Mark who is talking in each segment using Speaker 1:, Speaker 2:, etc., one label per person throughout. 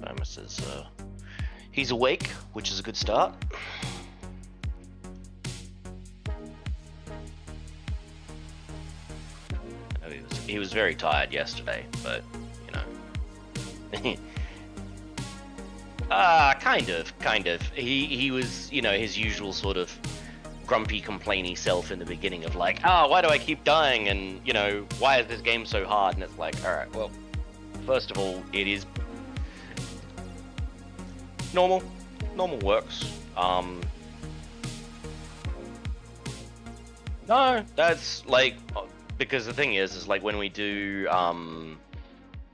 Speaker 1: Famous is he's awake, which is a good start. He was very tired yesterday, but you know. Kind of. He was, his usual sort of grumpy, complainy self in the beginning of like, why do I keep dying? And, why is this game so hard? And it's like, alright, well, first of all, it is normal. Normal works. No, that's like, because the thing is like when we do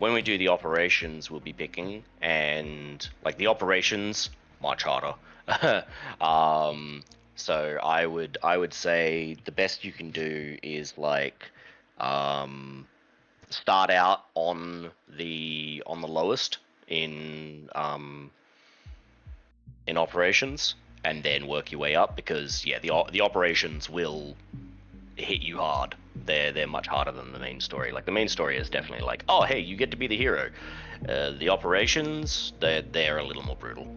Speaker 1: the operations, we'll be picking, and like the operations much harder. So I would say the best you can do is like start out on the lowest in operations, and then work your way up, because the operations will hit you hard. They're much harder than the main story. Like the main story is definitely like, oh hey, you get to be the hero. The operations, they're a little more brutal.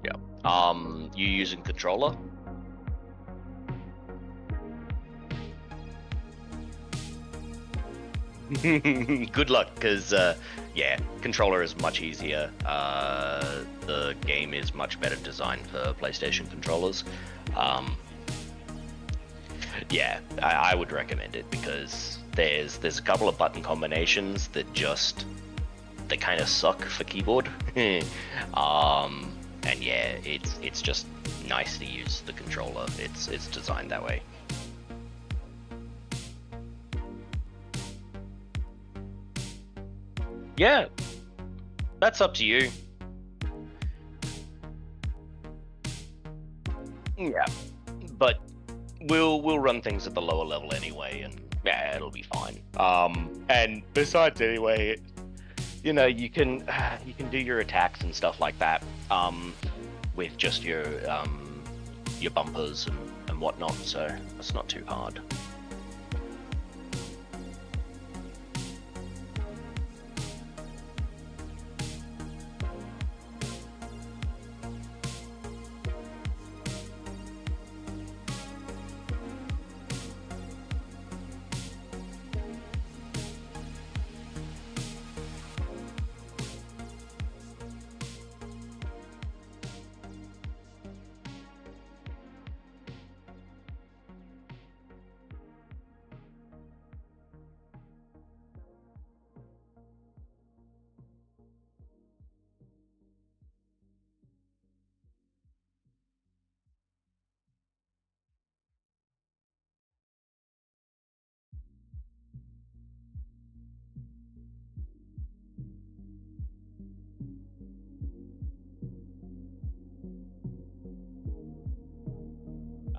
Speaker 1: Yeah. You using controller? Good luck, because controller is much easier. The game is much better designed for PlayStation controllers. I would recommend it, because there's a couple of button combinations that they kind of suck for keyboard. And it's just nice to use the controller. It's designed that way. Yeah, that's up to you. Yeah, but we'll run things at the lower level anyway, and it'll be fine. And besides, anyway, you can do your attacks and stuff like that with just your bumpers and whatnot. So it's not too hard.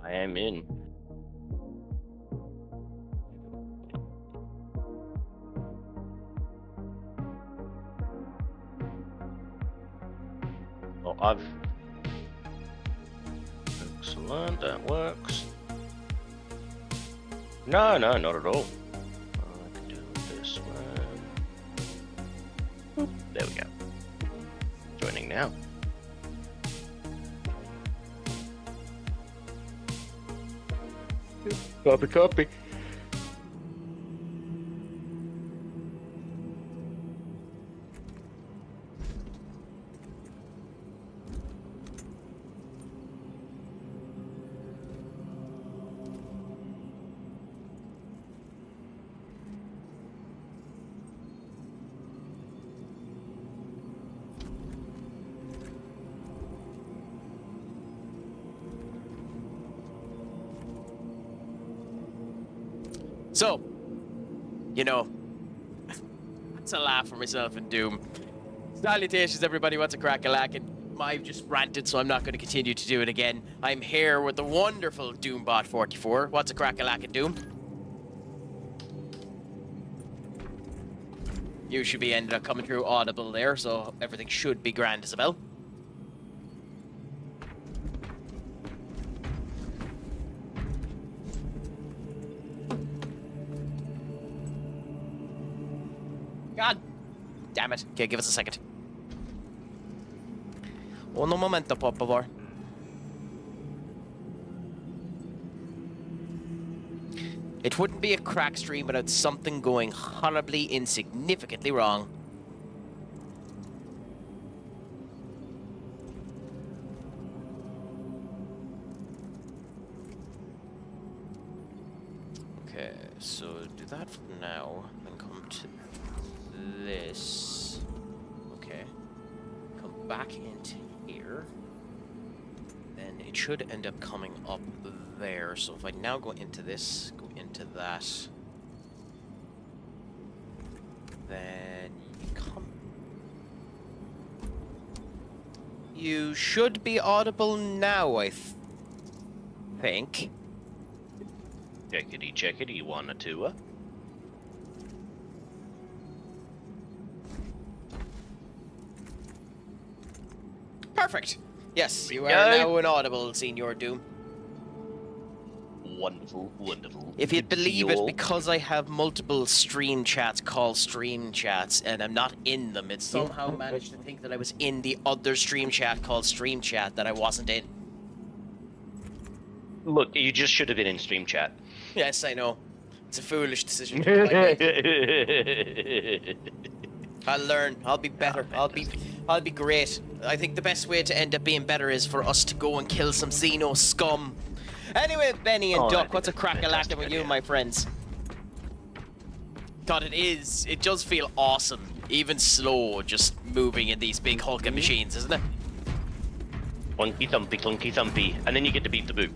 Speaker 1: I am in. Well, excellent, that works. No, not at all. I can do this one. Boop. There we go. Joining now. Copy.
Speaker 2: So, that's a laugh for myself in Doom. Salutations, everybody. What's a crack-a-lack? And I've just ranted, so I'm not going to continue to do it again. I'm here with the wonderful Doombot44. What's a crack-a-lack in Doom? You should be ended up coming through audible there, so everything should be grand, Isabel. God Damn it. Okay, give us a second. Uno momento, por favor. It wouldn't be a crack stream without something going horribly, insignificantly wrong. Okay, so do that for now, then come to this. Okay. Come back into here. Then it should end up coming up there. So if I now go into this, go into that, then you come. You should be audible now, I think.
Speaker 1: Checkity, 1 or 2.
Speaker 2: Perfect. Yes, you are now inaudible, Senior Doom.
Speaker 1: Wonderful, wonderful.
Speaker 2: If you'd believe it, because I have multiple stream chats called stream chats, and I'm not in them, it somehow managed to think that I was in the other stream chat called stream chat that I wasn't in.
Speaker 1: Look, you just should have been in stream chat.
Speaker 2: Yes, I know. It's a foolish decision. I'll learn. I'll be better. I'll be great. I think the best way to end up being better is for us to go and kill some Xenos scum. Anyway, Benny and Duck, what's a crack-a-lacking with you, my friends? God, it does feel awesome, even slow, just moving in these big hulking machines, isn't it?
Speaker 1: Clunky thumpy, and then you get to beat the boot.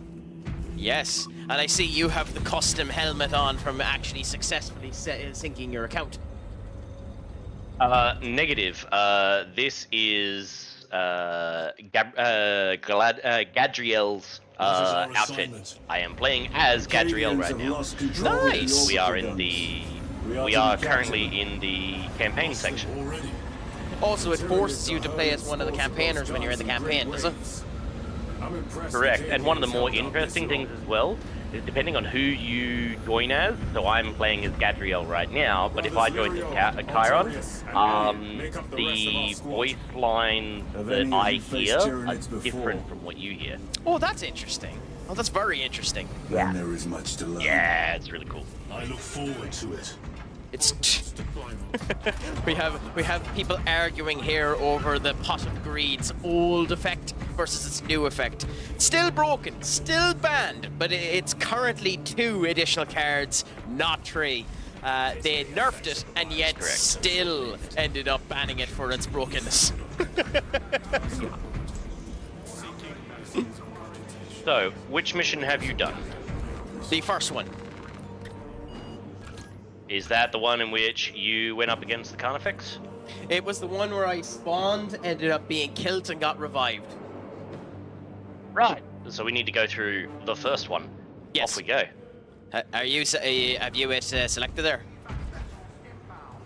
Speaker 2: Yes, and I see you have the custom helmet on from actually successfully syncing your account.
Speaker 1: Negative. This is Gadriel's outfit. I am playing as Gadriel right now.
Speaker 2: Nice.
Speaker 1: We are currently in the campaign section.
Speaker 2: Also, it forces you to play as one of the campaigners when you're in the campaign, does it?
Speaker 1: Correct. And one of the more interesting things as well is depending on who you join as. So I'm playing as Gadriel right now, but if I joined as Chiron, the voice lines that I hear are different from what you hear.
Speaker 2: Oh, that's interesting. Oh, that's very interesting.
Speaker 3: Yeah. There is much to learn.
Speaker 1: Yeah, it's really cool.
Speaker 3: I look forward to it.
Speaker 2: It's we have people arguing here over the Pot of Greed's old effect versus its new effect. Still broken, still banned, but it's currently 2 additional cards, not 3. They nerfed it and yet still ended up banning it for its brokenness.
Speaker 1: So, which mission have you done?
Speaker 2: The first one.
Speaker 1: Is that the one in which you went up against the Carnifex?
Speaker 2: It was the one where I spawned, ended up being killed, and got revived.
Speaker 1: Right. So we need to go through the first one.
Speaker 2: Yes.
Speaker 1: Off we go.
Speaker 2: Have you it selected there?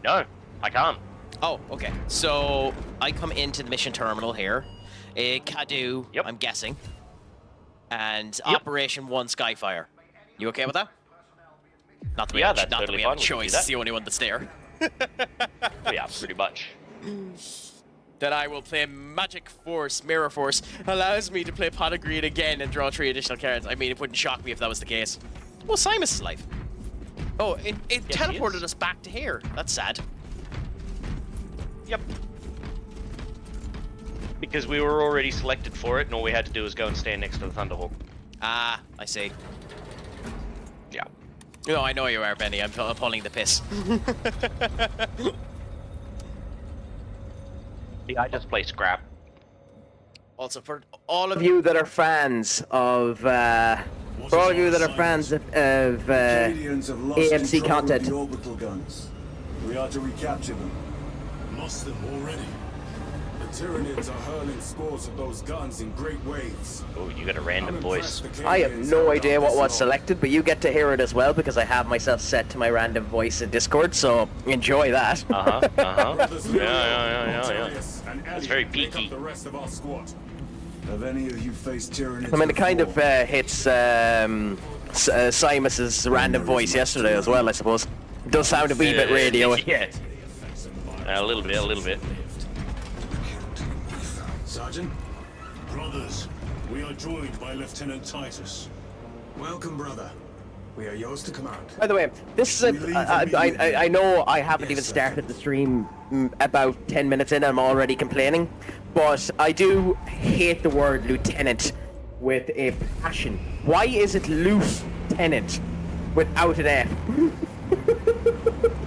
Speaker 1: No, I can't.
Speaker 2: Oh, okay. So I come into the mission terminal here. Cadu,
Speaker 1: Yep.
Speaker 2: I'm guessing. And Operation 1 Skyfire. You okay with that? Not that we have,
Speaker 1: that's
Speaker 2: not that
Speaker 1: totally
Speaker 2: we have a
Speaker 1: fine. We can do
Speaker 2: choice.
Speaker 1: that.
Speaker 2: It's the only one that's there.
Speaker 1: Yeah, pretty much.
Speaker 2: Then I will play Magic Force, Mirror Force. Allows me to play Pot of Greed again and draw 3 additional cards. I mean, it wouldn't shock me if that was the case. Oh, Simus is alive. Oh, it teleported us back to here. That's sad.
Speaker 1: Yep. Because we were already selected for it, and all we had to do was go and stand next to the Thunderhawk.
Speaker 2: Ah, I see.
Speaker 1: Yeah.
Speaker 2: No, I know you are, Benny. I'm pulling the piss.
Speaker 1: Yeah, I just play scrap.
Speaker 2: Also, for all of you that are fans of, for all of you that are fans of
Speaker 3: Canadians have lost
Speaker 2: AMC
Speaker 3: control of
Speaker 2: content.
Speaker 3: the orbital guns. We are to recapture them.
Speaker 4: Lost them already. The Tyranids are hurling spores of those guns in great waves.
Speaker 1: Oh, you got a random voice.
Speaker 2: I have no idea what was selected, but you get to hear it as well because I have myself set to my random voice in Discord, so enjoy that.
Speaker 1: Yeah. It's very peaky.
Speaker 4: The rest of our squad.
Speaker 3: Have any of you faced Tyranids
Speaker 2: I mean, it kind of
Speaker 3: before?
Speaker 2: hits Simus's random voice yesterday as well, I suppose. It does sound a wee bit radio.
Speaker 1: Yeah. A little bit, a little bit.
Speaker 4: Sergeant?
Speaker 3: Brothers, we are joined by Lieutenant Titus.
Speaker 4: Welcome, brother. We are yours to command.
Speaker 5: By the way, this is I know I haven't even started the stream about 10 minutes in, I'm already complaining, but I do hate the word lieutenant with a passion. Why is it lieutenant without an F?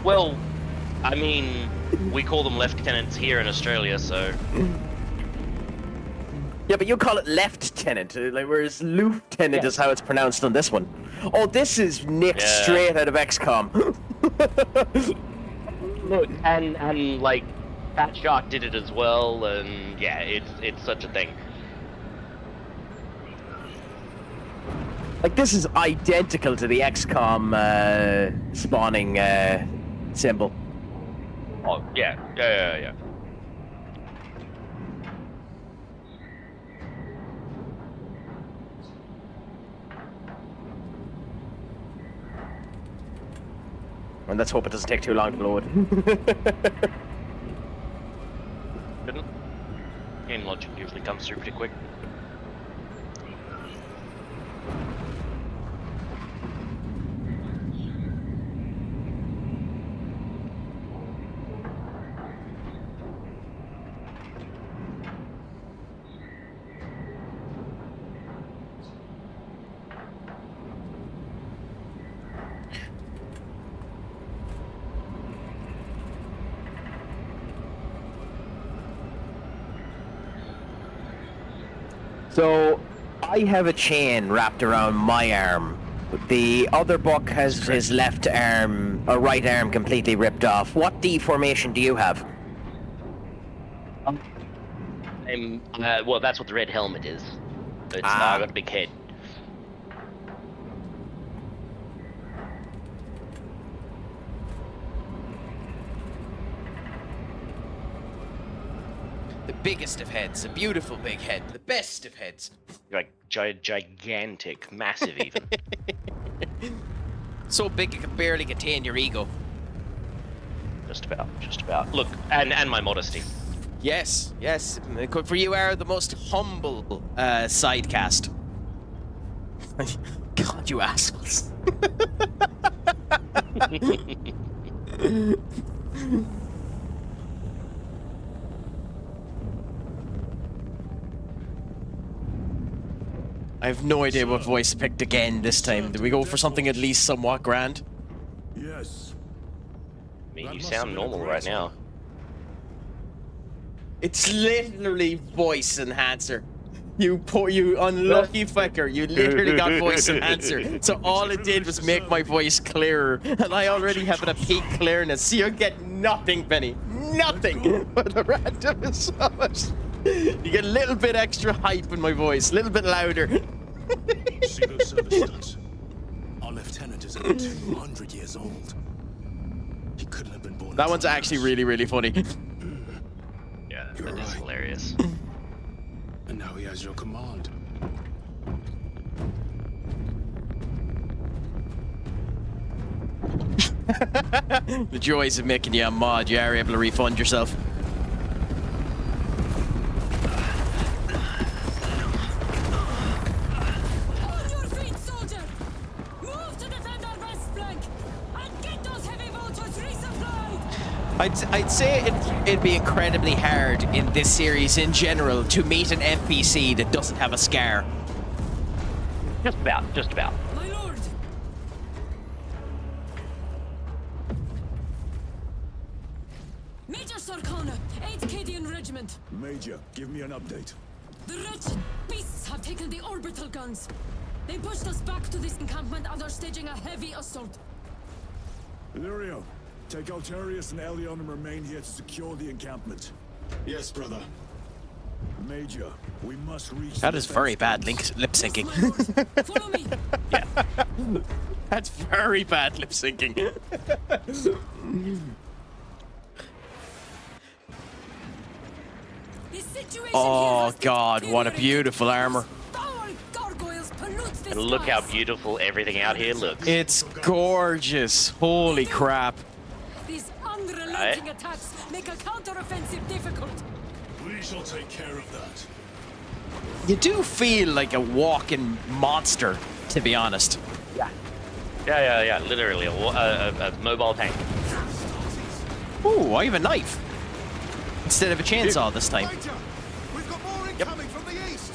Speaker 1: Well, I mean, we call them lieutenants here in Australia, so...
Speaker 5: Yeah, but you call it lieutenant, like, whereas lieutenant is how it's pronounced on this one. Oh, this is nicked straight out of XCOM.
Speaker 1: Look, and like, Fat Shark did it as well, and yeah, it's such a thing.
Speaker 5: Like, this is identical to the XCOM spawning symbol.
Speaker 1: Oh, yeah.
Speaker 5: And let's hope it doesn't take too long to load.
Speaker 1: Didn't. Game logic usually comes through pretty quick.
Speaker 5: So, I have a chain wrapped around my arm. The other buck has his left arm, or right arm, completely ripped off. What deformation do you have?
Speaker 1: Well, that's what the red helmet is. I got a big head.
Speaker 2: The biggest of heads, a beautiful big head, the best of heads.
Speaker 1: Like, gigantic, massive even.
Speaker 2: So big it can barely contain your ego.
Speaker 1: Just about. Look, and my modesty.
Speaker 2: Yes. For you are the most humble sidecast. God, you assholes. I have no idea what voice picked again this time. Did we go for something at least somewhat grand?
Speaker 3: Yes.
Speaker 1: I mean, you sound normal right now.
Speaker 2: It's literally voice enhancer. You unlucky fucker, you literally got voice enhancer. So all it did was make my voice clearer. And I already have it at peak clearness. So you get nothing, Benny. Nothing. But the random is so much. You get a little bit extra hype in my voice, a little bit louder.
Speaker 3: Single service stunts. Our lieutenant is over 200 years old. He couldn't have been born.
Speaker 2: That one's actually really, really funny.
Speaker 1: Yeah,
Speaker 4: You're
Speaker 1: that is
Speaker 4: right.
Speaker 1: hilarious.
Speaker 4: And now he has your command.
Speaker 2: The joys of making you a mod, you are able to refund yourself.
Speaker 6: On your feet, soldier! Move to defend our west flank! And get those heavy vultures resupplied!
Speaker 2: I'd say it'd be incredibly hard in this series in general to meet an NPC that doesn't have a scar.
Speaker 1: Just about.
Speaker 6: My lord! Major Sarkana, 8th Cadian Regiment.
Speaker 3: Major, give me an update.
Speaker 6: The wretched beasts have taken the orbital guns. They pushed us back to this encampment and are staging a heavy assault.
Speaker 3: Illyrio, take Altarius and Elion and remain here to secure the encampment.
Speaker 4: Yes, brother.
Speaker 3: Major, we must reach.
Speaker 2: That
Speaker 3: the
Speaker 2: is very bad
Speaker 3: defense
Speaker 2: lip syncing.
Speaker 6: My lord, follow me.
Speaker 2: That's very bad lip syncing.
Speaker 6: The situation
Speaker 2: Oh
Speaker 6: here has
Speaker 2: God, what a
Speaker 6: deteriorated.
Speaker 2: beautiful armor.
Speaker 6: Foul gargoyles pollute the
Speaker 1: And look how
Speaker 6: skies.
Speaker 1: beautiful everything out here looks.
Speaker 2: It's gorgeous. Holy crap.
Speaker 6: These unreliable flanking attacks make a counter-offensive difficult.
Speaker 3: We shall take care of that.
Speaker 2: You do feel like a walking monster, to be honest.
Speaker 1: Yeah. Literally a mobile tank.
Speaker 2: Ooh, I have a knife. Instead of a chainsaw this time.
Speaker 3: Major, we've got more incoming from the east.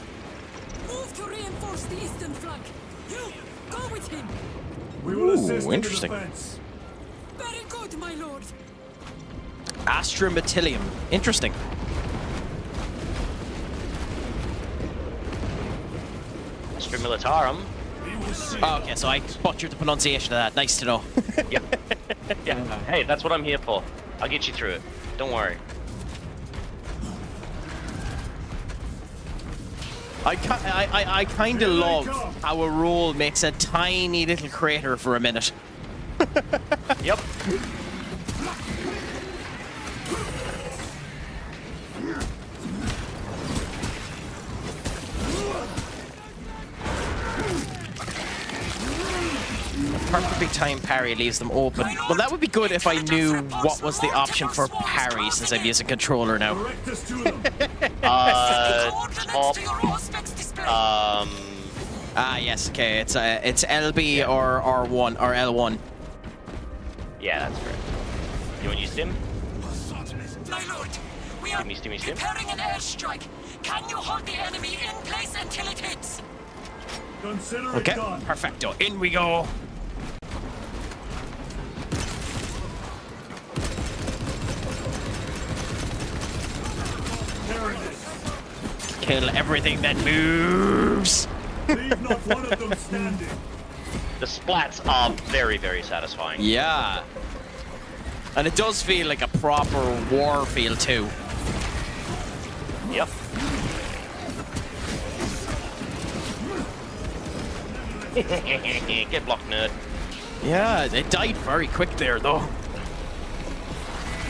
Speaker 6: Move to reinforce the eastern flank. You, go with him.
Speaker 4: We will assist in
Speaker 2: interesting.
Speaker 4: the defense.
Speaker 6: Very good, my lord.
Speaker 2: Astrometilium. Interesting.
Speaker 1: Astra Militarum.
Speaker 3: We will see.
Speaker 2: Oh, okay, so I butchered the pronunciation of that. Nice to know.
Speaker 1: Yep. Yeah. Hey, that's what I'm here for. I'll get you through it. Don't worry.
Speaker 2: I kind of love how a roll makes a tiny little crater for a minute.
Speaker 1: Yep.
Speaker 2: Perfectly timed parry leaves them open. Well, that would be good if I knew what was the option for parry, since I'm using controller now.
Speaker 4: Direct us to them.
Speaker 1: Top.
Speaker 2: Ah, yes, okay. It's LB or R1 or L1.
Speaker 1: Yeah, that's correct. You want to use stim?
Speaker 6: My lord, we are
Speaker 1: Stimmy, stim.
Speaker 6: preparing an airstrike. Can you hold the enemy in place until it hits?
Speaker 4: Consider
Speaker 2: Okay,
Speaker 4: it done.
Speaker 2: perfecto. In we go.
Speaker 4: Tyranid.
Speaker 2: Kill everything that moves.
Speaker 4: Leave not one of them standing.
Speaker 1: The splats are very, very satisfying.
Speaker 2: Yeah. And it does feel like a proper war feel too.
Speaker 1: Yep. Get blocked, nerd.
Speaker 2: Yeah, it died very quick there though.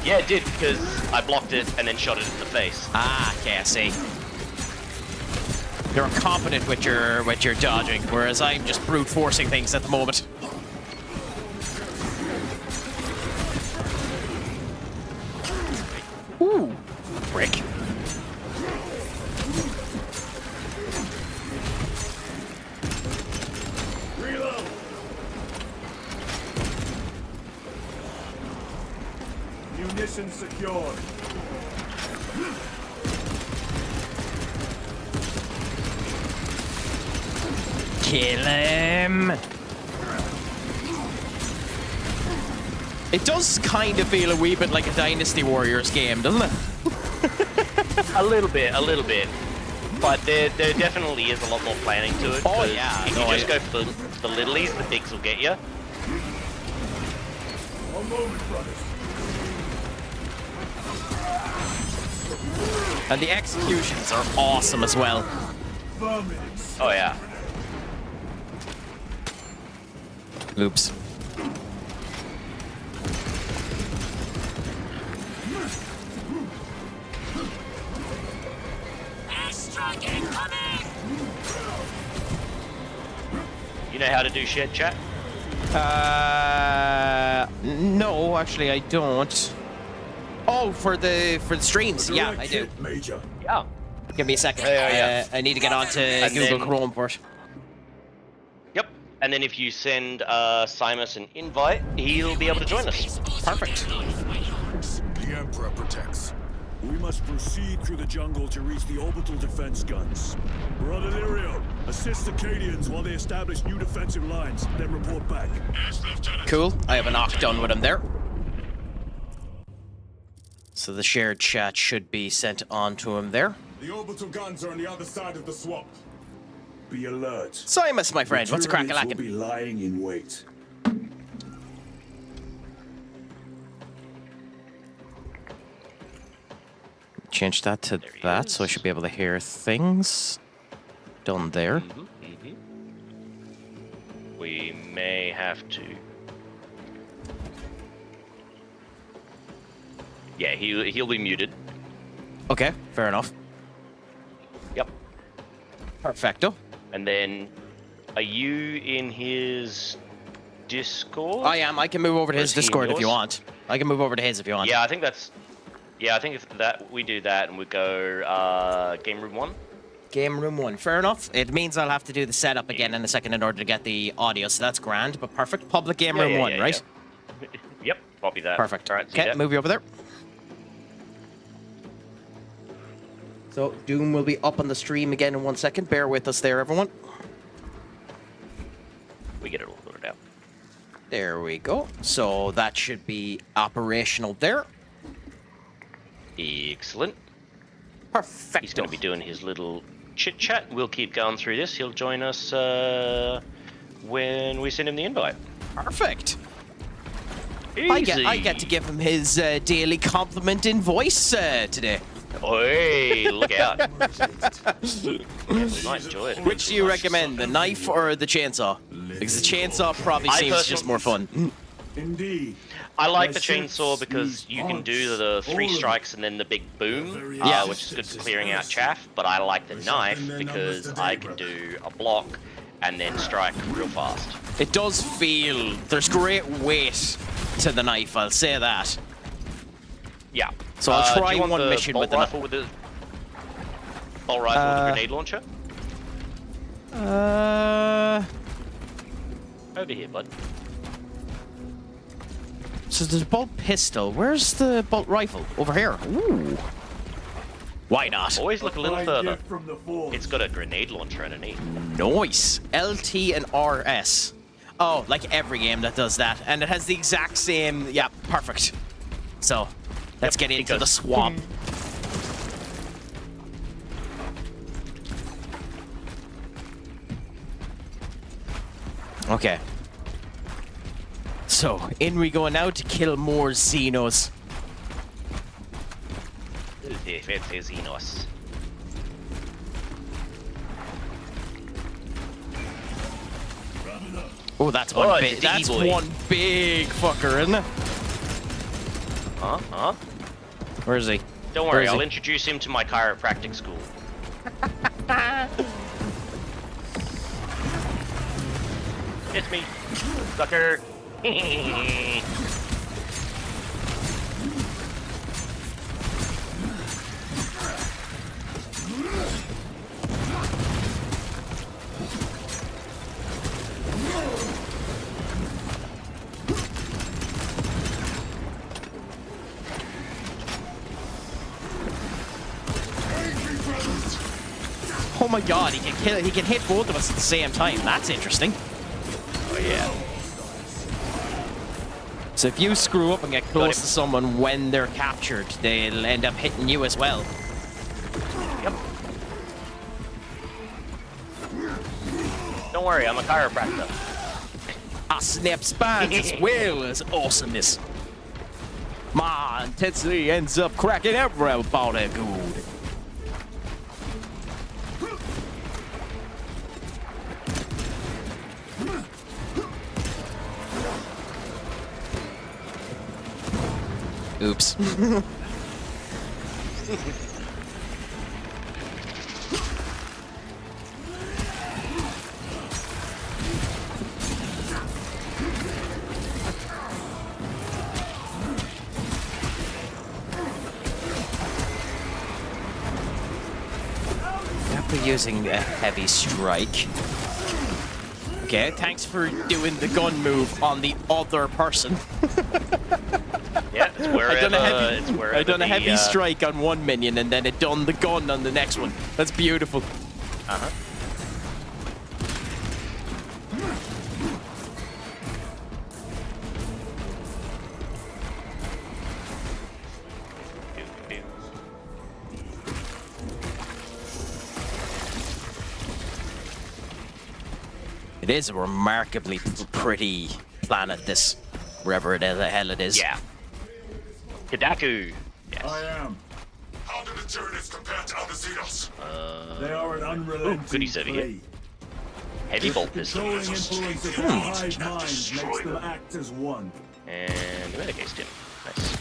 Speaker 1: Yeah, it did, because I blocked it and then shot it in the face.
Speaker 2: Ah, okay, I see. You're competent with your dodging, whereas I'm just brute forcing things at the moment. Ooh, brick.
Speaker 4: Reload. Munitions secured.
Speaker 2: Kill him. It does kind of feel a wee bit like a Dynasty Warriors game, doesn't it?
Speaker 1: A little bit. But there definitely is a lot more planning to it.
Speaker 2: Oh,
Speaker 1: 'cause
Speaker 2: yeah,
Speaker 1: If
Speaker 2: no,
Speaker 1: you just
Speaker 2: I-
Speaker 1: go for the littlies, the bigs will get you.
Speaker 4: One moment, brothers.
Speaker 2: And the executions are awesome as well.
Speaker 4: Vermin.
Speaker 1: Oh, yeah.
Speaker 2: Oops.
Speaker 6: Airstrike incoming!
Speaker 1: You know how to do shared chat?
Speaker 2: No, actually I don't. Oh, for the streams, yeah, I do.
Speaker 4: Major.
Speaker 1: Yeah.
Speaker 2: Give me a second.
Speaker 1: Yeah.
Speaker 2: I need to get onto
Speaker 1: And
Speaker 2: Google
Speaker 1: then-
Speaker 2: Chrome first.
Speaker 1: Yep. And then if you send Simus an invite, he'll be able to join us.
Speaker 2: Perfect.
Speaker 3: The Emperor protects.
Speaker 4: We must proceed through the jungle to reach the orbital defense guns. Brother Lirio, assist the Cadians while they establish new defensive lines, then report back.
Speaker 2: Cool. I have a knock done with him there. So the shared chat should be sent on to him there.
Speaker 4: The orbital guns are on the other side of the swamp. Be alert.
Speaker 2: Simus, my friend, what's a crack a
Speaker 4: Tyranids will
Speaker 2: lacking?
Speaker 4: be lying in wait.
Speaker 2: Change that to
Speaker 1: There he
Speaker 2: that, so I
Speaker 1: is.
Speaker 2: should be able to hear things. Done there.
Speaker 1: We may have to. Yeah, he'll be muted.
Speaker 2: Okay, fair enough.
Speaker 1: Yep.
Speaker 2: Perfecto.
Speaker 1: And then, are you in his Discord?
Speaker 2: I am. I can move over to
Speaker 1: Or
Speaker 2: his
Speaker 1: is he in
Speaker 2: Discord if you
Speaker 1: yours?
Speaker 2: want. I can move over to his if you want.
Speaker 1: Yeah, I think that's. Yeah, I think if that we do that and we go game room 1.
Speaker 2: Game room 1. Fair enough. It means I'll have to do the setup again in a second in order to get the audio, so that's grand. But perfect. Public game room 1, right?
Speaker 1: Yeah. Yep, copy that.
Speaker 2: Perfect.
Speaker 1: All right, see
Speaker 2: Okay,
Speaker 1: that?
Speaker 2: move you over there. So Doom will be up on the stream again in 1 second. Bear with us there, everyone.
Speaker 1: We get it all sorted out.
Speaker 2: There we go. So that should be operational there.
Speaker 1: Excellent.
Speaker 2: Perfect.
Speaker 1: He's going to be doing his little chit chat. We'll keep going through this. He'll join us when we send him the invite.
Speaker 2: Perfect.
Speaker 1: Easy.
Speaker 2: I get to give him his daily compliment in voice today.
Speaker 1: Oi, look out. Yeah, we might enjoy it.
Speaker 2: Which do you recommend, the knife or the chainsaw? Because the chainsaw probably
Speaker 1: I
Speaker 2: seems
Speaker 1: personally-
Speaker 2: just more fun.
Speaker 4: Indeed.
Speaker 1: I like
Speaker 4: My
Speaker 1: the chainsaw
Speaker 4: ships,
Speaker 1: because
Speaker 4: these
Speaker 1: you can do
Speaker 4: arts,
Speaker 1: the 3
Speaker 4: all of
Speaker 1: strikes and then the big boom,
Speaker 2: Yeah.
Speaker 1: which is good for clearing out chaff. But I like the knife because I can do a block and then strike real fast.
Speaker 2: It does feel... There's great weight to the knife, I'll say that.
Speaker 1: Yeah.
Speaker 2: So I'll
Speaker 1: do
Speaker 2: try
Speaker 1: you want
Speaker 2: one
Speaker 1: the
Speaker 2: mission
Speaker 1: bolt
Speaker 2: with the
Speaker 1: rifle with the bolt rifle with the grenade launcher. Over here, bud.
Speaker 2: So there's a bolt pistol. Where's the bolt rifle? Over here. Ooh. Why not?
Speaker 1: Always look a little
Speaker 4: Fine
Speaker 1: further.
Speaker 4: gift from the Force.
Speaker 1: It's got a grenade launcher underneath.
Speaker 2: Nice. LT and RS. Oh, like every game that does that. And it has the exact same... Yeah, perfect. So, let's get into the swamp. Okay. So, in we go now to kill more Xenos.
Speaker 1: If it is Xenos.
Speaker 2: Oh, that's one
Speaker 1: Oh,
Speaker 2: big...
Speaker 1: it's
Speaker 2: That's
Speaker 1: easily.
Speaker 2: one big fucker, isn't it?
Speaker 1: Huh?
Speaker 2: Where is he?
Speaker 1: Don't
Speaker 2: Where
Speaker 1: worry,
Speaker 2: is
Speaker 1: I'll
Speaker 2: he?
Speaker 1: introduce him to my chiropractic school. It's me, sucker.
Speaker 2: Oh my god, he can kill. He can hit both of us at the same time. That's interesting.
Speaker 1: Oh yeah.
Speaker 2: So if you screw up and get close
Speaker 1: him.
Speaker 2: to someone when they're captured, they'll end up hitting you as well.
Speaker 1: Yep. Don't worry, I'm a chiropractor.
Speaker 2: I snap spines as well as awesomeness. My intensity ends up cracking everybody good. Oops. We're using a heavy strike. Okay, thanks for doing the gun move on the other person.
Speaker 1: Yeah, it's wherever. It's wherever.
Speaker 2: I done a
Speaker 1: the,
Speaker 2: heavy strike on one minion and then it done the gun on the next one. That's beautiful.
Speaker 1: Uh-huh.
Speaker 2: It is a remarkably pretty planet, this, wherever it is, the hell it is.
Speaker 1: Yeah. Kadaku. Yes.
Speaker 4: I am.
Speaker 3: How do the Tyranids compare to other Xenos?
Speaker 4: They are an unrelenting
Speaker 1: goodies over here.
Speaker 4: prey.
Speaker 1: Heavy bolt pistol.
Speaker 4: Controlling influence of their hive minds makes them act as one.
Speaker 1: And Medicate's him. Nice.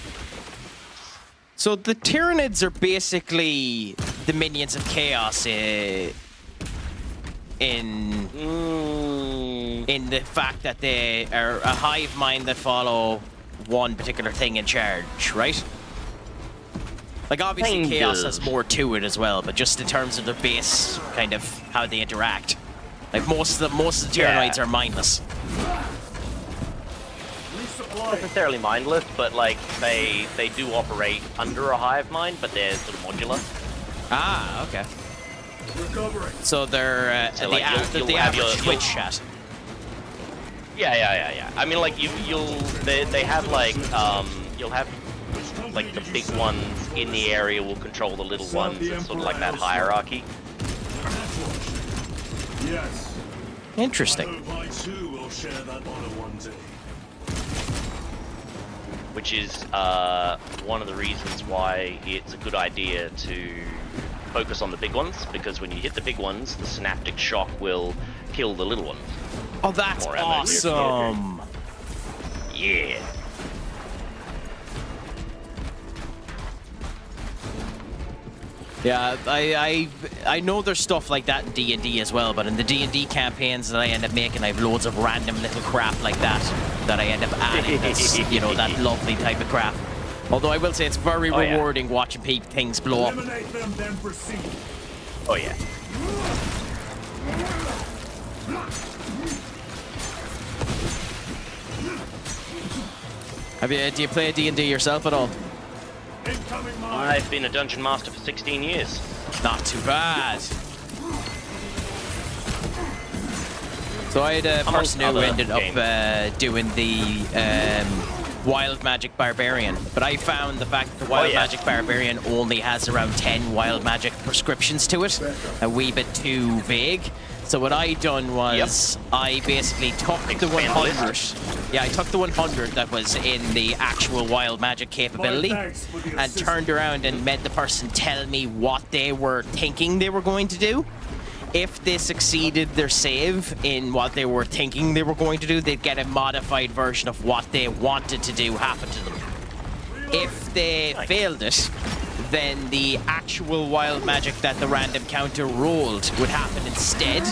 Speaker 2: So the Tyranids are basically the minions of chaos in the fact that they are a hive mind that follow one particular thing in charge, right? Like, obviously,
Speaker 1: Kind
Speaker 2: Chaos
Speaker 1: of.
Speaker 2: has more to it as well, but just in terms of their base, kind of how they interact. Like, most of the Tyranids are mindless.
Speaker 1: Not necessarily mindless, but like they do operate under a hive mind, but they're sort of modular.
Speaker 2: Ah, okay. So they're
Speaker 1: So,
Speaker 2: the,
Speaker 1: like, you'll
Speaker 2: the
Speaker 1: have
Speaker 2: average
Speaker 1: your-
Speaker 2: Twitch chat.
Speaker 1: Yeah. I mean, like they have like you'll have like the big ones in the area will control the little ones. It's sort of like that hierarchy.
Speaker 4: Yes.
Speaker 2: Interesting.
Speaker 4: I too will share that honor one day.
Speaker 1: Which is one of the reasons why it's a good idea to focus on the big ones, because when you hit the big ones, the synaptic shock will kill the little ones.
Speaker 2: Oh, that's
Speaker 1: More ammo.
Speaker 2: awesome.
Speaker 1: Yeah.
Speaker 2: Yeah, I know there's stuff like that in D&D as well, but in the D&D campaigns that I end up making, I have loads of random little crap like that I end up adding. That's, you know, that lovely type of crap. Although I will say it's very
Speaker 1: Oh, yeah.
Speaker 2: rewarding watching things blow up.
Speaker 4: Eliminate them, then proceed.
Speaker 1: Oh yeah.
Speaker 2: Do you play D&D yourself at all?
Speaker 4: Incoming mine.
Speaker 1: I've been a dungeon master for 16 years.
Speaker 2: Not too bad. So I had a
Speaker 1: Amongst
Speaker 2: person who
Speaker 1: other
Speaker 2: ended up
Speaker 1: games.
Speaker 2: doing the Wild Magic Barbarian, but I found the fact that the Wild
Speaker 1: yeah.
Speaker 2: Magic Barbarian only has around 10 Wild Magic prescriptions to it, a wee bit too vague. So what I done was I basically took the
Speaker 1: Expand
Speaker 2: 100. Yeah, I took the 100 that was in the actual Wild Magic capability and turned around and made the person tell me what they were thinking they were going to do. If they succeeded their save in what they were thinking they were going to do, they'd get a modified version of what they wanted to do happen to them. If they failed it, then the actual wild magic that the random counter rolled would happen instead,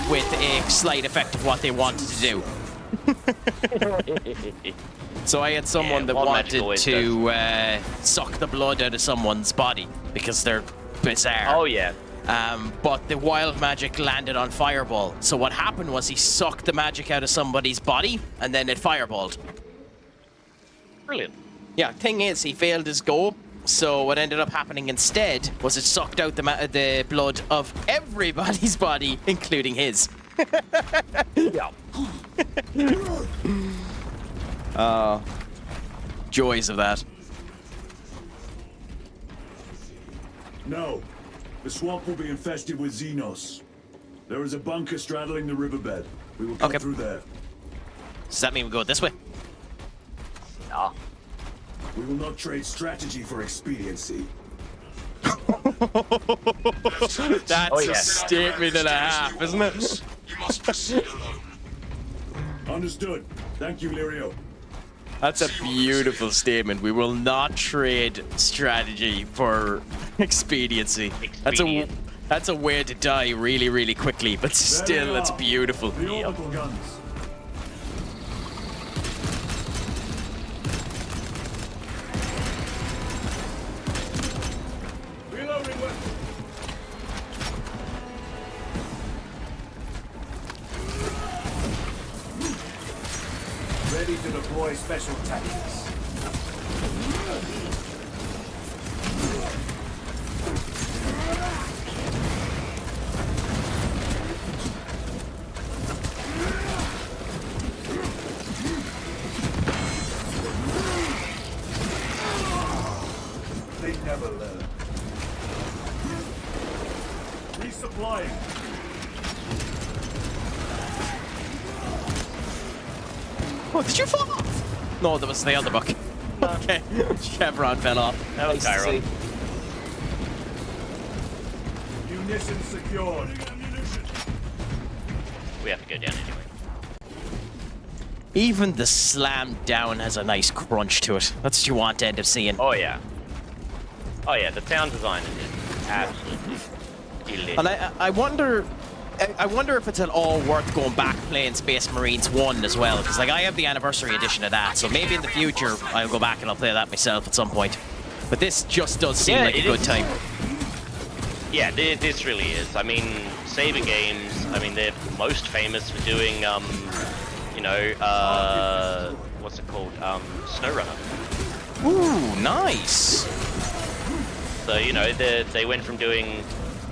Speaker 2: with a slight effect of what they wanted to do. So I had someone that
Speaker 1: wild magic
Speaker 2: wanted
Speaker 1: always
Speaker 2: to suck the blood out of someone's body because they're bizarre.
Speaker 1: Oh yeah.
Speaker 2: But the wild magic landed on Fireball. So what happened was he sucked the magic out of somebody's body, and then it fireballed.
Speaker 1: Brilliant.
Speaker 2: Yeah, thing is, he failed his go. So what ended up happening instead was it sucked out the blood of everybody's body, including his.
Speaker 1: Yeah.
Speaker 2: Joys of that.
Speaker 4: No. The swamp will be infested with Xenos. There is a bunker straddling the riverbed. We will cut
Speaker 2: Okay.
Speaker 4: through there.
Speaker 2: Does that mean we go this way?
Speaker 1: Yeah.
Speaker 4: We will not trade strategy for expediency.
Speaker 2: That's
Speaker 1: Oh, yeah.
Speaker 2: a statement and a half, isn't it?
Speaker 3: You must proceed alone.
Speaker 4: Understood. Thank you, Lirio.
Speaker 2: That's a beautiful statement. We will not trade strategy for expediency.
Speaker 1: Expedient.
Speaker 2: That's a way to die really, really quickly, but still, it's beautiful.
Speaker 4: The orbital guns. Reloading weapon. Ready to deploy special tactics. They never learn. Resupplying.
Speaker 2: Oh, did you fall off? No, that was the other buck. Okay, Chevron fell off.
Speaker 1: That was
Speaker 2: Nice to
Speaker 1: Tyron.
Speaker 2: see.
Speaker 4: Munitions secured.
Speaker 1: We have to go down anyway.
Speaker 2: Even the slam down has a nice crunch to it. That's what you want to end up seeing.
Speaker 1: Oh yeah. Oh yeah. The sound design is absolutely delicious.
Speaker 2: And I wonder, I wonder if it's at all worth going back playing Space Marines 1 as well, because like I have the anniversary edition of that, so maybe in the future I'll go back and I'll play that myself at some point. But this just does seem like a good time.
Speaker 1: Yeah, this really is. I mean, Saber Games, I mean, they're most famous for doing, you know, what's it called? SnowRunner.
Speaker 2: Ooh, nice.
Speaker 1: So, you know, they went from doing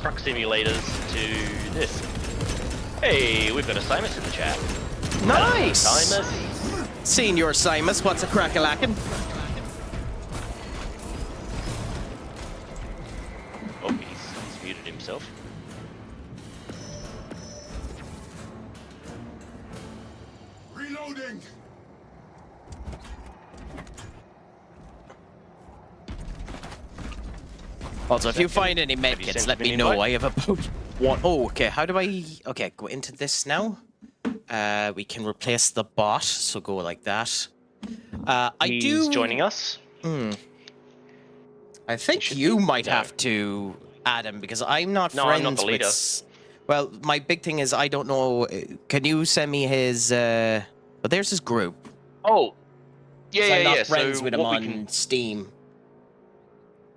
Speaker 1: truck simulators to this. Hey, we've got a Simus in the chat.
Speaker 2: Nice!
Speaker 1: Hello, Simus.
Speaker 2: Senior Simus, what's a crack-a-lackin'?
Speaker 1: Oh, he's muted himself.
Speaker 3: Reloading.
Speaker 2: Also, if you find any
Speaker 1: you
Speaker 2: medkits,
Speaker 1: sent
Speaker 2: let
Speaker 1: an
Speaker 2: me know.
Speaker 1: invite?
Speaker 2: I have about one. Oh, okay. How do I... Okay, go into this now. We can replace the bot, so go like that.
Speaker 1: He's joining us.
Speaker 2: I think
Speaker 1: Should
Speaker 2: you
Speaker 1: be?
Speaker 2: might
Speaker 1: No.
Speaker 2: have to add him, because I'm not
Speaker 1: No,
Speaker 2: friends
Speaker 1: I'm not the leader.
Speaker 2: with... Well, my big thing is I don't know... Can you send me his... But there's his group.
Speaker 1: Oh,
Speaker 2: 'Cause I'm not
Speaker 1: yeah.
Speaker 2: friends
Speaker 1: So
Speaker 2: with him
Speaker 1: what we
Speaker 2: on
Speaker 1: can,
Speaker 2: Steam.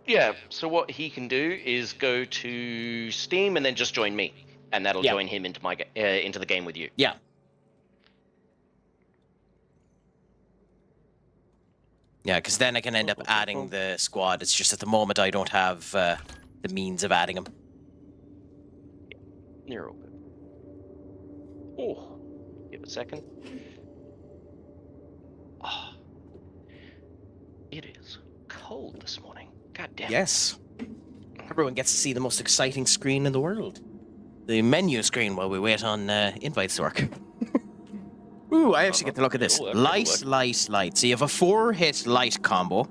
Speaker 1: yeah. So what he can do is go to Steam and then just join me, and that'll
Speaker 2: Yeah.
Speaker 1: join him into my into the game with you.
Speaker 2: Yeah. Yeah, because then I can end up adding the squad. It's just at the moment I don't have the means of adding them.
Speaker 1: You're all good. Oh, give it a second. Oh, it is cold this morning. God damn.
Speaker 2: Yes. Everyone gets to see the most exciting screen in the world. The menu screen while we wait on invites to work. Ooh, I actually get to look at this.
Speaker 1: Cool, that
Speaker 2: Light,
Speaker 1: could work.
Speaker 2: light, light. So you have a 4-hit light combo.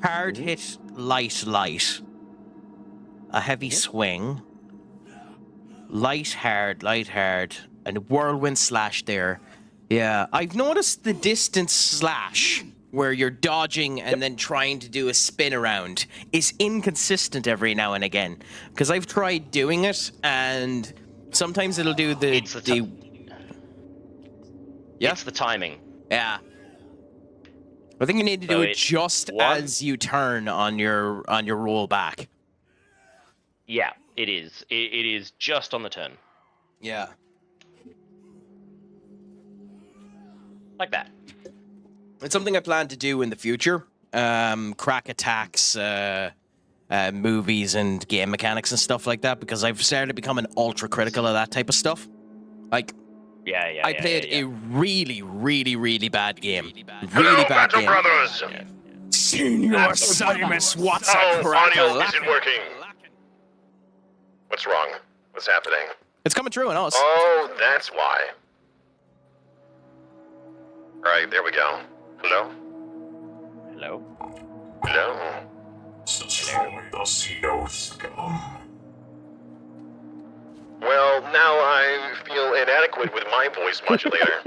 Speaker 2: Hard hit, light, light. A heavy swing. Light, hard, and a whirlwind slash there. Yeah, I've noticed the distance slash, where you're dodging and then trying to do a spin around, is inconsistent every now and again. Because I've tried doing it, and sometimes it'll do the...
Speaker 1: It's the It's the timing.
Speaker 2: Yeah. I think you need to do
Speaker 1: So
Speaker 2: it
Speaker 1: it's
Speaker 2: just
Speaker 1: one-
Speaker 2: as you turn on your roll back.
Speaker 1: Yeah, it is. It is just on the turn,
Speaker 2: Yeah.
Speaker 1: like that.
Speaker 2: It's something I plan to do in the future. Crack attacks, movies and game mechanics and stuff like that, because I've started becoming ultra critical of that type of stuff. Like,
Speaker 1: Yeah.
Speaker 2: I played a really, really, really bad game.
Speaker 7: Hello,
Speaker 2: Really bad
Speaker 7: Banter
Speaker 2: game.
Speaker 7: brothers.
Speaker 2: Senior Simus, what's
Speaker 7: Oh,
Speaker 2: a crack?
Speaker 7: audio isn't working. What's wrong? What's happening?
Speaker 2: It's coming through on us.
Speaker 7: Oh, that's why. Right, there we go. Hello?
Speaker 1: Hello.
Speaker 7: Hello?
Speaker 8: Destroy the Xenos scum.
Speaker 7: Well, now I feel inadequate with my voice modulator.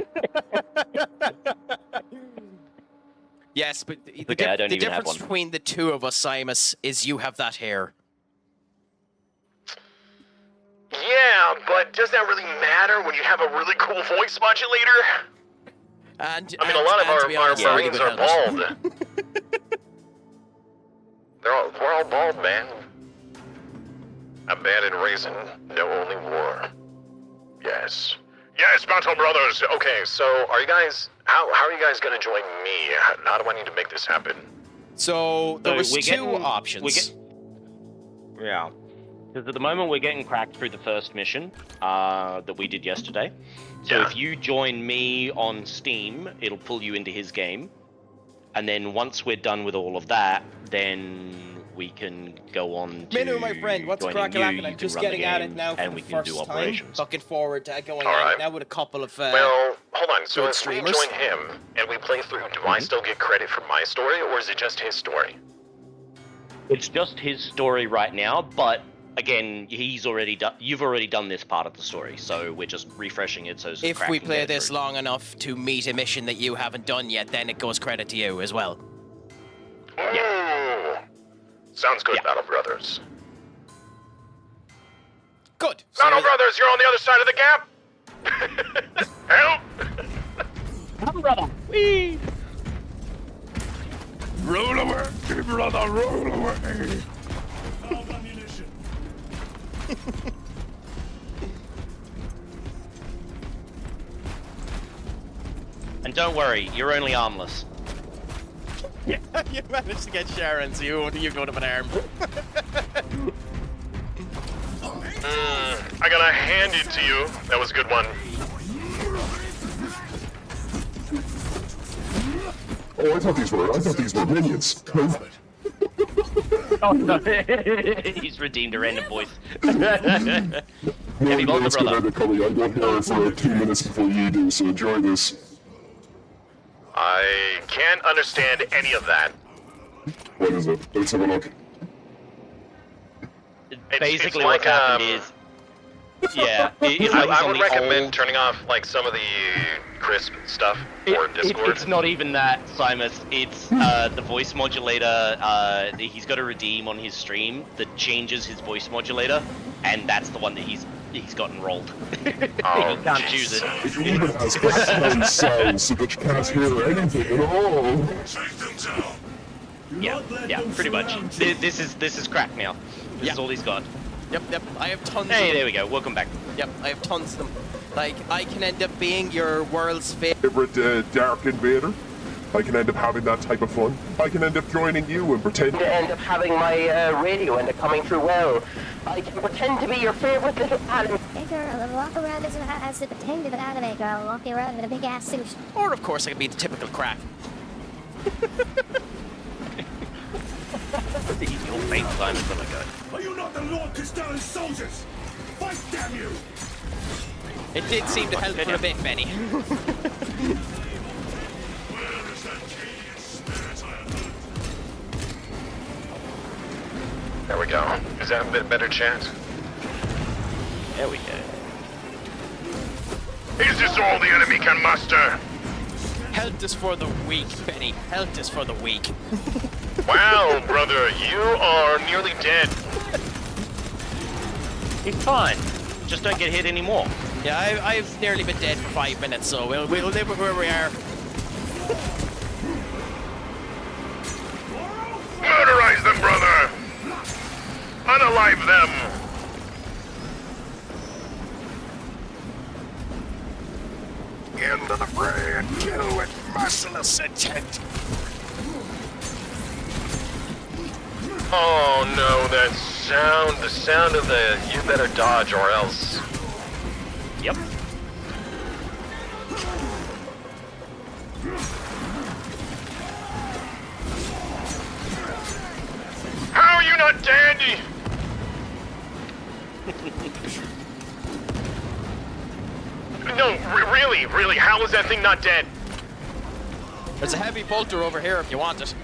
Speaker 2: Yes, but the
Speaker 1: Okay, I don't
Speaker 2: the
Speaker 1: even have
Speaker 2: difference
Speaker 1: one.
Speaker 2: between the two of us, Simus, is you have that hair.
Speaker 7: Yeah, but does that really matter when you have a really cool voice modulator?
Speaker 2: And
Speaker 7: I mean, a lot of
Speaker 2: and to be
Speaker 7: our
Speaker 2: honest, I'll give
Speaker 7: Marines
Speaker 2: it
Speaker 7: are
Speaker 2: helmet.
Speaker 7: bald. We're all bald, man. Abandoned raisin, no only war. Yes. Yes, Battle Brothers! Okay, so are you guys... How are you guys gonna join me? How do I need to make this happen?
Speaker 2: So there
Speaker 1: So
Speaker 2: was
Speaker 1: we're
Speaker 2: two
Speaker 1: getting-
Speaker 2: options.
Speaker 1: Yeah. Because at the moment we're getting cracked through the first mission that we did yesterday. So
Speaker 7: Yeah.
Speaker 1: if you join me on Steam, it'll pull you into his game. And then once we're done with all of that, then we can go on to
Speaker 2: Minu, my friend, what's
Speaker 1: joining
Speaker 2: crack
Speaker 1: you,
Speaker 2: and
Speaker 1: you
Speaker 2: I'm
Speaker 1: can
Speaker 2: just
Speaker 1: run the
Speaker 2: getting at it
Speaker 1: game,
Speaker 2: now for
Speaker 1: and
Speaker 2: the
Speaker 1: we can
Speaker 2: first
Speaker 1: do
Speaker 2: time.
Speaker 1: operations.
Speaker 2: Looking forward to going
Speaker 7: All
Speaker 2: at
Speaker 7: right.
Speaker 2: it now with a couple of...
Speaker 7: Well, hold on. So
Speaker 2: good
Speaker 7: if
Speaker 2: streamers.
Speaker 7: we join him and we play through, do I still get credit for my story, or is it just his story?
Speaker 1: It's just his story right now, but again, he's already done. You've already done this part of the story, so we're just refreshing it. So
Speaker 2: if
Speaker 1: Crack
Speaker 2: we
Speaker 1: can
Speaker 2: play
Speaker 1: get it
Speaker 2: this
Speaker 1: through.
Speaker 2: long enough to meet a mission that you haven't done yet, then it goes credit to you as well.
Speaker 7: Ooh. Sounds good,
Speaker 1: Yeah.
Speaker 7: Battle Brothers.
Speaker 2: Good.
Speaker 7: Battle Brothers, you're on the other side of the gap. Help!
Speaker 1: Come, brother. Whee!
Speaker 8: Roll away, brother, roll away.
Speaker 4: Valve ammunition.
Speaker 1: And don't worry, you're only armless.
Speaker 2: You managed to get Sharon, so you go to an arm.
Speaker 7: I gotta hand it to you. That was a good one.
Speaker 8: Oh, I thought these were minions.
Speaker 1: Oh no, he's redeemed a random voice. Heavy bolter, brother.
Speaker 8: Cully. I got here for 2 minutes before you do, so enjoy this.
Speaker 7: I can't understand any of that.
Speaker 8: What is it? Let's have a look.
Speaker 1: Basically,
Speaker 7: like,
Speaker 1: what's happened is, yeah, it's like
Speaker 7: I
Speaker 1: on
Speaker 7: would
Speaker 1: the
Speaker 7: recommend
Speaker 1: old-
Speaker 7: turning off like some of the crisp stuff for Discord.
Speaker 1: It's not even that, Simus. It's the voice modulator. He's got a redeem on his stream that changes his voice modulator, and that's the one that he's got enrolled.
Speaker 7: Oh,
Speaker 1: he can't choose it.
Speaker 8: It even has background sounds so that you can't hear anything at all.
Speaker 1: Yeah, pretty much. This is crack now. This is all he's got.
Speaker 2: Yep. I have tons.
Speaker 1: Hey,
Speaker 2: of
Speaker 1: there we go. Welcome back.
Speaker 2: Yep, I have tons of them. Like, I can end up being your world's favorite.
Speaker 8: Favorite Dark Invader? I can end up having that type of fun. I can end up joining you and pretending.
Speaker 5: To end up having my radio end up coming through well. I can pretend to be your favorite little anime.
Speaker 9: Hey girl, I'll walk around as a pretended anime girl, walking around in a big ass suit.
Speaker 2: Or, of course, I can be the typical crack.
Speaker 1: Your fate, Simon, gonna go.
Speaker 4: Are you not the Lord Castellan's soldiers? Fight, damn you!
Speaker 2: It did seem to help for a bit, Benny.
Speaker 7: there we go. Is that a bit better, chat?
Speaker 1: There we go.
Speaker 7: Is this all the enemy can muster?
Speaker 2: Health is for the weak, Benny. Health is for the weak.
Speaker 7: Wow, brother, you are nearly dead.
Speaker 1: It's fine. Just don't get hit anymore.
Speaker 2: Yeah, I've nearly been dead for 5 minutes, so we'll live with where we are.
Speaker 7: Murderize them, brother! Unalive them!
Speaker 8: Into the fray and kill with merciless intent.
Speaker 7: Oh no, that sound, the sound of the you better dodge or else.
Speaker 1: Yep.
Speaker 7: How are you not dead? No, really, how is that thing not dead?
Speaker 2: There's a heavy bolter over here if you want it.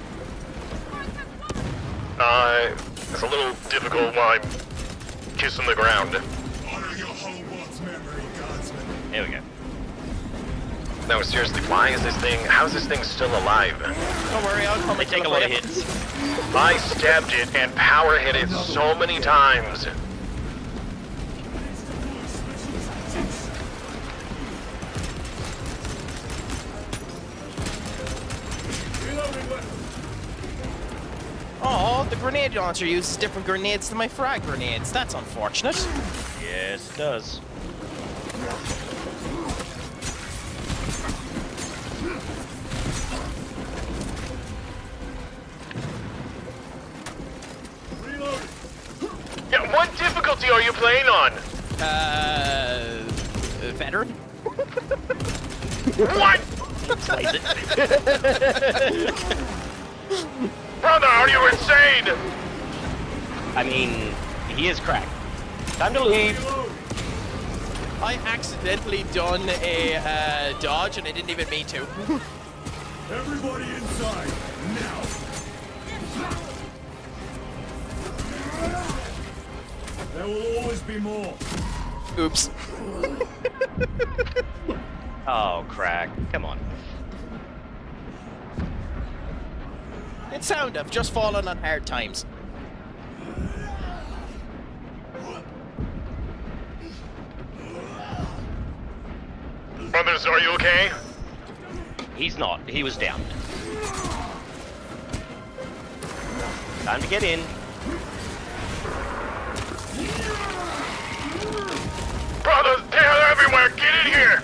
Speaker 7: It's a little difficult while I'm kissing the ground.
Speaker 4: Honor your Hogwarts memory, Guardsman.
Speaker 1: There we go.
Speaker 7: No, seriously, how is this thing still alive?
Speaker 2: Don't worry, I'll come
Speaker 1: They
Speaker 2: and
Speaker 1: take a
Speaker 2: kill
Speaker 1: lot
Speaker 2: it
Speaker 1: of
Speaker 2: for you.
Speaker 1: hits.
Speaker 7: I stabbed it and power hit it so many times.
Speaker 2: Oh, the grenade launcher uses different grenades than my frag grenades. That's unfortunate.
Speaker 1: Yes, it does.
Speaker 7: Yeah, what difficulty are you playing on?
Speaker 2: Veteran?
Speaker 7: What?
Speaker 1: Plays it.
Speaker 7: Brother, are you insane?
Speaker 1: I mean, he is cracked. Time to leave.
Speaker 2: I accidentally done a dodge and I didn't even mean to.
Speaker 4: Everybody inside, now! There will always be more.
Speaker 2: Oops.
Speaker 1: Oh, crack. Come on.
Speaker 2: It's sound of just fallen on hard times.
Speaker 7: Brothers, are you okay?
Speaker 1: He's not. He was down. Time to get in.
Speaker 7: Brothers, they're everywhere! Get in here!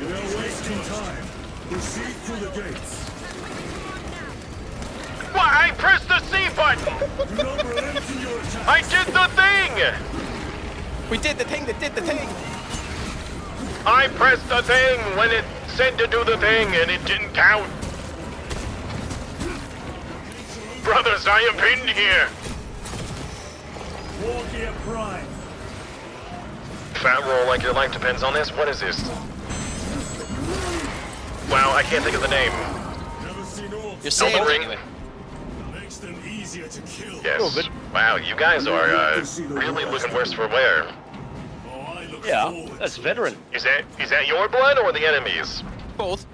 Speaker 4: You're wasting time. Proceed through the gates.
Speaker 7: Why, I pressed the C button!
Speaker 4: Do not relent in your attack.
Speaker 7: I did the thing!
Speaker 2: We did the thing that did the thing.
Speaker 7: I pressed the thing when it said to do the thing and it didn't count. Brothers, I am pinned here.
Speaker 4: War gear prime.
Speaker 7: Fat roll like your life depends on this? What is this? Wow, I can't think of the name.
Speaker 4: Never seen orcs.
Speaker 2: You're saved
Speaker 7: Elden Ring?
Speaker 2: anyway.
Speaker 4: Makes them easier to kill.
Speaker 7: Yes. Wow, you guys are really looking worse for wear.
Speaker 4: Oh, I look
Speaker 1: Yeah,
Speaker 4: forward
Speaker 1: that's
Speaker 4: to it.
Speaker 1: veteran.
Speaker 7: Is that your blood or the enemy's?
Speaker 2: Both.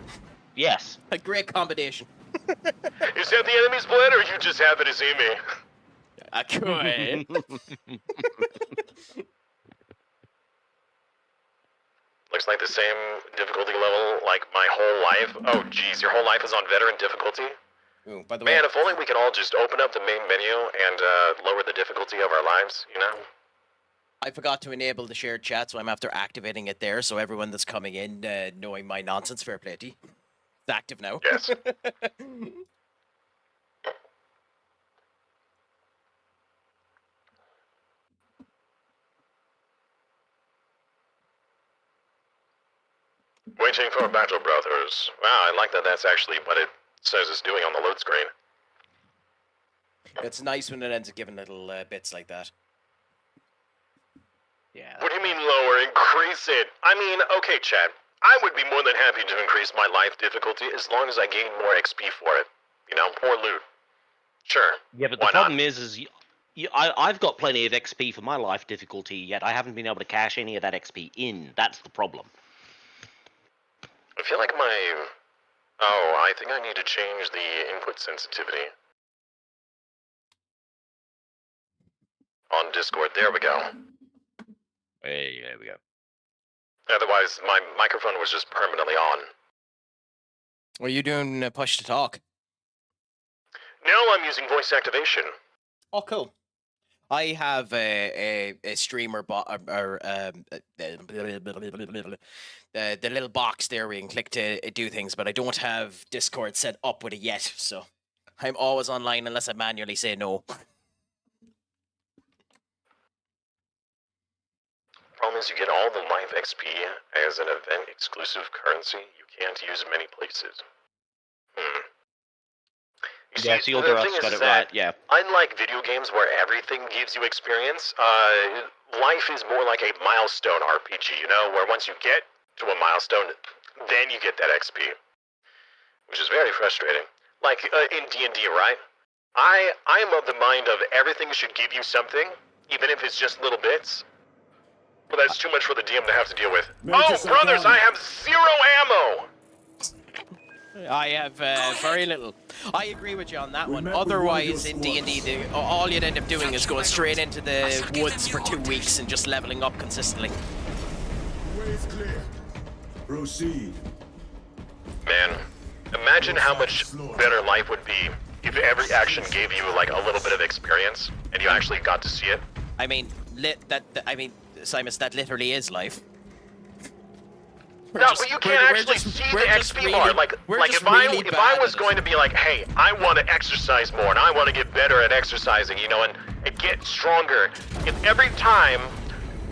Speaker 1: Yes.
Speaker 2: A great combination.
Speaker 7: Is that the enemy's blood or you just happen to see me?
Speaker 2: I could.
Speaker 7: Looks like the same difficulty level like my whole life. Oh geez, your whole life is on veteran difficulty?
Speaker 2: Ooh, by the way,
Speaker 7: Man, if only we could all just open up the main menu and lower the difficulty of our lives, you know?
Speaker 2: I forgot to enable the shared chat, so I'm after activating it there, so everyone that's coming in, knowing my nonsense, fair play to you. It's active now.
Speaker 7: Yes. Waiting for Battle Brothers. Wow, I like that that's actually what it says it's doing on the load screen.
Speaker 2: It's nice when it ends up giving little bits like that.
Speaker 1: Yeah.
Speaker 7: What do you mean lower? Increase it? I mean, okay, Chad. I would be more than happy to increase my life difficulty as long as I gain more XP for it. You know, or loot. Sure.
Speaker 1: Yeah, but the
Speaker 7: Why
Speaker 1: problem
Speaker 7: not?
Speaker 1: is I've got plenty of XP for my life difficulty, yet I haven't been able to cash any of that XP in. That's the problem.
Speaker 7: I feel like my... Oh, I think I need to change the input sensitivity. On Discord, there we go.
Speaker 1: Hey, there we go.
Speaker 7: Otherwise, my microphone was just permanently on.
Speaker 2: Are you doing push to talk?
Speaker 7: No, I'm using voice activation.
Speaker 2: Oh, cool. I have a streamer bot or the little box there where you can click to do things, but I don't have Discord set up with it yet, so I'm always online unless I manually say no.
Speaker 7: Problem is you get all the life XP as an event exclusive currency you can't use in many places. You
Speaker 1: Yeah,
Speaker 7: see,
Speaker 1: so
Speaker 7: the thing
Speaker 1: got
Speaker 7: is
Speaker 1: it right,
Speaker 7: that
Speaker 1: yeah.
Speaker 7: unlike video games where everything gives you experience, life is more like a milestone RPG, you know, where once you get to a milestone, then you get that XP. Which is very frustrating. Like in D&D, right? I am of the mind of everything should give you something, even if it's just little bits. But that's too much for the DM to have to deal with. Oh, brothers, I have 0 ammo!
Speaker 2: I have very little. I agree with you on that one.
Speaker 4: Remember
Speaker 2: Otherwise,
Speaker 4: your
Speaker 2: in D&D, all you'd end up doing is going straight into the woods for 2 weeks and just leveling up consistently.
Speaker 4: Way is clear. Proceed.
Speaker 7: Man, imagine how much better life would be if every action gave you like a little bit of experience and you actually got to see it.
Speaker 2: I mean, Simus, that literally is life.
Speaker 7: No, but you can't actually see the XP bar. Like if I was going to be like, hey, I want to exercise more and I want to get better at exercising, you know, and get stronger. If every time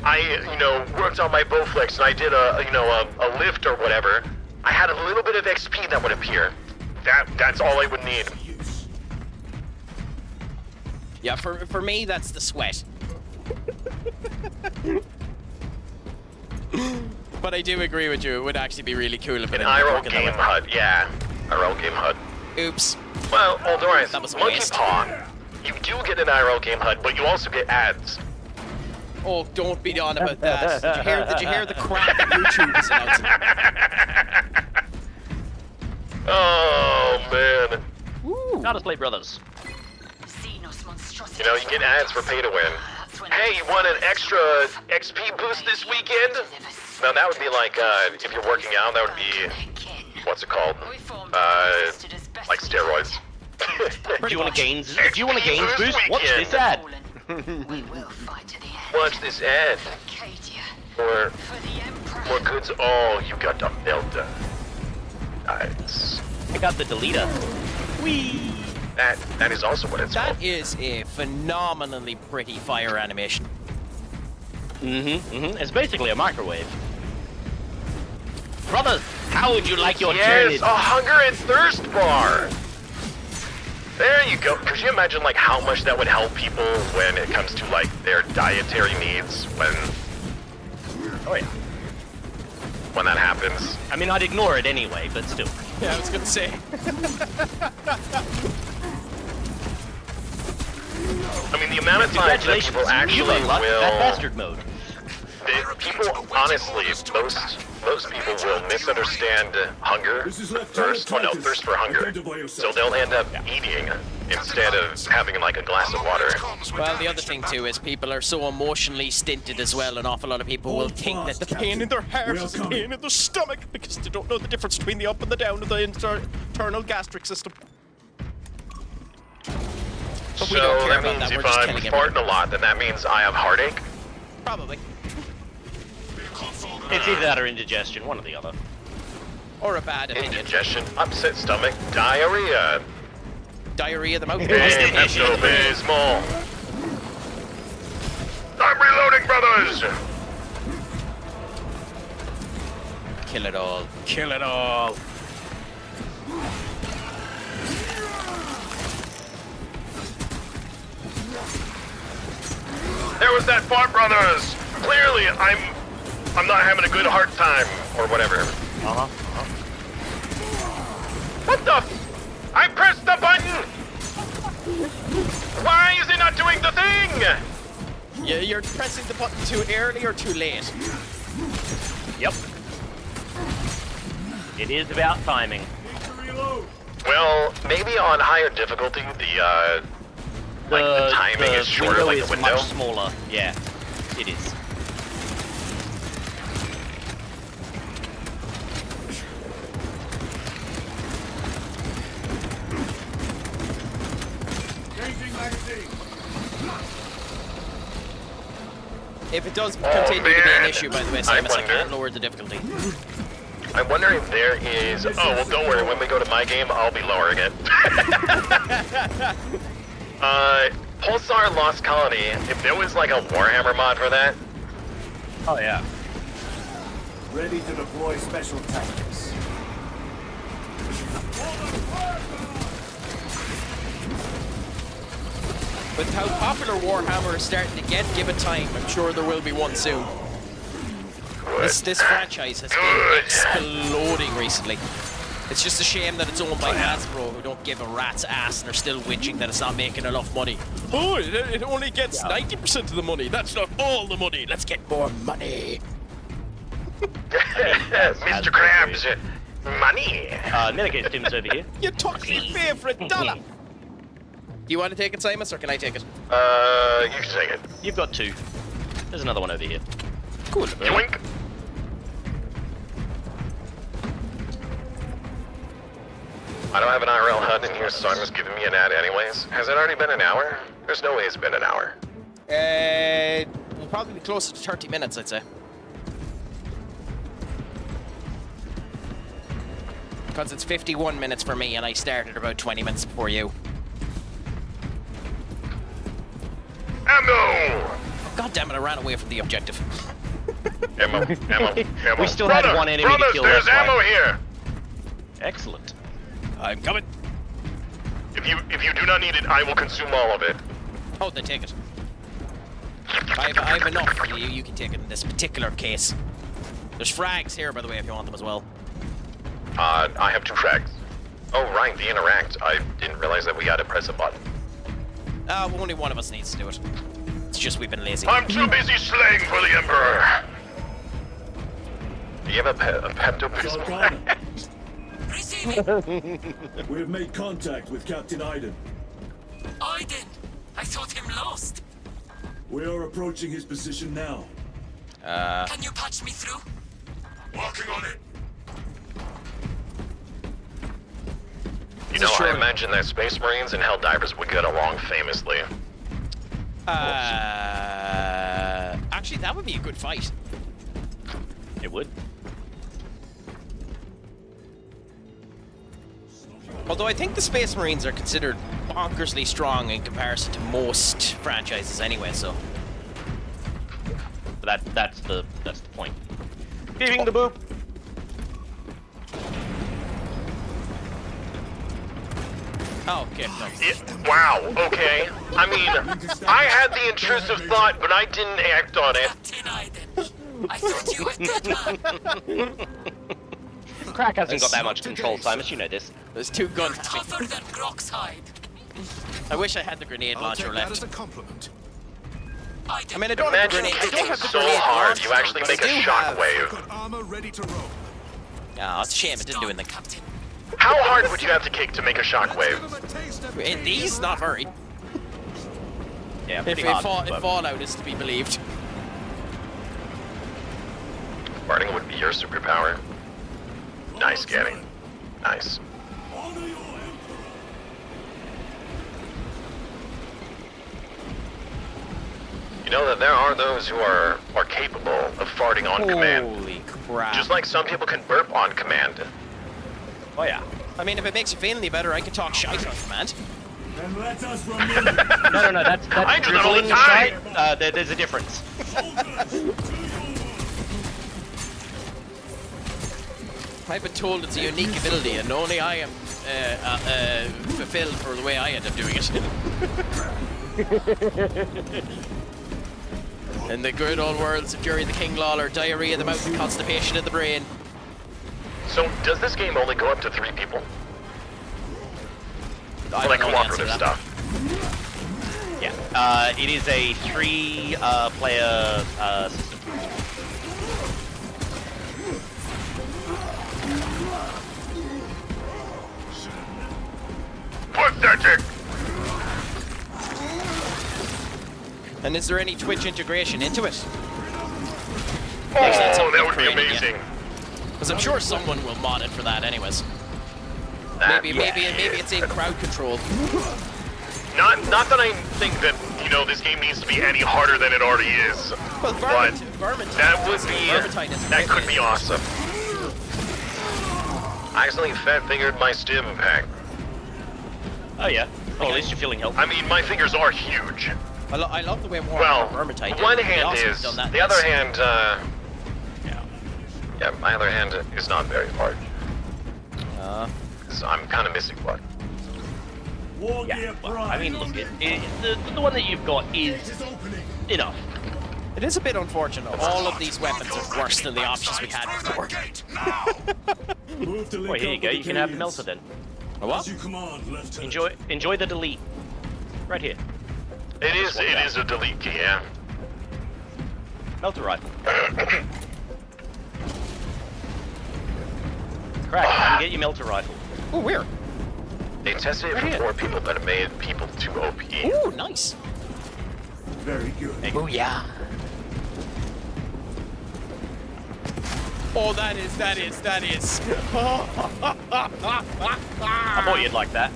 Speaker 7: I, you know, worked on my Bowflex and I did a lift or whatever, I had a little bit of XP that would appear. That's all I would need.
Speaker 2: Yeah, for me, that's the sweat. But I do agree with you. It would actually be really cool if it
Speaker 7: An
Speaker 2: ended up
Speaker 7: IRL
Speaker 2: working that
Speaker 7: game
Speaker 2: way.
Speaker 7: HUD, yeah. IRL game HUD.
Speaker 2: Oops.
Speaker 7: Well, Aldoris,
Speaker 2: That was a
Speaker 7: Monkey
Speaker 2: waste.
Speaker 7: Paw, you do get an IRL game HUD, but you also get ads.
Speaker 2: Oh, don't be on about that. Did you hear the crap that YouTube is announcing?
Speaker 7: Oh, man.
Speaker 1: Gotta play brothers.
Speaker 7: You know, you get ads for pay to win. hey, you want an extra XP boost this weekend? No, that would be like, if you're working out, that would be, what's it called? Like steroids.
Speaker 1: Do you want a gains boost? Watch this ad.
Speaker 7: Watch this ad. For more goods. Oh, you got the Delta. Nice.
Speaker 1: I got the deleter. Whee!
Speaker 7: That is also what it's called.
Speaker 2: That is a phenomenally pretty fire animation.
Speaker 1: It's basically a microwave. Brothers, how would you like your
Speaker 7: Yes,
Speaker 1: Tyranid?
Speaker 7: a hunger and thirst bar. There you go. Could you imagine like how much that would help people when it comes to like their dietary needs when
Speaker 1: Oh yeah.
Speaker 7: when that happens?
Speaker 1: I mean, I'd ignore it anyway, but still.
Speaker 2: Yeah, I was gonna say.
Speaker 7: I mean, the amount of times that people actually
Speaker 1: you unlocked that
Speaker 7: will.
Speaker 1: bastard mode.
Speaker 7: People, honestly, most people will misunderstand hunger, thirst for hunger. So they'll end up eating instead of having like a glass of water.
Speaker 2: Well, the other thing too is people are so emotionally stinted as well. An awful lot of people will think that the pain in their heart is the pain in their stomach because they don't know the difference between the up and the down of the internal gastric system. But we don't
Speaker 7: So
Speaker 2: care
Speaker 7: that
Speaker 2: about
Speaker 7: means
Speaker 2: that. We're
Speaker 7: if
Speaker 2: just
Speaker 7: I'm
Speaker 2: killing
Speaker 7: farting
Speaker 2: everyone.
Speaker 7: a lot, then that means I have heartache.
Speaker 2: Probably.
Speaker 1: It's either that or indigestion, one or the other.
Speaker 2: Or a bad opinion.
Speaker 7: Indigestion, upset stomach, diarrhea.
Speaker 2: Diarrhea of the mouth.
Speaker 7: Pepto-Bismol. I'm reloading, brothers!
Speaker 2: Kill it all. Kill it all.
Speaker 7: There was that fart, brothers! Clearly, I'm not having a good heart time, or whatever. What the I pressed the button! Why is it not doing the thing?
Speaker 2: Yeah, you're pressing the button too early or too late.
Speaker 1: Yep. It is about timing.
Speaker 7: Well, maybe on higher difficulty, the timing is shorter, like the window.
Speaker 1: Much smaller. Yeah, it is.
Speaker 2: If it does continue to be an
Speaker 7: man.
Speaker 2: issue, by the way,
Speaker 7: I
Speaker 2: Simus, I
Speaker 7: wonder.
Speaker 2: can't lower the difficulty.
Speaker 7: I'm wondering if there is... Oh, well, don't worry. When we go to my game, I'll be lowering it. Pulsar Lost Colony. If there was, like, a Warhammer mod for that...
Speaker 1: Oh yeah.
Speaker 10: Ready to deploy special tactics.
Speaker 2: With how popular Warhammer is starting to get, give it time. I'm sure there will be one soon. This franchise has been exploding recently. It's just a shame that it's owned by Hasbro, who don't give a rat's ass and are still whinging that it's not making enough money. Oh, it only gets 90% of the money. That's not all the money. Let's get more money.
Speaker 7: Mr. Krabs, money.
Speaker 1: Medicaid Tim's over here.
Speaker 2: You took my favorite dollar. Do you want to take it, Simus, or can I take it?
Speaker 7: You can take it.
Speaker 1: You've got two. There's another one over here.
Speaker 2: Cool.
Speaker 7: Yoink. I don't have an IRL HUD in here, so I'm just giving me an ad anyways. Has it already been an hour? There's no way it's been an hour.
Speaker 2: We'll probably be closer to 30 minutes, I'd say. Because it's 51 minutes for me, and I started about 20 minutes before you.
Speaker 7: Ammo!
Speaker 2: God damn it, I ran away from the objective.
Speaker 7: Ammo.
Speaker 1: We still had one enemy to kill.
Speaker 7: There's
Speaker 1: that's why.
Speaker 7: ammo here!
Speaker 1: Excellent.
Speaker 2: I'm coming.
Speaker 7: If you do not need it, I will consume all of it.
Speaker 2: Oh, then take it. I have enough for you. You can take it in this particular case. There's frags here, by the way, if you want them as well.
Speaker 7: I have 2 frags. Oh, right, the interact. I didn't realize that we had to press a button.
Speaker 2: Only one of us needs to do it. It's just we've been lazy.
Speaker 7: I'm too busy slaying for the Emperor! Do you have a Pepto-Bismol?
Speaker 4: We have made contact with Captain Iden.
Speaker 6: Iden! I thought him lost.
Speaker 4: We are approaching his position now.
Speaker 6: Can you patch me through?
Speaker 4: Working on it.
Speaker 7: You know, I imagine that Space Marines and Helldivers would get along famously.
Speaker 2: Actually, that would be a good fight.
Speaker 1: It would.
Speaker 2: Although I think the Space Marines are considered bonkersly strong in comparison to most franchises anyway, so...
Speaker 1: That's the point. Giving the boop!
Speaker 2: Oh, okay. No.
Speaker 7: Wow, okay. I mean, I had the intrusive thought, but I didn't act on it.
Speaker 6: Captain Aiden, I thought you were good man.
Speaker 1: Craic hasn't got that much control, Simus, you know this.
Speaker 2: There's two guns.
Speaker 6: Tougher than Grok's hide.
Speaker 2: I wish I had the grenade launcher
Speaker 3: That
Speaker 2: left.
Speaker 3: as a compliment.
Speaker 2: I mean, I don't have the
Speaker 7: Imagine
Speaker 2: grenade. I don't
Speaker 7: kicking
Speaker 2: have the
Speaker 7: so
Speaker 2: grenade
Speaker 7: hard,
Speaker 2: launcher,
Speaker 7: you actually
Speaker 2: but I
Speaker 7: make a
Speaker 2: do have-
Speaker 7: shockwave.
Speaker 3: Got armor ready to roll.
Speaker 2: Oh, it's a shame it didn't do anything.
Speaker 6: Captain.
Speaker 7: How hard would you have to kick to make a
Speaker 3: Let's
Speaker 7: shockwave?
Speaker 3: give 'em a taste of
Speaker 2: In these, not very.
Speaker 1: Yeah,
Speaker 2: If,
Speaker 1: pretty
Speaker 2: if,
Speaker 1: hard.
Speaker 2: if
Speaker 1: but-
Speaker 2: Fallout is to be believed.
Speaker 7: Farting would be your superpower. Nice, Gaddy. Nice. You know that there are those who are capable of farting on command.
Speaker 2: Holy crap.
Speaker 7: Just like some people can burp on command.
Speaker 1: Oh yeah.
Speaker 2: I mean, if it makes you feel any better, I can talk shite on command.
Speaker 4: Then let us remove.
Speaker 1: No, that's
Speaker 7: I do that all the
Speaker 1: dribbling
Speaker 7: time.
Speaker 1: shite. There's a difference.
Speaker 2: I've been told it's a unique ability, and only I am fulfilled for the way I end up doing it. In the good old words of Jerry the King Lawler, diarrhea in the mouth and constipation in the brain.
Speaker 7: So, does this game only go up to 3 people?
Speaker 2: I
Speaker 7: For like
Speaker 2: don't know the answer to
Speaker 7: cooperative
Speaker 2: that.
Speaker 7: stuff?
Speaker 1: Yeah. It is a 3-player system.
Speaker 7: Pathetic!
Speaker 2: And is there any Twitch integration into it?
Speaker 7: Oh,
Speaker 2: that's something
Speaker 7: that would be
Speaker 2: created, yeah.
Speaker 7: amazing.
Speaker 2: Because I'm sure someone will mod it for that anyways.
Speaker 7: That-
Speaker 2: Maybe it's in crowd control.
Speaker 7: Not that I think that, you know, this game needs to be any harder than it already is.
Speaker 2: Well,
Speaker 7: But
Speaker 2: Vermintide.
Speaker 7: that would be,
Speaker 2: Vermintide is
Speaker 7: that could
Speaker 2: great.
Speaker 7: be awesome. I accidentally fat-fingered my stim pack.
Speaker 1: Oh yeah. Well, at least you're feeling healthy.
Speaker 7: I mean, my fingers are huge.
Speaker 2: I love the way Warhammer
Speaker 7: Well,
Speaker 2: Vermintide did.
Speaker 7: one
Speaker 2: They
Speaker 7: hand
Speaker 2: also
Speaker 7: is,
Speaker 2: done that
Speaker 7: the other
Speaker 2: nice.
Speaker 7: hand, yeah, my other hand is not very large. 'Cause I'm kind of missing one.
Speaker 4: War
Speaker 1: Yeah.
Speaker 4: gear
Speaker 1: Well,
Speaker 4: prime.
Speaker 1: I mean, look, the one that you've got is enough.
Speaker 2: It is a bit unfortunate. All of these weapons are worse than the options we had before.
Speaker 4: Move to link
Speaker 1: Well, here you
Speaker 4: up
Speaker 1: go.
Speaker 4: with
Speaker 1: You can have the
Speaker 4: Canadians.
Speaker 1: melter then.
Speaker 2: A what?
Speaker 4: As you command, Lieutenant.
Speaker 1: Enjoy the delete. Right here.
Speaker 7: It is a delete key, yeah.
Speaker 1: Melter rifle. Craic, I can get you melter rifle.
Speaker 2: Oh, where?
Speaker 7: They tested it
Speaker 1: Right
Speaker 7: for
Speaker 1: here.
Speaker 7: 4 people, but it made people too OP.
Speaker 2: Ooh, nice.
Speaker 4: Very good.
Speaker 1: Oh yeah.
Speaker 2: Oh, that is.
Speaker 1: I thought you'd like that.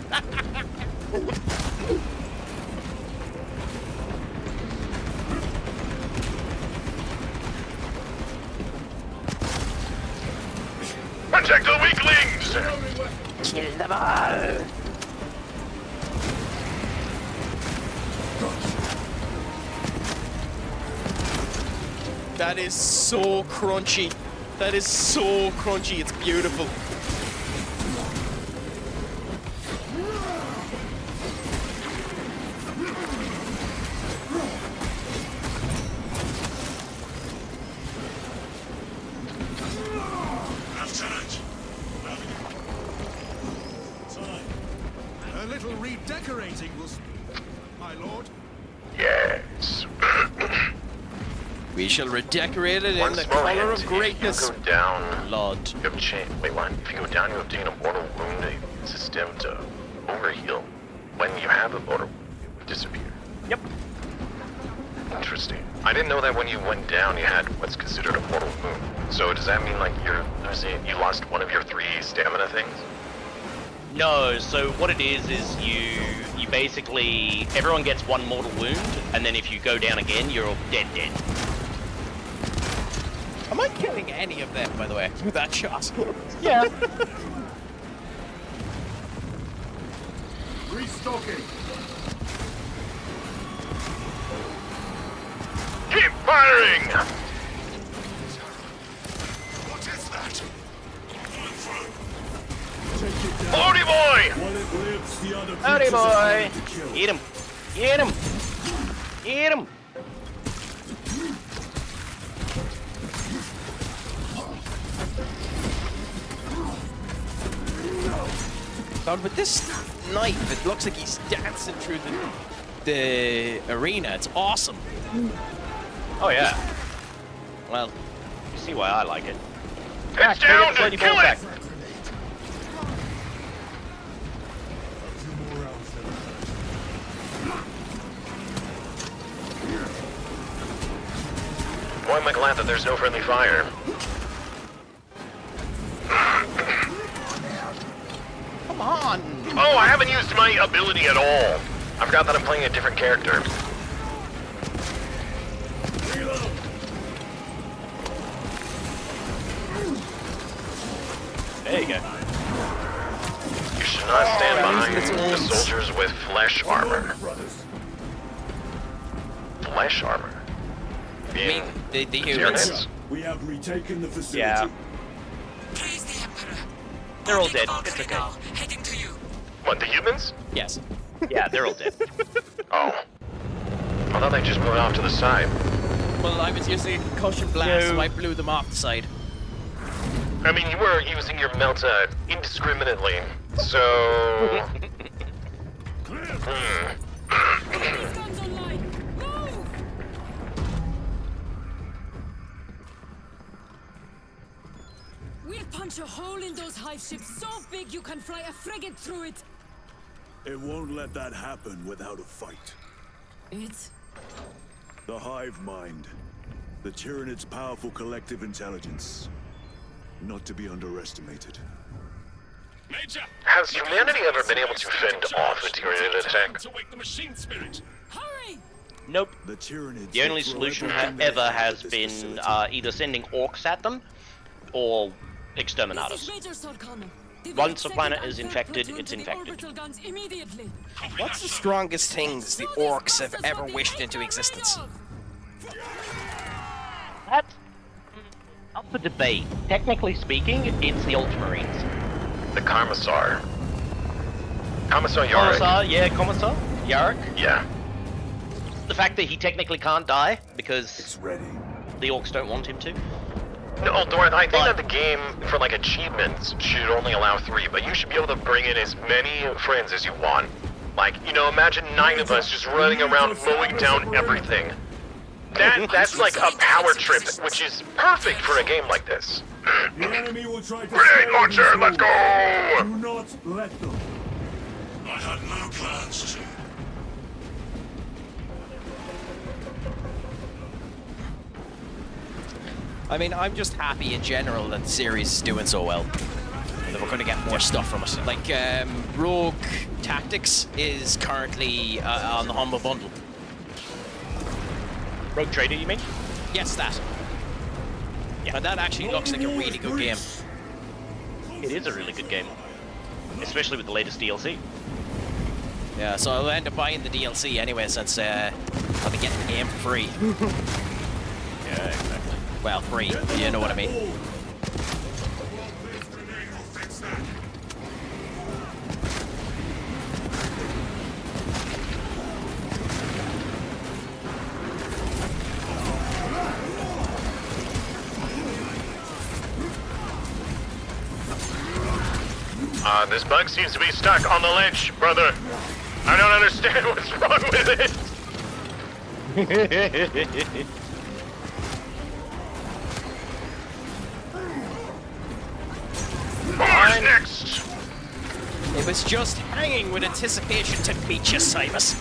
Speaker 7: Protect the weaklings!
Speaker 1: Kill them all.
Speaker 2: That is so crunchy. That is so crunchy. It's beautiful.
Speaker 3: A little redecorating will... My lord?
Speaker 7: Yes.
Speaker 2: We shall redecorate it in
Speaker 7: One
Speaker 2: the
Speaker 7: small
Speaker 2: color
Speaker 7: hint,
Speaker 2: of greatness.
Speaker 7: If you go down,
Speaker 2: Blood.
Speaker 7: you have wait, what? If you go down, you obtain a mortal wound system to overheal. When you have a mortal wound, it would disappear.
Speaker 1: Yep.
Speaker 7: Interesting. I didn't know that when you went down, you had what's considered a mortal wound. So does that mean like you lost one of your 3 stamina things?
Speaker 1: No, so what it is you basically, everyone gets 1 mortal wound, and then if you go down again, you're dead.
Speaker 2: Am I killing any of them, by the way, with that shot?
Speaker 1: Yeah.
Speaker 10: Restocking.
Speaker 7: Keep firing!
Speaker 3: What is that?
Speaker 7: Howdy boy!
Speaker 4: While it lives, the other
Speaker 1: Howdy,
Speaker 4: creatures are
Speaker 1: boy.
Speaker 4: hard to kill.
Speaker 1: Eat him. Eat him. Eat him.
Speaker 2: God, with this knife, it looks like he's dancing through the arena. It's awesome.
Speaker 1: Oh yeah.
Speaker 2: Well,
Speaker 1: You see why I like it.
Speaker 7: It's down to kill it! Boy, am I glad that there's no friendly fire.
Speaker 2: come on.
Speaker 7: Oh, I haven't used my ability at all. I forgot that I'm playing a different character.
Speaker 1: There you go.
Speaker 7: You should not stand behind the soldiers with flesh armor. Flesh armor?
Speaker 2: I mean, the humans.
Speaker 7: Tyranids?
Speaker 4: We have retaken the facility.
Speaker 1: Yeah.
Speaker 6: Praise the Emperor.
Speaker 1: They're all dead.
Speaker 6: Boarding
Speaker 1: It's okay.
Speaker 6: now, heading to you.
Speaker 7: What, the humans?
Speaker 2: Yes.
Speaker 1: Yeah, they're all dead.
Speaker 7: Oh. I thought they just moved off to the side.
Speaker 2: Well, I was using a concussion blast,
Speaker 1: No.
Speaker 2: so I blew them off the side.
Speaker 7: I mean, you were using your melta indiscriminately, so...
Speaker 6: These guns online. Move! We'll punch a hole in those hive ships so big you can fly a frigate through it.
Speaker 4: It won't let that happen without a fight.
Speaker 6: It's
Speaker 4: The hive mind. The Tyranid's powerful collective intelligence. Not to be underestimated.
Speaker 3: Major!
Speaker 7: Has humanity ever been able to fend off a Tyranid attack?
Speaker 3: To wake the machine spirit.
Speaker 6: hurry!
Speaker 1: Nope.
Speaker 4: The Tyranids.
Speaker 1: The only
Speaker 4: will throw
Speaker 1: solution
Speaker 4: everything they
Speaker 1: ever
Speaker 4: have
Speaker 1: has
Speaker 4: at this
Speaker 1: been
Speaker 4: facility.
Speaker 1: either sending orcs at them or
Speaker 6: This
Speaker 1: exterminatus.
Speaker 6: is Major Sarkana.
Speaker 1: Once a
Speaker 6: Develop
Speaker 1: planet
Speaker 6: second
Speaker 1: is
Speaker 6: and third
Speaker 1: infected,
Speaker 6: platoon
Speaker 1: it's
Speaker 6: to the
Speaker 1: infected.
Speaker 6: orbital guns immediately.
Speaker 2: What's the strongest things the orcs have ever wished into existence?
Speaker 1: That's up for debate. Technically speaking, it's the Ultramarines.
Speaker 7: The Commissar. Commissar Yarick.
Speaker 1: Commissar, yeah, Commissar. Yarick.
Speaker 7: Yeah.
Speaker 1: The fact that he technically can't die because
Speaker 10: It's ready.
Speaker 1: the orcs don't want him to.
Speaker 7: No, Dorth, I think that the game, for like achievements, should only allow 3, but you should be able to bring in as many friends as you want. Like, you know, imagine 9 of us just running around mowing down everything. That's like a power trip, which is perfect for a game like this.
Speaker 4: The enemy will try to
Speaker 7: Grenade
Speaker 4: slow
Speaker 7: launcher,
Speaker 4: these
Speaker 7: let's
Speaker 4: movements.
Speaker 7: go!
Speaker 4: Do not let them.
Speaker 3: I had no plans to.
Speaker 2: I mean, I'm just happy in general that the series is doing so well. And that we're going to get more stuff from it. Like, Rogue Tactics is currently on the Humble Bundle.
Speaker 1: Rogue Trader, you mean?
Speaker 2: Yes, that. Yeah. And that actually looks like a really good game.
Speaker 1: It is a really good game. Especially with the latest DLC.
Speaker 2: Yeah, so I'll end up buying the DLC anyway since I'll be getting the game for free.
Speaker 1: Yeah, exactly.
Speaker 2: Well, free, you know what I mean.
Speaker 3: This grenade will fix that.
Speaker 7: This bug seems to be stuck on the ledge, brother. I don't understand what's wrong with it. Who's next?
Speaker 2: It was just hanging with anticipation to meet you, Simus.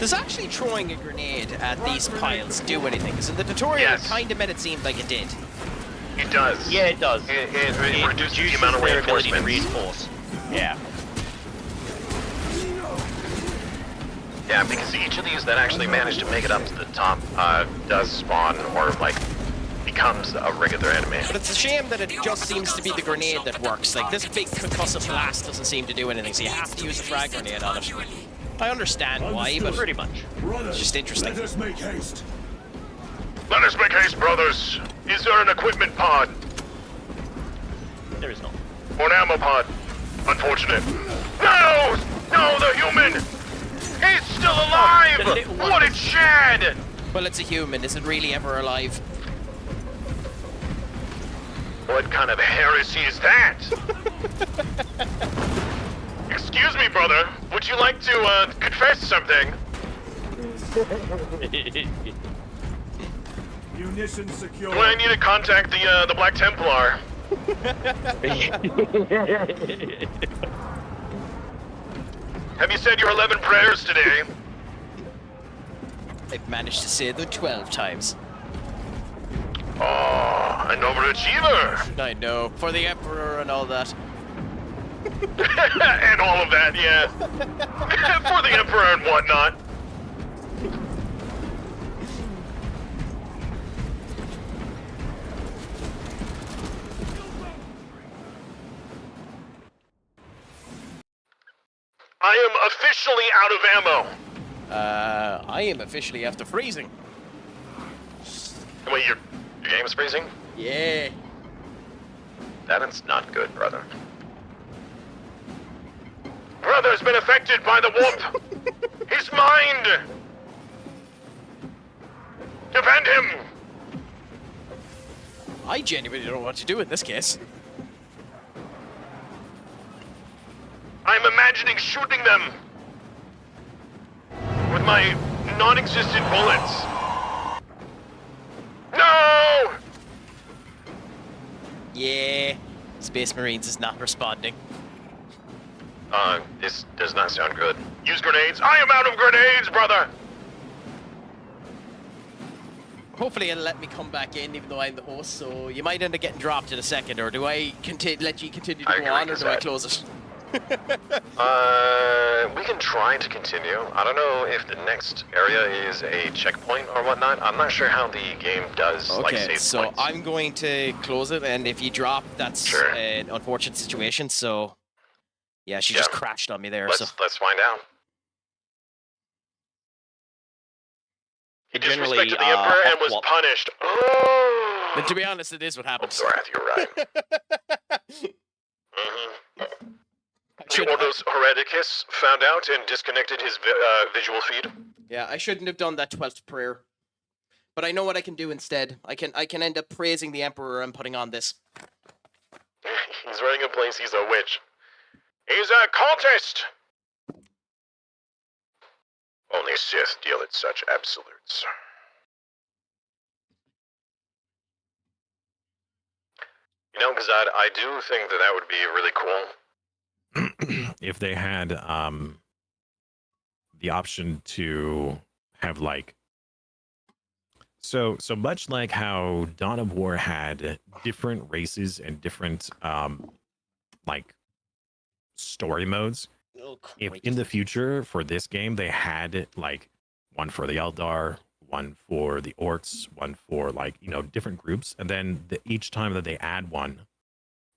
Speaker 2: Does actually throwing a grenade at these piles do anything? Because in the tutorial, it kind of made it seem like it did.
Speaker 7: It does.
Speaker 1: Yeah, it does.
Speaker 7: It reduces the amount of
Speaker 1: their ability to
Speaker 7: reinforcements.
Speaker 1: reinforce. Yeah.
Speaker 7: Yeah, because each of these that actually manage to make it up to the top does spawn or like becomes a regular enemy.
Speaker 2: But it's a shame that it just seems to be the grenade that works. Like this big concussive blast doesn't seem to do anything, so you have to use a frag grenade on it. I understand why, but
Speaker 1: pretty much.
Speaker 2: It's just interesting.
Speaker 4: Let us make haste.
Speaker 7: Let us make haste, brothers. Is there an equipment pod?
Speaker 1: There is not.
Speaker 7: Or an ammo pod? Unfortunate. No! No, the human! He's still alive! What a Chad!
Speaker 2: Well, it's a human. Is it really ever alive?
Speaker 7: What kind of heresy is that? Excuse me, brother. Would you like to confess something?
Speaker 4: Munition secure.
Speaker 7: Do I need to contact the Black Templar? Have you said your 11 prayers today?
Speaker 2: I've managed to say them 12 times.
Speaker 7: Oh, an overachiever!
Speaker 2: I know. For the Emperor and all that.
Speaker 7: And all of that, yeah. For the Emperor and whatnot. I am officially out of ammo.
Speaker 2: I am officially after freezing.
Speaker 7: Wait, your game is freezing?
Speaker 2: Yeah.
Speaker 7: That is not good, brother. Brother's been affected by the warp. His mind. Defend him.
Speaker 2: I genuinely don't know what to do in this case.
Speaker 7: I'm imagining shooting them with my non-existent bullets. No!
Speaker 2: Yeah. Space Marines is not responding.
Speaker 7: This does not sound good. Use grenades. I am out of grenades, brother!
Speaker 2: Hopefully it'll let me come back in even though I'm the host, so you might end up getting dropped in a second, or do I let you continue to go on, or do I close it?
Speaker 7: We can try to continue. I don't know if the next area is a checkpoint or whatnot. I'm not sure how the game does like
Speaker 2: Okay,
Speaker 7: save
Speaker 2: so
Speaker 7: points.
Speaker 2: I'm going to close it, and if you drop, that's an unfortunate situation, so... Yeah, she just crashed on me there, so...
Speaker 7: Let's find out. He
Speaker 1: Generally,
Speaker 7: disrespected the Emperor and was punished. Oh!
Speaker 2: But to be honest, it is what happened.
Speaker 7: Wrath, you're right. The Ordos Hereticus found out and disconnected his visual feed.
Speaker 2: Yeah, I shouldn't have done that 12th prayer. But I know what I can do instead. I can end up praising the Emperor and putting on this.
Speaker 7: He's running a place, he's a witch. He's a cultist! Only Sith deal at such absolutes. You know, because I do think that would be really cool.
Speaker 11: If they had the option to have like so much like how Dawn of War had different races and different like story modes. If in the future for this game they had like one for the Eldar, one for the Orcs, one for like, you know, different groups, and then each time that they add one,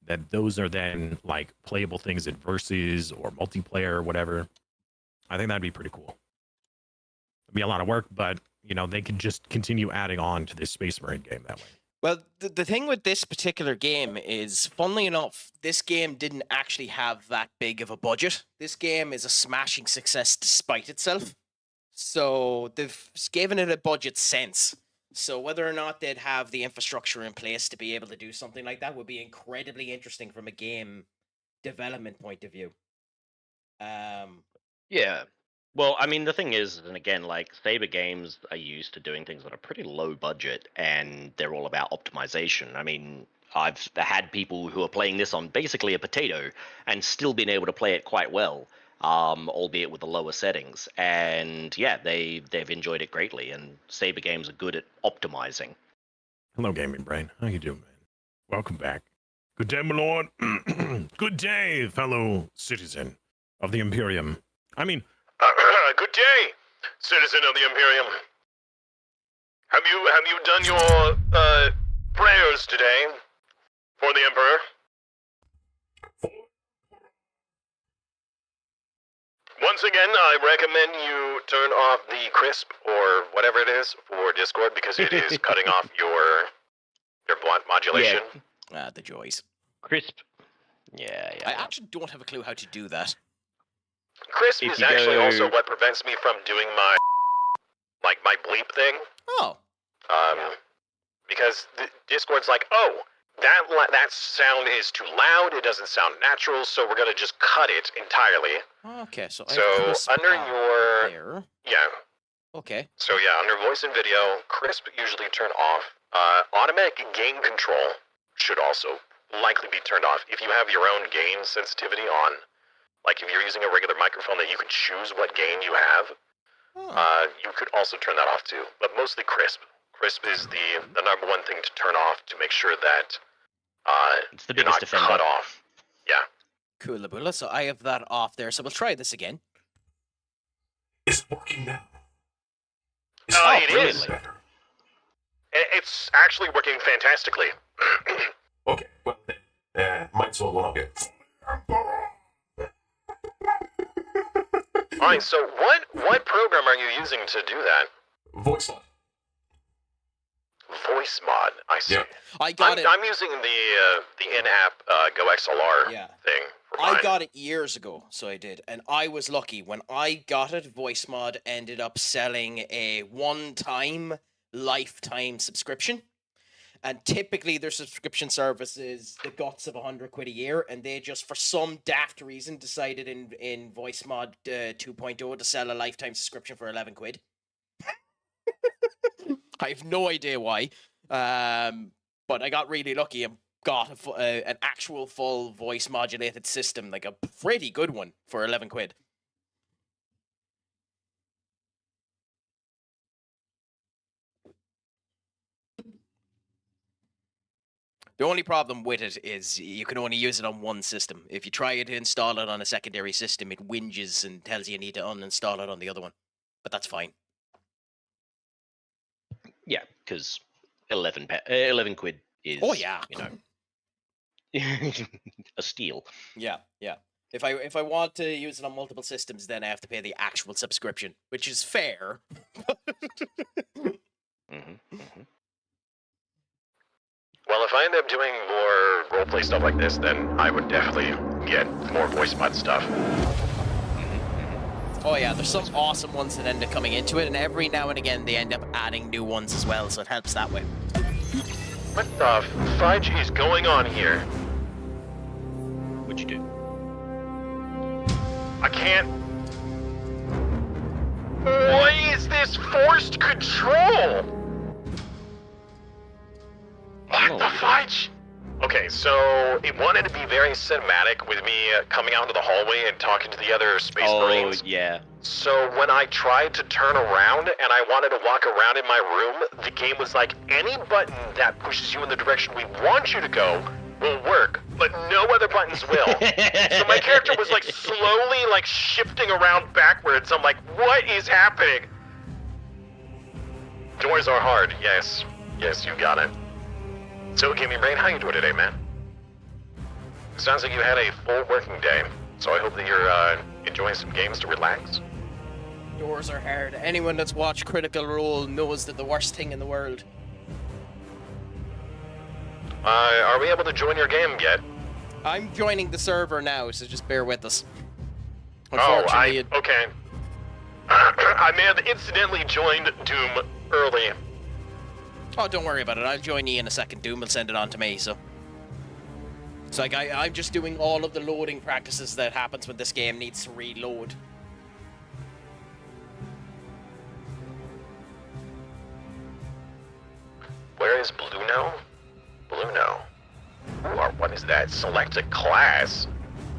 Speaker 11: that those are then like playable things in versus or multiplayer or whatever. I think that'd be pretty cool. It'd be a lot of work, but you know, they could just continue adding on to this Space Marine game that way.
Speaker 2: Well, the thing with this particular game is, funnily enough, this game didn't actually have that big of a budget. This game is a smashing success despite itself. So they've given it a budget sense. So whether or not they'd have the infrastructure in place to be able to do something like that would be incredibly interesting from a game development point of view.
Speaker 1: Yeah. Well, I mean, the thing is, and again, like, Saber games are used to doing things that are pretty low budget, and they're all about optimization. I mean, I've had people who are playing this on basically a potato and still been able to play it quite well. albeit with the lower settings. And yeah, they've enjoyed it greatly. And Saber games are good at optimizing.
Speaker 11: Hello, Gaming Brain. How you doing, man? Welcome back. Good day, my lord. Good day, fellow citizen of the Imperium. I mean...
Speaker 7: Good day, citizen of the Imperium. Have you done your prayers today for the Emperor? Once again, I recommend you turn off the crisp or whatever it is for Discord because it is cutting off your modulation.
Speaker 2: Ah, the joys.
Speaker 1: Crisp. Yeah.
Speaker 2: I actually don't have a clue how to do that.
Speaker 7: Crisp is actually also what prevents me from doing my bleep thing.
Speaker 2: Oh.
Speaker 7: Because Discord's like, oh, that sound is too loud. It doesn't sound natural, so we're gonna just cut it entirely.
Speaker 2: Okay, so
Speaker 7: under your
Speaker 2: there.
Speaker 7: Yeah.
Speaker 2: Okay.
Speaker 7: So yeah, under voice and video, crisp usually turn off. Automatic gain control should also likely be turned off. If you have your own gain sensitivity on, like if you're using a regular microphone that you can choose what gain you have, you could also turn that off too. But mostly crisp. Crisp is the number one thing to turn off to make sure that
Speaker 1: it's the biggest
Speaker 7: you're not cut off. Yeah.
Speaker 2: Cool, Labula. So I have that off there. So we'll try this again.
Speaker 3: It's working now.
Speaker 7: It is. It's actually working fantastically.
Speaker 3: Okay, well then, might as well log it.
Speaker 7: Alright, so what program are you using to do that?
Speaker 3: Voice mod.
Speaker 7: Voice mod, I see.
Speaker 3: Yeah.
Speaker 7: I'm using the in-app Go XLR thing.
Speaker 2: I got it years ago, so I did, and I was lucky. When I got it, Voice Mod ended up selling a one-time, lifetime subscription. And typically their subscription service is the guts of £100 a year, and they just, for some daft reason, decided in Voice Mod 2.0 to sell a lifetime subscription for £11. I have no idea why, but I got really lucky and got an actual full voice modulated system, like a pretty good one for £11. The only problem with it is you can only use it on one system. If you try to install it on a secondary system, it whinges and tells you need to uninstall it on the other one. But that's fine.
Speaker 1: Yeah, because 11 quid is, you know, a steal.
Speaker 2: Yeah. If I want to use it on multiple systems, then I have to pay the actual subscription, which is fair.
Speaker 7: Well, if I end up doing more roleplay stuff like this, then I would definitely get more voice mod stuff.
Speaker 2: Oh yeah, there's some awesome ones that end up coming into it, and every now and again they end up adding new ones as well, so it helps that way.
Speaker 7: What the fudge is going on here?
Speaker 1: What'd you do?
Speaker 7: I can't... What is this forced control? What the fudge? Okay, so it wanted to be very cinematic with me coming out into the hallway and talking to the other Space Marines.
Speaker 1: Oh, yeah.
Speaker 7: So when I tried to turn around and I wanted to walk around in my room, the game was like, any button that pushes you in the direction we want you to go will work, but no other buttons will. So my character was like slowly like shifting around backwards. I'm like, what is happening? Doors are hard, yes. Yes, you got it. So, Gaming Brain, how you doing today, man? Sounds like you had a full working day, so I hope that you're enjoying some games to relax.
Speaker 2: Doors are hard. Anyone that's watched Critical Role knows that the worst thing in the world.
Speaker 7: Are we able to join your game yet?
Speaker 2: I'm joining the server now, so just bear with us.
Speaker 7: Okay. I may have incidentally joined Doom early.
Speaker 2: Oh, don't worry about it. I'll join you in a second. Doom will send it on to me, so... It's like, I'm just doing all of the loading practices that happens when this game needs to reload.
Speaker 7: Where is Bluno? Bluno. What is that? Select a class.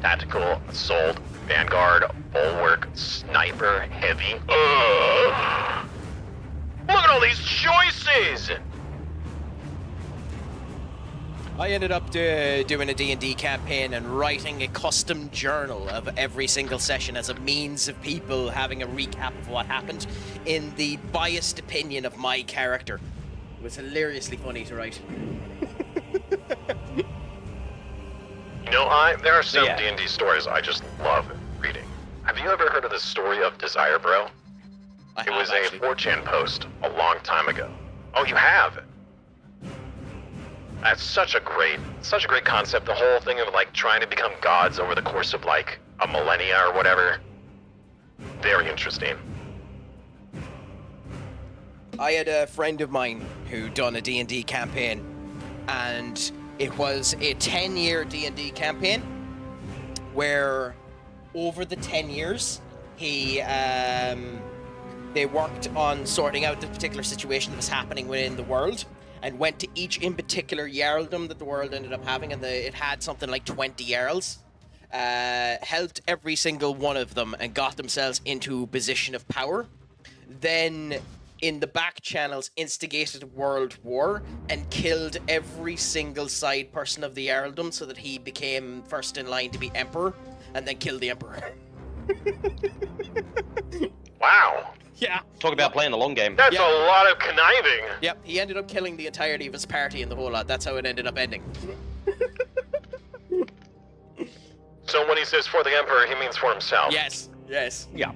Speaker 7: Tactical Assault Vanguard, Bulwark, Sniper, Heavy. Ugh. Look at all these choices!
Speaker 2: I ended up doing a D&D campaign and writing a custom journal of every single session as a means of people having a recap of what happened in the biased opinion of my character. It was hilariously funny to write.
Speaker 7: You know, there are some D&D stories I just love reading. Have you ever heard of the story of Desire Bro? It was a 4chan post a long time ago. Oh, you have? That's such a great concept. The whole thing of like trying to become gods over the course of like a millennia or whatever. Very interesting.
Speaker 2: I had a friend of mine who done a D&D campaign, and it was a 10-year D&D campaign where over the 10 years they worked on sorting out the particular situation that was happening within the world, and went to each in particular jarldom that the world ended up having, and it had something like 20 jarls. Helped every single one of them and got themselves into a position of power. Then, in the back channels, instigated a world war and killed every single side person of the jarldom so that he became first in line to be emperor, and then killed the emperor.
Speaker 7: Wow.
Speaker 2: Yeah.
Speaker 1: Talk about playing the long game.
Speaker 7: That's a lot of conniving.
Speaker 2: Yep, he ended up killing the entirety of his party and the whole lot. That's how it ended up ending.
Speaker 7: So when he says for the Emperor, he means for himself.
Speaker 2: Yes, yes.
Speaker 1: Yeah.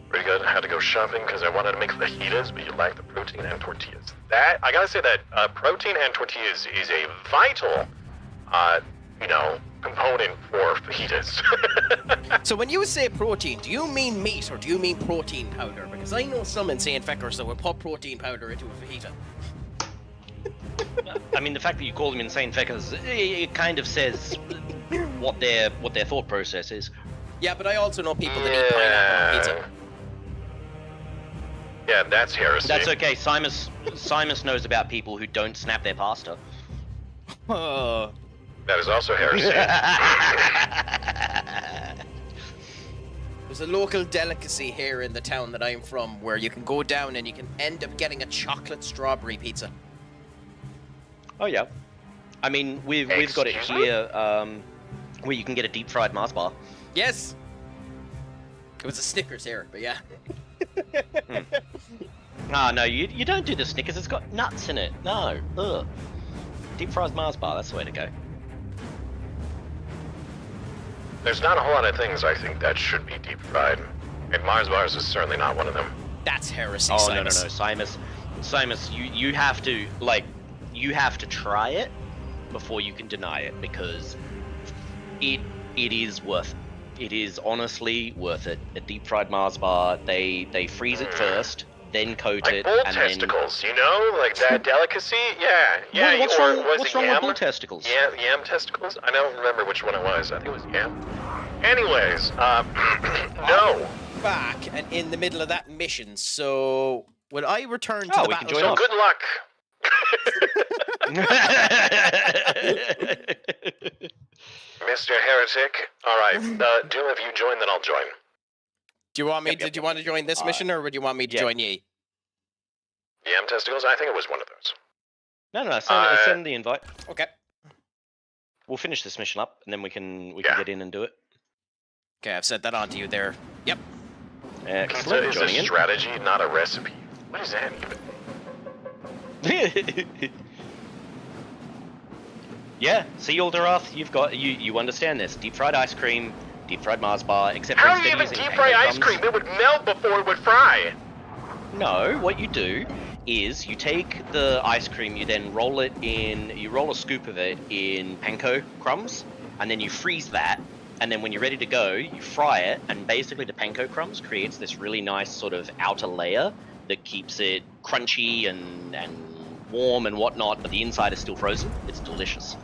Speaker 7: Pretty good. I had to go shopping because I wanted to make fajitas, but you lack the protein and tortillas. That, I gotta say that protein and tortillas is a vital, component for fajitas.
Speaker 2: So when you say protein, do you mean meat or do you mean protein powder? Because I know some insane feckers that would put protein powder into a fajita.
Speaker 1: I mean, the fact that you call them insane feckers, it kind of says what their thought process is.
Speaker 2: Yeah, but I also know people that eat pineapple on pizza.
Speaker 7: Yeah, that's heresy.
Speaker 1: That's okay. Simus knows about people who don't snap their pasta.
Speaker 2: Oh.
Speaker 7: That is also heresy.
Speaker 2: There's a local delicacy here in the town that I'm from where you can go down and you can end up getting a chocolate strawberry pizza.
Speaker 1: Oh yeah. I mean, we've got it here where you can get a deep fried Mars bar.
Speaker 2: Yes. It was a Snickers here, but yeah.
Speaker 1: No, you don't do the Snickers. It's got nuts in it. No. Ugh. Deep fried Mars bar. That's the way to go.
Speaker 7: There's not a whole lot of things I think that should be deep fried, and Mars bars is certainly not one of them.
Speaker 2: That's heresy.
Speaker 1: Oh
Speaker 2: Simus.
Speaker 1: no, Simus, you have to try it before you can deny it, because it is worth it. It is honestly worth it. A deep fried Mars bar, they freeze it first, then coat it,
Speaker 7: bull
Speaker 1: and
Speaker 7: testicles, like that delicacy. Yeah.
Speaker 1: What's wrong with bull testicles?
Speaker 7: Yeah, yam testicles. I don't remember which one it was. I think it was yam. Anyways, no.
Speaker 2: Back and in the middle of that mission, so when I return to the battle,
Speaker 7: so good luck. Mr. Heretic. All right. Doom, if you join, then I'll join.
Speaker 2: Do you want me? Did you want to join this mission, or would you want me to join ye?
Speaker 7: Yam testicles. I think it was one of those.
Speaker 1: No. Send the invite.
Speaker 2: Okay.
Speaker 1: We'll finish this mission up, and then we can get in and do it.
Speaker 2: Okay, I've sent that on to you there. Yep.
Speaker 1: Excellent.
Speaker 7: Is a strategy, not a recipe. What is that even?
Speaker 1: Yeah, see, Alderath, you understand this. Deep fried ice cream, deep fried Mars bar, except for
Speaker 7: how do you even deep fry ice cream? It would melt before it would fry.
Speaker 1: No, what you do is you take the ice cream, you then roll a scoop of it in panko crumbs, and then you freeze that, and then when you're ready to go, you fry it, and basically the panko crumbs creates this really nice sort of outer layer that keeps it crunchy and warm and whatnot, but the inside is still frozen. It's delicious.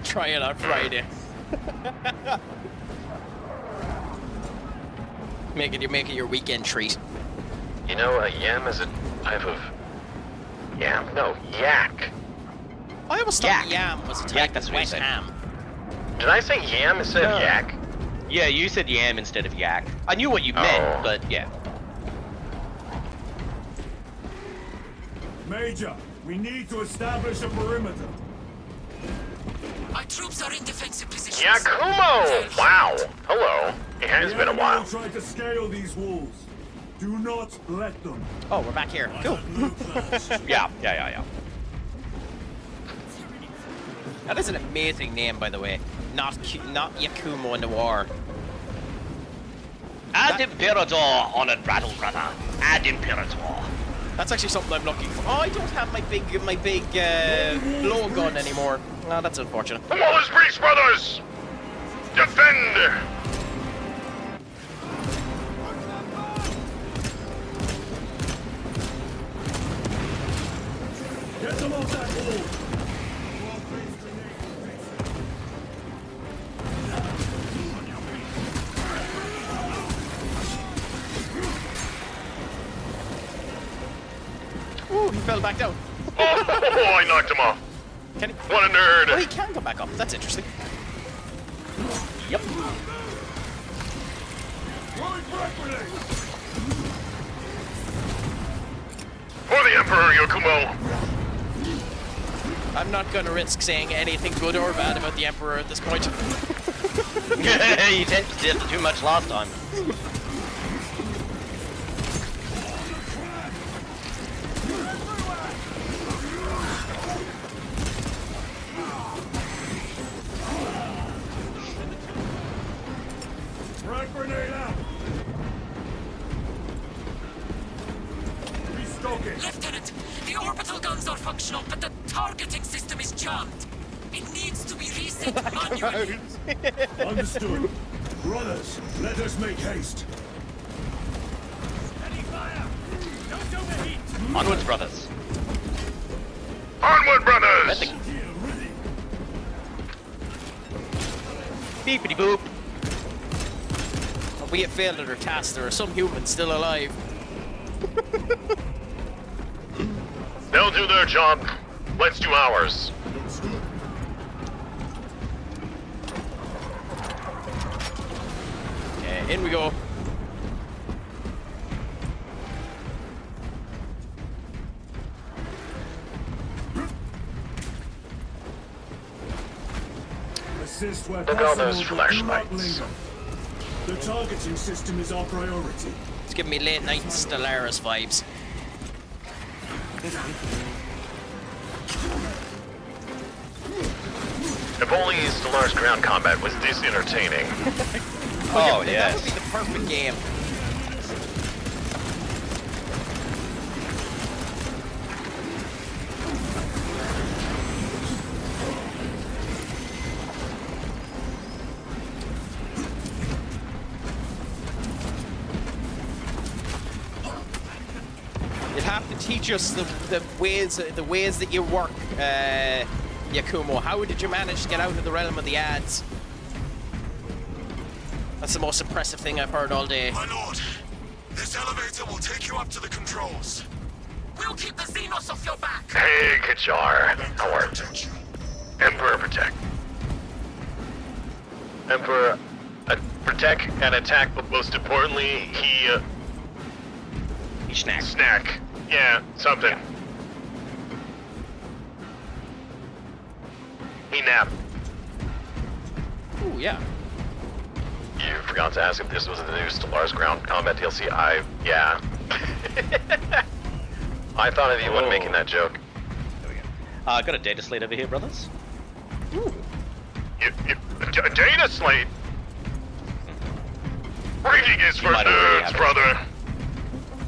Speaker 2: Try it on Friday. Make it your weekend treat.
Speaker 7: You know, a yam is a type of yam? No, yak.
Speaker 2: I always thought yam was a type
Speaker 1: that's
Speaker 2: of
Speaker 1: what you
Speaker 2: wet
Speaker 1: said.
Speaker 2: ham.
Speaker 7: Did I say yam instead of yak?
Speaker 1: Yeah, you said yam instead of yak. I knew what you meant, but yeah.
Speaker 4: Major, we need to establish a perimeter.
Speaker 6: Our troops are in defensive positions.
Speaker 7: Yakumo! Wow. Hello. It has been a while.
Speaker 4: Try to scale these walls. Do not let them.
Speaker 2: Oh, we're back here. Cool.
Speaker 1: Yeah.
Speaker 2: That is an amazing name, by the way. Not Yakumo in the war.
Speaker 1: Ad Imperator on a rattle, brother. Ad Imperator.
Speaker 2: That's actually something I'm looking for. Oh, I don't have my big blowgun anymore. Oh, that's unfortunate.
Speaker 7: The wall is breached, brothers! Defend!
Speaker 4: Get them off that wall.
Speaker 2: Ooh, he fell back down.
Speaker 7: Oh, I knocked him off.
Speaker 2: Can he?
Speaker 7: What a nerd.
Speaker 2: Oh, he can come back up. That's interesting. Yep.
Speaker 7: For the Emperor, Yakumo.
Speaker 2: I'm not going to risk saying anything good or bad about the Emperor at this point.
Speaker 1: You did too much last time.
Speaker 6: Lieutenant, the orbital guns are functional, but the targeting system is jammed. It needs to be reset manually.
Speaker 4: Understood. Brothers, let us make haste.
Speaker 1: Onwards, brothers.
Speaker 7: Onward, brothers!
Speaker 1: Beepity boop.
Speaker 2: We have failed at our task. There are some humans still alive.
Speaker 7: They'll do their job. Let's do ours.
Speaker 2: Okay, in we go.
Speaker 4: Assist where
Speaker 7: Look at all those
Speaker 4: possible, but do not
Speaker 7: flashlights.
Speaker 4: linger. The targeting system is our priority.
Speaker 2: It's giving me late night Stellaris vibes.
Speaker 7: If only Stellar's ground combat was this entertaining.
Speaker 1: Oh,
Speaker 2: That
Speaker 1: yes.
Speaker 2: would be the perfect game. You'd have to teach us the ways that you work, Yakumo. How did you manage to get out of the realm of the ads? That's the most impressive thing I've heard all day.
Speaker 3: My lord, this elevator will take you up to the controls.
Speaker 6: We'll keep the Xenos off your back.
Speaker 7: Hey, Kajar. How are you? Emperor protect. Emperor protect and attack, but most importantly, he snack. Yeah, something. He nap.
Speaker 2: Ooh, yeah.
Speaker 7: You forgot to ask if this was the new Stellar's ground combat DLC. Yeah. I thought of you when making that joke.
Speaker 1: There we go. Got a data slate over here, brothers.
Speaker 7: A data slate? Reading is for
Speaker 1: might already
Speaker 7: nerds,
Speaker 1: have it.
Speaker 7: brother.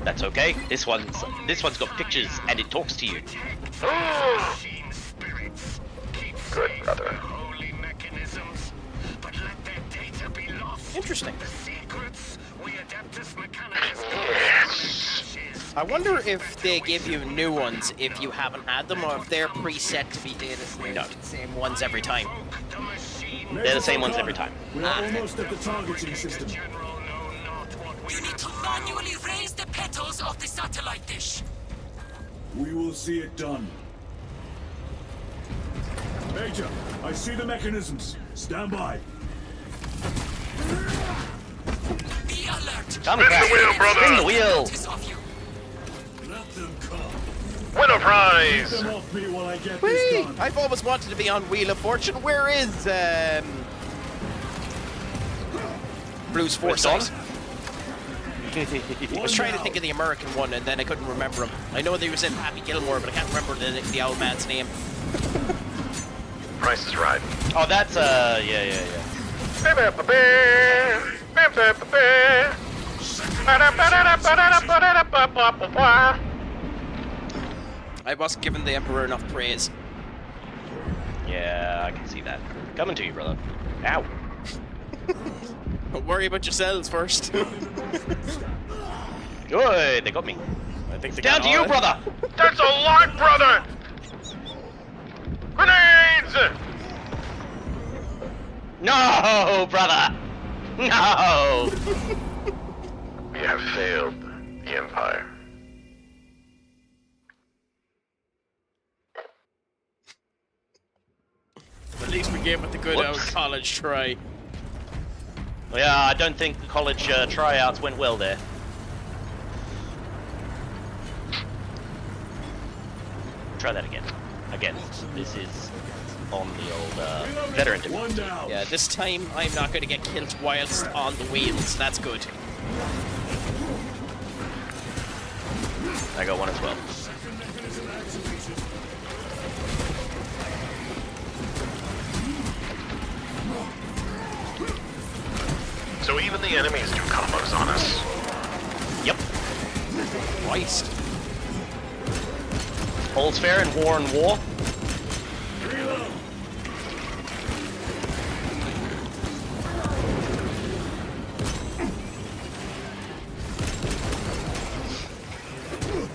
Speaker 1: That's okay. This one's got pictures and it talks to you.
Speaker 7: Good, brother.
Speaker 2: Interesting. I wonder if they give you new ones if you haven't had them, or if they're preset to be data slated, the same ones every time.
Speaker 1: They're the same ones every time.
Speaker 4: We are almost at the targeting system.
Speaker 6: You need to manually raise the petals of the satellite dish.
Speaker 4: We will see it done. Major, I see the mechanisms. Stand by.
Speaker 6: Be alert.
Speaker 1: Come,
Speaker 7: Spin
Speaker 1: Craig.
Speaker 7: the wheel, brother.
Speaker 1: Spin the wheel.
Speaker 6: Notice of you.
Speaker 4: Let them come.
Speaker 7: Win a prize!
Speaker 4: Get them off me while I get
Speaker 2: Whee!
Speaker 4: this done.
Speaker 2: I've always wanted to be on Wheel of Fortune. Where is Bruce Forsyth? I was trying to think of the American one, and then I couldn't remember him. I know that he was in Happy Gilmore, but I can't remember the old man's name.
Speaker 7: Price is right.
Speaker 1: Oh, that's yeah.
Speaker 2: I wasn't giving the Emperor enough praise.
Speaker 1: Yeah, I can see that. Coming to you, brother. Ow.
Speaker 2: Don't worry about yourselves first.
Speaker 1: Good, they got me.
Speaker 2: I think they
Speaker 1: Down
Speaker 2: got
Speaker 1: to you,
Speaker 2: all-
Speaker 1: brother.
Speaker 7: That's a lot, brother! Grenades!
Speaker 1: No, brother. No.
Speaker 7: We have failed the Empire.
Speaker 2: At least we gave it the good old
Speaker 1: Whoops.
Speaker 2: college try.
Speaker 1: Yeah, I don't think the college tryouts went well there. Try that again. Again, this is on the old veteran
Speaker 4: One
Speaker 1: difficulty.
Speaker 4: down.
Speaker 2: Yeah, this time I'm not going to get killed whilst on the wheels. That's good.
Speaker 1: I got one as well.
Speaker 7: So even the enemies do combos on us.
Speaker 1: Yep.
Speaker 2: Christ.
Speaker 1: All's fair in war and war.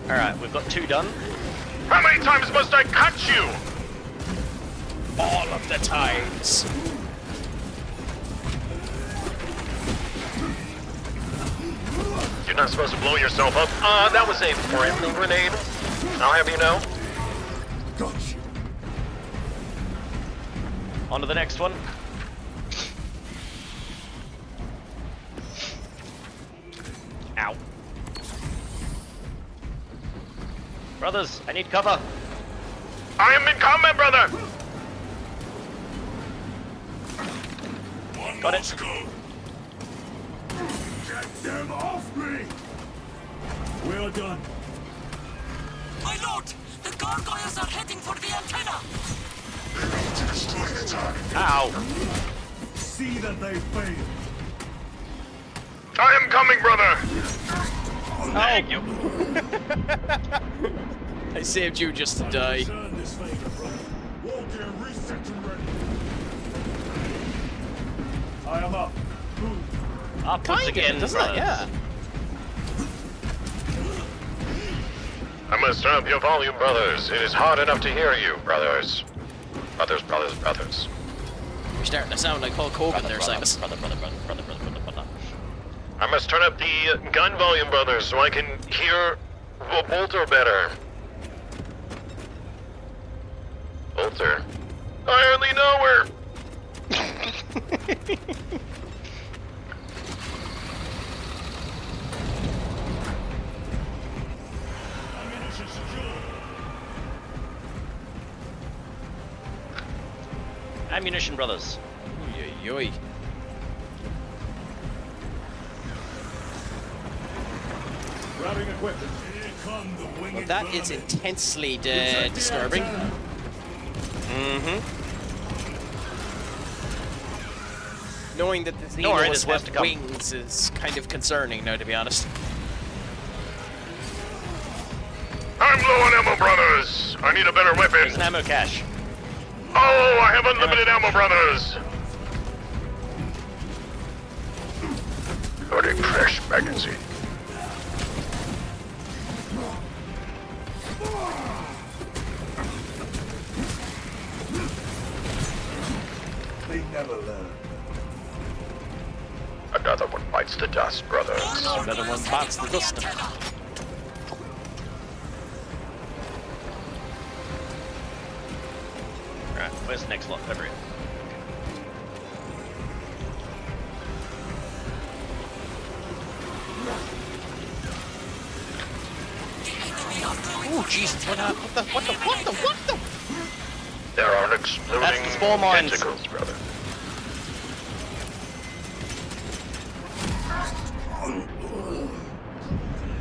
Speaker 1: Alright, we've got 2 done.
Speaker 7: How many times must I cut you?
Speaker 2: All of the times.
Speaker 7: You're not supposed to blow yourself up. That was a friendly grenade. I'll have you know.
Speaker 4: Got you.
Speaker 1: On to the next one. Ow. Brothers, I need cover.
Speaker 7: I am in combat, brother!
Speaker 1: Got it.
Speaker 4: Get them off me. We are done.
Speaker 6: My lord, the gargoyles are heading for the antenna.
Speaker 1: Ow.
Speaker 4: See that they fail.
Speaker 7: I am coming, brother!
Speaker 1: Thank you.
Speaker 2: I saved you just to die.
Speaker 4: Turn this favor, brother. Walk in, reset and ready. I am up. Move.
Speaker 1: Up once again,
Speaker 2: doesn't
Speaker 1: brothers.
Speaker 2: it? Yeah.
Speaker 7: I must turn up your volume, brothers. It is hard enough to hear you, brothers. Brothers.
Speaker 2: You're starting to sound like Hulk Hogan there, Simus.
Speaker 1: Brother.
Speaker 7: I must turn up the gun volume, brothers, so I can hear the bolter better. Bolter? I hardly know her!
Speaker 4: Ammunition secure.
Speaker 1: Ammunition, brothers.
Speaker 2: Yoy.
Speaker 4: Grabbing equipment. Here come the winged
Speaker 2: Well, that is
Speaker 4: vermin.
Speaker 2: intensely
Speaker 4: Protect the
Speaker 2: disturbing.
Speaker 4: antenna.
Speaker 1: Mm-hmm.
Speaker 2: Knowing that the
Speaker 1: Don't worry,
Speaker 2: Xenos
Speaker 1: there's worse to
Speaker 2: have
Speaker 1: come.
Speaker 2: wings is kind of concerning now, to be honest.
Speaker 7: I'm low on ammo, brothers! I need a better
Speaker 1: There's
Speaker 7: weapon.
Speaker 1: an ammo cache.
Speaker 7: Oh, I have unlimited ammo, brothers! Loading fresh magazine.
Speaker 4: They never learn.
Speaker 7: Another one bites the dust, brothers.
Speaker 2: Another one bites the dust.
Speaker 1: Right, Where's the next lot? Over here.
Speaker 2: Oh Jesus! What the? What the?
Speaker 7: There are exploding
Speaker 1: That's the spore mines.
Speaker 7: tentacles, brother.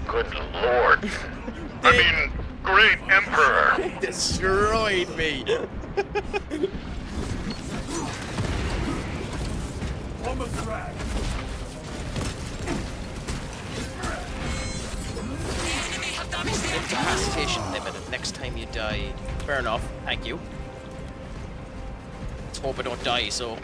Speaker 7: Good lord. I mean, great emperor.
Speaker 2: Destroyed me.
Speaker 4: On the track.
Speaker 2: Incapacitation limited. Next time you die. Fair enough. Thank you. Let's hope I don't die. So.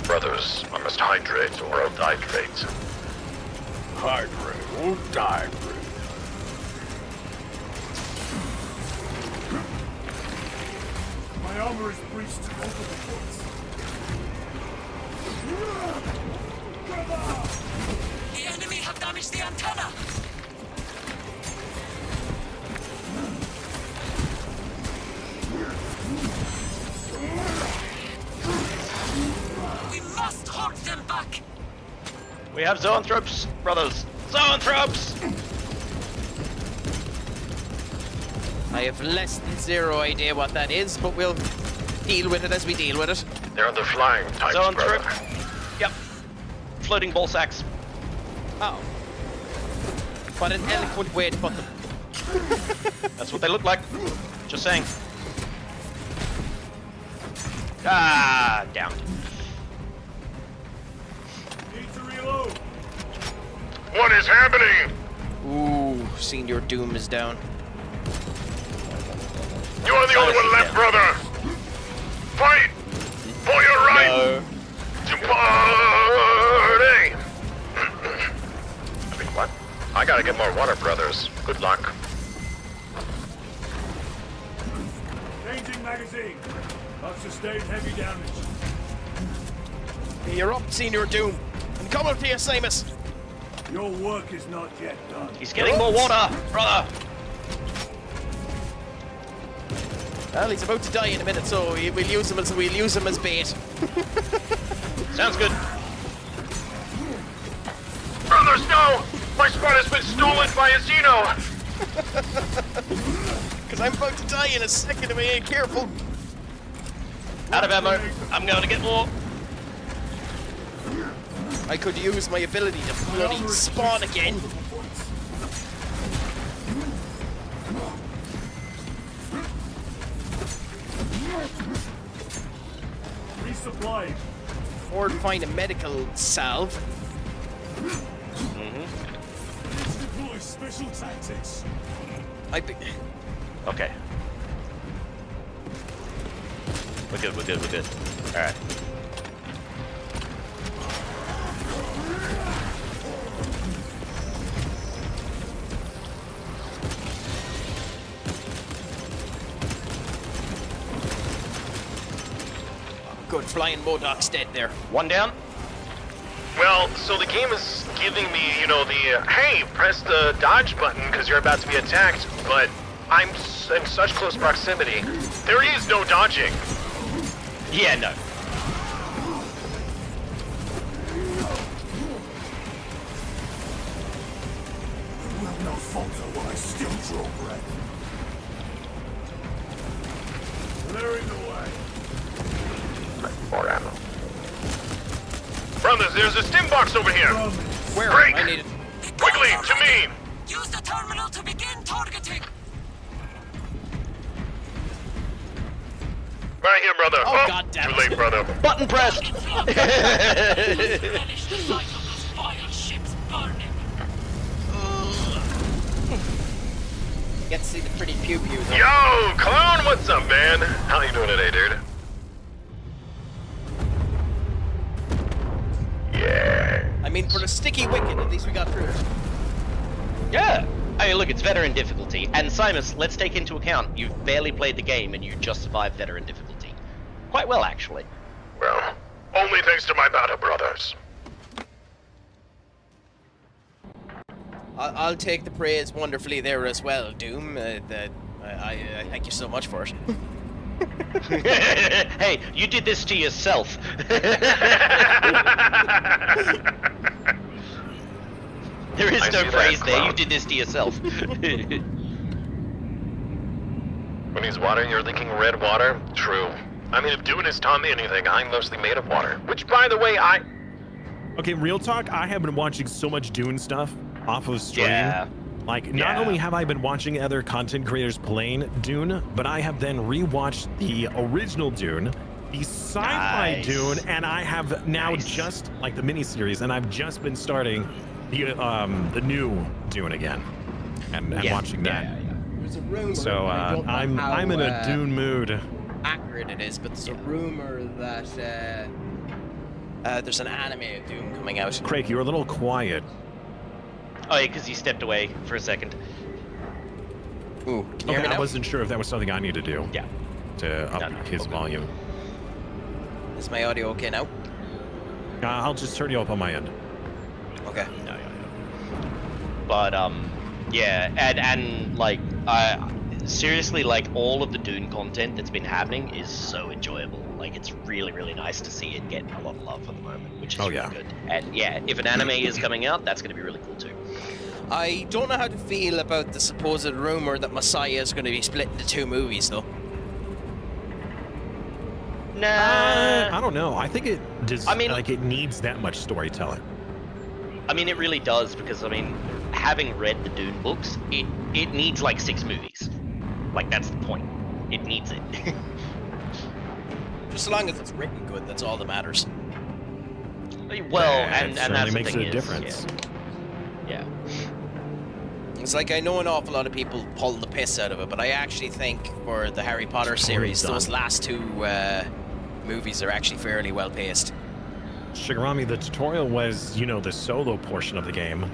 Speaker 7: Brothers, I must hydrate or I'll dihydrate.
Speaker 3: Hydrate or dihydrate.
Speaker 4: My armor is breached multiple points.
Speaker 6: The enemy have damaged the antenna. We must hold them back.
Speaker 1: We have zoanthropes, brothers. Zoanthropes!
Speaker 2: I have less than zero idea what that is, but we'll deal with it as we deal with it.
Speaker 7: They're the flying types, brother.
Speaker 1: Zoanthrope. Yep. Floating ball sacks.
Speaker 2: Oh. What an eloquent way to put them.
Speaker 1: That's what they look like. Just saying. Ah, down.
Speaker 4: Need to reload.
Speaker 7: What is happening?
Speaker 2: Ooh, Senior Doom is down.
Speaker 7: You are the only one left, brother. Fight for your right to party. I mean, what? I gotta get more water, brothers. Good luck.
Speaker 4: Changing magazine. I've sustained heavy damage.
Speaker 2: You're up, Senior Doom. I'm coming to you, Samus.
Speaker 4: Your work is not yet done.
Speaker 1: He's getting more water, brother.
Speaker 2: Well, he's about to die in a minute, so we'll use him as bait.
Speaker 1: Sounds good.
Speaker 7: Brothers, no! My spot has been stolen by a Xeno!
Speaker 2: Because I'm about to die in a second if I ain't careful.
Speaker 1: Out of ammo. I'm going to get more.
Speaker 2: I could use my ability to bloody spawn again.
Speaker 4: Resupply.
Speaker 2: Or find a medical salve.
Speaker 4: Deploy special tactics.
Speaker 1: Okay. We're good. Alright.
Speaker 2: Good, flying Modoc's dead there.
Speaker 1: One down.
Speaker 7: Well, so the game is giving me, you know, the, hey, press the dodge button because you're about to be attacked, but I'm in such close proximity. There is no dodging.
Speaker 1: Yeah, no.
Speaker 4: Will not falter while I still draw breath. Clearing the way.
Speaker 7: More ammo. Brothers, there's a stim box over here.
Speaker 2: Where?
Speaker 7: Craic!
Speaker 2: I need it.
Speaker 7: Quickly, to me!
Speaker 6: Use the terminal to begin targeting.
Speaker 7: Right here, brother.
Speaker 2: Oh, God damn
Speaker 7: too
Speaker 2: it.
Speaker 7: late, brother.
Speaker 1: Button pressed.
Speaker 6: Finish the sight of those vile ships burning.
Speaker 2: Get to see the pretty pew-pew though.
Speaker 7: Yo, clown, what's up, man? How you doing today, dude? Yeah.
Speaker 2: I mean, for the sticky wicket, at least we got through it.
Speaker 1: Yeah. Hey, look, it's veteran difficulty. And Simus, let's take into account you've barely played the game and you just survived veteran difficulty. Quite well, actually.
Speaker 7: Well, only thanks to my battle brothers.
Speaker 2: I'll take the praise wonderfully there as well, Doom. I thank you so much for it.
Speaker 1: Hey, you did this to yourself. There is no praise there. You did this to yourself.
Speaker 7: When he's watering, you're leaking red water? True. I mean, if Dune has taught me anything, I'm mostly made of water. Which, by the way,
Speaker 11: Okay, real talk, I have been watching so much Dune stuff off of stream.
Speaker 1: Yeah.
Speaker 11: Like, not only have I been watching other content creators playing Dune, but I have then rewatched the original Dune, the sci-fi Dune, and I have now just, like, the miniseries, and I've just been starting the new Dune again, and watching that.
Speaker 2: There's a rumor.
Speaker 11: So I'm in a Dune mood.
Speaker 2: Accurate it is, but there's a rumor that there's an anime of Doom coming out.
Speaker 11: Craic, you're a little quiet.
Speaker 1: Oh yeah, because you stepped away for a second.
Speaker 2: Ooh, can you hear me now?
Speaker 11: I wasn't sure if that was something I need to do.
Speaker 1: Yeah.
Speaker 11: To up his volume.
Speaker 2: Is my audio okay now?
Speaker 11: I'll just turn you up on my end.
Speaker 2: Okay.
Speaker 1: No. But yeah, and like seriously, like all of the Dune content that's been happening is so enjoyable. Like it's really, really nice to see it get a lot of love at the moment, which is really good. And yeah, if an anime is coming out, that's going to be really cool too.
Speaker 2: I don't know how to feel about the supposed rumor that Messiah is going to be split into 2 movies, though.
Speaker 1: Nah.
Speaker 11: I don't know. I think it does.
Speaker 1: I mean,
Speaker 11: like it needs that much storytelling.
Speaker 1: I mean, it really does because I mean, having read the Dune books, it needs like 6 movies. Like that's the point. It needs it.
Speaker 2: Just as long as it's written good, that's all that matters.
Speaker 1: Well, and that's the
Speaker 11: makes
Speaker 1: thing
Speaker 11: a difference.
Speaker 1: Yeah.
Speaker 2: It's like I know an awful lot of people pull the piss out of it, but I actually think for the Harry Potter series, those last 2 movies are actually fairly well paced.
Speaker 11: Shigarami, the tutorial was, you know, the solo portion of the game.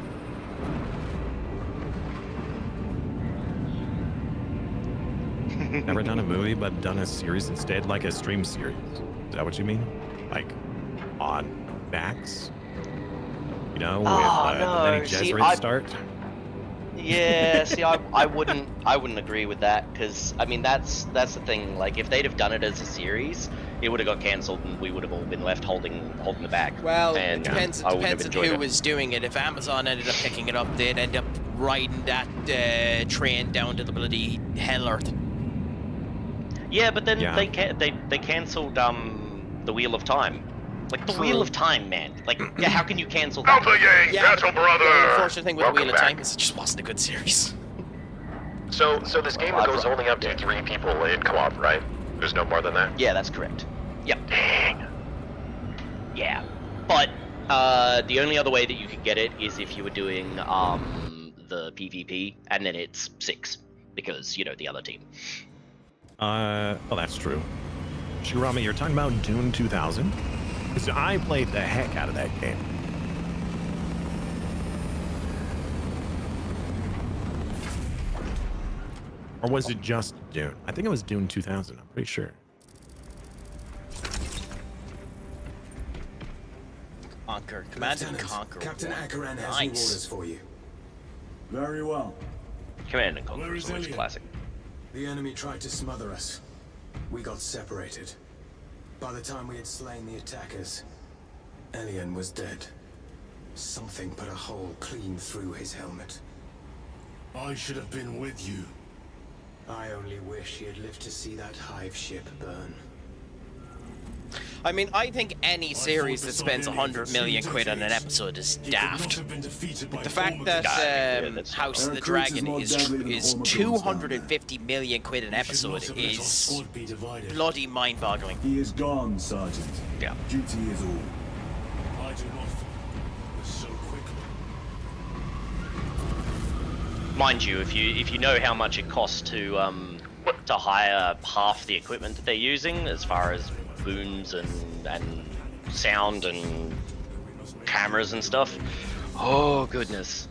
Speaker 11: Never done a movie, but done a series instead, like a stream series. Is that what you mean? Like on Max? You know, with letting Jezreel start?
Speaker 1: Yeah, see, I wouldn't agree with that because I mean that's the thing. Like if they'd have done it as a series, it would have got cancelled and we would have all been left holding the bag.
Speaker 2: Well,
Speaker 1: and,
Speaker 2: it depends on who was doing it. If Amazon ended up picking it up, they'd end up riding that train down to the bloody hell earth.
Speaker 1: Yeah, but then they cancelled the Wheel of Time. Like the Wheel of Time, man. Like, yeah, how can you cancel that?
Speaker 7: Alpha Yang, battle brother.
Speaker 2: The unfortunate thing with the Wheel of Time is it just wasn't a good series.
Speaker 7: So this game goes only up to 3 people in co-op, right? There's no more than that.
Speaker 1: Yeah, that's correct. Yep. Dang. Yeah, but the only other way that you could get it is if you were doing the PvP, and then it's 6 because you know the other team.
Speaker 11: Well, that's true. Shigarami, you're talking about Dune 2000? Because I played the heck out of that game. Or was it just Dune? I think it was Dune 2000, I'm pretty sure.
Speaker 2: Conquer. Command and Conquer.
Speaker 10: Captain Akaran has new orders for you.
Speaker 4: Very well.
Speaker 1: Command and Conquer is always classic.
Speaker 10: The enemy tried to smother us. We got separated. By the time we had slain the attackers, Elian was dead. Something put a hole clean through his helmet.
Speaker 3: I should have been with you.
Speaker 10: I only wish he had lived to see that hive ship burn.
Speaker 2: I mean, I think any series that spends 100 million quid on an episode is daft. The fact that House of the Dragon is 250 million quid an episode is bloody mind-boggling.
Speaker 4: He is gone, Sergeant.
Speaker 1: Yeah.
Speaker 4: Duty is all.
Speaker 3: I do not follow so quickly.
Speaker 1: Mind you, if you know how much it costs to hire half the equipment that they're using, as far as booms and sound and cameras and stuff. Oh goodness.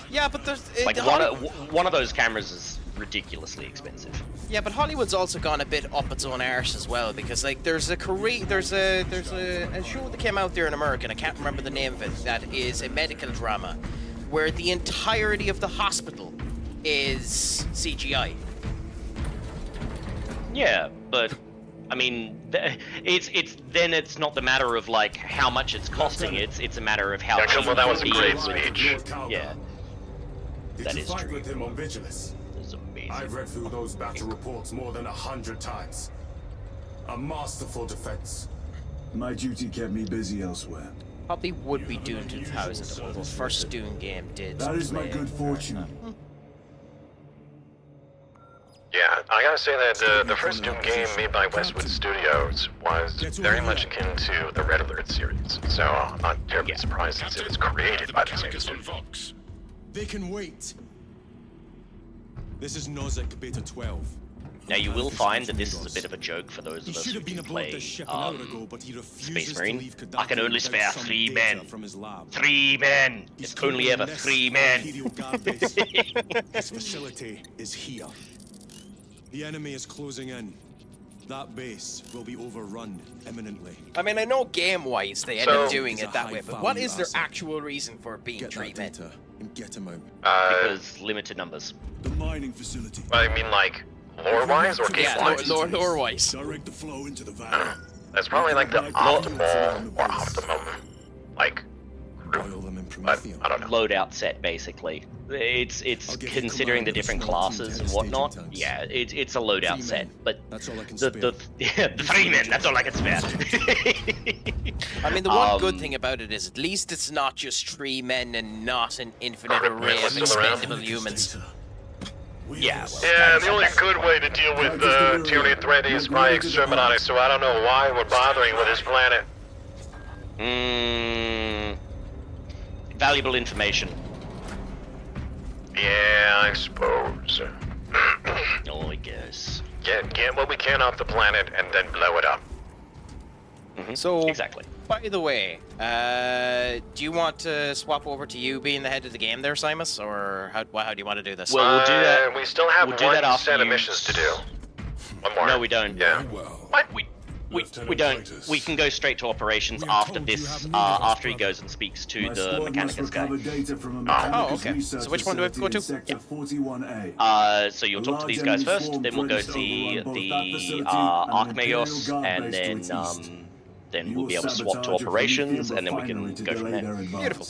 Speaker 2: Yeah, but there's
Speaker 1: like one of those cameras is ridiculously expensive.
Speaker 2: Yeah, but Hollywood's also gone a bit up its own arse as well because like there's a show that came out there in America, and I can't remember the name of it, that is a medical drama where the entirety of the hospital is CGI.
Speaker 1: Yeah, but I mean, it's not the matter of like how much it's costing. It's a matter of how.
Speaker 7: Yeah, well, that was a great
Speaker 1: with-
Speaker 7: speech.
Speaker 1: Yeah,
Speaker 10: Did
Speaker 1: that
Speaker 10: you
Speaker 1: is
Speaker 10: fight
Speaker 1: true.
Speaker 10: with him on Vigilus?
Speaker 1: It's amazing.
Speaker 10: I've read through those battle reports more than 100 times. A masterful defense.
Speaker 4: My duty kept me busy elsewhere.
Speaker 2: Probably would be Doom 2000, although the first Doom game did.
Speaker 4: That is my
Speaker 2: play
Speaker 4: good fortune.
Speaker 7: Yeah, I gotta say that the first Doom game made by Westwood Studios was very much akin to the Red Alert series, so I'm not terribly surprised since it was created by the same studio.
Speaker 3: They can wait. This is Nozick Beta 12.
Speaker 1: Now you will find that this is a bit of a joke for those
Speaker 3: He
Speaker 1: of us
Speaker 3: should
Speaker 1: who
Speaker 3: have been
Speaker 1: do
Speaker 3: aboard
Speaker 1: play
Speaker 3: this ship an hour ago, but he refuses
Speaker 1: Space
Speaker 3: to
Speaker 1: Marine.
Speaker 3: leave
Speaker 1: I can
Speaker 3: Gaddafi
Speaker 1: only
Speaker 3: without
Speaker 1: spare
Speaker 3: some
Speaker 1: 3
Speaker 3: data
Speaker 1: men.
Speaker 3: from his lab.
Speaker 1: 3 men.
Speaker 3: He's
Speaker 1: It's only ever
Speaker 3: currently in
Speaker 1: 3
Speaker 3: this
Speaker 1: men.
Speaker 3: Imperial guard base. This facility is here. The enemy is closing in. That base will be overrun imminently.
Speaker 2: I mean, I know game-wise they end
Speaker 7: So-
Speaker 2: up doing
Speaker 3: He's
Speaker 2: it
Speaker 3: a
Speaker 2: that way, but what
Speaker 3: high-value
Speaker 2: is their
Speaker 3: asset.
Speaker 2: actual reason for being
Speaker 3: Get
Speaker 2: 3
Speaker 3: that
Speaker 2: men?
Speaker 3: data and get him out.
Speaker 1: Because limited numbers.
Speaker 4: The mining facility.
Speaker 7: I mean, like, lore-wise or
Speaker 2: Yeah,
Speaker 7: game-wise?
Speaker 2: lore-wise.
Speaker 4: Direct the flow into the valley.
Speaker 7: That's probably like the optimal or optimum, like,
Speaker 3: Boil them in
Speaker 7: but
Speaker 3: Prometheum.
Speaker 7: I don't know.
Speaker 1: Loadout set basically. It's
Speaker 3: I'll give you
Speaker 1: considering the
Speaker 3: command of a
Speaker 1: different
Speaker 3: small team
Speaker 1: classes
Speaker 3: to
Speaker 1: and
Speaker 3: head
Speaker 1: whatnot.
Speaker 3: staging tanks.
Speaker 1: Yeah, it's a loadout
Speaker 3: 3
Speaker 1: set,
Speaker 3: men.
Speaker 1: but
Speaker 3: That's all I can
Speaker 1: the
Speaker 3: spare.
Speaker 1: the 3 men. That's all I can spare.
Speaker 2: I mean, the one good thing about it is at least it's not just 3 men and not an infinite array of
Speaker 7: Still around?
Speaker 2: expendable humans.
Speaker 1: Yeah.
Speaker 7: Yeah, the only good way to deal with the Tyranid threat is by exterminating, so I don't know why we're bothering with this planet.
Speaker 1: Valuable information.
Speaker 7: Yeah, I suppose.
Speaker 1: Oh, I guess.
Speaker 7: Get what we can off the planet and then blow it up.
Speaker 2: So,
Speaker 1: Exactly.
Speaker 2: by the way, do you want to swap over to you being the head of the game there, Simus? Or how do you want to do this?
Speaker 1: Well, we'll do that.
Speaker 7: We still have
Speaker 1: we'll do
Speaker 7: one
Speaker 1: that after
Speaker 7: set of
Speaker 1: you-
Speaker 7: missions to do. One more.
Speaker 1: No, we don't.
Speaker 7: Yeah. What?
Speaker 1: We don't. We can go straight to operations after this. After he goes and speaks to
Speaker 4: My
Speaker 1: the
Speaker 4: squad must
Speaker 1: Mechanicus guy.
Speaker 4: recover data from a
Speaker 2: Oh,
Speaker 4: Mechanicus
Speaker 2: okay.
Speaker 4: research
Speaker 2: So which one do we have to go
Speaker 4: facility in
Speaker 2: to?
Speaker 4: Sector 41A.
Speaker 1: So you'll
Speaker 4: A
Speaker 1: talk to
Speaker 4: large
Speaker 1: these guys
Speaker 4: enemy
Speaker 1: first,
Speaker 4: swarm
Speaker 1: then we'll go
Speaker 4: threatens to
Speaker 1: see
Speaker 4: overrun both
Speaker 1: the
Speaker 4: that facility and an Imperial
Speaker 1: Archmagos,
Speaker 4: guard
Speaker 1: and
Speaker 4: base to
Speaker 1: then
Speaker 4: its east.
Speaker 1: then
Speaker 4: You
Speaker 1: we'll
Speaker 4: will
Speaker 1: be able to swap to
Speaker 4: sabotage a
Speaker 1: operations,
Speaker 4: Prometheum
Speaker 1: and then we
Speaker 4: refinery
Speaker 1: can
Speaker 4: to
Speaker 1: go from
Speaker 4: delay
Speaker 1: there.
Speaker 4: their advance.
Speaker 2: Beautiful.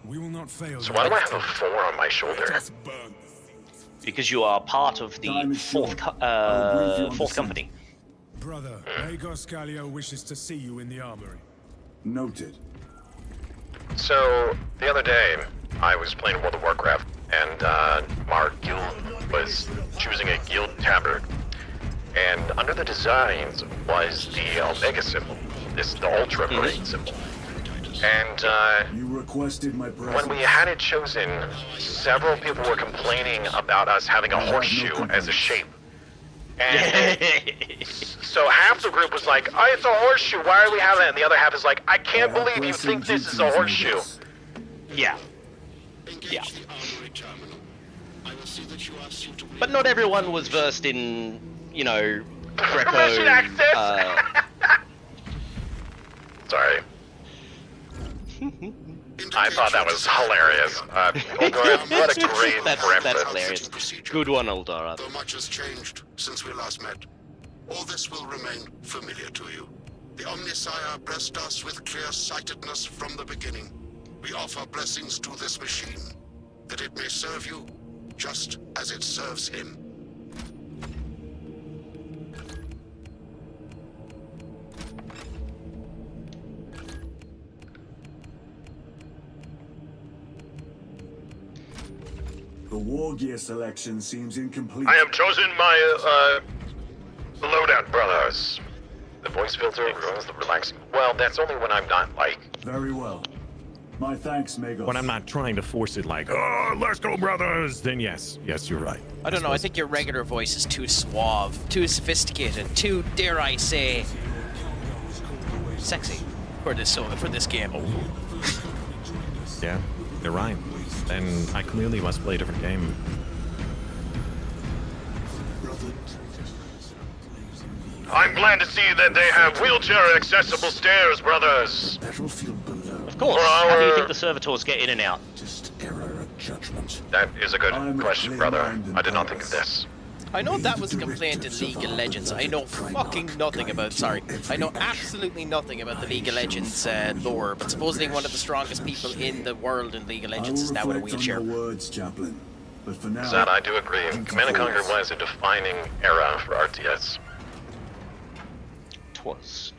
Speaker 4: We will not fail.
Speaker 7: So why do I have a 4 on my shoulder?
Speaker 1: Because you are part of the
Speaker 4: Time is
Speaker 1: fourth
Speaker 4: short. I'll brief you on
Speaker 1: fourth
Speaker 4: the
Speaker 1: company.
Speaker 4: Brother, Magos Galio wishes to see you in the armory. Noted.
Speaker 7: So, the other day, I was playing World of Warcraft, and our guild was choosing a guild tabard. And under the designs was the Omega symbol, the Ultra Parade symbol. And
Speaker 4: You requested my presence.
Speaker 7: when we had it chosen, several people were complaining about us having a horseshoe as a shape. And so half the group was like, "Oh, it's a horseshoe. Why are we having it?" And the other half is like, "I can't believe you think this is a horseshoe."
Speaker 1: Yeah. Yeah. But not everyone was versed in, you know, Greco.
Speaker 7: Russian accent. Sorry. I thought that was hilarious. What a great
Speaker 1: that's
Speaker 7: reference.
Speaker 1: hilarious. Good one, Eldora.
Speaker 12: Though much has changed since we last met, all this will remain familiar to you. The Omnisire blessed us with clear-sightedness from the beginning. We offer blessings to this machine, that it may serve you just as it serves him.
Speaker 4: The war gear selection seems incomplete.
Speaker 7: I have chosen my, loadout brothers. The voice filter ruins the relaxing. Well, that's only when I'm not, like...
Speaker 4: Very well. My thanks, Magos.
Speaker 11: When I'm not trying to force it like, oh, let's go, brothers, then yes, you're right.
Speaker 2: I don't know. I think your regular voice is too suave, too sophisticated, too, dare I say, sexy for this game.
Speaker 11: Yeah, you're right. Then I clearly must play a different game.
Speaker 7: I'm glad to see that they have wheelchair-accessible stairs, brothers.
Speaker 1: Of course. How do you think the servitors get in and out?
Speaker 7: That is a good
Speaker 4: I'm a
Speaker 7: question,
Speaker 4: clear
Speaker 7: brother.
Speaker 4: mind and
Speaker 7: I did not think of
Speaker 4: purpose.
Speaker 7: this.
Speaker 2: I know that was a complaint in League of Legends. I know fucking nothing about. Sorry, I know absolutely nothing about the League of Legends lore. But supposedly one of the strongest people in the world in League of Legends is now in a wheelchair.
Speaker 4: Words, Chaplain. But for now,
Speaker 7: That I do agree. Command & Conquer was a defining era for RTS.
Speaker 1: Twas.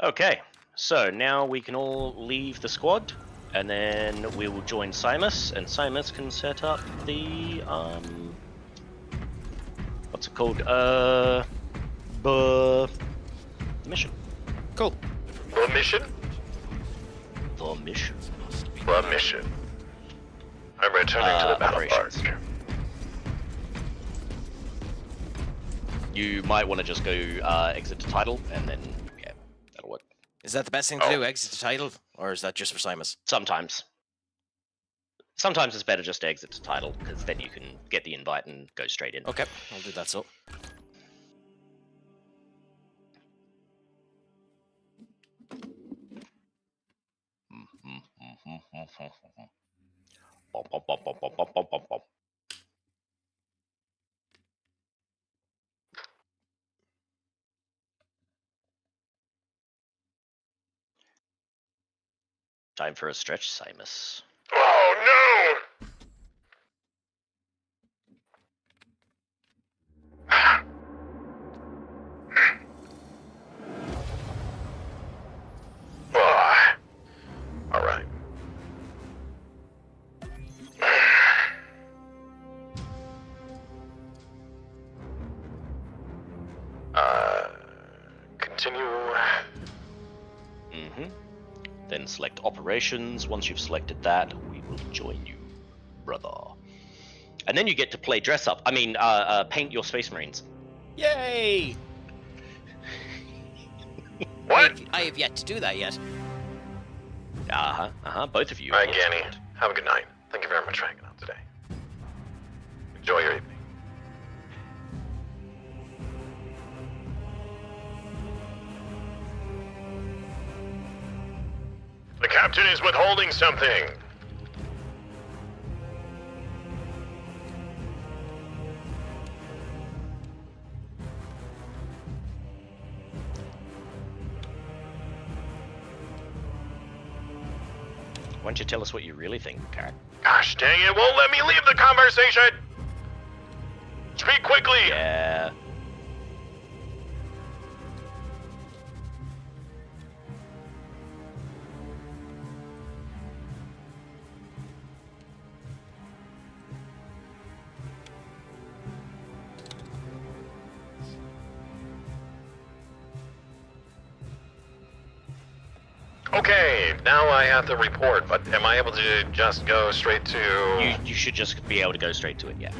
Speaker 1: Okay, so now we can all leave the squad, and then we will join Simus, and Simus can set up the what's it called? Mission.
Speaker 2: Cool.
Speaker 7: The mission?
Speaker 1: The mission.
Speaker 7: The mission. I'm returning to the battle
Speaker 1: operations.
Speaker 7: barge.
Speaker 1: You might want to just go exit to title, and then yeah, that'll work.
Speaker 2: Is that the best thing to do? Exit the title, or is that just for Simus?
Speaker 1: Sometimes it's better just to exit to title, because then you can get the invite and go straight in.
Speaker 2: Okay, I'll do that. So.
Speaker 1: Time for a stretch, Simus.
Speaker 7: Oh no! Alright. Continue.
Speaker 1: Then select operations. Once you've selected that, we will join you, brother. And then you get to play dress up. I mean, paint your Space Marines.
Speaker 2: Yay!
Speaker 7: What?
Speaker 2: I have yet to do that yet.
Speaker 1: Both of you.
Speaker 7: Alright, Ganny. Have a good night. Thank you very much for hanging out today. Enjoy your evening. The captain is withholding something.
Speaker 1: Why don't you tell us what you really think, Craic?
Speaker 7: Gosh dang it, won't let me leave the conversation! Speak quickly!
Speaker 1: Yeah.
Speaker 7: Okay, now I have to report, but am I able to just go straight to...
Speaker 1: You should just be able to go straight to it, yeah.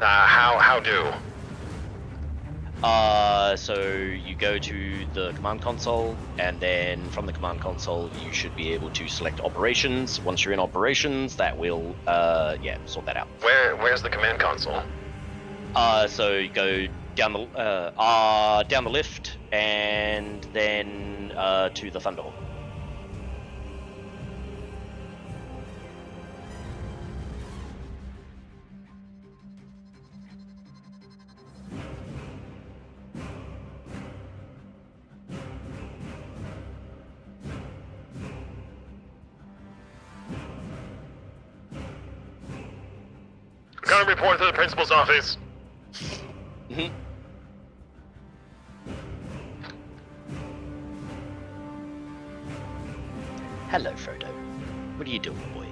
Speaker 7: How do?
Speaker 1: So you go to the command console, and then from the command console, you should be able to select operations. Once you're in operations, that will, sort that out.
Speaker 7: Where's the command console?
Speaker 1: So you go down the lift, and then to the Thunderhawk.
Speaker 7: Gotta report to the principal's office.
Speaker 1: Hello, Frodo. What are you doing, boy?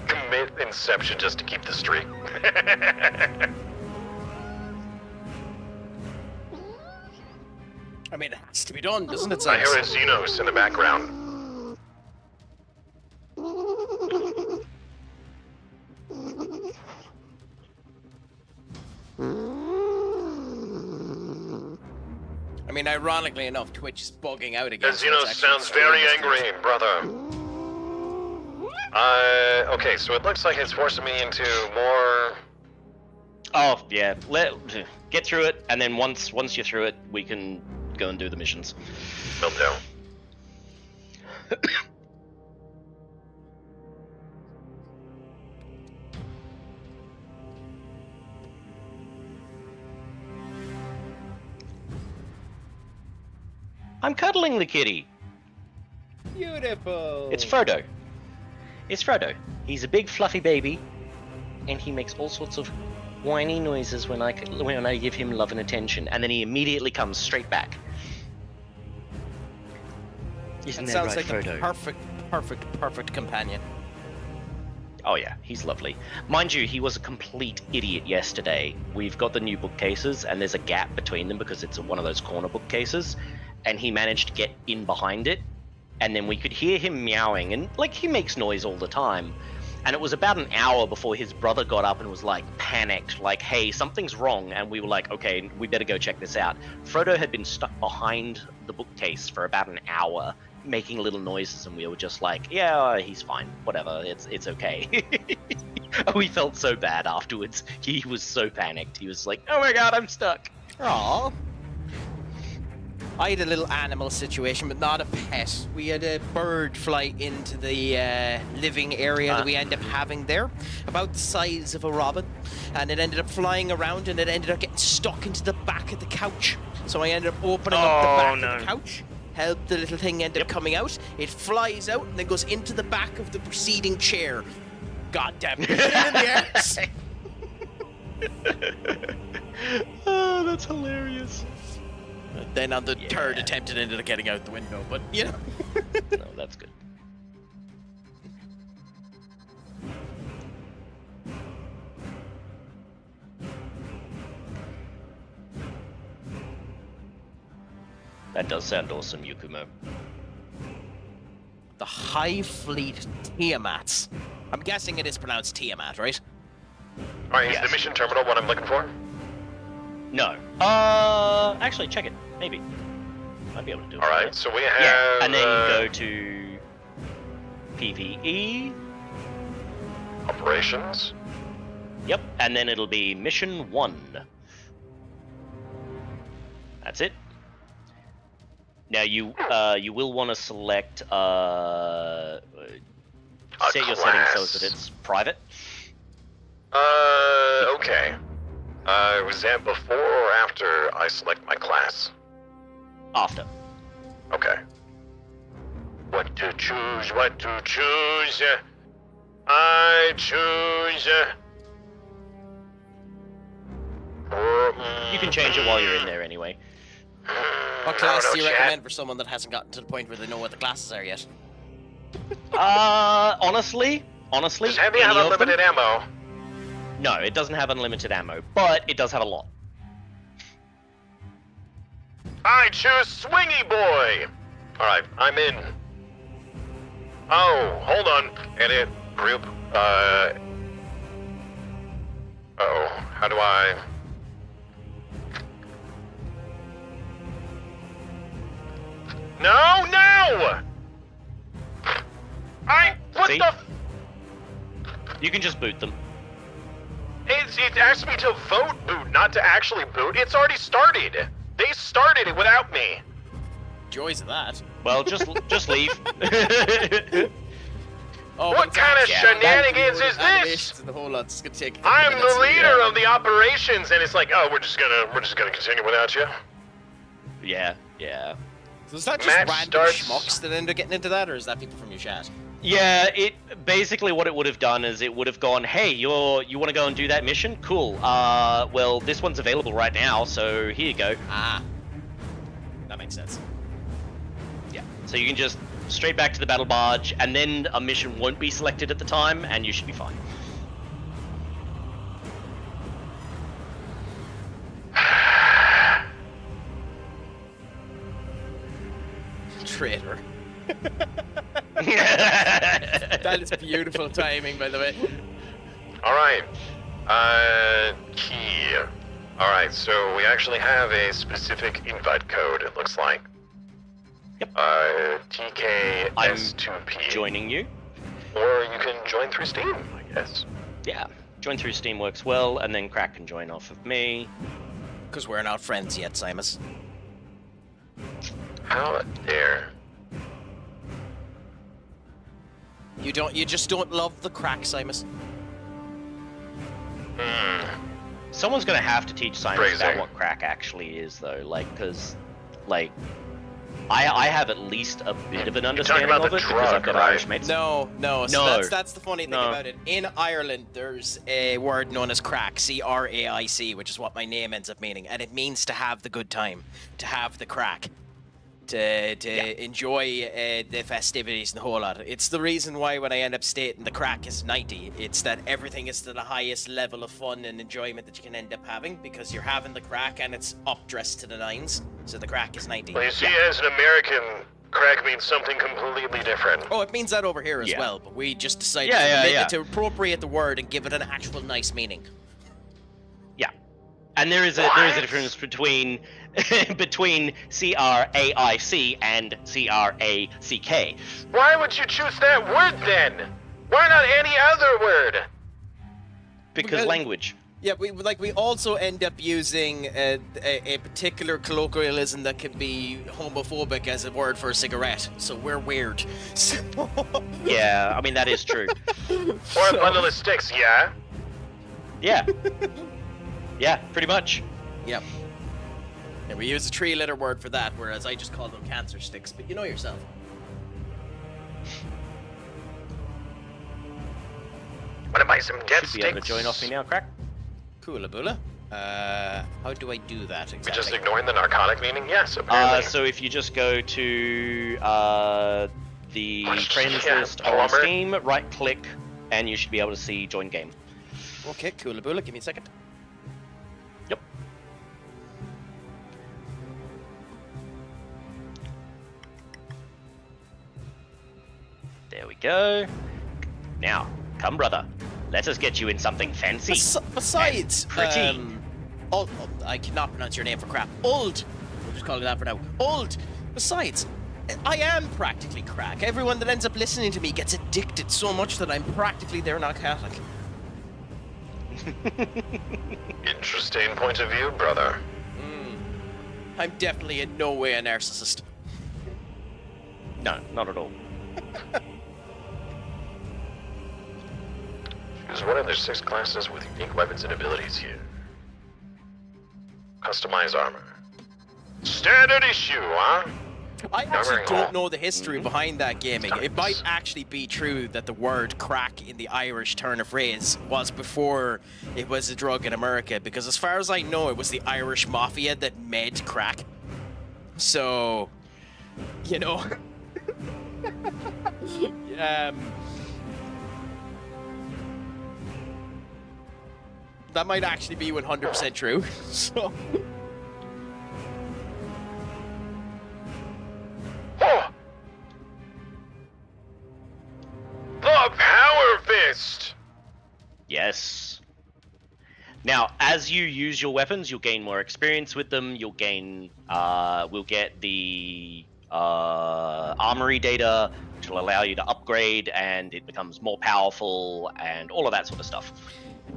Speaker 7: Commit Inception just to keep the streak.
Speaker 2: I mean, it has to be done, doesn't it,
Speaker 7: I
Speaker 2: Simus?
Speaker 7: hear a Xenos in the background.
Speaker 2: I mean, ironically enough, Twitch is bugging out again.
Speaker 7: The Xenos sounds very angry, brother. Okay, so it looks like it's forcing me into more...
Speaker 1: Oh, yeah. Get through it, and then once you're through it, we can go and do the missions.
Speaker 7: Will do.
Speaker 1: I'm cuddling the kitty.
Speaker 2: Beautiful.
Speaker 1: It's Frodo. It's Frodo. He's a big fluffy baby, and he makes all sorts of whiny noises when I give him love and attention, and then he immediately comes straight back. Isn't
Speaker 2: That
Speaker 1: that
Speaker 2: sounds
Speaker 1: right,
Speaker 2: like
Speaker 1: Frodo?
Speaker 2: the perfect companion.
Speaker 1: Oh yeah, he's lovely. Mind you, he was a complete idiot yesterday. We've got the new bookcases, and there's a gap between them because it's one of those corner bookcases, and he managed to get in behind it, and then we could hear him meowing, and like he makes noise all the time. And it was about an hour before his brother got up and was like panicked, like, hey, something's wrong. And we were like, okay, we better go check this out. Frodo had been stuck behind the bookcase for about an hour, making little noises, and we were just like, yeah, he's fine, whatever, it's okay. We felt so bad afterwards. He was so panicked. He was like, oh my god, I'm stuck.
Speaker 2: Aww. I had a little animal situation, but not a pet. We had a bird fly into the living area that we ended up having there, about the size of a robin, and it ended up flying around, and it ended up getting stuck into the back of the couch. So I ended up opening up the back of the couch, helped the little thing end up coming out. It flies out and then goes into the back of the preceding chair. God damn it! In the arse.
Speaker 1: Oh, that's hilarious.
Speaker 2: Then on the third attempt, it ended up getting out the window, but you know.
Speaker 1: No, that's good. That does sound awesome, Yukumo.
Speaker 2: The High Fleet Tiamats. I'm guessing it is pronounced Tiamat, right?
Speaker 7: Alright, is the mission terminal what I'm looking for?
Speaker 1: No. Actually, check it. Maybe. Might be able to do it.
Speaker 7: Alright, so we have...
Speaker 1: Yeah, and then go to... PvE.
Speaker 7: Operations.
Speaker 1: Yep, and then it'll be Mission 1. That's it. Now you will want to select set your settings so that it's private.
Speaker 7: Okay. Was that before or after I select my class?
Speaker 1: After.
Speaker 7: Okay. What to choose, what to choose. I choose.
Speaker 1: You can change it while you're in there anyway.
Speaker 2: What class do you recommend for someone that hasn't gotten to the point where they know what the classes are yet?
Speaker 1: Honestly,
Speaker 7: Does Heavy have unlimited ammo?
Speaker 1: No, it doesn't have unlimited ammo, but it does have a lot.
Speaker 7: I choose Swingy Boy! Alright, I'm in. Oh, hold on. Edit, group, uh-oh, how do I... No, no! What
Speaker 1: See?
Speaker 7: the...
Speaker 1: You can just boot them.
Speaker 7: It asked me to vote boot, not to actually boot. It's already started. They started it without me.
Speaker 2: Joys of that.
Speaker 1: Well, just leave.
Speaker 2: Oh,
Speaker 7: what kind of shenanigans is this?
Speaker 2: The whole lot's gonna take.
Speaker 7: I'm the leader of the operations, and it's like, oh, we're just gonna continue without you.
Speaker 1: Yeah.
Speaker 2: So is that just
Speaker 7: Match
Speaker 2: random
Speaker 7: starts-
Speaker 2: schmucks that end up getting into that, or is that people from your chat?
Speaker 1: Yeah, it basically what it would have done is it would have gone, hey, you want to go and do that mission? Cool. Well, this one's available right now, so here you go.
Speaker 2: Ah, that makes sense.
Speaker 1: Yeah. So you can just straight back to the battle barge, and then a mission won't be selected at the time, and you should be fine.
Speaker 2: Traitor. That is beautiful timing, by the way.
Speaker 7: Alright. Key. Alright, so we actually have a specific invite code, it looks like.
Speaker 1: Yep.
Speaker 7: TKS2P.
Speaker 1: Joining you.
Speaker 7: Or you can join through Steam, I guess.
Speaker 1: Yeah. Join through Steam works well, and then Craic can join off of me.
Speaker 2: Because we're not friends yet, Simus.
Speaker 7: How dare.
Speaker 2: You just don't love the crack, Simus.
Speaker 1: Someone's gonna have to teach Simon
Speaker 7: Phrasing.
Speaker 1: about what Craic actually is, though, like, because, like, I have at least a bit of an
Speaker 7: You're
Speaker 1: understanding
Speaker 7: talking about
Speaker 1: of
Speaker 7: the
Speaker 1: it because I've
Speaker 7: drug,
Speaker 1: got
Speaker 7: right?
Speaker 1: Irish mates.
Speaker 2: No. So
Speaker 1: No.
Speaker 2: that's the funny thing
Speaker 1: No.
Speaker 2: about it. In Ireland, there's a word known as craic, C-R-A-I-C, which is what my name ends up meaning, and it means to have the good time, to have the crack, to enjoy the festivities and the whole lot. It's the reason why when I end up stating the crack is 90, it's that everything is to the highest level of fun and enjoyment that you can end up having because you're having the crack and it's up dressed to the nines. So the crack is 90.
Speaker 7: Well, you see, as an American, crack means something completely different.
Speaker 2: Oh, it means that over here as
Speaker 1: Yeah.
Speaker 2: well, but we just decided to appropriate the word and give it an actual nice meaning.
Speaker 1: Yeah, and there is a difference between between CRAIC and CRACK.
Speaker 7: Why would you choose that word then? Why not any other word?
Speaker 1: Because language.
Speaker 2: Yeah, we also end up using a particular colloquialism that can be homophobic as a word for a cigarette. So we're weird.
Speaker 1: Yeah, I mean that is true.
Speaker 7: Or a bundle of sticks, yeah?
Speaker 1: Yeah. Yeah, pretty much.
Speaker 2: Yep. And we use a 3-letter word for that, whereas I just call them cancer sticks, but you know yourself.
Speaker 7: Wanna buy some death
Speaker 1: Should be able to
Speaker 7: sticks?
Speaker 1: join off me now, Crack.
Speaker 2: Coolaboola. How do I do that exactly?
Speaker 7: Just ignoring the narcotic meaning? Yes, apparently.
Speaker 1: So if you just go to the friends
Speaker 7: Yeah,
Speaker 1: list on
Speaker 7: plumber.
Speaker 1: Steam, right click, and you should be able to see join game.
Speaker 2: Okay, Coolaboola, give me a second.
Speaker 1: Yep. There we go. Now, come brother, let us get you in something fancy.
Speaker 2: Besides,
Speaker 1: and pretty.
Speaker 2: I cannot pronounce your name for crap. Old. We'll just call it that for now. Old. Besides, I am practically crack. Everyone that ends up listening to me gets addicted so much that I'm practically their narcotic.
Speaker 7: Interesting point of view, brother.
Speaker 2: I'm definitely in no way a narcissist.
Speaker 1: No, not at all.
Speaker 7: Choose one of their 6 classes with unique weapons and abilities here. Customize armor. Standard issue, huh?
Speaker 2: I actually
Speaker 7: Covering
Speaker 2: don't
Speaker 7: all.
Speaker 2: know the history behind that gaming. It might actually be true that the word crack in the Irish turn of phrase was before it was a drug in America, because as far as I know, it was the Irish mafia that made crack. So, you know. That might actually be 100% true. So.
Speaker 7: Oh! The Power Fist!
Speaker 1: Yes. Now, as you use your weapons, you'll gain more experience with them. You'll gain, we'll get the armory data, which will allow you to upgrade, and it becomes more powerful, and all of that sort of stuff.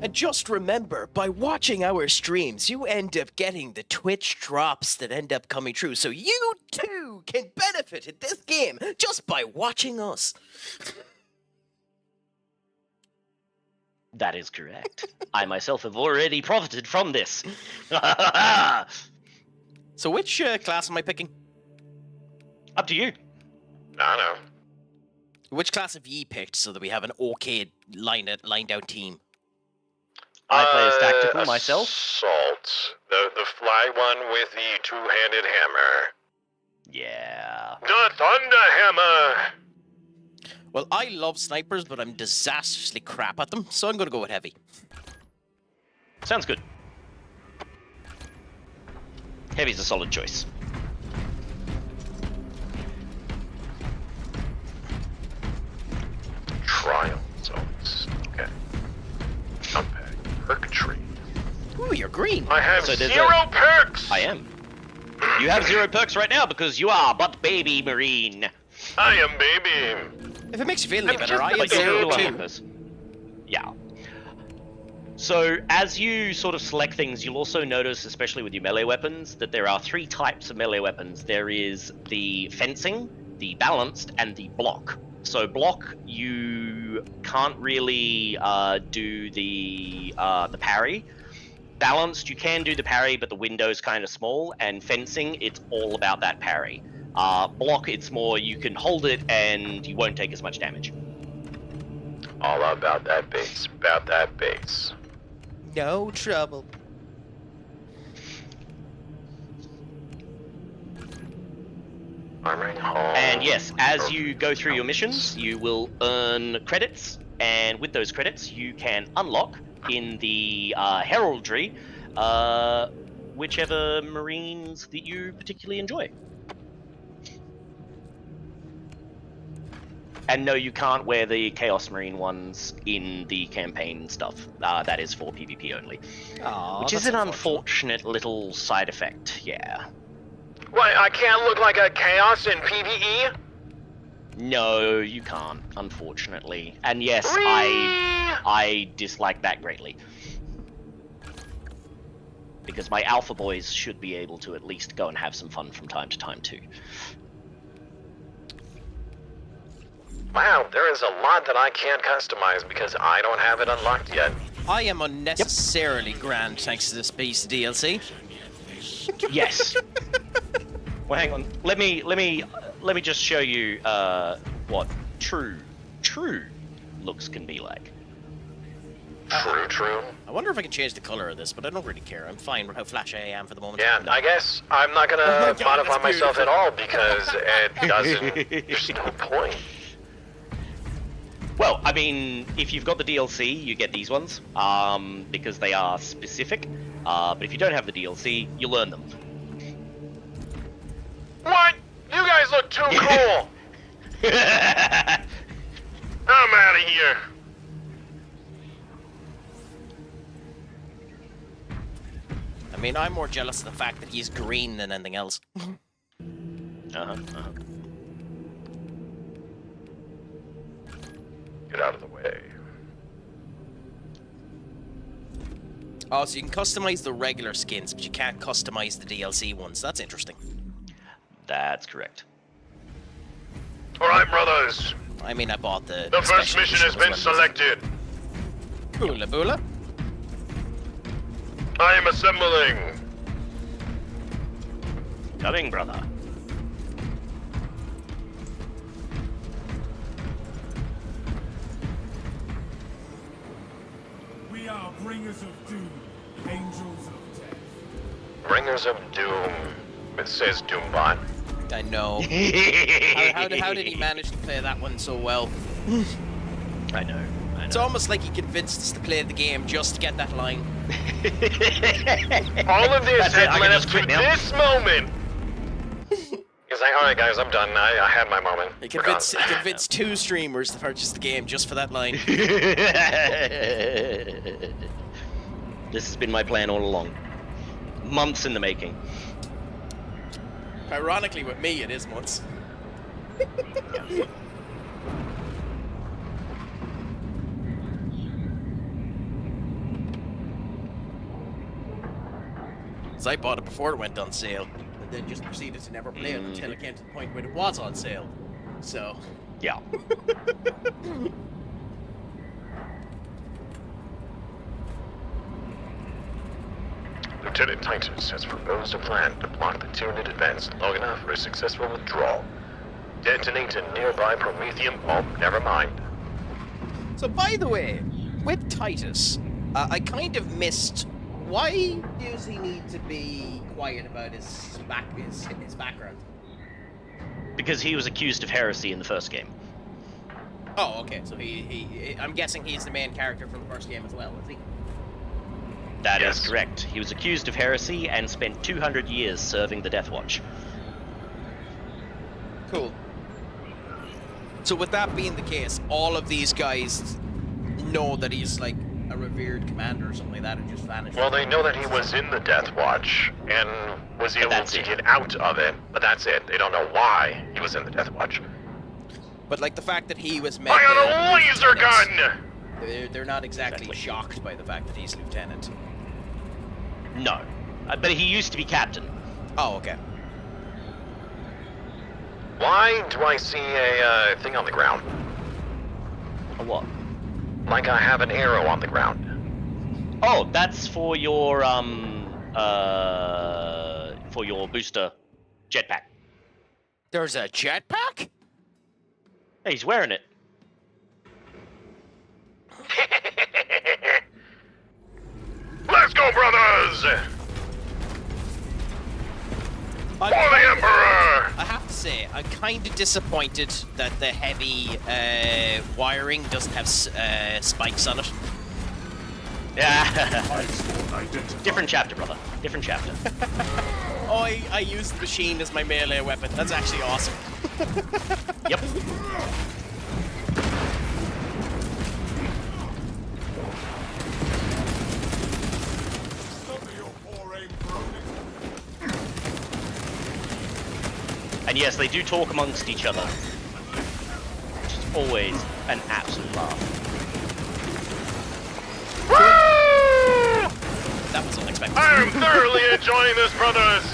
Speaker 2: And just remember, by watching our streams, you end up getting the Twitch drops that end up coming true. So you too can benefit in this game just by watching us.
Speaker 1: That is correct. I myself have already profited from this.
Speaker 2: So which class am I picking?
Speaker 1: Up to you.
Speaker 7: I know.
Speaker 2: Which class have ye picked so that we have an okay lined out team?
Speaker 1: I play as tactical myself.
Speaker 7: Assault. The fly one with the 2-handed hammer.
Speaker 1: Yeah.
Speaker 7: The Thunder Hammer!
Speaker 2: Well, I love snipers, but I'm disastrously crap at them, so I'm gonna go with heavy.
Speaker 1: Sounds good. Heavy's a solid choice.
Speaker 7: Trial zones. Okay. Unpack. Perk tree.
Speaker 2: Ooh, you're green.
Speaker 7: I have
Speaker 1: So there's
Speaker 7: 0 perks!
Speaker 1: I am. You have 0 perks right now because you are but baby marine.
Speaker 7: I am baby.
Speaker 2: If it makes you feel any better, I
Speaker 1: But
Speaker 2: have
Speaker 1: you're
Speaker 2: 0
Speaker 1: still
Speaker 2: too.
Speaker 1: Yeah. So as you sort of select things, you'll also notice, especially with your melee weapons, that there are 3 types of melee weapons. There is the fencing, the balanced, and the block. So block, you can't really do the parry. Balanced, you can do the parry, but the window's kind of small. And fencing, it's all about that parry. Block, it's more you can hold it and you won't take as much damage.
Speaker 7: All about that base. About that base.
Speaker 2: No trouble.
Speaker 7: Armoring home.
Speaker 1: And yes, as you go through your missions, you will earn credits, and with those credits, you can unlock in the heraldry whichever marines that you particularly enjoy. And no, you can't wear the Chaos Marine ones in the campaign stuff. That is for PvP only.
Speaker 2: Aww,
Speaker 1: which is an unfortunate little side effect, yeah.
Speaker 7: What, I can't look like a Chaos in PvE?
Speaker 1: No, you can't, unfortunately. And yes, I dislike that greatly. Because my alpha boys should be able to at least go and have some fun from time to time too.
Speaker 7: Wow, there is a lot that I can't customize because I don't have it unlocked yet.
Speaker 2: I am unnecessarily grand thanks to this piece of DLC.
Speaker 1: Yes. Well, hang on. Let me just show you what true looks can be like.
Speaker 7: True.
Speaker 2: I wonder if I can change the color of this, but I don't really care. I'm fine with how flashy I am for the moment.
Speaker 7: Yeah, I guess I'm not gonna modify myself at all because it doesn't. There's no point.
Speaker 1: Well, I mean, if you've got the DLC, you get these ones, because they are specific. But if you don't have the DLC, you learn them.
Speaker 7: What? You guys look too cool! I'm out of here.
Speaker 2: I mean, I'm more jealous of the fact that he's green than anything else.
Speaker 7: Get out of the way.
Speaker 2: Oh, so you can customize the regular skins, but you can't customize the DLC ones. That's interesting.
Speaker 1: That's correct.
Speaker 7: Alright, brothers.
Speaker 2: I mean, I bought the
Speaker 7: first mission has been selected.
Speaker 2: Boola boola.
Speaker 7: I am assembling.
Speaker 1: Coming, brother.
Speaker 4: We are bringers of doom, angels of death.
Speaker 7: Bringers of Doom. It says Doombot.
Speaker 2: I know. how did he manage to play that one so well?
Speaker 1: I know.
Speaker 2: It's almost like he convinced us to play the game just to get that line.
Speaker 7: All of this has led up to this moment. He's like, alright guys, I'm done. I had my moment.
Speaker 2: He convinced 2 streamers to purchase the game just for that line.
Speaker 1: This has been my plan all along. Months in the making.
Speaker 2: Ironically, with me, it is months. Because I bought it before it went on sale, and then just proceeded to never play it until it came to the point when it was on sale. So.
Speaker 1: Yeah.
Speaker 7: Lieutenant Titus has proposed a plan to block the Tyranid advance long enough for a successful withdrawal. Detonate a nearby Prometheum bomb. Never mind.
Speaker 2: So, by the way, with Titus, I kind of missed. Why does he need to be quiet about his background?
Speaker 1: Because he was accused of heresy in the first game.
Speaker 2: Oh, okay. So I'm guessing he's the main character from the first game as well, is he?
Speaker 1: That is correct. He was accused of heresy and spent 200 years serving the Death Watch.
Speaker 2: Cool. So with that being the case, all of these guys know that he's like a revered commander or something like that and just vanished.
Speaker 7: Well, they know that he was in the Death Watch and was able to get out of it, but that's it. They don't know why he was in the Death Watch.
Speaker 2: But like the fact that he was
Speaker 7: I got a laser gun!
Speaker 2: They're not exactly shocked by the fact that he's lieutenant.
Speaker 1: No. But he used to be captain.
Speaker 2: Oh, okay.
Speaker 7: Why do I see a thing on the ground?
Speaker 1: A what?
Speaker 7: Like I have an arrow on the ground.
Speaker 1: Oh, that's for your booster jetpack.
Speaker 2: There's a jetpack?
Speaker 1: Hey, he's wearing it.
Speaker 7: Let's go, brothers! For the Emperor!
Speaker 2: I have to say, I'm kind of disappointed that the heavy wiring doesn't have spikes on it.
Speaker 1: Yeah. Different chapter, brother. Different chapter.
Speaker 2: Oh, I used the machine as my melee weapon. That's actually awesome.
Speaker 1: Yep. And yes, they do talk amongst each other. Which is always an absolute laugh.
Speaker 2: That was unexpected.
Speaker 7: I am thoroughly enjoying this, brothers!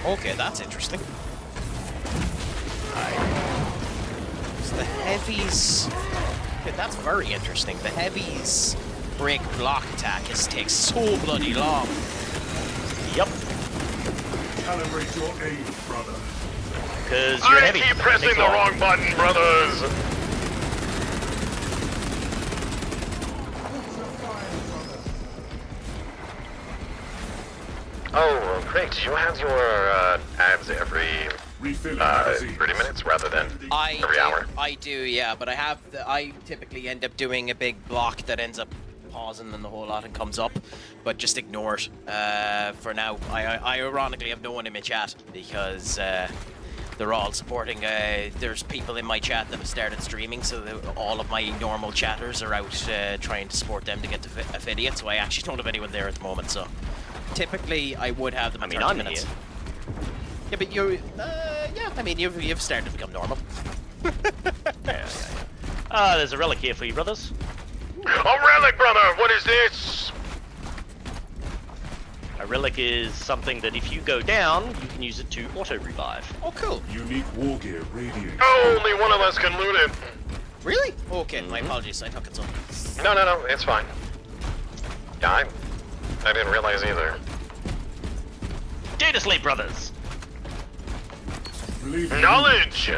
Speaker 2: Okay, that's interesting. So the heavies... Okay, that's very interesting. The heavies break block attack takes so bloody long.
Speaker 1: Yep.
Speaker 4: Calibrate your aim, brother.
Speaker 1: Because you're
Speaker 7: I
Speaker 1: heavy.
Speaker 7: keep pressing
Speaker 1: Takes
Speaker 7: the
Speaker 1: long.
Speaker 7: wrong button, brothers! Oh, Craic, do you have your ads every 30 minutes rather than every hour?
Speaker 2: I do, yeah, but I typically end up doing a big block that ends up pausing and the whole lot and comes up, but just ignore it for now. I ironically have no one in my chat because they're all supporting. There's people in my chat that have started streaming, so all of my normal chatters are out trying to support them to get to affiliate, so I actually don't have anyone there at the moment, so typically I would have them in 30
Speaker 1: I'm
Speaker 2: minutes.
Speaker 1: here.
Speaker 2: Yeah, but you're, yeah, I mean, you've started to become normal.
Speaker 1: Yeah. There's a relic here for you, brothers.
Speaker 7: A relic, brother! What is this?
Speaker 1: A relic is something that if you go down, you can use it to auto-revive.
Speaker 2: Oh, cool.
Speaker 4: Unique war gear radiates.
Speaker 7: Only one of us can loot it.
Speaker 2: Really? Okay, my apologies, I took it so.
Speaker 7: No, it's fine. Yeah, I didn't realize either.
Speaker 1: Data sleep, brothers!
Speaker 7: Knowledge!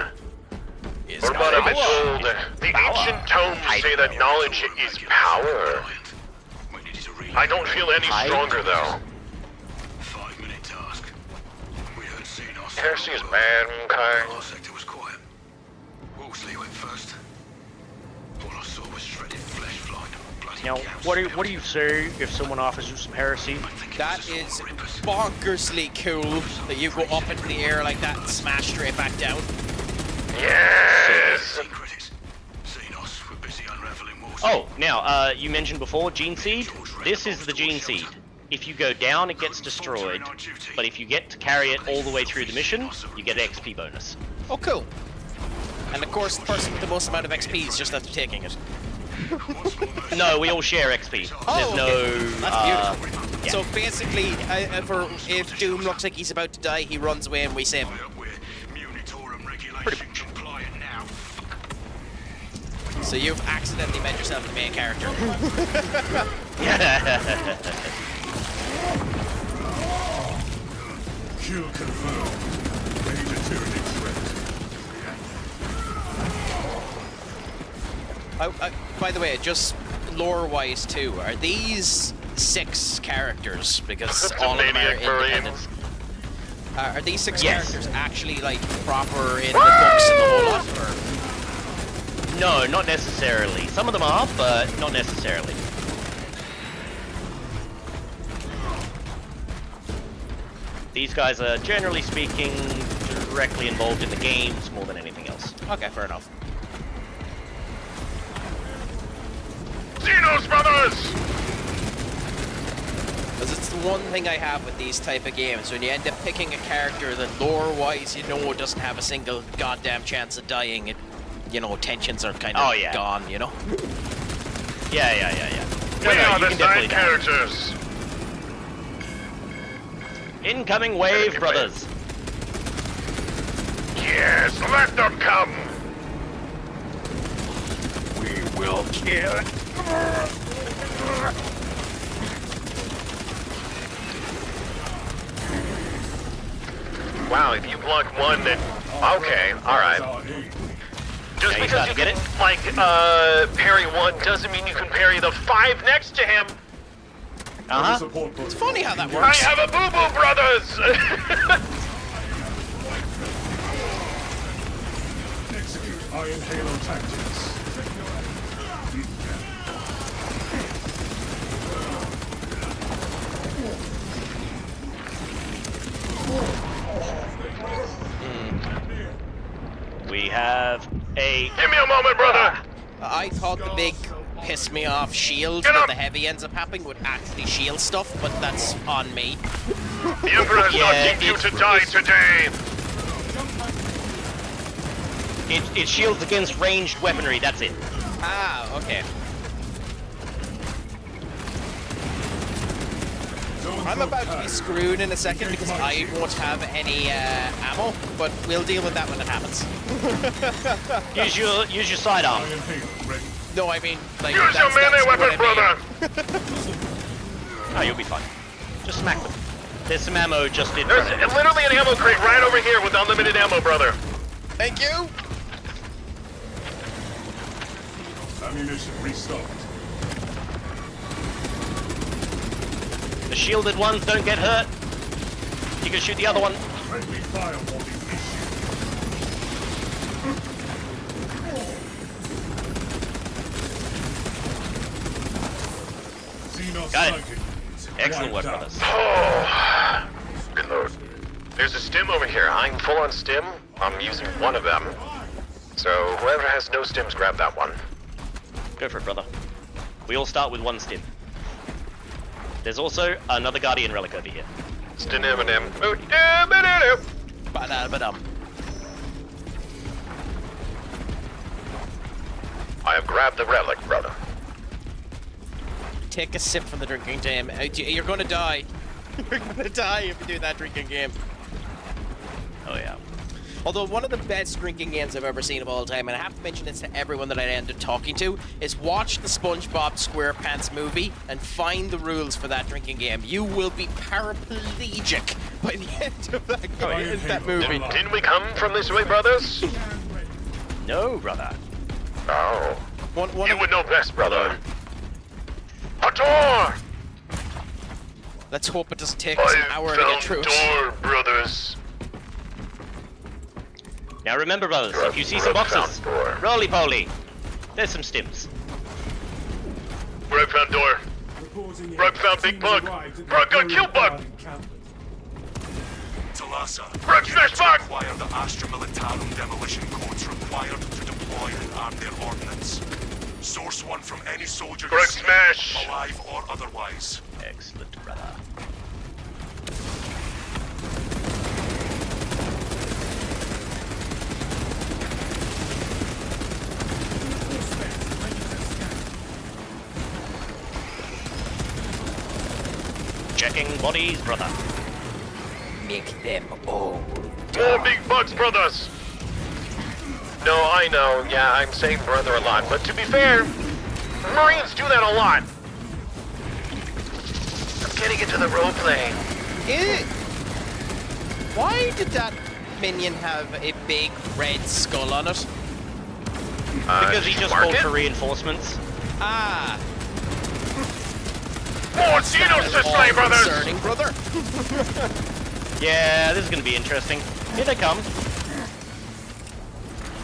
Speaker 7: From what I've been told, the ancient tomes say that knowledge is power. I don't feel any stronger, though.
Speaker 12: 5-minute task. We heard Xenos.
Speaker 7: Heresy is mankind.
Speaker 12: Our sector was quiet. Wolseley went first. All I saw was shredded flesh flying. Bloody
Speaker 1: Now, what do you say if someone offers you some heresy?
Speaker 2: That is bonkersly cool that you go up into the air like that and smash straight back down.
Speaker 7: Yes!
Speaker 12: Xenos were busy unraveling more.
Speaker 1: Oh, now, you mentioned before, Gene Seed. This is the Gene Seed. If you go down, it gets destroyed. But if you get to carry it all the way through the mission, you get an XP bonus.
Speaker 2: Oh, cool. And of course, the person with the most amount of XP is just after taking it.
Speaker 1: No, we all share XP. There's no...
Speaker 2: That's beautiful.
Speaker 1: yeah.
Speaker 2: So basically, if Doom looks like he's about to die, he runs away and we save him.
Speaker 1: Pretty much.
Speaker 2: So you've accidentally made yourself the main character.
Speaker 4: Kill confirmed. Major Tyranid threat.
Speaker 2: By the way, just lore-wise too, are these 6 characters? Because all of them are independent. Are these 6 characters actually like proper in the books and the whole lot, or?
Speaker 1: No, not necessarily. Some of them are, but not necessarily. These guys are, generally speaking, directly involved in the games more than anything else.
Speaker 2: Okay, fair enough.
Speaker 7: Xenos, brothers!
Speaker 2: Because it's the one thing I have with these type of games, when you end up picking a character that lore-wise you know doesn't have a single goddamn chance of dying, it, you know, tensions are kind of gone, you know?
Speaker 1: Yeah.
Speaker 7: We are the side characters.
Speaker 1: Incoming wave, brothers.
Speaker 7: Yes, let them come.
Speaker 11: We will kill.
Speaker 7: Wow, if you block one, then okay, all right. Just
Speaker 1: Yeah,
Speaker 7: because you
Speaker 1: get
Speaker 7: can,
Speaker 1: it?
Speaker 7: like, parry one doesn't mean you can parry the 5 next to him.
Speaker 2: It's funny how that
Speaker 7: I
Speaker 2: works.
Speaker 7: have a boo-boo, brothers.
Speaker 4: Execute Iron Halo tactics.
Speaker 1: We have a.
Speaker 7: Give me a moment, brother.
Speaker 2: I thought the big piss me off shield that the heavy ends up happening would actually shield stuff, but that's on me.
Speaker 7: The Emperor has not deemed you to die today.
Speaker 1: It shields against ranged weaponry. That's it.
Speaker 2: Ah, okay. I'm about to be screwed in a second because I won't have any ammo, but we'll deal with that when it happens.
Speaker 1: Use your sidearm.
Speaker 2: No, I mean like
Speaker 7: Use your melee weapon, brother.
Speaker 1: Oh, you'll be fine. Just smack them. There's some ammo just in.
Speaker 7: There's literally an ammo crate right over here with unlimited ammo, brother.
Speaker 2: Thank you.
Speaker 4: Ammunition restocked.
Speaker 1: The shielded ones don't get hurt. You can shoot the other one.
Speaker 4: Friendly fire warning issued. Xenos
Speaker 1: Got it.
Speaker 4: sighted.
Speaker 1: Excellent work,
Speaker 4: Wiped out.
Speaker 1: brothers.
Speaker 7: Oh, good lord. There's a stim over here. I'm full on stim. I'm using one of them. So whoever has no stims, grab that one.
Speaker 1: Go for it, brother. We all start with one stim. There's also another Guardian relic over here.
Speaker 7: Stiniminem.
Speaker 2: Ba-da-ba-dum.
Speaker 7: I have grabbed the relic, brother.
Speaker 2: Take a sip from the drinking game. You're gonna die. You're gonna die if you do that drinking game.
Speaker 1: Oh yeah.
Speaker 2: Although one of the best drinking games I've ever seen of all time, and I have to mention this to everyone that I end up talking to, is watch the SpongeBob SquarePants movie and find the rules for that drinking game. You will be paraplegic by the end of that movie.
Speaker 7: Didn't we come from this way, brothers?
Speaker 1: No, brother.
Speaker 7: Oh.
Speaker 2: One
Speaker 7: You would know best, brother. A door!
Speaker 2: Let's hope it doesn't take us an hour to get through it.
Speaker 7: Door, brothers.
Speaker 1: Now remember, brothers, if you see some boxes, roly-poly, there's some stims.
Speaker 7: Craic found door. Craic found big bug. Craic got kill bug.
Speaker 4: Talassa.
Speaker 7: Craic smash bug.
Speaker 4: Require the Astra Militarum demolition codes required to deploy and arm their ordnance. Source one from any soldier you
Speaker 7: Craic
Speaker 4: see,
Speaker 7: smash.
Speaker 4: alive or otherwise.
Speaker 1: Excellent, brother. Checking bodies, brother.
Speaker 2: Make them all.
Speaker 7: More big bugs, brothers. No, I know. Yeah, I'm saying brother a lot, but to be fair, Marines do that a lot. I'm getting into the roleplay.
Speaker 2: Why did that minion have a big red skull on it?
Speaker 1: Because he
Speaker 7: did you
Speaker 1: just
Speaker 7: mark
Speaker 1: called
Speaker 7: it?
Speaker 1: for reinforcements.
Speaker 2: Ah,
Speaker 7: More Xenos to slay, brothers.
Speaker 2: concerning, brother.
Speaker 1: Yeah, this is gonna be interesting. Here they come.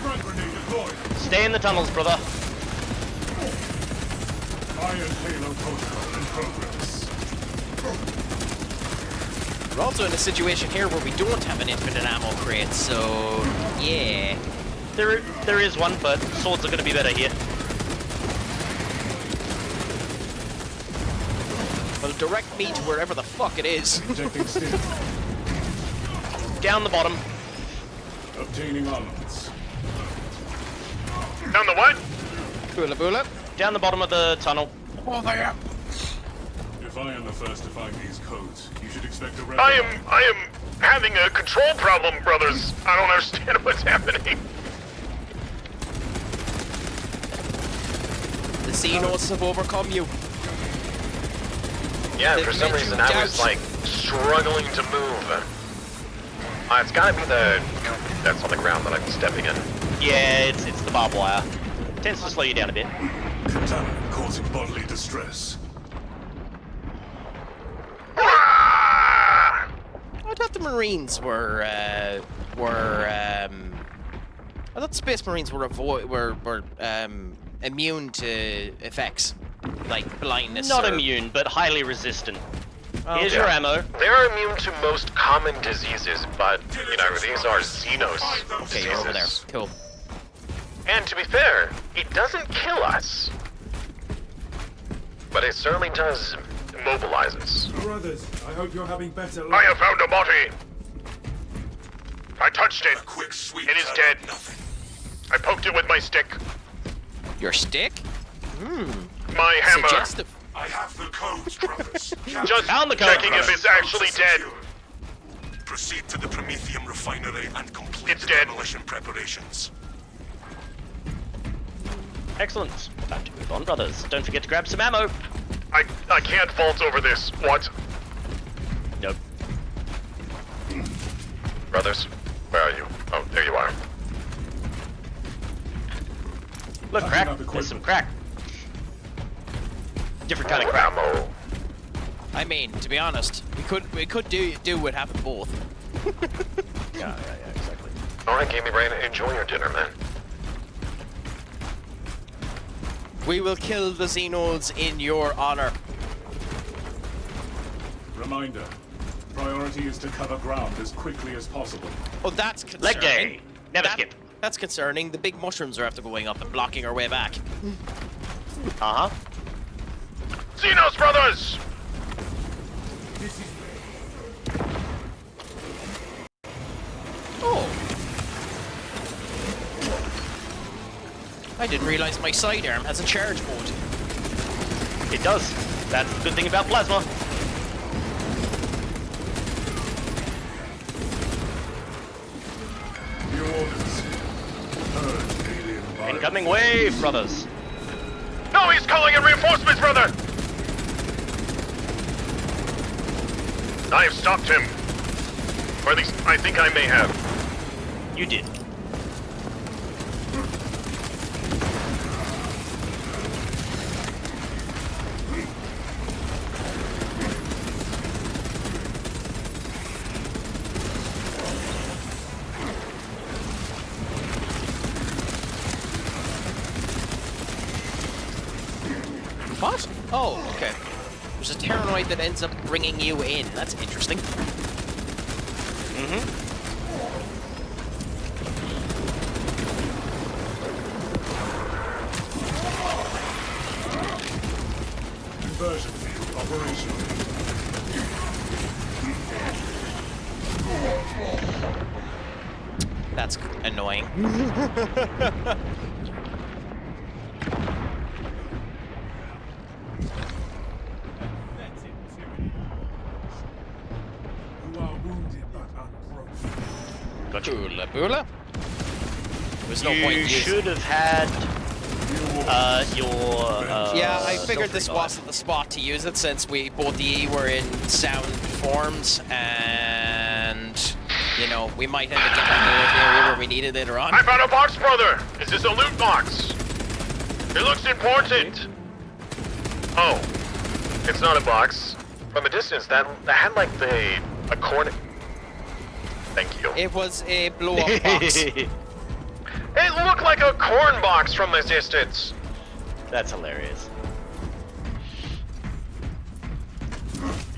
Speaker 4: Frag grenade deployed.
Speaker 1: Stay in the tunnels, brother.
Speaker 4: Iron Halo protocol in progress.
Speaker 2: We're also in a situation here where we don't have an infinite ammo crate, so yeah.
Speaker 1: There is one, but swords are gonna be better here.
Speaker 2: Well, direct me to wherever the fuck it is.
Speaker 4: Injecting stim.
Speaker 1: Down the bottom.
Speaker 4: Obtaining armaments.
Speaker 7: Down the what?
Speaker 2: Boola boola.
Speaker 1: Down the bottom of the tunnel.
Speaker 2: Oh, there.
Speaker 4: If I am the first to find these codes, you should expect a
Speaker 7: I am having a control problem, brothers. I don't understand what's happening.
Speaker 2: The Xenos have overcome you.
Speaker 7: Yeah,
Speaker 2: They've
Speaker 7: for some
Speaker 2: made
Speaker 7: reason
Speaker 2: you
Speaker 7: I was
Speaker 2: doubt.
Speaker 7: like struggling to move. It's gotta be the goop that's on the ground that I'm stepping in.
Speaker 1: Yeah, it's the barbed wire. Tends to slow you down a bit.
Speaker 4: Contaminant causing bodily distress.
Speaker 7: Ah!
Speaker 2: I thought the Marines were I thought the Space Marines were immune to effects like blindness.
Speaker 1: Not
Speaker 2: or...
Speaker 1: immune, but highly resistant.
Speaker 2: Oh,
Speaker 1: Here's
Speaker 2: okay.
Speaker 1: your ammo.
Speaker 7: They're immune to most common diseases, but, you know, these are Xenos
Speaker 2: Okay, you're over there.
Speaker 7: diseases.
Speaker 2: Cool.
Speaker 7: And to be fair, it doesn't kill us. But it certainly does immobilize us.
Speaker 4: Brothers, I hope you're having better luck.
Speaker 7: I have found a body. I touched it.
Speaker 12: A quick sweep.
Speaker 7: It is
Speaker 12: out
Speaker 7: dead.
Speaker 12: of nothing.
Speaker 7: I poked it with my stick.
Speaker 2: Your stick?
Speaker 7: My hammer.
Speaker 2: Suggestive.
Speaker 12: I have the codes, brothers.
Speaker 7: Just
Speaker 1: Found the code,
Speaker 7: checking if
Speaker 1: brothers.
Speaker 7: it's actually dead.
Speaker 12: Proceed to the Prometheum refinery and complete
Speaker 7: It's
Speaker 12: the
Speaker 7: dead.
Speaker 12: demolition preparations.
Speaker 1: Excellent. Time to move on, brothers. Don't forget to grab some ammo.
Speaker 7: I can't vault over this. What?
Speaker 1: Nope.
Speaker 7: Brothers, where are you? Oh, there you are.
Speaker 1: Look,
Speaker 4: Packing
Speaker 1: crack.
Speaker 4: up
Speaker 1: There's
Speaker 4: equipment.
Speaker 1: some crack. Different kind of crack.
Speaker 7: Ammo.
Speaker 2: I mean, to be honest, we could do what happened both.
Speaker 1: Yeah, exactly.
Speaker 7: All right, Gamey Brain, enjoy your dinner, man.
Speaker 2: We will kill the Xenos in your honor.
Speaker 4: Reminder, priority is to cover ground as quickly as possible.
Speaker 2: Oh, that's concerning.
Speaker 1: Leg day. Never skip.
Speaker 2: That's concerning. The big mushrooms are after going up and blocking our way back.
Speaker 1: Uh-huh.
Speaker 7: Xenos, brothers!
Speaker 2: Oh. I didn't realize my sidearm has a charge mode.
Speaker 1: It does. That's the good thing about plasma.
Speaker 4: New orders. Purge alien virus.
Speaker 1: Incoming wave, brothers.
Speaker 7: No, he's calling in reinforcements, brother! I have stopped him. Or at least, I think I may have.
Speaker 1: You did.
Speaker 2: What? Oh, okay. There's a Tyranid that ends up bringing you in. That's interesting.
Speaker 1: Mm-hmm.
Speaker 4: Conversion field operational.
Speaker 2: That's annoying.
Speaker 4: You are wounded but unbroken.
Speaker 1: Gotcha.
Speaker 2: Boola boola. There's no point in
Speaker 1: You
Speaker 2: using-
Speaker 1: should have had your
Speaker 2: Yeah, I figured
Speaker 1: filtering
Speaker 2: this
Speaker 1: on.
Speaker 2: wasn't the spot to use it since we both the were in sound forms, and you know we might end up getting into an area where we need it later on.
Speaker 7: I found a box, brother! Is this a loot box? It looks important! Oh, it's not a box. From a distance, that had like a corn... Thank you.
Speaker 2: It was a blow-up box.
Speaker 7: It looked like a corn box from this distance.
Speaker 1: That's hilarious.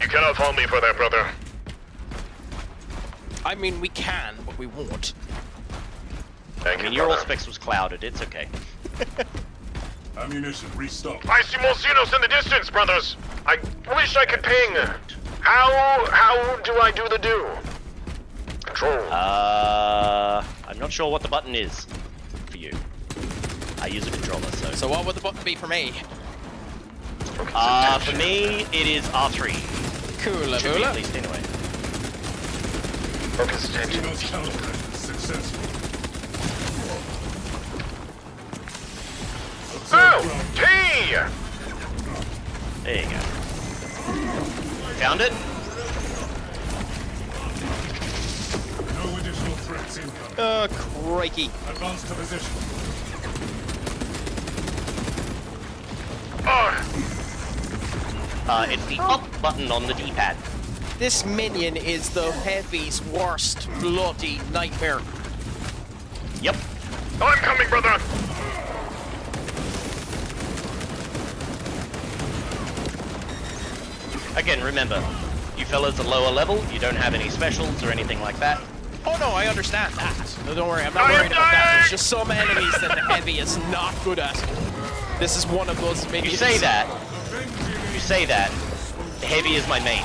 Speaker 7: You cannot fault me for that, brother.
Speaker 2: I mean, we can, but we won't.
Speaker 7: Thank
Speaker 1: I mean,
Speaker 7: you,
Speaker 1: your
Speaker 7: brother.
Speaker 1: specs was clouded. It's okay.
Speaker 4: Ammunition restocked.
Speaker 7: I see more Xenos in the distance, brothers. I wish I could ping. How do I do the do? Control.
Speaker 1: I'm not sure what the button is for you. I use a controller, so.
Speaker 2: So what would the button be for me?
Speaker 1: For me, it is R3.
Speaker 2: Cool,
Speaker 1: Should be at least anyway.
Speaker 7: Focus attention.
Speaker 4: Xenos counter successful.
Speaker 7: Oh! T!
Speaker 1: There you go. Found it?
Speaker 4: No additional threats incoming.
Speaker 2: Crikey.
Speaker 4: Advance to position.
Speaker 1: It's the up button on the D-pad.
Speaker 2: This minion is the heavy's worst bloody nightmare.
Speaker 1: Yep.
Speaker 7: I'm coming, brother!
Speaker 1: Again, remember, you fellas are lower level, you don't have any specials or anything like that.
Speaker 2: Oh no, I understand that. No, don't worry, I'm not worried about that. There's just some enemies that the heavy is not good at. This is one of those minions.
Speaker 1: You say that. You say that. Heavy is my main.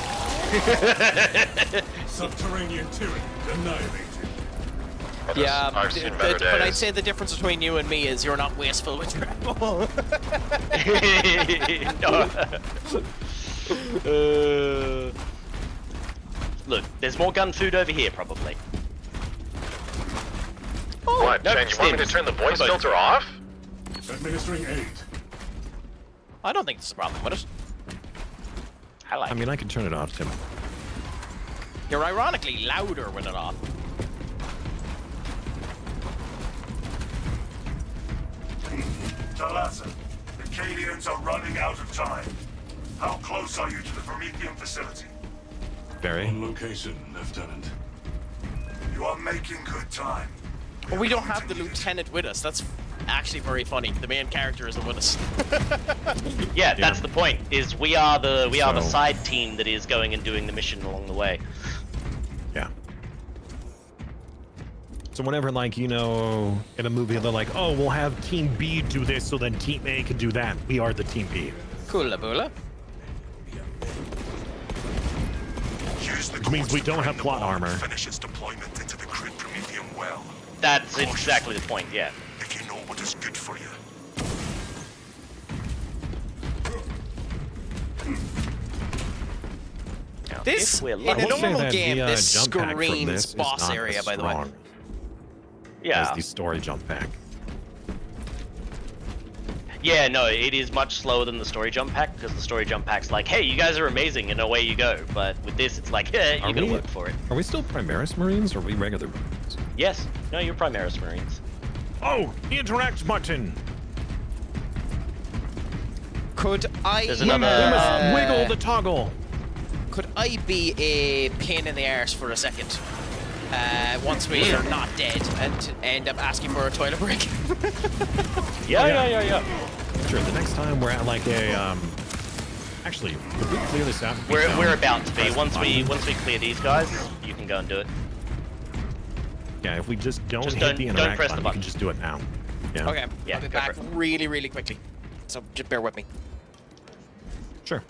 Speaker 4: Subterranean tyranid annihilated.
Speaker 2: Yeah,
Speaker 7: I've seen better
Speaker 2: but I'd
Speaker 7: days.
Speaker 2: say the difference between you and me is you're not wasteful with your ammo.
Speaker 1: Look, there's more gun food over here, probably.
Speaker 7: What,
Speaker 1: no,
Speaker 7: Chen, you want me to turn the voice filter off?
Speaker 4: Administering aid.
Speaker 2: I don't think this is a problem with it.
Speaker 11: I mean, I can turn it off, Tim.
Speaker 2: You're ironically louder with it on.
Speaker 4: Talassa, the Cadians are running out of time. How close are you to the Promethean facility?
Speaker 11: Very.
Speaker 4: On location, Lieutenant. You are making good time.
Speaker 2: Well, we don't have the lieutenant with us. That's actually very funny. The main character isn't with us.
Speaker 1: Yeah, that's the point. Is we are the
Speaker 11: So-
Speaker 1: side team that is going and doing the mission along the way.
Speaker 11: Yeah. So whenever, like, you know, in a movie, they're like, oh, we'll have Team B do this, so then Team A can do that. We are the Team B.
Speaker 2: Cool, Labula.
Speaker 11: Which means we don't have plot armor.
Speaker 4: Finish its deployment into the grid Promethean well.
Speaker 1: That's exactly the point, yeah.
Speaker 4: If you know what is good for you.
Speaker 1: Now,
Speaker 2: This,
Speaker 1: if we're
Speaker 2: in
Speaker 1: lucky-
Speaker 2: a normal
Speaker 11: that
Speaker 2: game,
Speaker 11: the,
Speaker 2: this
Speaker 11: jump pack from
Speaker 2: screams
Speaker 11: this is
Speaker 2: boss
Speaker 11: not
Speaker 2: area,
Speaker 11: as
Speaker 2: by the way.
Speaker 11: strong
Speaker 1: yeah.
Speaker 11: as the story jump pack.
Speaker 1: Yeah, no, it is much slower than the story jump pack, because the story jump pack's like, hey, you guys are amazing, and away you go. But with this, it's like, yeah, you gotta work for it.
Speaker 11: Are we still Primaris Marines, or are we regular Marines?
Speaker 1: Yes, no, you're Primaris Marines.
Speaker 11: Oh, interact button!
Speaker 2: Could I...
Speaker 1: There's
Speaker 11: We
Speaker 1: another-
Speaker 11: must wiggle the toggle!
Speaker 2: Could I be a pain in the arse for a second? Once we are not dead and end up asking for a toilet break.
Speaker 1: Yeah.
Speaker 11: Sure, the next time we're at like a, actually, could we clear this out?
Speaker 1: We're about to be. Once we clear these guys, you can go and do it.
Speaker 11: Yeah, if we just don't
Speaker 1: Just
Speaker 11: hit
Speaker 1: don't-
Speaker 11: the
Speaker 1: don't
Speaker 11: interact
Speaker 1: press the
Speaker 11: button, we
Speaker 1: button.
Speaker 11: can just do it now. Yeah.
Speaker 2: Okay,
Speaker 1: Yeah,
Speaker 2: I'll be
Speaker 1: go
Speaker 2: back
Speaker 1: for it.
Speaker 2: really, really quickly. So just bear with me.
Speaker 11: Sure.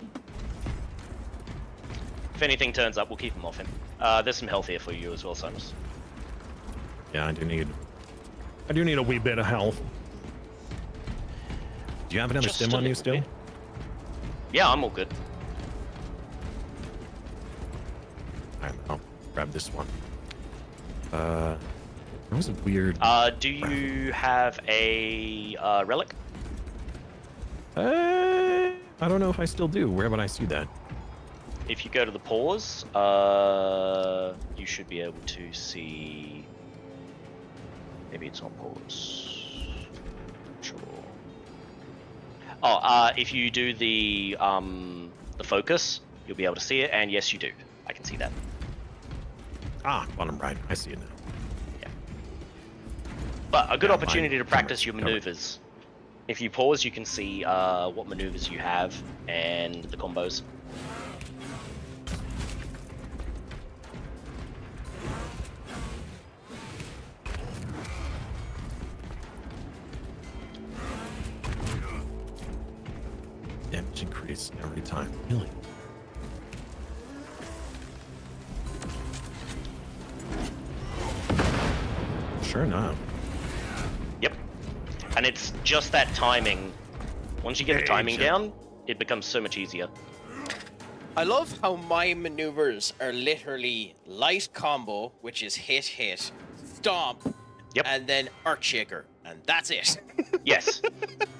Speaker 1: If anything turns up, we'll keep them off him. There's some health here for you as well, Simus.
Speaker 11: Yeah, I do need a wee bit of health. Do you have another
Speaker 1: Just
Speaker 11: stim
Speaker 1: a
Speaker 11: on you
Speaker 1: little
Speaker 11: still?
Speaker 1: bit. Yeah, I'm all good.
Speaker 11: Alright, I'll grab this one. There was a weird...
Speaker 1: Do you have a relic?
Speaker 11: I don't know if I still do. Where would I see that?
Speaker 1: If you go to the pause, you should be able to see. Maybe it's on pause. Sure. Oh, if you do the focus, you'll be able to see it, and yes, you do. I can see that.
Speaker 11: Ah, bottom right. I see it now.
Speaker 1: Yeah. But a good
Speaker 11: Yeah,
Speaker 1: opportunity to practice your
Speaker 11: cover.
Speaker 1: maneuvers. If you pause, you can see what maneuvers you have and the combos.
Speaker 11: Damage increase every time. Really? Sure enough.
Speaker 1: Yep. And it's just that timing. Once you get the timing down, it becomes so much easier.
Speaker 2: I love how my maneuvers are literally light combo, which is hit, stomp,
Speaker 1: Yep.
Speaker 2: and then Earthshaker, and that's it.
Speaker 1: Yes,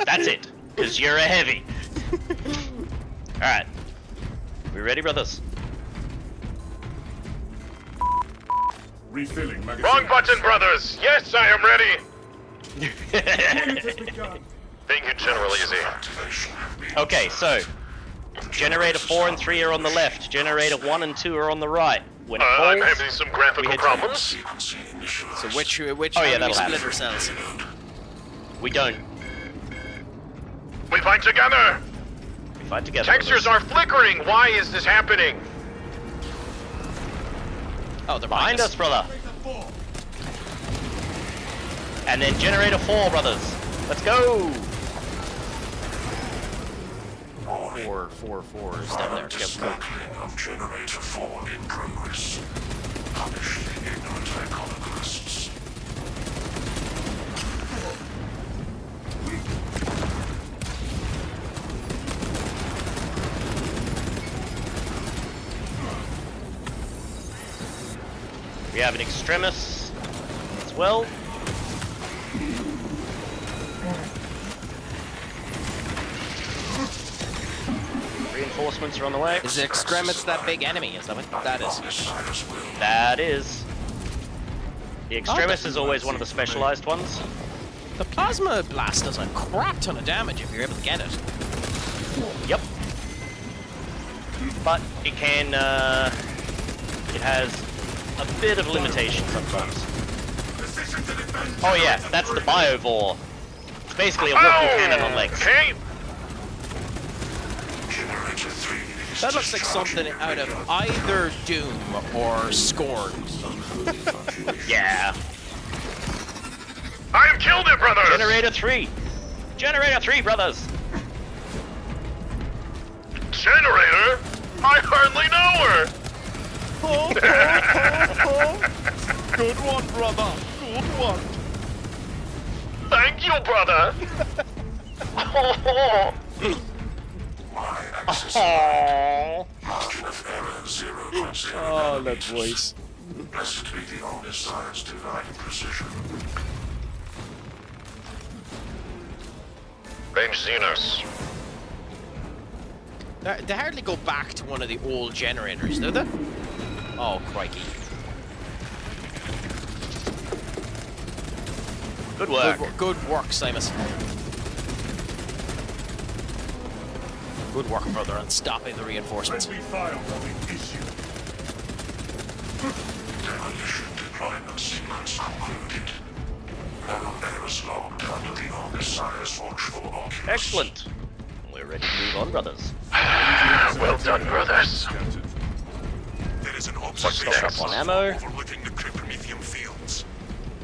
Speaker 1: that's it. Because you're a heavy. Alright. We ready, brothers?
Speaker 4: Refilling magazine.
Speaker 7: Wrong button, brothers! Yes, I am ready! Thank you, General Easy.
Speaker 1: Okay, so generator 4 and 3 are on the left. Generator 1 and 2 are on the right. When it
Speaker 7: I'm
Speaker 1: falls,
Speaker 7: having some graphical
Speaker 1: hit
Speaker 7: problems.
Speaker 2: So which
Speaker 1: Oh, yeah,
Speaker 2: how do we
Speaker 1: that'll
Speaker 2: split
Speaker 1: happen.
Speaker 2: ourselves?
Speaker 1: we don't.
Speaker 7: We fight together!
Speaker 1: We fight together.
Speaker 7: Textures are flickering! Why is this happening?
Speaker 2: Oh, they're
Speaker 1: behind us, brother. And then generator 4, brothers. Let's go.
Speaker 2: 4 is down there. Yep, cool.
Speaker 12: Of generator 4 in progress. Punish the ignorant iconoclasts.
Speaker 1: We have an extremis as well. Reinforcements are on the way.
Speaker 2: Is the Extremis that big enemy? Is that what that is?
Speaker 1: That is. The extremis is always one of the specialized ones.
Speaker 2: The Plasma Blast does a crap ton of damage if you're able to get it.
Speaker 1: Yep. But it can, it has a bit of limitation sometimes. Oh yeah, that's the Biovore. It's basically a walking cannon on legs.
Speaker 7: Okay.
Speaker 2: That looks like something out of either Doom or Scorn.
Speaker 1: Yeah.
Speaker 7: I have killed it, brothers!
Speaker 1: Generator 3! Generator 3, brothers!
Speaker 7: Generator? I hardly know her!
Speaker 2: Good one, brother. Good one.
Speaker 7: Thank you, brother! Oh.
Speaker 2: Oh, that voice.
Speaker 12: Blessed be the Omnissiah's divine precision.
Speaker 7: Range Xenos.
Speaker 2: They hardly go back to one of the old generators, do they? Oh, crikey.
Speaker 1: Good work.
Speaker 2: Good work, Simus. Good work, brother, on stopping the reinforcements.
Speaker 12: Demolition deployment sequence concluded. All errors logged under the Omnissiah's watchful occupants.
Speaker 1: Excellent. We're ready to move on, brothers.
Speaker 7: Well done, brothers.
Speaker 12: There is an
Speaker 7: What's
Speaker 12: observation
Speaker 7: next?
Speaker 1: On ammo.
Speaker 12: overlooking the Cryptomethium fields.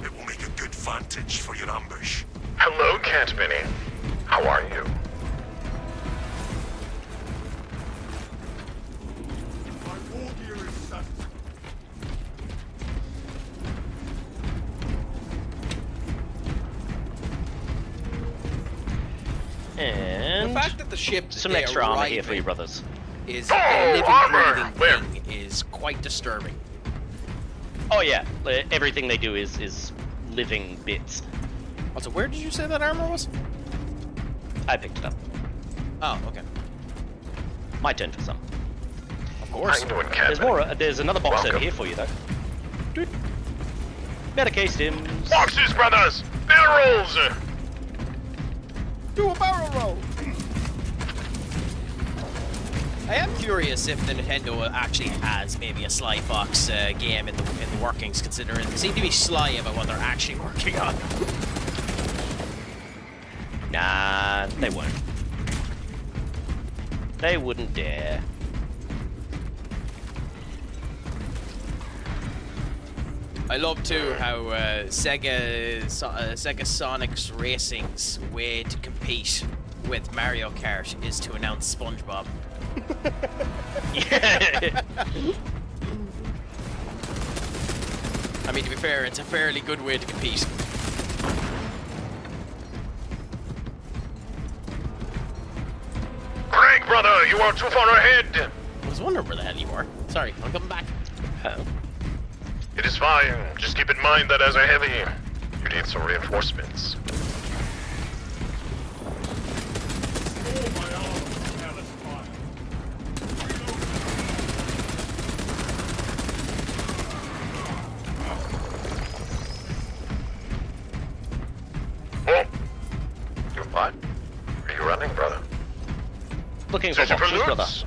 Speaker 12: It will make a good vantage for your ambush.
Speaker 7: Hello, Cat Minnie. How are you?
Speaker 1: And
Speaker 2: The fact that the ship
Speaker 1: some
Speaker 2: they
Speaker 1: extra armor
Speaker 2: arrive
Speaker 1: here for you,
Speaker 2: in
Speaker 1: brothers.
Speaker 2: is
Speaker 7: Oh,
Speaker 2: a living,
Speaker 7: armor!
Speaker 2: breathing thing is quite disturbing.
Speaker 1: Oh yeah, everything they do is living bits.
Speaker 2: Also, where did you say that armor was?
Speaker 1: I picked it up.
Speaker 2: Oh, okay.
Speaker 1: My turn for some.
Speaker 2: Of
Speaker 7: How
Speaker 2: course.
Speaker 7: you doing, Cat
Speaker 1: There's
Speaker 7: Minnie?
Speaker 1: more. There's another box
Speaker 7: Welcome.
Speaker 1: over here for you, though. Doot. Medicae stims.
Speaker 7: Boxes, brothers! Barrels!
Speaker 2: Do a barrel roll! I am curious if the Nintendo actually has maybe a Sly Fox game in the workings, considering they seem to be sly about what they're actually working on.
Speaker 1: Nah, they won't. They wouldn't dare.
Speaker 2: I love too how Sega Sonic's Racing's way to compete with Mario Kart is to announce SpongeBob.
Speaker 1: Yeah.
Speaker 2: I mean, to be fair, it's a fairly good way to compete.
Speaker 7: Craic, You are too far ahead!
Speaker 2: I was wondering where the hell you were. Sorry, I'm coming back.
Speaker 1: Oh.
Speaker 7: It is fine. Just keep in mind that as a heavy, you need some reinforcements. Oh! You what? Are you running, brother?
Speaker 1: Looking for
Speaker 7: Searching for
Speaker 1: boxes, brother.
Speaker 7: loot?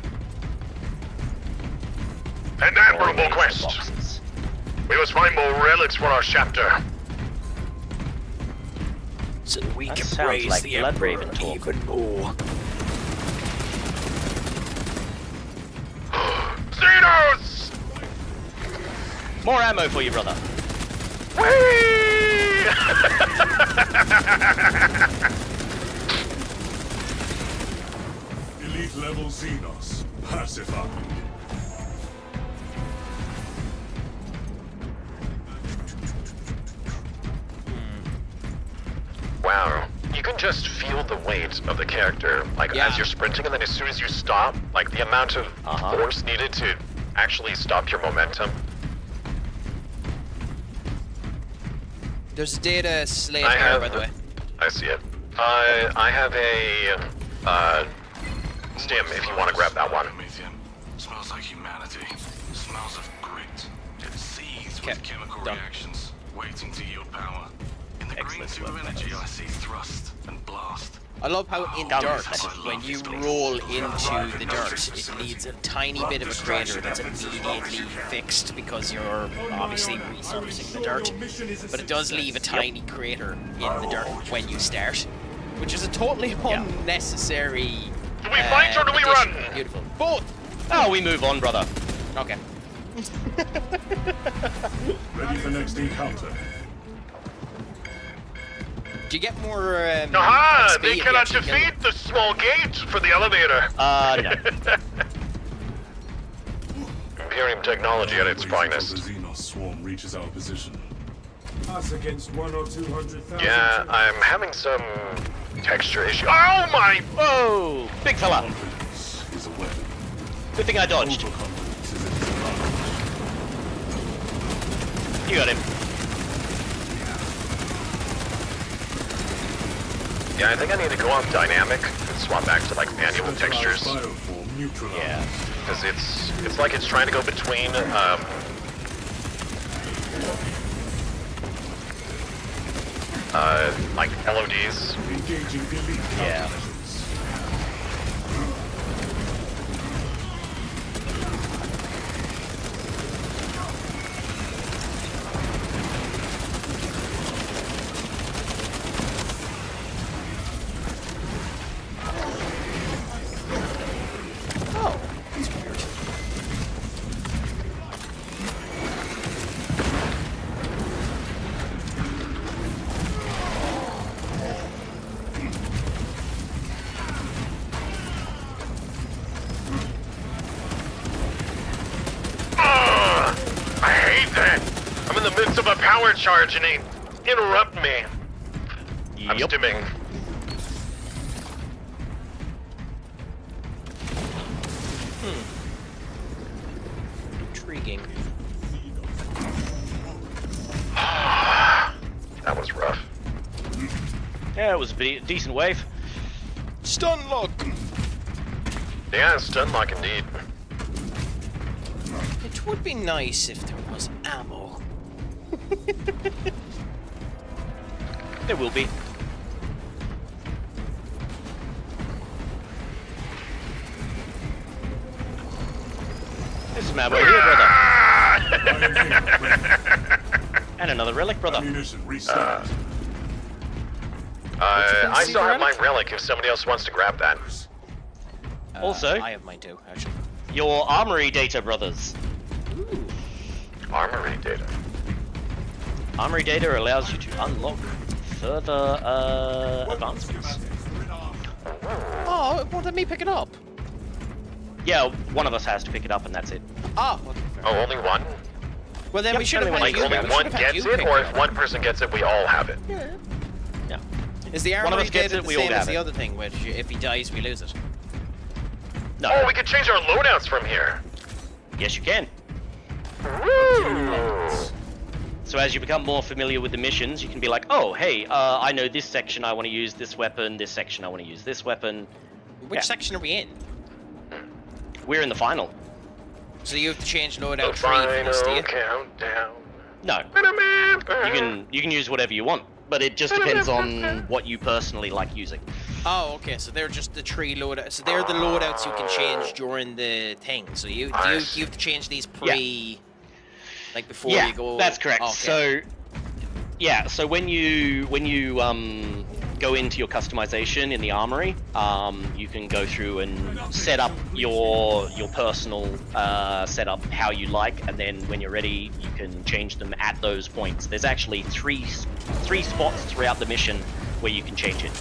Speaker 7: An admirable
Speaker 1: Always
Speaker 7: quest.
Speaker 1: boxes.
Speaker 7: We must find more relics for our chapter.
Speaker 2: So we
Speaker 1: That
Speaker 2: can
Speaker 1: sounds
Speaker 2: praise
Speaker 1: like
Speaker 2: the
Speaker 1: Blood
Speaker 2: Emperor
Speaker 1: Raven talk.
Speaker 2: even more.
Speaker 7: Xenos!
Speaker 1: More ammo for you, brother.
Speaker 7: Whee!
Speaker 4: Elite level Xenos. Pacified.
Speaker 7: Wow. You can just feel the weight of the character, like
Speaker 2: Yeah.
Speaker 7: as you're sprinting, and then as soon as you stop, like the amount of force needed to actually stop your momentum.
Speaker 2: There's data slate
Speaker 7: I
Speaker 2: here,
Speaker 7: have-
Speaker 2: by the way.
Speaker 7: I see it. I have a stim if you want to grab that one.
Speaker 12: Smells like humanity. Smells of grit. It seethes
Speaker 2: Okay,
Speaker 12: with chemical
Speaker 2: done.
Speaker 12: reactions, waiting to yield power. In the green
Speaker 1: Excellent
Speaker 12: tube of
Speaker 1: work,
Speaker 12: energy,
Speaker 1: fellas.
Speaker 12: I see thrust and blast.
Speaker 2: I love how in
Speaker 1: Down
Speaker 2: dirt,
Speaker 1: this
Speaker 2: when you roll into the dirt, it leaves a tiny bit of a crater that's immediately fixed because you're obviously resurfacing the dirt. But it does leave a tiny crater in the dirt when you start, which is a totally unnecessary.
Speaker 7: Do we fight or do we
Speaker 2: addition.
Speaker 7: run?
Speaker 2: Beautiful. Both.
Speaker 1: Oh, we move on, brother.
Speaker 2: Okay.
Speaker 4: Ready for next encounter.
Speaker 2: Do you get more?
Speaker 7: Aha!
Speaker 2: XP
Speaker 7: They
Speaker 2: if you
Speaker 7: cannot
Speaker 2: actually kill them?
Speaker 7: defeat the small gate for the elevator.
Speaker 1: No.
Speaker 7: Imperium technology at its
Speaker 4: Waiting till
Speaker 7: finest.
Speaker 4: The Xenos swarm reaches our position. Us against 100,000 or 200,000.
Speaker 7: Yeah, I'm having some texture issue. Oh my!
Speaker 1: Whoa! Big fella.
Speaker 4: Confidence is a weapon.
Speaker 1: Good thing I dodged.
Speaker 4: Overconfidence is its command.
Speaker 1: You got him.
Speaker 7: Yeah, I think I need to go off dynamic and swap back to like manual textures.
Speaker 4: Bioform neutralized.
Speaker 1: Yeah.
Speaker 7: Because it's like it's trying to go between like LODs.
Speaker 4: Engaging elite
Speaker 1: Yeah.
Speaker 4: countermeasures.
Speaker 2: Oh, that's weird.
Speaker 7: I hate that. I'm in the midst of a power charge and they interrupt me. I'm
Speaker 1: Yup.
Speaker 7: stimming.
Speaker 2: Intriguing.
Speaker 7: That was rough.
Speaker 1: Yeah, it was a decent wave.
Speaker 2: Stun lock.
Speaker 7: Yeah, stun lock indeed.
Speaker 2: It would be nice if there was ammo.
Speaker 1: There will be. There's some ammo here, brother. And another relic, brother.
Speaker 4: Ammunition reset.
Speaker 7: I still have my relic if somebody else wants to grab that.
Speaker 1: Also-
Speaker 2: I have mine too, actually.
Speaker 1: Your armory data, brothers.
Speaker 2: Ooh.
Speaker 7: Armory data.
Speaker 1: Armory data allows you to unlock further advancements.
Speaker 2: Oh, well, let me pick it up.
Speaker 1: Yeah, one of us has to pick it up, and that's it.
Speaker 2: Oh, okay.
Speaker 7: Oh, only one?
Speaker 2: Well, then
Speaker 1: Yep,
Speaker 2: we should have
Speaker 1: only
Speaker 2: had
Speaker 7: Like
Speaker 2: you.
Speaker 7: only
Speaker 2: we should
Speaker 7: one
Speaker 2: have had
Speaker 7: gets
Speaker 2: you
Speaker 7: it,
Speaker 2: pick
Speaker 7: or
Speaker 2: it
Speaker 7: if
Speaker 2: up.
Speaker 7: one person gets it, we all have it?
Speaker 1: Yeah.
Speaker 2: Is the
Speaker 1: One of
Speaker 2: armory
Speaker 1: us gets
Speaker 2: data
Speaker 1: it,
Speaker 2: the
Speaker 1: we all
Speaker 2: same as
Speaker 1: have
Speaker 2: the
Speaker 1: it.
Speaker 2: other thing, which if he dies, we lose it?
Speaker 1: No.
Speaker 7: Oh, we could change our loadouts from here.
Speaker 1: Yes, you can.
Speaker 7: Woo!
Speaker 1: So as you become more familiar with the missions, you can be like, oh, hey, I know this section I want to use this weapon, this section I want to use this weapon.
Speaker 2: Which section are we in?
Speaker 1: We're in the final.
Speaker 2: So you have to change loadout
Speaker 7: The
Speaker 2: 3 for this, do
Speaker 7: final
Speaker 2: you?
Speaker 7: countdown.
Speaker 1: No. You can use whatever you want, but it just depends on what you personally like using.
Speaker 2: Oh, okay. So they're just the 3 loadouts. So they're the loadouts you can change during the thing. So you have to change these like before
Speaker 1: Yeah,
Speaker 2: you go.
Speaker 1: that's correct.
Speaker 2: Okay.
Speaker 1: So yeah, so when you go into your customization in the armory, you can go through and set up your personal setup how you like, and then when you're ready, you can change them at those points. There's actually three spots throughout the mission where you can change it.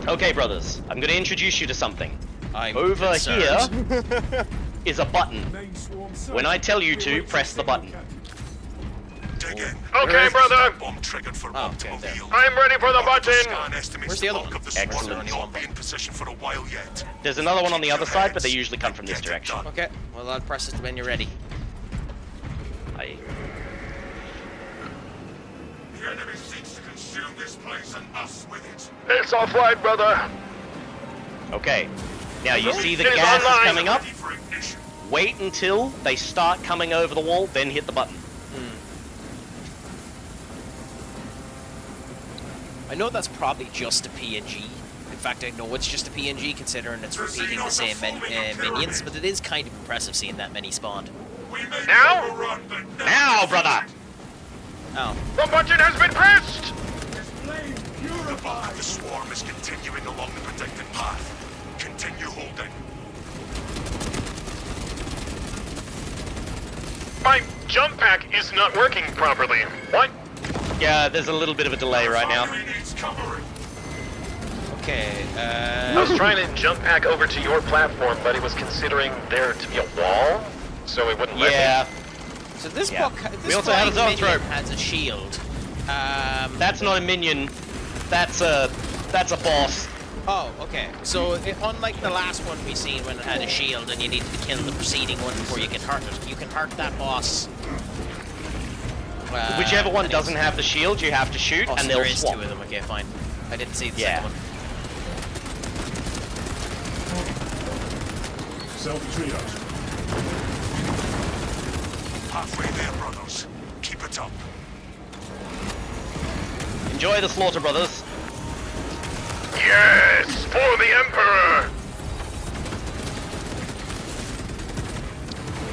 Speaker 1: Okay, brothers, I'm going to introduce you to something. Over here is a button. When I tell you to, press the button.
Speaker 7: Okay, brother.
Speaker 12: Bomb triggered for optimal heal.
Speaker 7: I'm ready for the button.
Speaker 2: Where's the other one?
Speaker 1: Excellent.
Speaker 12: Will not be in position for a while yet.
Speaker 1: There's another one on the other side, but they usually come from this direction.
Speaker 2: Okay. Well, I'll press it when you're ready.
Speaker 1: Aye.
Speaker 12: The enemy seeks to consume this place and us with it.
Speaker 7: It's offline, brother.
Speaker 1: Okay. Now you see the
Speaker 7: It's
Speaker 1: gas is
Speaker 7: online.
Speaker 1: coming up.
Speaker 12: Ready for ignition.
Speaker 1: Wait until they start coming over the wall, then hit the button.
Speaker 2: I know that's probably just a PNG. In fact, I know it's just a PNG considering it's repeating the same minions, but it is kind of impressive seeing that many spawned.
Speaker 7: Now? Now, brother.
Speaker 2: Oh.
Speaker 7: The button has been pressed.
Speaker 12: The swarm is continuing along the protected path. Continue holding.
Speaker 7: My jump pack is not working properly. What?
Speaker 1: Yeah, there's a little bit of a delay right now.
Speaker 2: Okay,
Speaker 7: I was trying to jump pack over to your platform, but it was considering there to be a wall, so it wouldn't let me.
Speaker 1: Yeah.
Speaker 2: So this
Speaker 1: Yeah.
Speaker 2: book, this
Speaker 1: We also have a
Speaker 2: flying
Speaker 1: zone
Speaker 2: minion
Speaker 1: throw.
Speaker 2: has a shield.
Speaker 1: That's not a minion. That's a boss.
Speaker 2: Oh, okay. So unlike the last one we seen when it had a shield and you needed to kill the preceding one before you can hurt it, you can hurt that boss.
Speaker 1: Whichever one doesn't have the shield, you have to shoot,
Speaker 2: Oh,
Speaker 1: and
Speaker 2: so
Speaker 1: they'll
Speaker 2: there is
Speaker 1: swap.
Speaker 2: 2 of them. Okay, fine. I didn't see the
Speaker 1: Yeah.
Speaker 2: second one.
Speaker 4: Self-triage.
Speaker 12: Halfway there, brothers. Keep it up.
Speaker 1: Enjoy the slaughter, brothers.
Speaker 7: Yes, for the Emperor.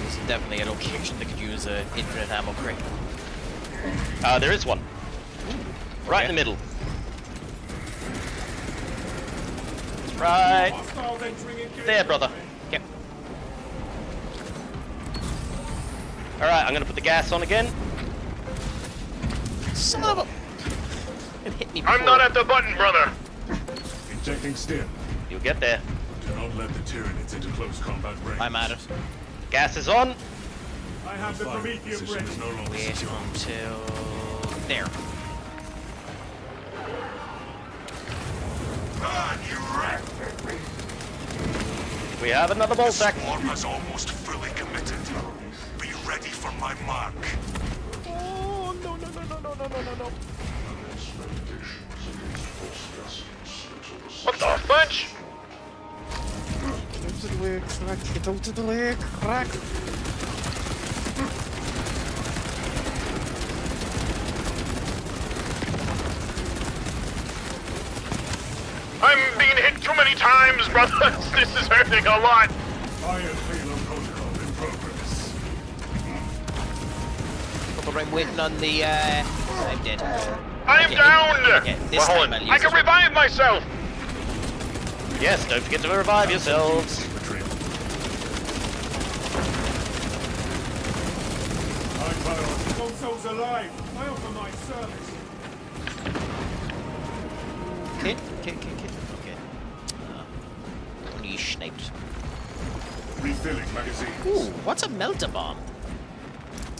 Speaker 2: It's definitely a location that could use an infinite ammo crate.
Speaker 1: There is one. Right in the middle. Right there, brother.
Speaker 2: Yep.
Speaker 1: Alright, I'm gonna put the gas on again.
Speaker 2: Son of a... It hit me before.
Speaker 7: I'm not at the button, brother.
Speaker 4: Injecting stim.
Speaker 1: You'll get there.
Speaker 4: Do not let the Tyranids into close combat range.
Speaker 2: I'm at it.
Speaker 1: Gas is on.
Speaker 4: I have the Prometheus
Speaker 3: Position
Speaker 4: ready.
Speaker 3: is no longer
Speaker 2: Wait
Speaker 3: secure.
Speaker 2: until... there.
Speaker 1: We have another bolt sack.
Speaker 12: Swarm has almost fully committed. Be ready for my mark.
Speaker 1: Oh, no, no, no, no, no, no, no, no, no.
Speaker 7: What the fudge?
Speaker 2: Get out of the way, Craic. Get out of the way, Craic.
Speaker 7: I'm being hit too many times, brothers. This is hurting a lot.
Speaker 4: Fire payload protocol in progress.
Speaker 2: But I'm waiting on the, I'm dead.
Speaker 7: I am
Speaker 2: Okay,
Speaker 7: downed.
Speaker 2: okay, this
Speaker 7: Well, hold
Speaker 2: time
Speaker 7: on.
Speaker 2: I'll use
Speaker 7: I can
Speaker 2: it.
Speaker 7: revive myself.
Speaker 1: Yes, don't forget to revive yourselves.
Speaker 4: High priority. All souls alive. I offer my service.
Speaker 2: Okay. Only sniped.
Speaker 4: Refilling magazine.
Speaker 2: Ooh, what's a melt-a-bomb?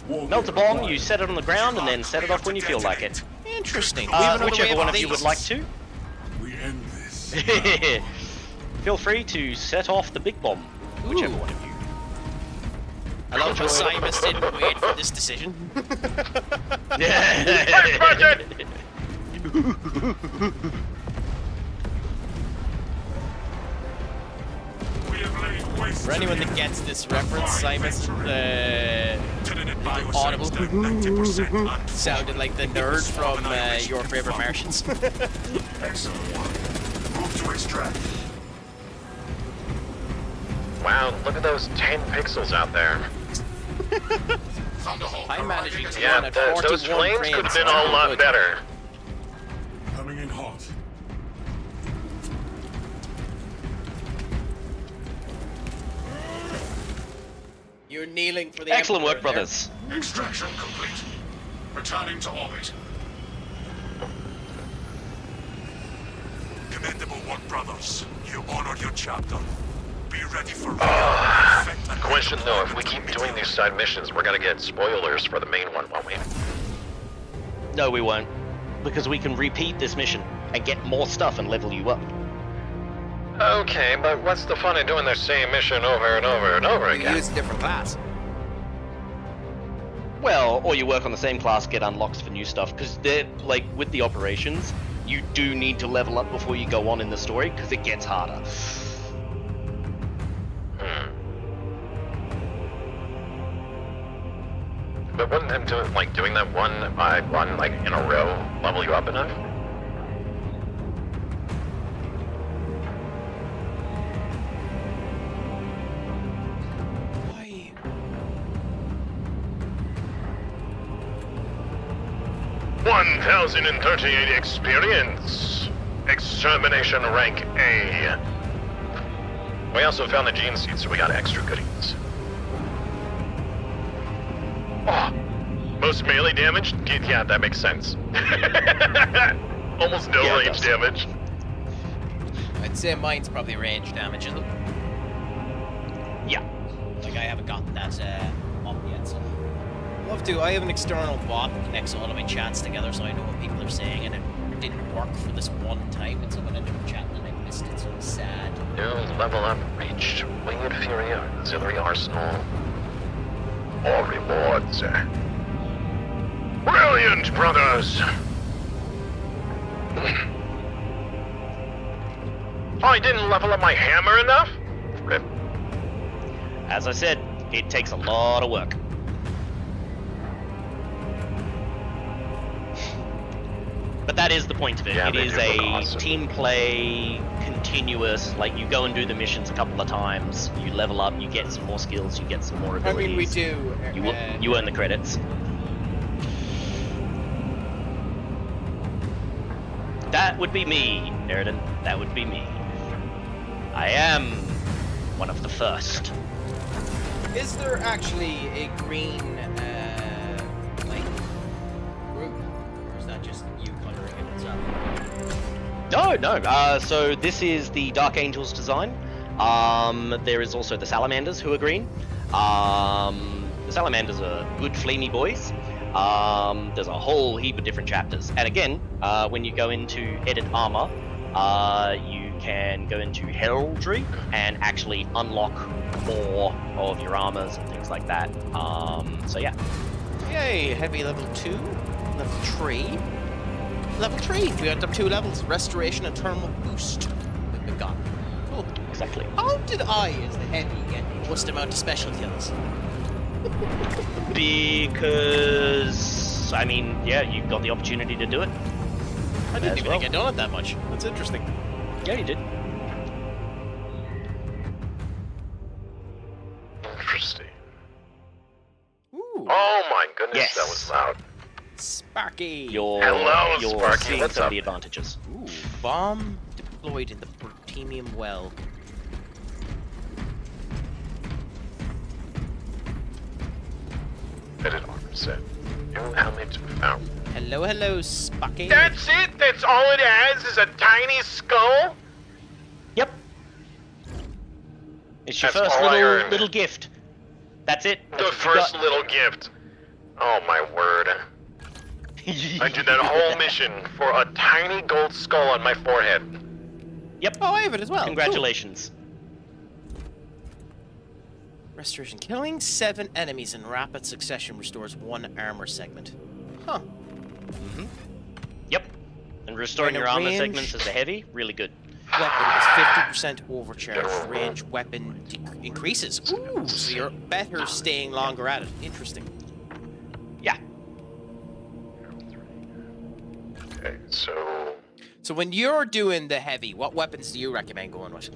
Speaker 1: Melt a bomb, you set it on the ground, and then set it off when you feel like it.
Speaker 2: Interesting. We have another
Speaker 1: Whichever
Speaker 2: wave
Speaker 1: one of you
Speaker 2: these.
Speaker 1: would like to.
Speaker 4: We end this.
Speaker 1: feel free to set off the big bomb, whichever one of you.
Speaker 2: I love how Simus didn't wait for this decision. For anyone that gets this reference, Simus, audible sounded like the nerd from Your Favorite Martians.
Speaker 12: Excellent. Move to extract.
Speaker 7: Wow, look at those 10 pixels out there.
Speaker 2: I'm managing to
Speaker 7: Yeah,
Speaker 2: run at 41
Speaker 7: those flames
Speaker 2: frames,
Speaker 7: could have been
Speaker 2: so
Speaker 7: a
Speaker 2: I'm
Speaker 7: lot
Speaker 2: good.
Speaker 7: better.
Speaker 4: Coming in hot.
Speaker 2: You're kneeling for the
Speaker 1: Excellent
Speaker 2: Emperor
Speaker 1: work,
Speaker 2: there.
Speaker 1: brothers.
Speaker 12: Extraction complete. Returning to orbit.
Speaker 4: Commendable work, brothers. You honor your chapter. Be ready for
Speaker 7: Question though, if we keep doing these side missions, we're gonna get spoilers for the main one, won't we?
Speaker 1: No, we won't. Because we can repeat this mission and get more stuff and level you up.
Speaker 7: Okay, but what's the fun in doing the same mission over and over and over
Speaker 2: You
Speaker 7: again?
Speaker 2: use a different class.
Speaker 1: Well, or you work on the same class, get unlocks for new stuff, because they're, like, with the operations, you do need to level up before you go on in the story, because it gets harder.
Speaker 7: But wouldn't them doing that one by one, like, in a row, level you up enough?
Speaker 2: Why?
Speaker 7: 1038 experience. Extermination rank A. We also found the gene seed, so we got extra goodies. Oh, most melee damage? Yeah, that makes sense. Almost no
Speaker 1: Yeah, it
Speaker 7: range
Speaker 1: does.
Speaker 7: damage.
Speaker 2: I'd say mine's probably range damage, isn't it?
Speaker 1: Yeah.
Speaker 2: Like, I haven't gotten that up yet, so... Love to. I have an external bot that connects all of my chats together, so I know what people are saying, and it didn't work for this one time, and someone ended up chatting and I missed it, so it's sad.
Speaker 7: New level up reached. Winged Fury Auxiliary Arsenal. All rewards. Brilliant, brothers! I didn't level up my hammer enough? Rip.
Speaker 1: As I said, it takes a lot of work. But that is the point of it.
Speaker 7: Yeah,
Speaker 1: It
Speaker 7: they
Speaker 1: is
Speaker 7: do look
Speaker 1: a
Speaker 7: awesome.
Speaker 1: team play, continuous, like you go and do the missions a couple of times, you level up, you get some more skills, you get some more
Speaker 2: I
Speaker 1: abilities.
Speaker 2: mean, we do.
Speaker 1: You earn the credits. That would be me, Eridan. That would be me. I am one of the first.
Speaker 2: Is there actually a green, like, group? Or is that just you coloring it itself?
Speaker 1: No. So this is the Dark Angels design. There is also the Salamanders who are green. The Salamanders are good flamey boys. There's a whole heap of different chapters. And again, when you go into edit armor, you can go into heraldry and actually unlock more of your armors and things like that. So yeah.
Speaker 2: Yay, heavy level 2, level 3. Level 3, we went up 2 levels. Restoration and thermal boost. We've got. Cool.
Speaker 1: Exactly.
Speaker 2: How did I, as the heavy, get the most amount of special kills?
Speaker 1: Because, I mean, yeah, you got the opportunity to do it.
Speaker 2: I didn't
Speaker 1: As
Speaker 2: even
Speaker 1: well.
Speaker 2: think I'd done it that much. That's interesting.
Speaker 1: Yeah, you did.
Speaker 7: Interesting.
Speaker 2: Ooh.
Speaker 7: Oh my goodness,
Speaker 1: Yes.
Speaker 7: that was loud.
Speaker 2: Sparky.
Speaker 7: Hello,
Speaker 1: you're
Speaker 7: Sparky,
Speaker 1: seeing
Speaker 7: what's
Speaker 1: some
Speaker 7: up?
Speaker 1: of the advantages.
Speaker 2: Ooh, bomb deployed in the Protenium well.
Speaker 7: Edit armor set. New helmet found.
Speaker 2: Hello, Sparky.
Speaker 7: That's it? That's all it has is a tiny skull?
Speaker 1: Yep. It's your
Speaker 7: That's
Speaker 1: first
Speaker 7: all I earned.
Speaker 1: little gift. That's it. That's
Speaker 7: The
Speaker 1: what you
Speaker 7: first
Speaker 1: got.
Speaker 7: little gift. Oh my word. I did that whole mission for a tiny gold skull on my forehead.
Speaker 1: Yep.
Speaker 2: Oh, I have it as well.
Speaker 1: Congratulations.
Speaker 2: Cool. Restoration. Killing 7 enemies in rapid succession restores 1 armor segment. Huh.
Speaker 1: Mm-hmm. Yep. And restoring your armor segments as a heavy, really good.
Speaker 2: Weapon is 50% overcharged. Range weapon increases. Ooh, so you're better staying longer at it. Interesting.
Speaker 1: Yeah.
Speaker 7: Okay, so...
Speaker 2: So when you're doing the heavy, what weapons do you recommend going with?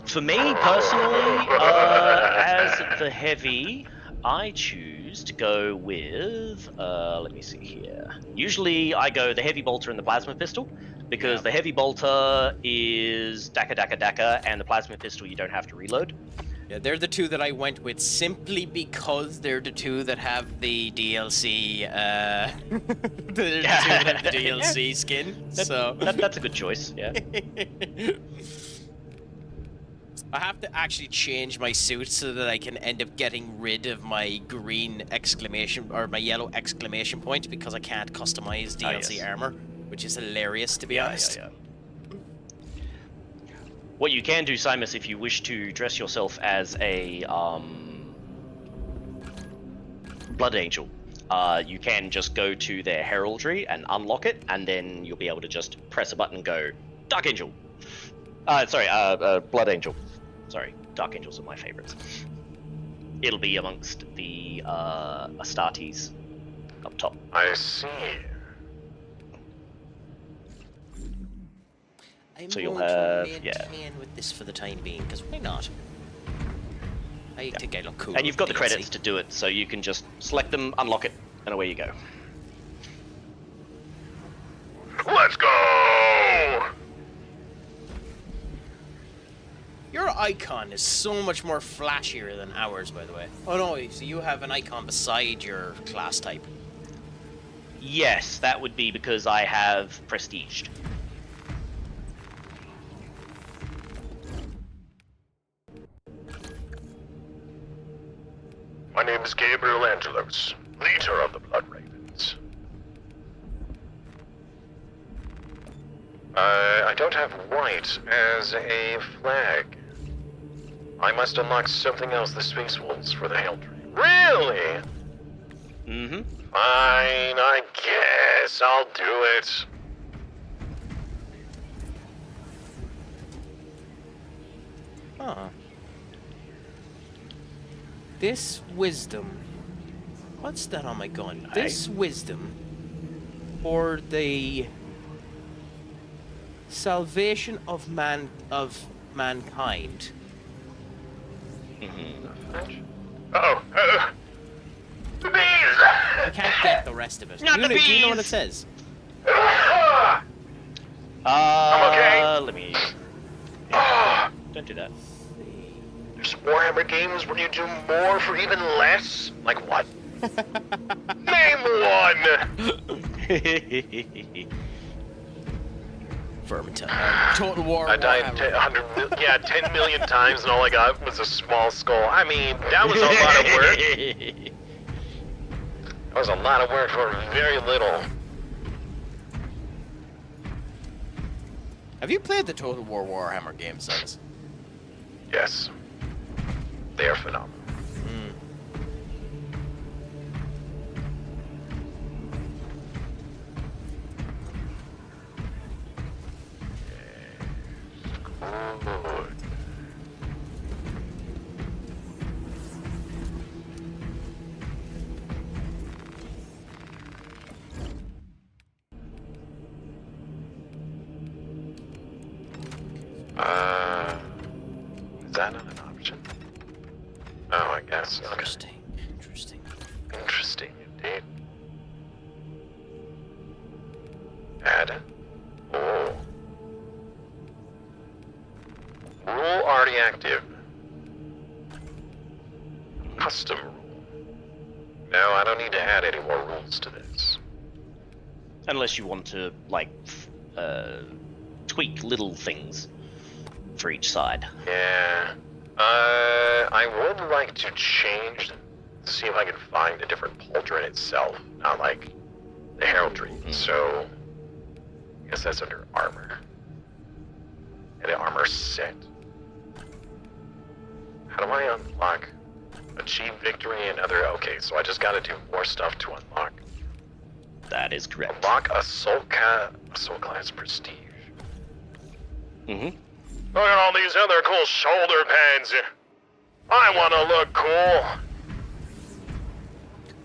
Speaker 1: For me, personally, as the heavy, I choose to go with, let me see here. Usually I go the heavy bolter and the plasma pistol, because the heavy bolter is Daka, and the plasma pistol you don't have to reload.
Speaker 2: Yeah, they're the 2 that I went with simply because they're the 2 that have the DLC, they're the 2 that have the DLC skin, so...
Speaker 1: That's a good choice, yeah.
Speaker 2: I have to actually change my suit so that I can end up getting rid of my green exclamation, or my yellow exclamation point, because I can't customize DLC armor, which is hilarious, to be honest.
Speaker 1: Yeah. What you can do, Simus, if you wish to dress yourself as a Blood Angel, you can just go to their heraldry and unlock it, and then you'll be able to just press a button and go Dark Angel. Blood Angel. Sorry, Dark Angels are my favorites. It'll be amongst the Astartes up top.
Speaker 7: I see.
Speaker 2: I'm
Speaker 1: So you'll
Speaker 2: going
Speaker 1: have,
Speaker 2: to maintain with this for the time being, because why not? I think I look cool.
Speaker 1: And you've got the credits to do it, so you can just select them, unlock it, and away you go.
Speaker 7: Let's go!
Speaker 2: Your icon is so much more flashier than ours, by the way. Oh no, so you have an icon beside your class type.
Speaker 1: Yes, that would be because I have prestiged.
Speaker 7: My name is Gabriel Angelos, leader of the Blood Ravens. I don't have white as a flag. I must unlock something else, the Space Wolves, for the Hail Tree. Really?
Speaker 1: Mm-hmm.
Speaker 7: Fine, I guess I'll do it.
Speaker 2: Huh. This wisdom. What's that on my gun? This wisdom. For the salvation of mankind.
Speaker 7: Oh, the bees!
Speaker 2: I can't get the rest of it.
Speaker 1: Not the
Speaker 2: Do you know what it
Speaker 1: bees!
Speaker 2: says?
Speaker 7: I'm okay.
Speaker 1: Let me... Don't do that.
Speaker 7: There's Warhammer games where you do more for even less? Like what? Name one!
Speaker 2: Vermintide. Total War.
Speaker 7: I died
Speaker 2: Warhammer.
Speaker 7: 10 million times, and all I got was a small skull. I mean, that was a lot of work. That was a lot of work for very little.
Speaker 2: Have you played the Total War Warhammer games, Silas?
Speaker 7: Yes. They are phenomenal. Good. Is that not an option? Oh, I guess. Okay.
Speaker 2: Interesting. Interesting.
Speaker 7: Interesting indeed. Add. Oh. Rule already active. Custom rule. No, I don't need to add any more rules to this.
Speaker 1: Unless you want to, like, tweak little things for each side.
Speaker 7: Yeah. I would like to change, see if I can find a different pauldron itself, not like the heraldry. So, I guess that's under armor. Get an armor set. How do I unlock? Achieve victory and other... Okay, so I just gotta do more stuff to unlock.
Speaker 1: That is correct.
Speaker 7: Unlock Assault Class Prestige.
Speaker 1: Mm-hmm.
Speaker 7: Look at all these other cool shoulder pads. I wanna look cool.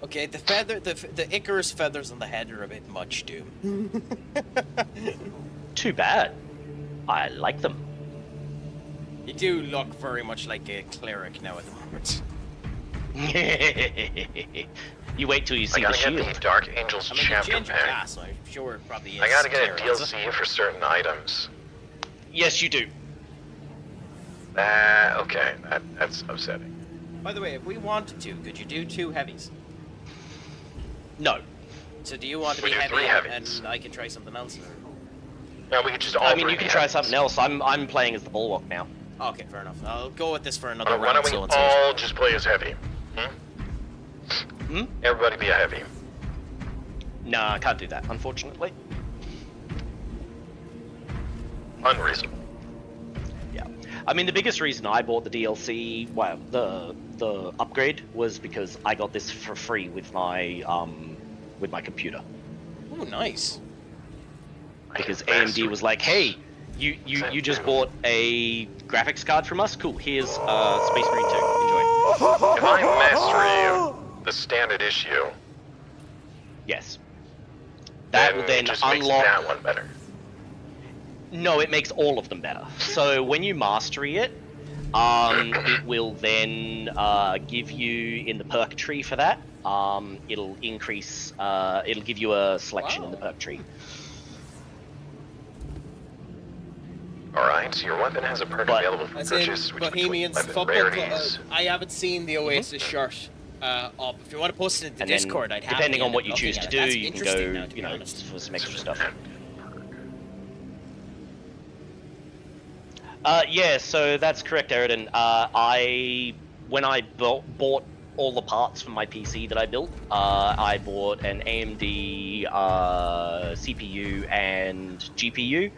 Speaker 2: Okay, the Icarus feathers on the head are a bit much, Doom.
Speaker 1: Too bad. I like them.
Speaker 2: You do look very much like a cleric now at the moment.
Speaker 1: You wait till you see
Speaker 7: I
Speaker 1: the
Speaker 7: gotta get
Speaker 1: shield.
Speaker 7: the Dark Angels
Speaker 2: I mean,
Speaker 7: chapter
Speaker 2: change your
Speaker 7: pack.
Speaker 2: class, so I'm sure it probably is.
Speaker 7: I gotta get a
Speaker 2: cleric.
Speaker 7: DLC for certain items.
Speaker 1: Yes, you do.
Speaker 7: Okay, that's upsetting.
Speaker 2: By the way, if we wanted to, could you do 2 heavies?
Speaker 1: No.
Speaker 2: So do you want to
Speaker 7: We
Speaker 2: be
Speaker 7: do
Speaker 2: heavy
Speaker 7: 3 heavies.
Speaker 2: and I can try something else? Or...
Speaker 7: No, we could just all
Speaker 1: I mean,
Speaker 7: three
Speaker 1: you can
Speaker 7: be
Speaker 1: try
Speaker 7: heavies.
Speaker 1: something else. I'm playing as the Bulwark now.
Speaker 2: Okay, fair enough. I'll go with this for another
Speaker 7: Why
Speaker 2: round.
Speaker 7: don't we
Speaker 2: So and so.
Speaker 7: all just play as heavy?
Speaker 1: Hmm?
Speaker 7: Everybody be a heavy.
Speaker 1: Nah, I can't do that, unfortunately.
Speaker 7: Unreasonable.
Speaker 1: Yeah. I mean, the biggest reason I bought the DLC, well, the upgrade, was because I got this for free with my computer.
Speaker 2: Oh, nice.
Speaker 1: Because AMD was like, hey, you just bought a graphics card from us? Cool, here's Space Marine 2. Enjoy.
Speaker 7: If I master the standard issue,
Speaker 1: Yes. That will then
Speaker 7: it just makes
Speaker 1: unlock...
Speaker 7: that one better.
Speaker 1: No, it makes all of them better. So when you mastery it, it will then give you in the perk tree for that. It'll increase. It'll give you a selection in the perk tree.
Speaker 7: Alright, so your weapon has a perk available for
Speaker 2: As in
Speaker 7: purchase, which
Speaker 2: Bohemians
Speaker 7: weapon
Speaker 2: football
Speaker 7: rarities.
Speaker 2: I haven't seen the Oasis shirt up. If you want to post it in the
Speaker 1: And then,
Speaker 2: Discord, I'd have
Speaker 1: depending on what you choose to do, you can go,
Speaker 2: to
Speaker 1: you know, for some extra stuff. Yeah, so that's correct, Eridan. When I bought all the parts for my PC that I built, I bought an AMD CPU and GPU,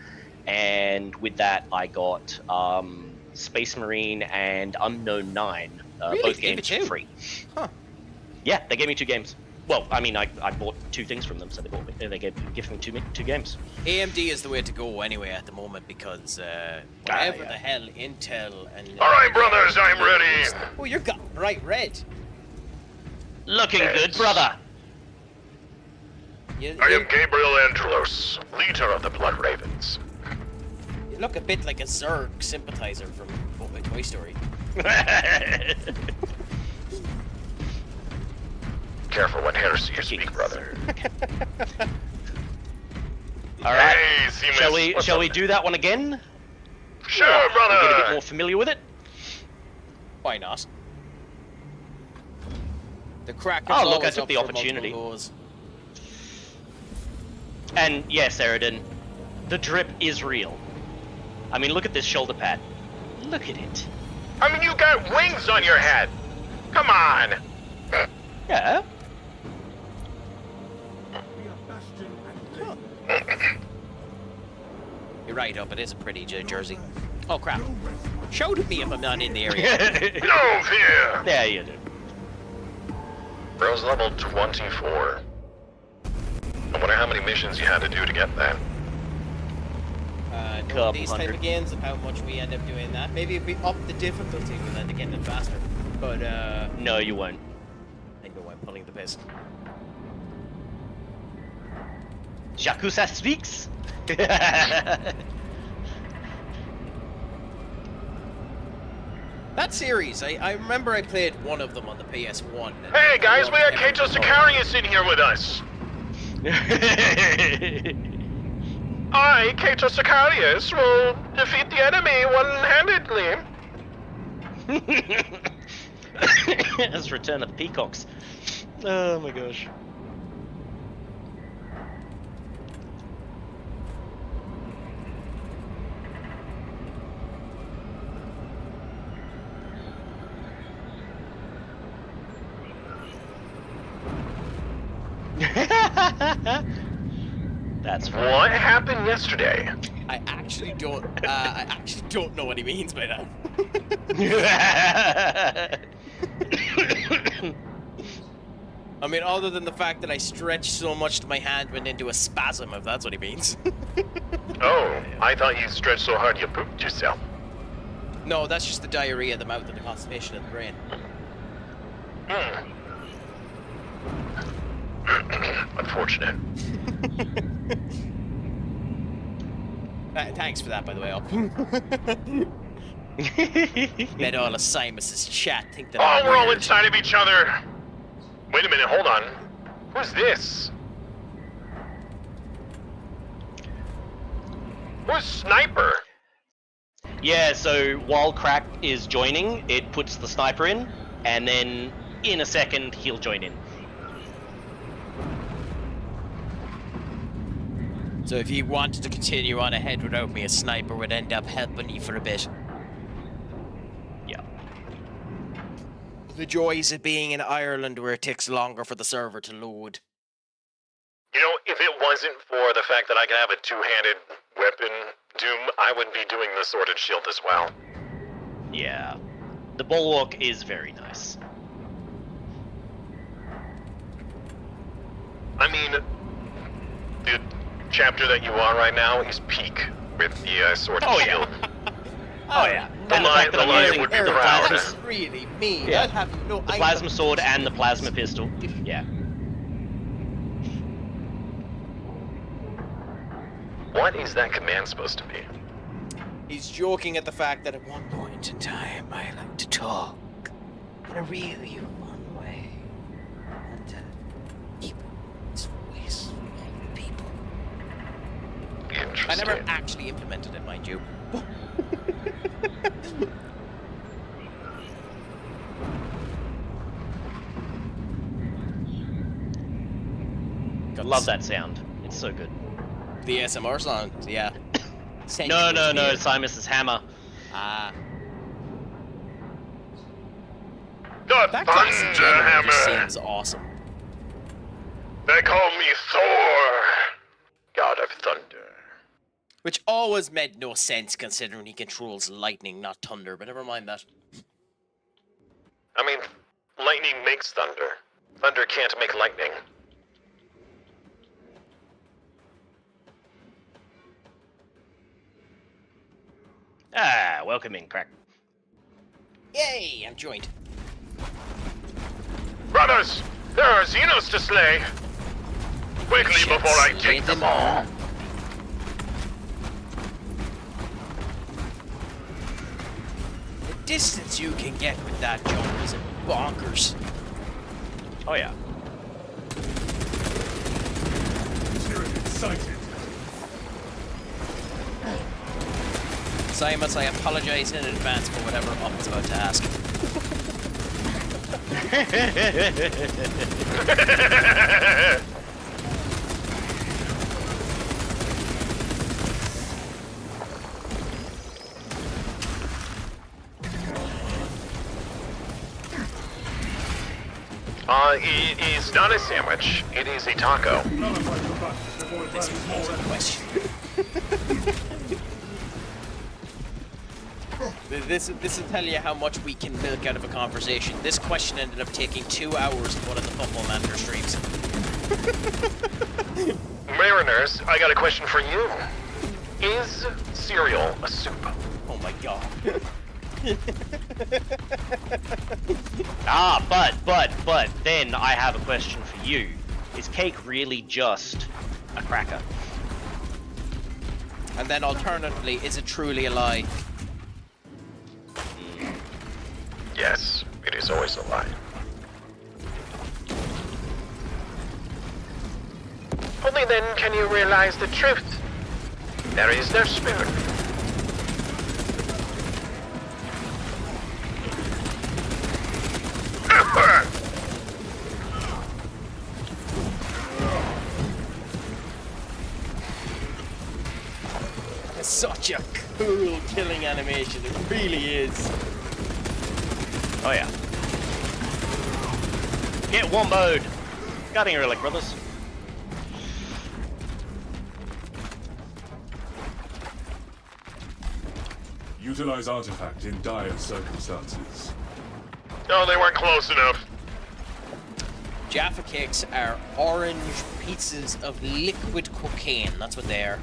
Speaker 1: and with that I got Space Marine and Unknown 9,
Speaker 2: Really?
Speaker 1: both
Speaker 2: They gave
Speaker 1: games
Speaker 2: you
Speaker 1: for
Speaker 2: two?
Speaker 1: free.
Speaker 2: Huh.
Speaker 1: Yeah, they gave me 2 games. Well, I mean, I bought 2 things from them, so they gave me two games.
Speaker 2: AMD is the way to go anyway at the moment because whatever
Speaker 1: yeah.
Speaker 2: the hell Intel and...
Speaker 7: Alright, brothers, I'm ready!
Speaker 2: Oh, you're got bright red.
Speaker 1: Looking
Speaker 7: Yes.
Speaker 1: good, brother.
Speaker 2: You,
Speaker 7: I
Speaker 2: you-
Speaker 7: am Gabriel Angelos, leader of the Blood Ravens.
Speaker 2: you look a bit like a Zerg sympathizer from Toy Story.
Speaker 7: Careful what heresy you speak, brother.
Speaker 1: All right.
Speaker 7: Hey, Seamus,
Speaker 1: Shall we do that one again?
Speaker 7: Sure,
Speaker 1: Get a bit
Speaker 7: brother!
Speaker 1: more familiar with it.
Speaker 2: Why not? The crack.
Speaker 1: Oh, look, I took the opportunity. And yes, Eridan, the drip is real. I mean, look at this shoulder pad. Look at it.
Speaker 7: I mean, you got wings on your head! Come on!
Speaker 1: Yeah.
Speaker 2: You're right, up. It is a pretty jersey. Oh crap! Show to me if I'm not in the area.
Speaker 7: No fear!
Speaker 1: Yeah, you do.
Speaker 7: Bro's level 24. I wonder how many missions you had to do to get that.
Speaker 2: No,
Speaker 1: Couple
Speaker 2: these type
Speaker 1: hundred.
Speaker 2: of games of how much we end up doing that. Maybe if we up the difficulty, we'll end up getting it faster. But
Speaker 1: No, you won't.
Speaker 2: I know I'm pulling the piss.
Speaker 1: Jakusa speaks.
Speaker 2: That series, I remember I played one of them on the PS1. and
Speaker 7: Hey
Speaker 2: I
Speaker 7: guys, we
Speaker 2: loved
Speaker 7: got
Speaker 2: every-
Speaker 7: Kato Sicarius in here with us! I, Kato Sicarius, will defeat the enemy one-handedly.
Speaker 1: That's Return of the Peacocks. Oh my gosh. That's funny.
Speaker 7: What happened yesterday?
Speaker 2: I actually actually don't know what he means by that. I mean, other than the fact that I stretched so much that my hand went into a spasm, if that's what he means.
Speaker 7: Oh, I thought you stretched so hard you pooped yourself.
Speaker 2: No, that's just the diarrhea of the mouth and the constipation of the brain.
Speaker 7: Unfortunate.
Speaker 2: Thanks for that, by the way, Up. Let all of Simus's chat think that I'm
Speaker 7: we're all
Speaker 2: weird.
Speaker 7: inside of each other. Wait a minute, hold on. Who's this? Who's Sniper?
Speaker 1: Yeah, so while Craic is joining, it puts the sniper in, and then in a second he'll join in.
Speaker 2: So if you wanted to continue on ahead without me, a sniper would end up helping you for a bit.
Speaker 1: Yeah.
Speaker 2: The joys of being in Ireland where it takes longer for the server to load.
Speaker 7: You know, if it wasn't for the fact that I can have a two-handed weapon, Doom, I would be doing the Sworded Shield as well.
Speaker 1: Yeah. The Bulwark is very nice.
Speaker 7: I mean, the chapter that you are right now is peak with the Sworded Shield.
Speaker 1: Oh yeah.
Speaker 7: The
Speaker 1: And the fact that I'm
Speaker 7: line
Speaker 1: using
Speaker 7: would be
Speaker 1: the
Speaker 7: proud.
Speaker 1: plasma,
Speaker 2: Really mean.
Speaker 1: Yeah.
Speaker 2: I'd have no
Speaker 1: the plasma sword and the plasma pistol. Yeah.
Speaker 7: What is that command supposed to be?
Speaker 2: He's joking at the fact that at one point in time I like to talk in a really fun way and keep his voice from all the people.
Speaker 7: Interesting.
Speaker 2: I never actually implemented it, mind you.
Speaker 1: Love that sound. It's so good.
Speaker 2: The ASMR sound, yeah.
Speaker 1: No, Simus's hammer.
Speaker 2: Ah.
Speaker 7: The
Speaker 2: That class in general
Speaker 7: Thunderhammer!
Speaker 2: just seems awesome.
Speaker 7: They call me Thor, God of Thunder.
Speaker 2: Which always made no sense considering he controls lightning, not thunder, but never mind that.
Speaker 7: I mean, lightning makes thunder. Thunder can't make lightning.
Speaker 1: Ah, welcome in, Craic.
Speaker 2: Yay, I'm joined.
Speaker 7: Brothers, there are Xenos to slay. Quickly before I take them all.
Speaker 2: The distance you can get with that jump is bonkers.
Speaker 1: Oh yeah.
Speaker 4: Tyranid sighted.
Speaker 2: Simus, I apologize in advance for whatever Up's about to ask.
Speaker 7: It is not a sandwich. It is a taco.
Speaker 2: Question. This will tell you how much we can milk out of a conversation. This question ended up taking 2 hours in one of the Football Manager streams.
Speaker 7: Mariners, I got a question for you. Is cereal a soup?
Speaker 2: Oh my god.
Speaker 1: But then I have a question for you. Is cake really just a cracker?
Speaker 2: And then alternatively, is it truly a lie?
Speaker 7: Yes, it is always a lie. Only then can you realize the truth. There is no spirit.
Speaker 2: It's such a cool killing animation, it really is.
Speaker 1: Oh yeah. Get womboed. Guarding your relic, brothers.
Speaker 4: Utilize artifact in dire circumstances.
Speaker 7: No, they weren't close enough.
Speaker 2: Jaffa cakes are orange pieces of liquid cocaine. That's what they are.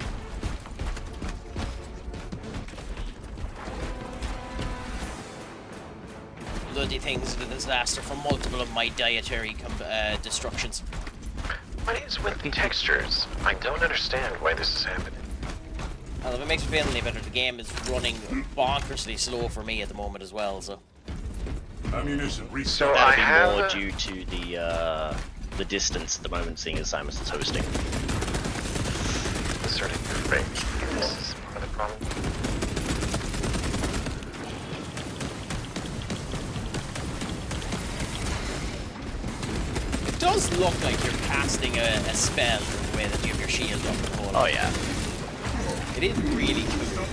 Speaker 2: Bloody things are a disaster for multiple of my dietary destructions.
Speaker 7: What is with the textures? I don't understand why this is happening.
Speaker 2: Well, if it makes me feel any better, the game is running bonkersly slow for me at the moment as well, so...
Speaker 4: Ammunition
Speaker 7: So
Speaker 1: That'd
Speaker 7: I
Speaker 1: be
Speaker 7: have
Speaker 1: more due to the distance at the moment, seeing as Simus is hosting.
Speaker 7: inserting Craic. This is part of the problem.
Speaker 2: It does look like you're casting a spell in the way that you have your shield up the whole.
Speaker 1: Oh yeah.
Speaker 2: It is really cool.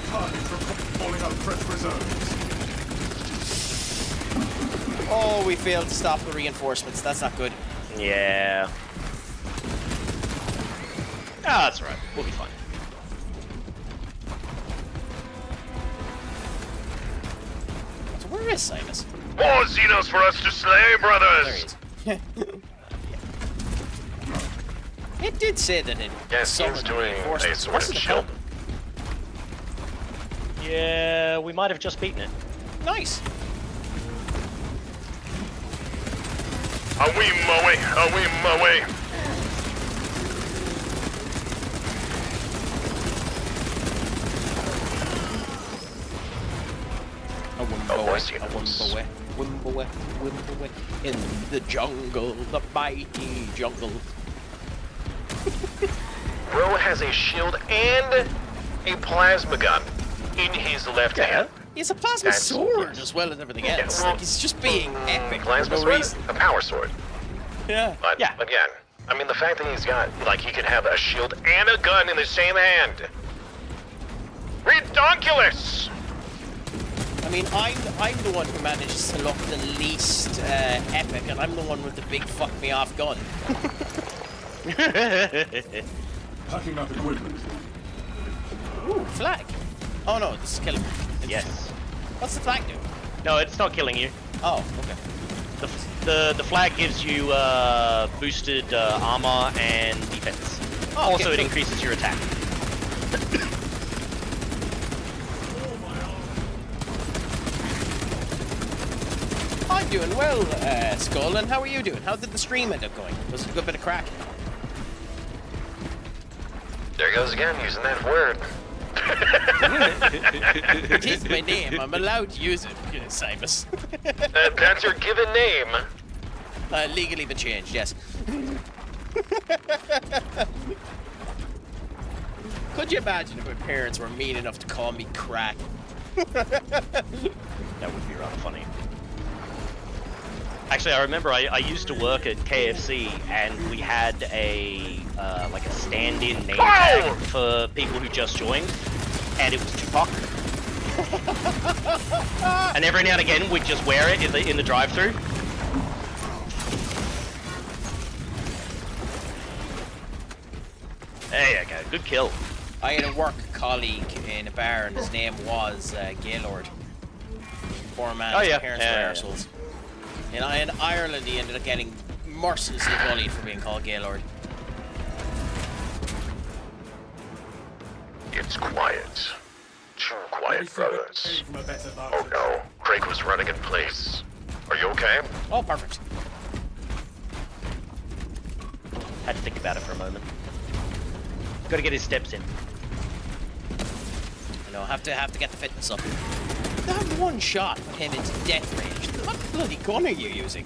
Speaker 2: Oh, we failed to stop the reinforcements. That's not good.
Speaker 1: Yeah. Ah, that's right. We'll be fine.
Speaker 2: So where is Simus?
Speaker 7: More Xenos for us to slay, brothers!
Speaker 2: There he is. It did say that it
Speaker 7: Yes, he's doing a sort of shield.
Speaker 1: Yeah, we might have just beaten it.
Speaker 2: Nice.
Speaker 7: Away, away.
Speaker 2: Wimbowe, in the jungle, the mighty jungle.
Speaker 7: Bro has a shield and a plasma gun in his left hand.
Speaker 2: He's a plasma sword as well as everything else.
Speaker 7: well,
Speaker 2: Like, he's just being epic.
Speaker 7: Plasma
Speaker 2: for no
Speaker 7: sword?
Speaker 2: reason.
Speaker 7: A power sword.
Speaker 2: Yeah.
Speaker 7: But again, I mean the fact that he's got, like, he can have a shield and a gun in the same hand. Redonkulous!
Speaker 2: I mean, I'm the one who manages to look the least epic, and I'm the one with the big fuck me off gun.
Speaker 4: Packing up equipment.
Speaker 2: Ooh, flag. Oh no, this is killing me.
Speaker 1: Yes.
Speaker 2: What's the flag do?
Speaker 1: No, it's not killing you.
Speaker 2: Oh, okay.
Speaker 1: The flag gives you boosted armor and defense.
Speaker 2: Oh,
Speaker 1: also,
Speaker 2: okay,
Speaker 1: it
Speaker 2: cool.
Speaker 1: increases your attack.
Speaker 2: I'm doing well, Skull, and how are you doing? How did the stream end up going? Was it a good bit of crack?
Speaker 7: There goes again, using that word.
Speaker 2: It is my name. I'm allowed to use it, Simus.
Speaker 7: That's your given name.
Speaker 2: Legally been changed, yes. Could you imagine if my parents were mean enough to call me Crack?
Speaker 1: That would be rather funny. Actually, I remember I used to work at KFC, and we had a like a stand-in name tag for people who just joined, and it was Tupac. And every now and again, we'd just wear it in the drive-thru. There you go, good kill.
Speaker 2: I had a work colleague in a bar, and his name was Gaylord. Poor man,
Speaker 1: Oh,
Speaker 2: his
Speaker 1: yeah.
Speaker 2: parents were arseholes. In Ireland, he ended up getting mercilessly bullied for being called Gaylord.
Speaker 7: It's quiet. Too quiet, brothers. Oh no, Craic was running in place. Are you okay?
Speaker 2: Oh, perfect.
Speaker 1: Had to think about it for a moment. Got to get his steps in.
Speaker 2: You know, have to get the fitness up. That one shot put him into death range. What bloody gun are you using?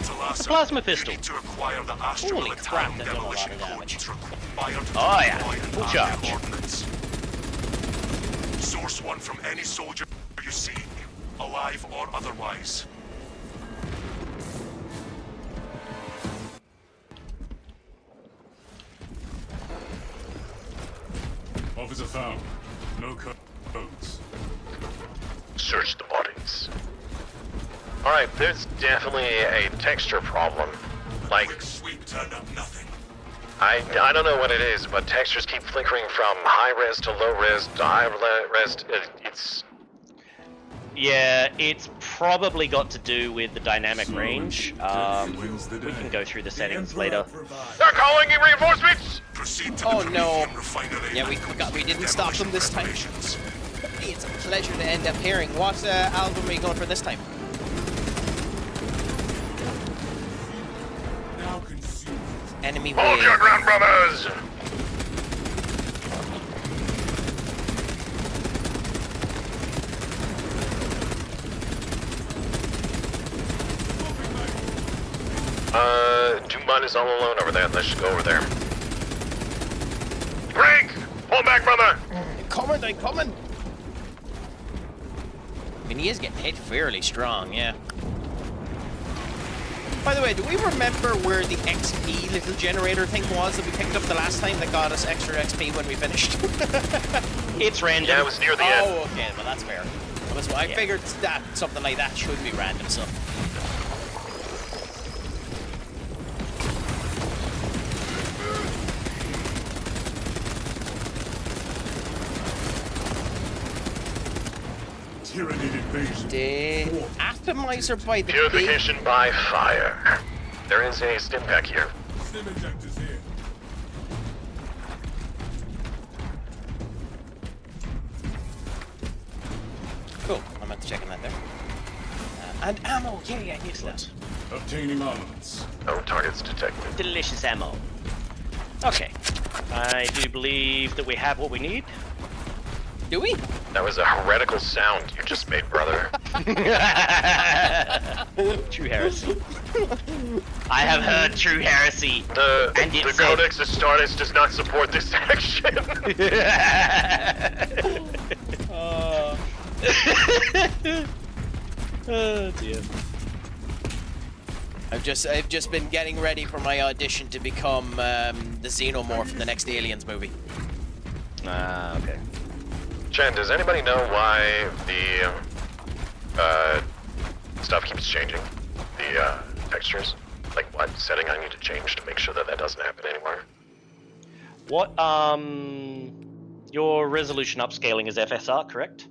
Speaker 1: Plasma pistol.
Speaker 12: To acquire the astral
Speaker 2: Holy crap,
Speaker 12: Italian
Speaker 2: that done a lot
Speaker 12: demolition
Speaker 2: of damage.
Speaker 12: codes required to
Speaker 1: Oh yeah,
Speaker 12: deploy
Speaker 1: full
Speaker 12: army
Speaker 1: charge.
Speaker 12: ordnance. Source one from any soldier you see, alive or otherwise.
Speaker 4: Officer found. No codes.
Speaker 7: Search the bodies. Alright, there's definitely a texture problem. Like,
Speaker 12: Quick sweep turned up nothing.
Speaker 7: I don't know what it is, but textures keep flickering from high res to low res to high res. It's...
Speaker 1: Yeah, it's probably got to do with the dynamic range. We can go through the settings later.
Speaker 7: They're calling in reinforcements!
Speaker 2: Oh no. Yeah, we didn't stop them this time. It's a pleasure to end up hearing. What album are you going for this time? Enemy
Speaker 7: Hold
Speaker 2: wave.
Speaker 7: your ground, brothers! Dumont is all alone over there. Let's just go over there. Craic! Pull back, brother!
Speaker 2: They're coming! I mean, he is getting hit fairly strong, yeah. By the way, do we remember where the XP little generator thing was that we picked up the last time that got us extra XP when we finished?
Speaker 1: It's random.
Speaker 7: Yeah, it was near the end.
Speaker 2: Oh, okay, well that's fair. I figured that something like that should be random, so.
Speaker 4: Tyranid invasion.
Speaker 2: The atomizer by the
Speaker 7: Purification by fire. There is a stim pack here.
Speaker 4: Stim injectors here.
Speaker 2: Cool, I meant to check on that there. And ammo, yeah, excellent.
Speaker 4: Obtaining armaments.
Speaker 7: No targets detected.
Speaker 1: Delicious ammo. Okay. I do believe that we have what we need.
Speaker 2: Do we?
Speaker 7: That was a heretical sound you just made, brother.
Speaker 1: True heresy. I have heard true heresy.
Speaker 7: The Codex Astartes does not support this action.
Speaker 1: Oh dear.
Speaker 2: I've just been getting ready for my audition to become the Xenomorph in the next Aliens movie.
Speaker 1: Okay.
Speaker 7: Chen, does anybody know why the stuff keeps changing? The textures? Like what setting I need to change to make sure that that doesn't happen anymore?
Speaker 1: What, your resolution upscaling is FSR, correct?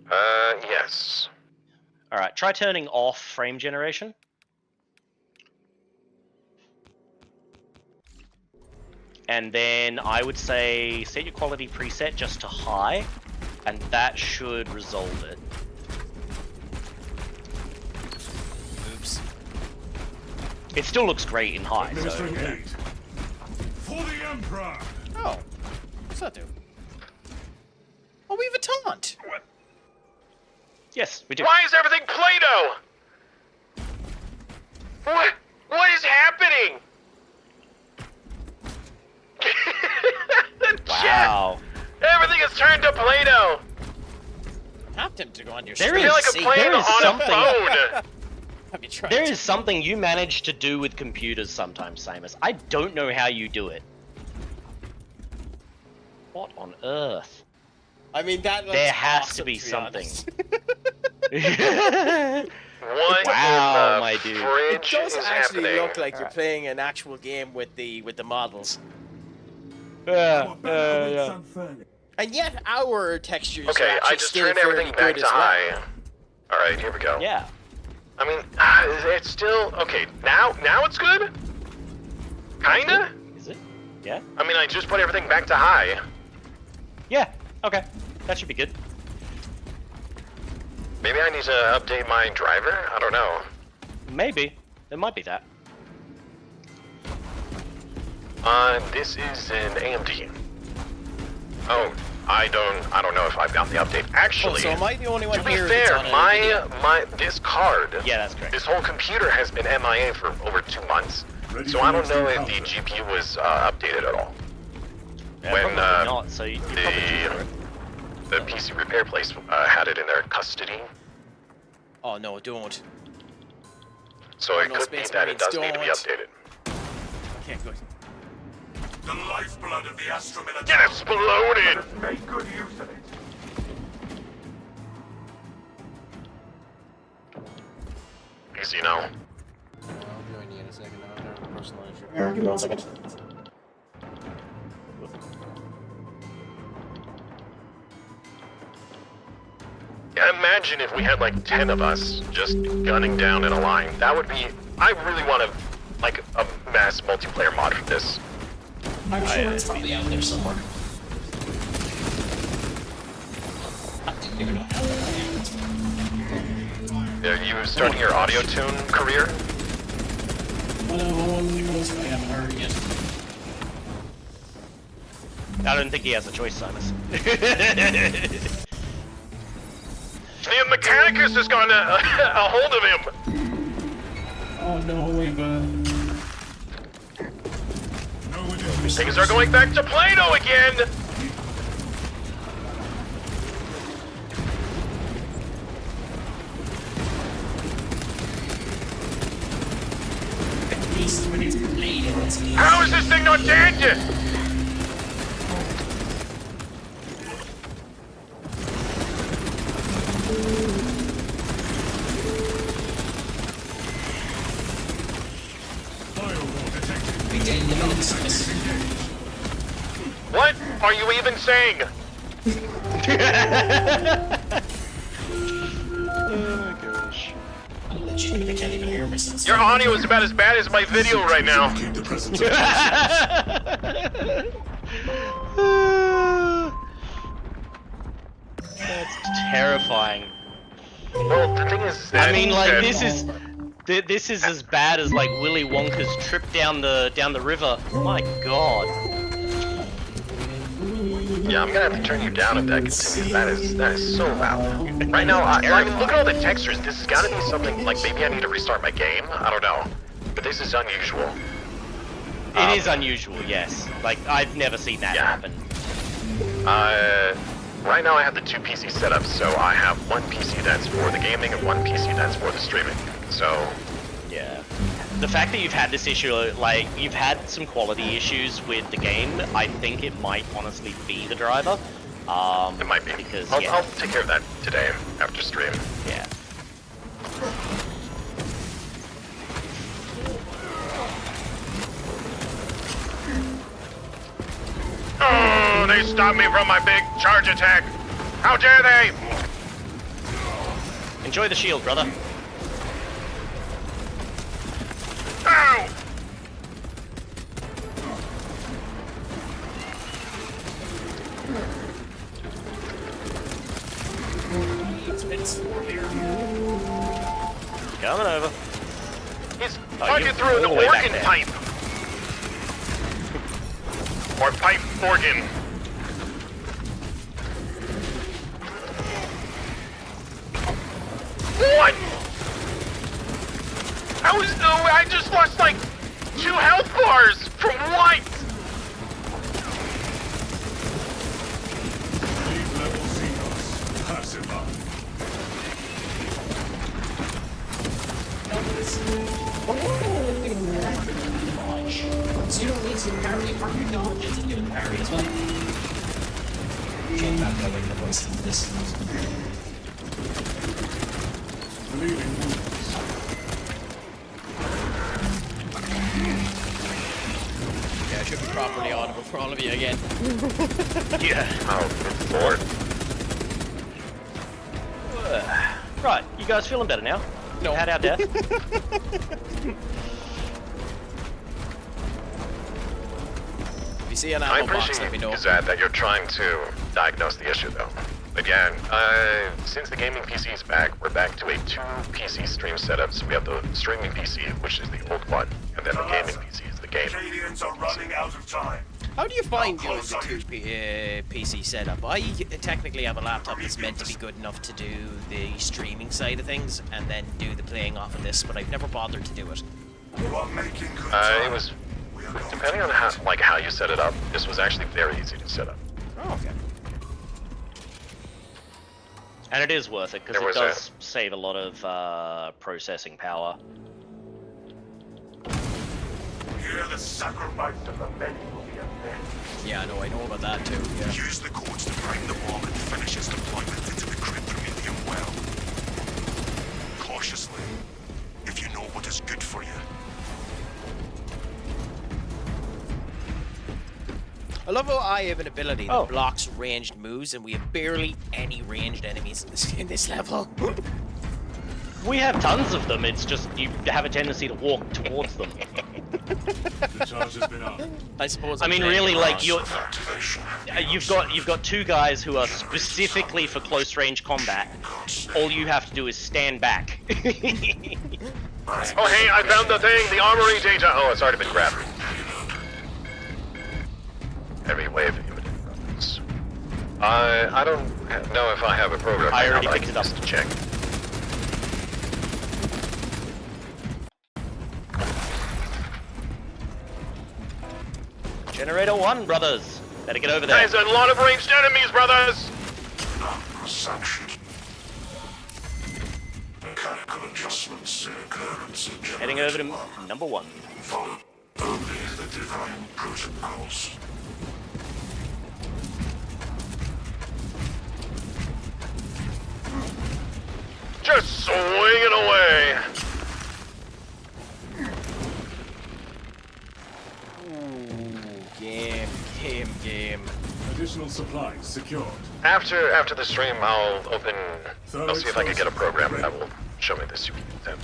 Speaker 7: Yes.
Speaker 1: Alright, try turning off frame generation. And then I would say set your quality preset just to high, and that should resolve it.
Speaker 2: Oops.
Speaker 1: It still looks great in high, so...
Speaker 4: Administering aid. For the Emperor!
Speaker 2: Oh. What's that do? Oh, we have a taunt!
Speaker 1: Yes, we do.
Speaker 7: Why is everything Play-Doh? What is happening?
Speaker 1: Wow.
Speaker 7: Everything is turned to Play-Doh.
Speaker 2: Tapped him to go on your
Speaker 1: There
Speaker 2: stream.
Speaker 7: I feel like I'm playing
Speaker 1: there is
Speaker 7: on
Speaker 1: something-
Speaker 7: a phone.
Speaker 2: Have you tried?
Speaker 1: There is something you manage to do with computers sometimes, Samus. I don't know how you do it. What on earth?
Speaker 2: I mean, that looks
Speaker 1: There has
Speaker 2: awesome,
Speaker 1: to be something.
Speaker 7: What
Speaker 1: Wow,
Speaker 7: in the
Speaker 1: my dude.
Speaker 2: It
Speaker 7: fridge
Speaker 2: does
Speaker 7: is
Speaker 2: actually
Speaker 7: happening?
Speaker 2: look like you're playing an actual game with the models.
Speaker 1: Yeah.
Speaker 2: And yet our textures
Speaker 7: Okay,
Speaker 2: are actually
Speaker 7: I just
Speaker 2: still
Speaker 7: turned
Speaker 2: fairly
Speaker 7: everything back
Speaker 2: good
Speaker 7: to
Speaker 2: as well.
Speaker 7: high. Alright, here we go.
Speaker 1: Yeah.
Speaker 7: I mean, it's still... Okay, now it's good? Kinda?
Speaker 1: Is it? Yeah?
Speaker 7: I mean, I just put everything back to high.
Speaker 1: Yeah. Okay. That should be good.
Speaker 7: Maybe I need to update my driver? I don't know.
Speaker 1: Maybe. There might be that.
Speaker 7: This is an AMD. Oh, I don't know if I've got the update. Actually,
Speaker 2: So am I the only one
Speaker 7: to be
Speaker 2: here
Speaker 7: fair,
Speaker 2: that's on
Speaker 7: this card,
Speaker 1: Yeah, that's correct.
Speaker 7: this whole computer has been MIA for over 2 months. So I don't know if the GPU was updated at all.
Speaker 1: Yeah,
Speaker 7: When,
Speaker 1: probably not, so you probably due for it.
Speaker 7: The PC repair place had it in their custody,
Speaker 2: Oh no, don't.
Speaker 7: so
Speaker 2: Oh,
Speaker 7: it
Speaker 2: no,
Speaker 7: could be
Speaker 2: Space
Speaker 7: that it
Speaker 2: Marines,
Speaker 7: does need to be
Speaker 2: don't.
Speaker 7: updated.
Speaker 2: Okay, good.
Speaker 4: The lifeblood of the Astra Military.
Speaker 7: Get exploded!
Speaker 4: Make good use of it.
Speaker 7: Easy now.
Speaker 2: I'll join you in a second.
Speaker 13: Here, give me 1 second.
Speaker 7: Yeah, imagine if we had like 10 of us just gunning down in a line. That would be. I really want to, like, a mass multiplayer mod for this.
Speaker 13: I'm sure it's probably out there somewhere. I didn't even know how that
Speaker 7: Are you starting your audio tune career?
Speaker 13: I haven't heard yet.
Speaker 1: I don't think he has a choice, Simus.
Speaker 7: The Mechanicus has gotten a hold of him!
Speaker 13: Oh no, we've
Speaker 7: Things are going back to Plano again! How is this thing not dead? What are you even saying?
Speaker 1: Oh my gosh.
Speaker 13: They can't even hear me.
Speaker 7: Your audio is about as bad as my video right now.
Speaker 1: That's terrifying.
Speaker 7: Well, the thing is that...
Speaker 1: I mean, like, this is as bad as, like, Willy Wonka's trip down the river. My god.
Speaker 7: Yeah, I'm gonna have to turn you down if that continues. That is so loud. Right now, I mean, look at all the textures. This has gotta be something, like, maybe I need to restart my game? I don't know. But this is unusual.
Speaker 1: It is unusual, yes. Like, I've never seen that happen.
Speaker 7: Right now I have the 2 PC setups, so I have one PC that's for the gaming and one PC that's for the streaming. So...
Speaker 1: yeah. The fact that you've had this issue, like, you've had some quality issues with the game, I think it might honestly be the driver.
Speaker 7: It might be.
Speaker 1: Because,
Speaker 7: I'll take care of that today after stream.
Speaker 1: Yeah.
Speaker 7: Oh, they stopped me from my big charge attack! How dare they!
Speaker 1: Enjoy the shield, brother.
Speaker 7: Ow!
Speaker 1: Coming over.
Speaker 7: He's punching through an organ pipe! Or pipe organ. What? I just lost like 2 health bars from what?
Speaker 4: Leave level Xenos. Pacified.
Speaker 13: So you don't need to parry from your dodges and doing parry as well. Can't back that way the voice of this.
Speaker 2: Yeah, I should be properly audible for all of you again.
Speaker 7: Yeah. Oh, good lord.
Speaker 1: Right, you guys feeling better now?
Speaker 2: No.
Speaker 1: Had our death?
Speaker 2: If you see an
Speaker 7: I
Speaker 2: ammo box, let me
Speaker 7: appreciate,
Speaker 2: know.
Speaker 7: Zad, that you're trying to diagnose the issue, though. Again, since the gaming PC is back, we're back to a 2 PC stream setup. So we have the streaming PC, which is the old one, and then the gaming PC is the game.
Speaker 4: Canadians are running out of time.
Speaker 2: How do you find doing the 2 PC setup? I technically have a laptop that's meant to be good enough to do the streaming side of things and then do the playing off of this, but I've never bothered to do it.
Speaker 4: You are making good time.
Speaker 7: It was, depending on how you set it up, this was actually very easy to set up.
Speaker 2: Oh, okay.
Speaker 1: And it is worth it, because it does save a lot of processing power.
Speaker 4: Here the sacrifice of the many will be avenged.
Speaker 2: Yeah, I know about that too. Yeah.
Speaker 4: Use the codes to bring the bomb and finish its deployment into the cryptomedium well. Cautiously, if you know what is good for you.
Speaker 2: love how I have an ability that
Speaker 1: Oh.
Speaker 2: blocks ranged moves, and we have barely any ranged enemies in this level.
Speaker 1: We have tons of them. It's just you have a tendency to walk towards them.
Speaker 4: The charge has been up.
Speaker 2: I suppose.
Speaker 1: I
Speaker 2: I'm
Speaker 1: mean,
Speaker 2: playing
Speaker 1: really,
Speaker 2: it
Speaker 1: like
Speaker 2: wrong.
Speaker 1: you've got two guys who are specifically for close range combat. All you have to do is stand back.
Speaker 7: Oh, hey, I found the thing, the armory data. Oh, it's already been grabbed. Every wave of imminent runs. I don't know if I have a program.
Speaker 1: I already
Speaker 7: but
Speaker 1: picked
Speaker 7: can
Speaker 1: it up.
Speaker 7: just check.
Speaker 1: Generator 1, brothers. Better get over there.
Speaker 7: There's a lot of ranged enemies, brothers.
Speaker 12: Sanctioned. Mechanical adjustments in occurrence in
Speaker 1: Heading over to number 1.
Speaker 12: follow only the divine protocols.
Speaker 7: Just swinging away.
Speaker 2: Game.
Speaker 4: Additional supplies secured.
Speaker 7: After the stream, I'll
Speaker 4: Thorough
Speaker 7: see if I can get a
Speaker 4: explosive
Speaker 7: program
Speaker 4: ready.
Speaker 7: that will show me this. You can use that.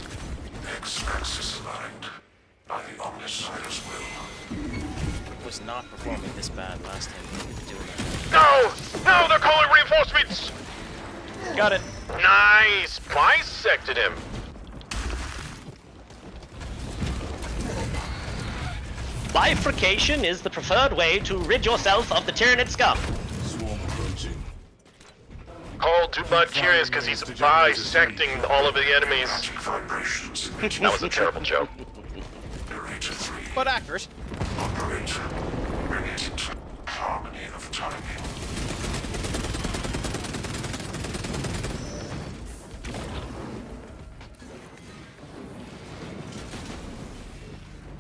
Speaker 12: X-axis aligned by the Omnissiah's will.
Speaker 2: Was not performing this bad last time we were doing that.
Speaker 7: No, they're calling reinforcements.
Speaker 1: Got it.
Speaker 7: Nice, bisected him.
Speaker 1: Bifurcation is the preferred way to rid yourself of the Tyranid scum.
Speaker 4: Swarm approaching.
Speaker 7: Call Dubud curious because he's bisecting all of the enemies.
Speaker 12: Vibrations.
Speaker 7: That was a terrible joke.
Speaker 12: Narrator 3.
Speaker 2: But accurate.
Speaker 12: Operator. Bring it into harmony of timing.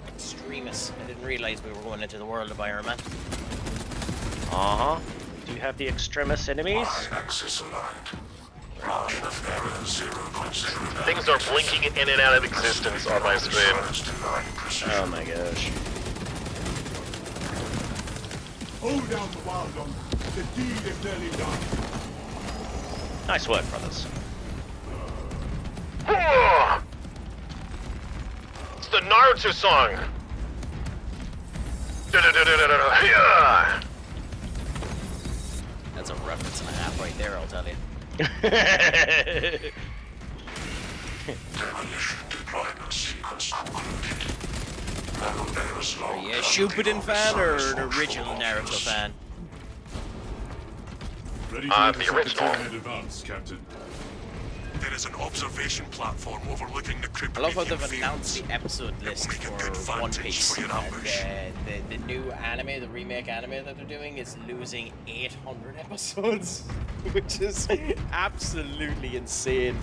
Speaker 2: Extremis. I didn't realize we were going into the world of Iron Man.
Speaker 1: Uh-huh. Do you have the extremis enemies?
Speaker 12: Y-axis aligned. Margin of error 0.0.
Speaker 7: Things are blinking in and out of existence on my screen.
Speaker 12: Divine precision.
Speaker 1: Oh my gosh.
Speaker 4: Hold down the wild dog. The deed is nearly done.
Speaker 1: Nice work, brothers.
Speaker 7: It's the Naruto song. Yeah.
Speaker 2: That's a reference and a half right there, I'll tell you.
Speaker 12: Demolition deployment sequence concluded. Naruto's
Speaker 2: Are
Speaker 12: long
Speaker 2: you a Shupidin fan or an original Naruto fan?
Speaker 4: Ready
Speaker 7: The
Speaker 4: to intercept the
Speaker 7: original.
Speaker 4: Tyranid advance, Captain.
Speaker 12: There is an observation platform overlooking the
Speaker 2: I love how they've
Speaker 12: Kryptonian
Speaker 2: announced
Speaker 12: fields.
Speaker 2: the episode list
Speaker 12: Make a
Speaker 2: for
Speaker 12: good
Speaker 2: One
Speaker 12: vantage
Speaker 2: Piece.
Speaker 12: for your
Speaker 2: And
Speaker 12: ambush.
Speaker 2: the new anime, the remake anime that they're doing, is losing 800 episodes, which is absolutely insane.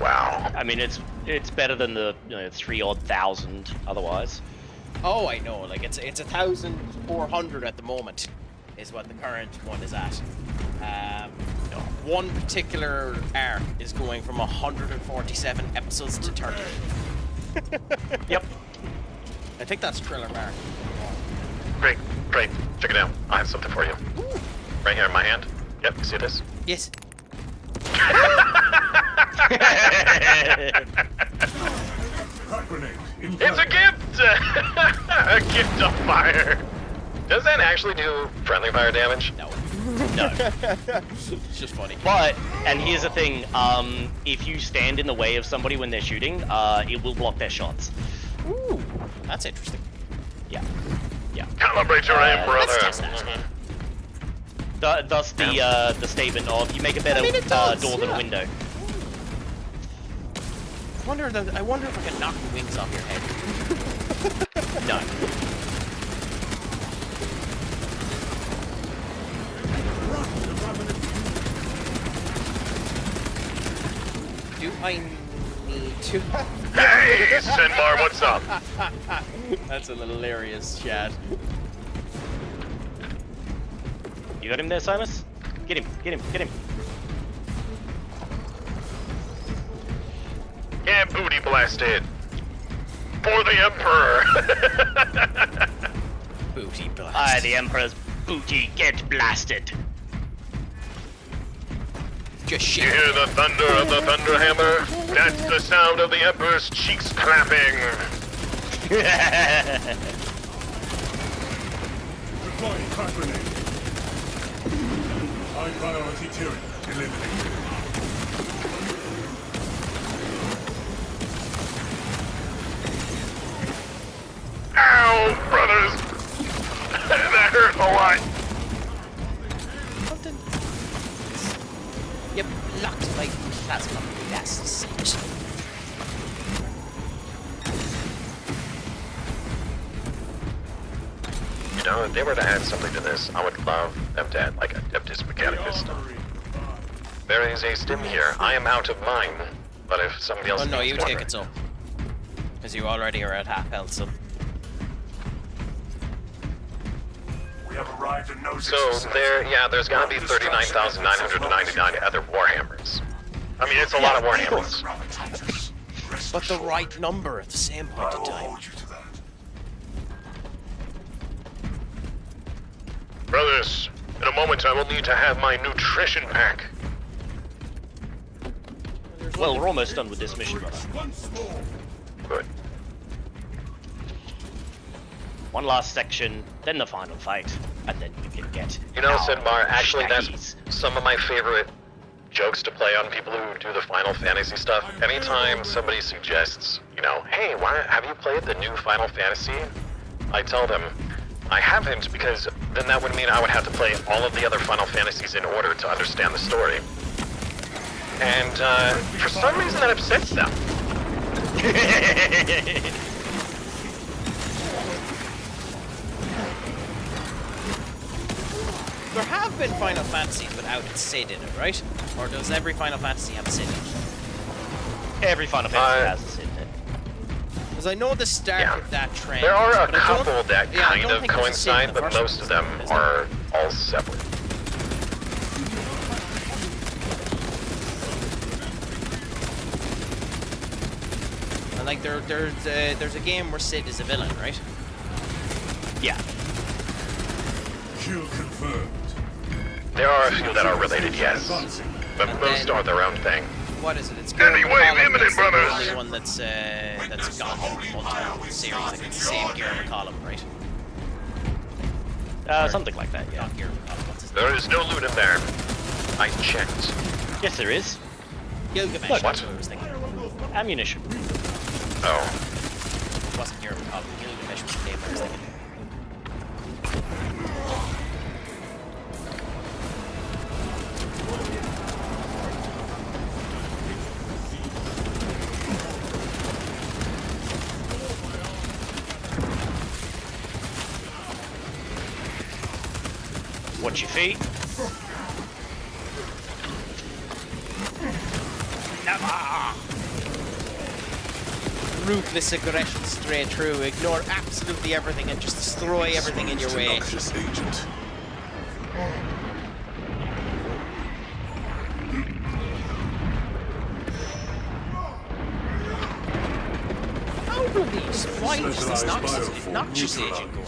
Speaker 7: Wow.
Speaker 1: I mean, it's better than the 3,000 otherwise.
Speaker 2: Oh, I know. Like it's 1,400 at the moment, is what the current one is at. One particular arc is going from 147 episodes to 30.
Speaker 1: Yep.
Speaker 2: I think that's Thriller Mark.
Speaker 7: Great. Check it out. I have something for you. Right here in my hand. Yep, you see this?
Speaker 2: Yes.
Speaker 4: Crack grenade. In
Speaker 7: It's a gift! A gift of fire. Does that actually do friendly fire damage?
Speaker 2: No.
Speaker 1: No.
Speaker 2: It's just funny.
Speaker 1: But, and here's the thing, if you stand in the way of somebody when they're shooting, it will block their shots.
Speaker 2: Ooh, that's interesting.
Speaker 1: Yeah.
Speaker 7: Calibrate your aim, brother.
Speaker 2: Let's test that.
Speaker 1: Thus the statement of, you make a better
Speaker 2: it does,
Speaker 1: door than
Speaker 2: yeah.
Speaker 1: a window.
Speaker 2: I wonder if I can knock the wings off your head.
Speaker 1: No.
Speaker 2: Do I need to?
Speaker 7: Hey, Sinbar, what's up?
Speaker 2: That's a hilarious chat.
Speaker 1: You got him there, Simus? Get him.
Speaker 7: Yeah, booty blasted. For the Emperor.
Speaker 2: Booty blast.
Speaker 1: Aye, the Emperor's booty, get blasted.
Speaker 2: Just
Speaker 7: You
Speaker 2: shit.
Speaker 7: hear the thunder of the thunder hammer? That's the sound of the Emperor's cheeks clapping.
Speaker 4: Deploying crack grenade. High priority Tyranid. Eliminated.
Speaker 7: Ow, brothers! That hurt a lot.
Speaker 2: You blocked my plasma blasts.
Speaker 7: You know, if they were to add something to this, I would love them to add like a Adeptus Mechanicus. There is a stim here. I am out of mine. But if somebody else
Speaker 2: Oh no,
Speaker 7: needs
Speaker 2: you
Speaker 7: one-
Speaker 2: take it so. Because you already are at half health, so.
Speaker 4: We have arrived at no
Speaker 7: So there's gotta be 39,999 other Warhammers. I mean, it's a lot of Warhammers.
Speaker 2: But the right number at the same point in time.
Speaker 7: Brothers, in a moment I will need to have my nutrition pack.
Speaker 1: Well, we're almost done with this mission, brother.
Speaker 7: Good.
Speaker 1: One last section, then the final fight, and then we can get.
Speaker 7: You know,
Speaker 1: our
Speaker 7: Sidmar, actually
Speaker 1: stackies.
Speaker 7: that's some of my favorite jokes to play on people who do the Final Fantasy stuff. Anytime somebody suggests, you know, hey, have you played the new Final Fantasy? I tell them, I haven't, because then that would mean I would have to play all of the other Final Fantasies in order to understand the story. And for some reason that upsets them.
Speaker 2: There have been Final Fantasies without Sid in it, right? Or does every Final Fantasy have a Sid in it?
Speaker 1: Every Final Fantasy has a Sid in it.
Speaker 2: Because I know the start of that trend.
Speaker 7: There are a
Speaker 2: but I don't-
Speaker 7: couple that
Speaker 2: yeah, I
Speaker 7: kind
Speaker 2: don't
Speaker 7: of
Speaker 2: think there's a Sid in
Speaker 7: coincide,
Speaker 2: the
Speaker 7: but
Speaker 2: first
Speaker 7: most
Speaker 2: one,
Speaker 7: of them
Speaker 2: is there?
Speaker 7: are all separate.
Speaker 2: And like there's a game where Sid is a villain, right?
Speaker 1: Yeah.
Speaker 4: Kill confirmed.
Speaker 7: There are a few that are related, yes. But
Speaker 2: And
Speaker 7: most
Speaker 2: then-
Speaker 7: are their own thing.
Speaker 2: What is it? It's
Speaker 7: Enemy
Speaker 2: Gear
Speaker 7: wave
Speaker 2: McCollum
Speaker 7: imminent,
Speaker 2: that's the
Speaker 7: brothers!
Speaker 2: only one that's gone through multiple series. Like it's the same Gear McCollum, right?
Speaker 1: Something like that, yeah.
Speaker 2: Not Gear McCollum. What's his
Speaker 7: There is no loot in there. I checked.
Speaker 1: Yes, there is.
Speaker 2: Gilgamesh.
Speaker 1: Look.
Speaker 2: That's what I was thinking.
Speaker 1: Ammunition.
Speaker 7: Oh.
Speaker 2: It wasn't Gear McCollum. Gilgamesh was the name I was thinking.
Speaker 1: Watch your feet.
Speaker 2: Ruthless aggression straight through. Ignore absolutely everything and just destroy everything in your way.
Speaker 3: Agent.
Speaker 2: How do these? Why is this noxious agent going?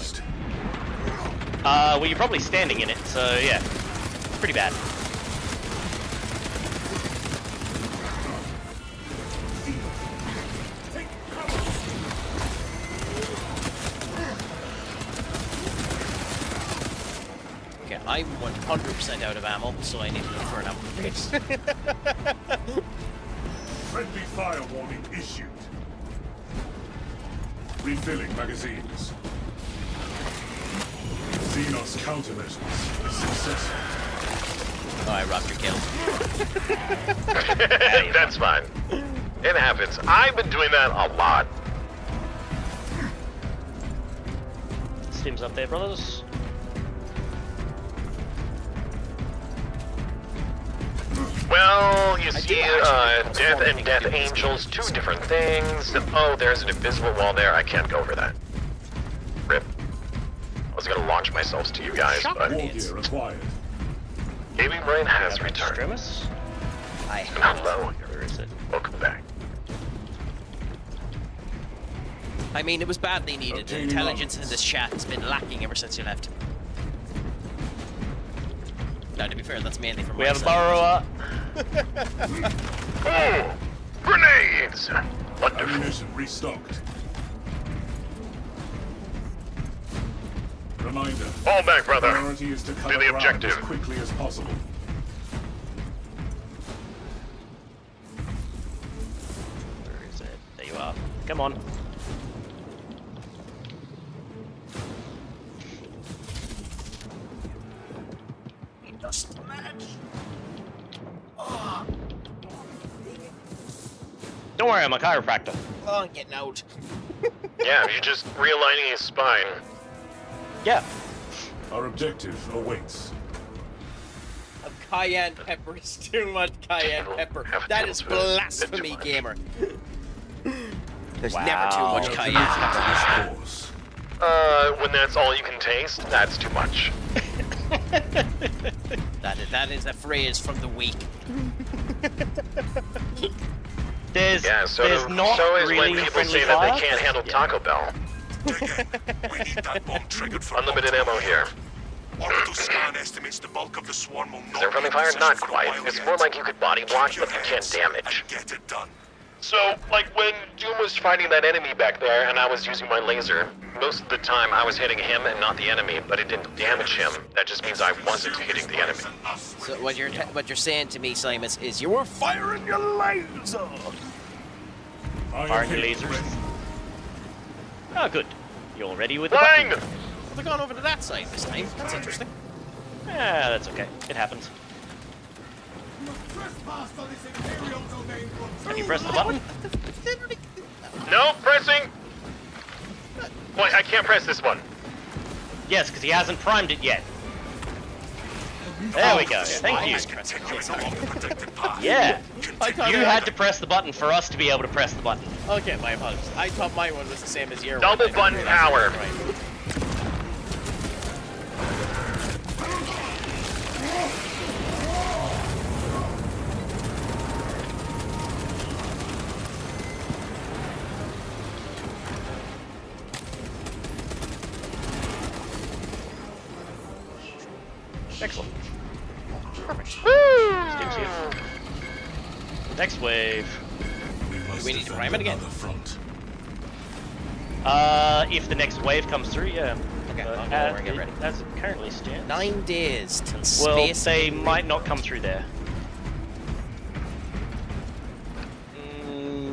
Speaker 1: Well, you're probably standing in it, so yeah. Pretty bad.
Speaker 2: Okay, I'm 100% out of ammo, so I need to look for an ammo base.
Speaker 4: Friendly fire warning issued. Refilling magazines. Xenos countermeasures. Successful.
Speaker 2: Oh, I robbed your kill.
Speaker 7: That's fine. It happens. I've been doing that a lot.
Speaker 1: Steam's up there, brothers.
Speaker 7: Well, you see, Death and Death Angels, two different things. Oh, there's an invisible wall there. I can't go over that. Rip. I was gonna launch myself to you guys, but...
Speaker 4: War gear acquired.
Speaker 7: Gaming Brain has returned.
Speaker 1: Extremis?
Speaker 2: I...
Speaker 7: Hello.
Speaker 1: Where is it?
Speaker 7: Welcome back.
Speaker 2: I mean, it was badly needed. The intelligence in this chat has been lacking ever since you left. Now, to be fair, that's mainly from
Speaker 1: We
Speaker 2: my
Speaker 1: have a
Speaker 2: side.
Speaker 1: borrower.
Speaker 7: Oh, grenades! Wonderful.
Speaker 4: Ammunition restocked. Reminder.
Speaker 7: Fall back, brother.
Speaker 4: Priority is to cut
Speaker 7: Do the
Speaker 4: around
Speaker 7: objective.
Speaker 4: as quickly as possible.
Speaker 1: Where is it? There you are. Come on. Don't worry, I'm a chiropractor.
Speaker 2: Oh, I'm getting out.
Speaker 7: Yeah, you're just realigning his spine.
Speaker 1: Yeah.
Speaker 4: Our objective awaits.
Speaker 2: Cayenne pepper is too much cayenne pepper. That is blasphemy, gamer. There's never too much cayenne pepper.
Speaker 7: When that's all you can taste, that's too much.
Speaker 2: That is a phrase from the week.
Speaker 1: There's not
Speaker 7: so is
Speaker 1: really
Speaker 7: when people
Speaker 1: friendly
Speaker 7: say
Speaker 1: fire.
Speaker 7: that they can't handle Taco Bell.
Speaker 3: We need that bomb triggered for
Speaker 7: Unlimited ammo here.
Speaker 3: Orbital scan estimates the bulk of the swarm will
Speaker 7: Is
Speaker 3: not
Speaker 7: there friendly
Speaker 3: be in
Speaker 7: fire?
Speaker 3: position
Speaker 7: Not
Speaker 3: for a
Speaker 7: quite.
Speaker 3: while
Speaker 7: It's
Speaker 3: yet.
Speaker 7: more like you could body block,
Speaker 3: Keep your
Speaker 7: but you can't
Speaker 3: heads
Speaker 7: damage.
Speaker 3: and get it done.
Speaker 7: So, like when Doom was fighting that enemy back there and I was using my laser, most of the time I was hitting him and not the enemy, but it didn't damage him. That just means I wasn't hitting the enemy.
Speaker 2: So what you're saying to me, Simon, is you were firing your laser.
Speaker 1: Firing your lasers. Oh, good. You're ready with the
Speaker 7: Flying!
Speaker 1: button.
Speaker 2: Well, they're gone over to that side this time. That's interesting.
Speaker 1: Yeah, that's okay. It happens. Can you press the button?
Speaker 7: No, pressing! Wait, I can't press this one.
Speaker 1: Yes, because he hasn't primed it yet. There we go. Thank you. Yeah. You had to press the button for us to be able to press the button.
Speaker 2: Okay, my apologies. I thought my one was the same as your
Speaker 7: Double
Speaker 2: one.
Speaker 7: button power.
Speaker 2: Right.
Speaker 1: Excellent. Perfect. Woo! Next wave.
Speaker 2: Do we need to prime it again?
Speaker 1: If the next wave comes through, yeah.
Speaker 2: Okay, I'll go over and get ready.
Speaker 1: As it currently stands.
Speaker 2: 9 days till
Speaker 1: Well,
Speaker 2: space.
Speaker 1: they might not come through there.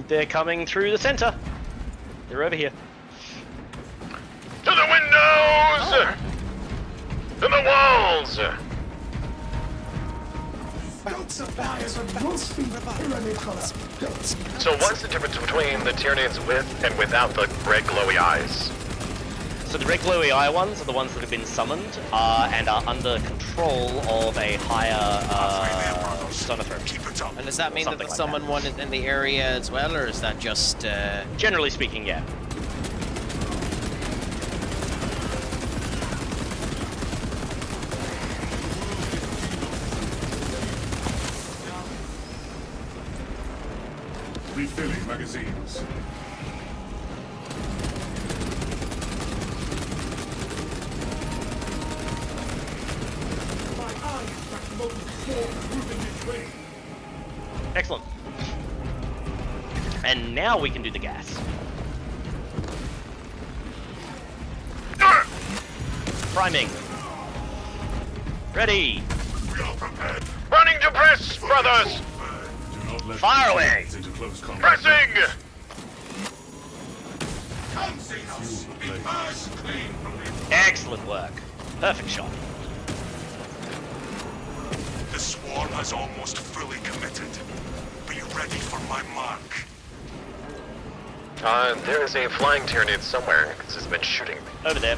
Speaker 1: They're coming through the center. They're over here.
Speaker 7: To the windows! To the walls! So what's the difference between the Tyranids with and without the red glowy eyes?
Speaker 1: So the red glowy eye ones are the ones that have been summoned and are under control of a higher sonotherm.
Speaker 2: And does that mean that the
Speaker 1: Something like
Speaker 2: summon one is in the area as well, or is that just...
Speaker 1: Generally speaking, yeah.
Speaker 4: Refilling magazines.
Speaker 1: Excellent. And now we can do the gas. Priming. Ready.
Speaker 7: Running to press, brothers!
Speaker 1: Fire away!
Speaker 7: Pressing!
Speaker 1: Excellent work. Perfect shot.
Speaker 3: The swarm has almost fully committed. Be ready for my mark.
Speaker 7: There is a flying Tyranid somewhere, because it's been shooting me.
Speaker 1: Over there.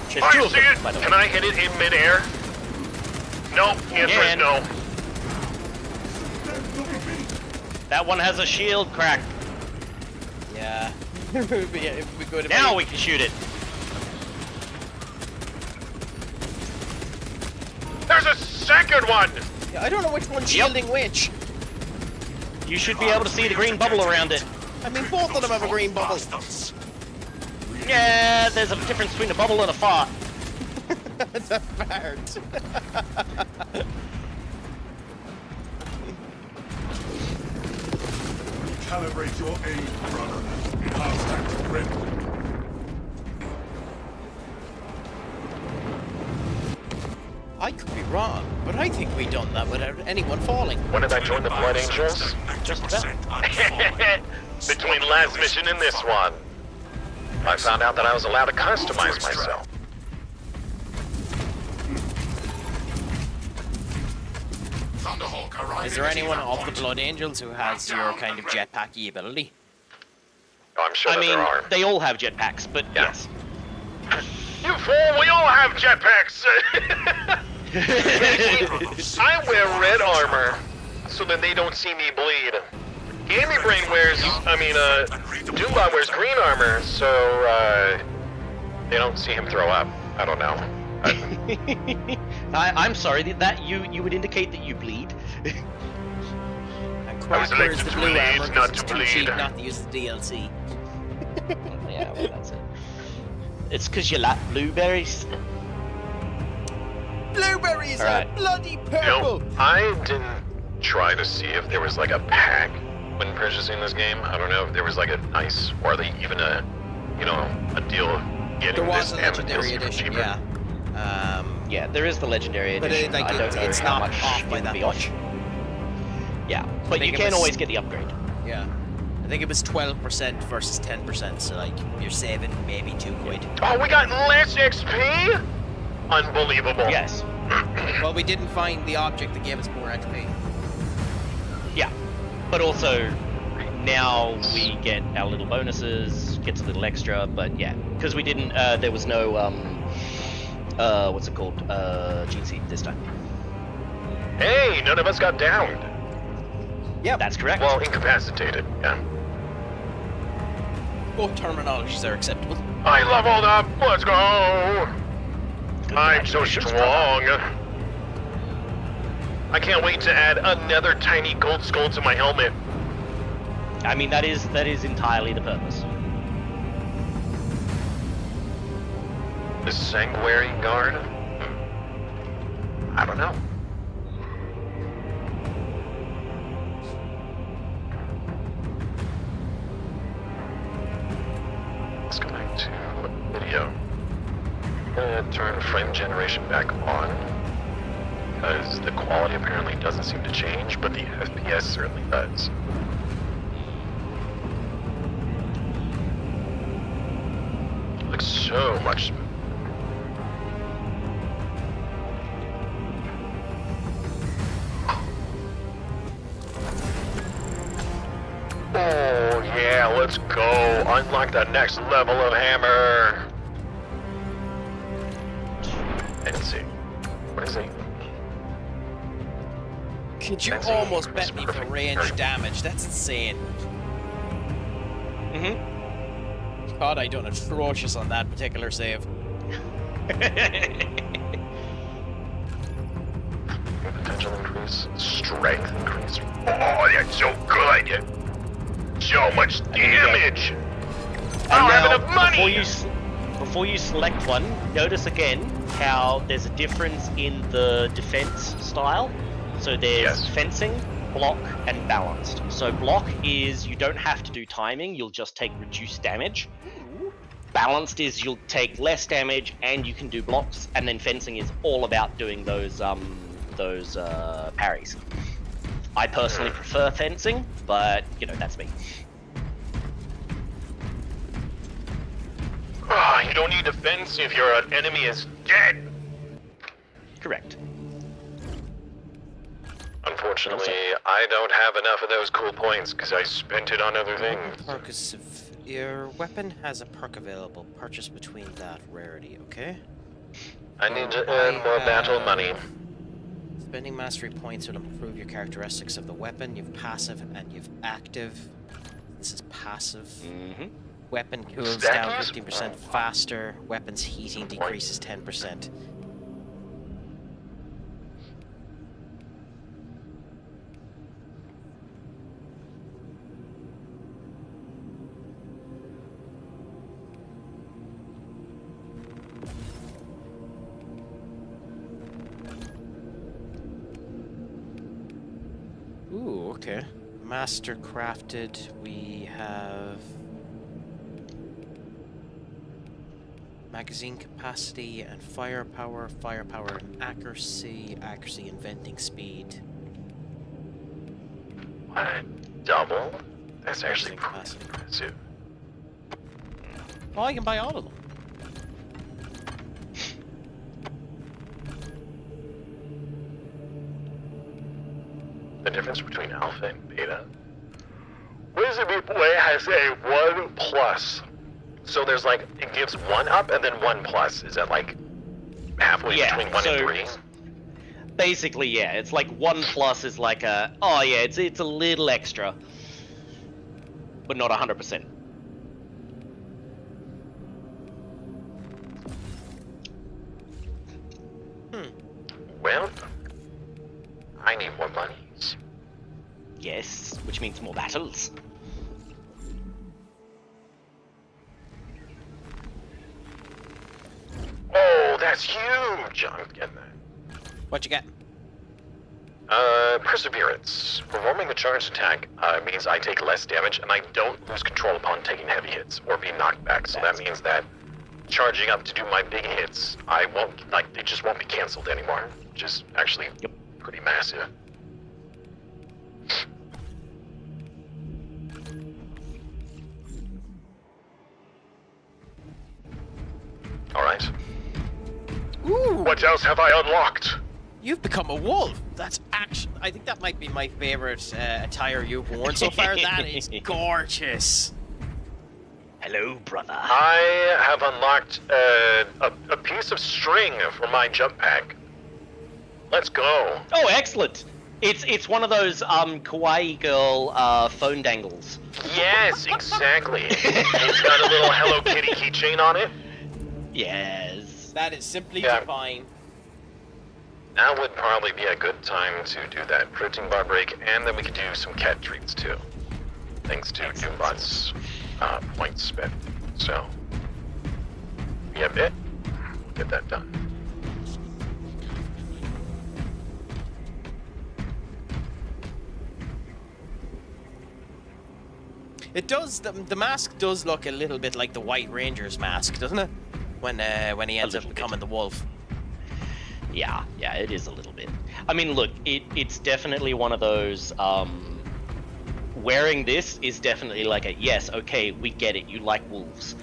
Speaker 1: There's
Speaker 7: I
Speaker 1: two of
Speaker 7: see
Speaker 1: them,
Speaker 7: it!
Speaker 1: by the way.
Speaker 7: Can I hit it in midair? No, the answer is no.
Speaker 1: That one has a shield crack.
Speaker 2: Yeah. If we go to
Speaker 1: Now we can shoot it.
Speaker 7: There's a second one!
Speaker 2: Yeah, I don't know which one's shielding which.
Speaker 1: You should be able to see the green bubble around it.
Speaker 2: I mean, both of them have a green bubble.
Speaker 1: Yeah, there's a difference between a bubble and a fart.
Speaker 2: The fart.
Speaker 4: Calibrate your aim, brother. How's that grip?
Speaker 2: I could be wrong, but I think we done that without anyone falling.
Speaker 7: When did I join the Blood Angels?
Speaker 1: Just about.
Speaker 7: Between last mission and this one, I found out that I was allowed to customize myself.
Speaker 2: Is there anyone of the Blood Angels who has your kind of jetpacky ability?
Speaker 7: Oh, I'm sure
Speaker 1: I
Speaker 7: that
Speaker 1: mean,
Speaker 7: there are.
Speaker 1: they all have jetpacks, but yes.
Speaker 7: You fool, we all have jetpacks! I wear red armor so that they don't see me bleed. Gammy Brain wears, Doombot wears green armor so, they don't see him throw up. I don't know.
Speaker 1: I'm sorry, that you would indicate that you bleed.
Speaker 2: And Craic wears the blue armor because it's too cheap not to use the DLC.
Speaker 1: Yeah, well, that's it. It's because you like blueberries.
Speaker 2: Blueberries
Speaker 1: Alright.
Speaker 2: are bloody
Speaker 7: You
Speaker 2: purple!
Speaker 7: know, I didn't try to see if there was like a pack when purchasing this game. I don't know if there was like a nice, or even a, a deal getting
Speaker 2: There was
Speaker 7: this
Speaker 2: a
Speaker 7: and the
Speaker 2: legendary
Speaker 7: DLC for
Speaker 2: edition,
Speaker 7: cheaper.
Speaker 2: yeah.
Speaker 1: Yeah, there is the legendary
Speaker 2: But
Speaker 1: edition. I don't know
Speaker 2: it's
Speaker 1: how
Speaker 2: not
Speaker 1: much
Speaker 2: off by
Speaker 1: it would
Speaker 2: that
Speaker 1: be
Speaker 2: much.
Speaker 1: off. Yeah, but
Speaker 2: think
Speaker 1: you
Speaker 2: it
Speaker 1: can
Speaker 2: was-
Speaker 1: always get the upgrade.
Speaker 2: Yeah. I think it was 12% versus 10%, so like, you're saving maybe £2.
Speaker 7: Oh, we got less XP? Unbelievable.
Speaker 1: Yes.
Speaker 2: Well, we didn't find the object that gave us more XP.
Speaker 1: Yeah, but also now we get our little bonuses, gets a little extra, but yeah, because we didn't, there was no, what's it called, Gene Seed this time.
Speaker 7: Hey, none of us got downed.
Speaker 1: Yeah, that's correct.
Speaker 7: Well, incapacitated, yeah.
Speaker 2: Both terminologies are acceptable.
Speaker 7: I leveled up, let's go! I'm so strong. I can't wait to add another tiny gold skull to my helmet.
Speaker 1: I mean, that is entirely the purpose.
Speaker 7: The Sanguinary Guard? I don't know. Let's go back to video. I'm gonna turn frame generation back on, because the quality apparently doesn't seem to change, but the FPS certainly does. Looks so much smoother. Oh yeah, let's go. Unlock the next level of hammer. I didn't see. What is it?
Speaker 2: Could you almost bet me for range damage? That's insane. God, I done atrocious on that particular save.
Speaker 7: Potential increase, strength increase. Oh, that's so good. So much damage. I don't have enough money.
Speaker 1: Before you select one, notice again how there's a difference in the defense style. So there's fencing, block, and balanced. So block is you don't have to do timing, you'll just take reduced damage. Balanced is you'll take less damage and you can do blocks, and then fencing is all about doing those parries. I personally prefer fencing, but that's me.
Speaker 7: You don't need defense if your enemy is dead.
Speaker 1: Correct.
Speaker 7: Unfortunately, I don't have enough of those cool points because I spent it on other things.
Speaker 2: Your weapon has a perk available. Purchase between that rarity, okay?
Speaker 7: I need to earn more battle money.
Speaker 2: Spending mastery points will improve your characteristics of the weapon. You've passive and you've active. This is passive. Weapon cools down 15% faster. Weapons heating decreases 10%. Okay. Master crafted. We have magazine capacity and firepower, firepower and accuracy, accuracy and venting speed.
Speaker 7: What? Double? That's actually pretty
Speaker 2: Capacity.
Speaker 7: impressive.
Speaker 2: Oh, I can buy all of them.
Speaker 7: The difference between alpha and beta? Wizard Boy has a 1+. So there's like, it gives 1 up and then 1+. Is that like halfway between 1 and 3?
Speaker 1: Basically, yeah. It's like 1+ is like a, oh yeah, it's a little extra. But not 100%.
Speaker 7: Well, I need more monies.
Speaker 1: Yes, which means more battles.
Speaker 7: Oh, that's huge! I'm getting that.
Speaker 2: What you get?
Speaker 7: Perseverance. Performing a charged attack means I take less damage and I don't lose control upon taking heavy hits or being knocked back. So that means that charging up to do my big hits, I won't, like, they just won't be canceled anymore. Which is actually pretty massive. Alright.
Speaker 2: Ooh!
Speaker 7: What else have I unlocked?
Speaker 2: You've become a wolf. That's actually, I think that might be my favorite attire you've worn so far. That is gorgeous.
Speaker 1: Hello, brother.
Speaker 7: I have unlocked a piece of string for my jump pack. Let's go.
Speaker 1: Oh, excellent. It's one of those kawaii girl phone dangles.
Speaker 7: Yes, exactly. It's got a little Hello Kitty keychain on it.
Speaker 1: Yes.
Speaker 2: That is simply divine.
Speaker 7: Now would probably be a good time to do that protein bar break, and then we could do some cat treats too. Thanks to Doombot's points spent. So, we have it. Get that done.
Speaker 2: It does. The mask does look a little bit like the White Ranger's mask, doesn't it? When he ends up becoming the wolf.
Speaker 1: Yeah, it is a little bit. I mean, look, it's definitely one of those. Wearing this is definitely like a yes, okay, we get it. You like wolves.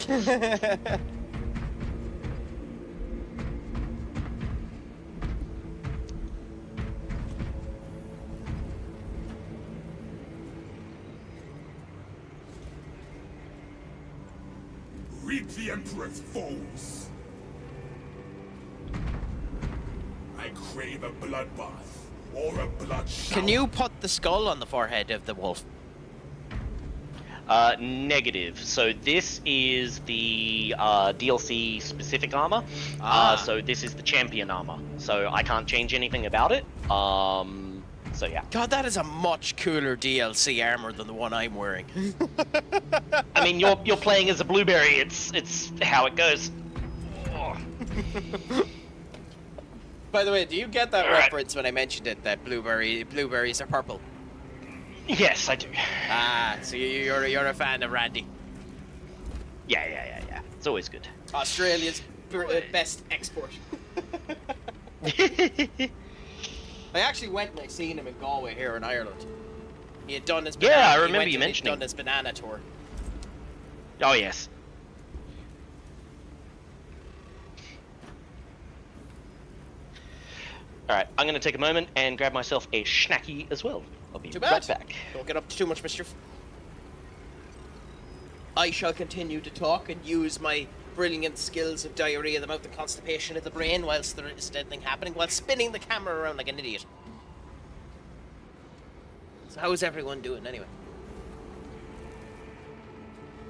Speaker 4: Reap the Emperor's foes. I crave a bloodbath or a blood shower.
Speaker 2: Can you put the skull on the forehead of the wolf?
Speaker 1: Negative. So this is the DLC specific armor. So this is the champion armor. So I can't change anything about it. So yeah.
Speaker 2: God, that is a much cooler DLC armor than the one I'm wearing.
Speaker 1: I mean, you're playing as a blueberry. It's how it goes. Oh.
Speaker 2: By the way, do you get that reference when I mentioned it? That blueberries are purple.
Speaker 1: Yes, I do.
Speaker 2: Ah, so you're a fan of Randy.
Speaker 1: Yeah. It's always good.
Speaker 2: Australia's best export. I actually went and I seen him in Galway here in Ireland. He had done his banana,
Speaker 1: I remember you mentioning.
Speaker 2: Done his banana tour.
Speaker 1: Oh yes. All right, I'm gonna take a moment and grab myself a snacky as well. I'll be right back.
Speaker 2: Don't get up to too much mischief. I shall continue to talk and use my brilliant skills of diarrhea of the mouth and constipation of the brain whilst there is anything happening, while spinning the camera around like an idiot. So how's everyone doing anyway?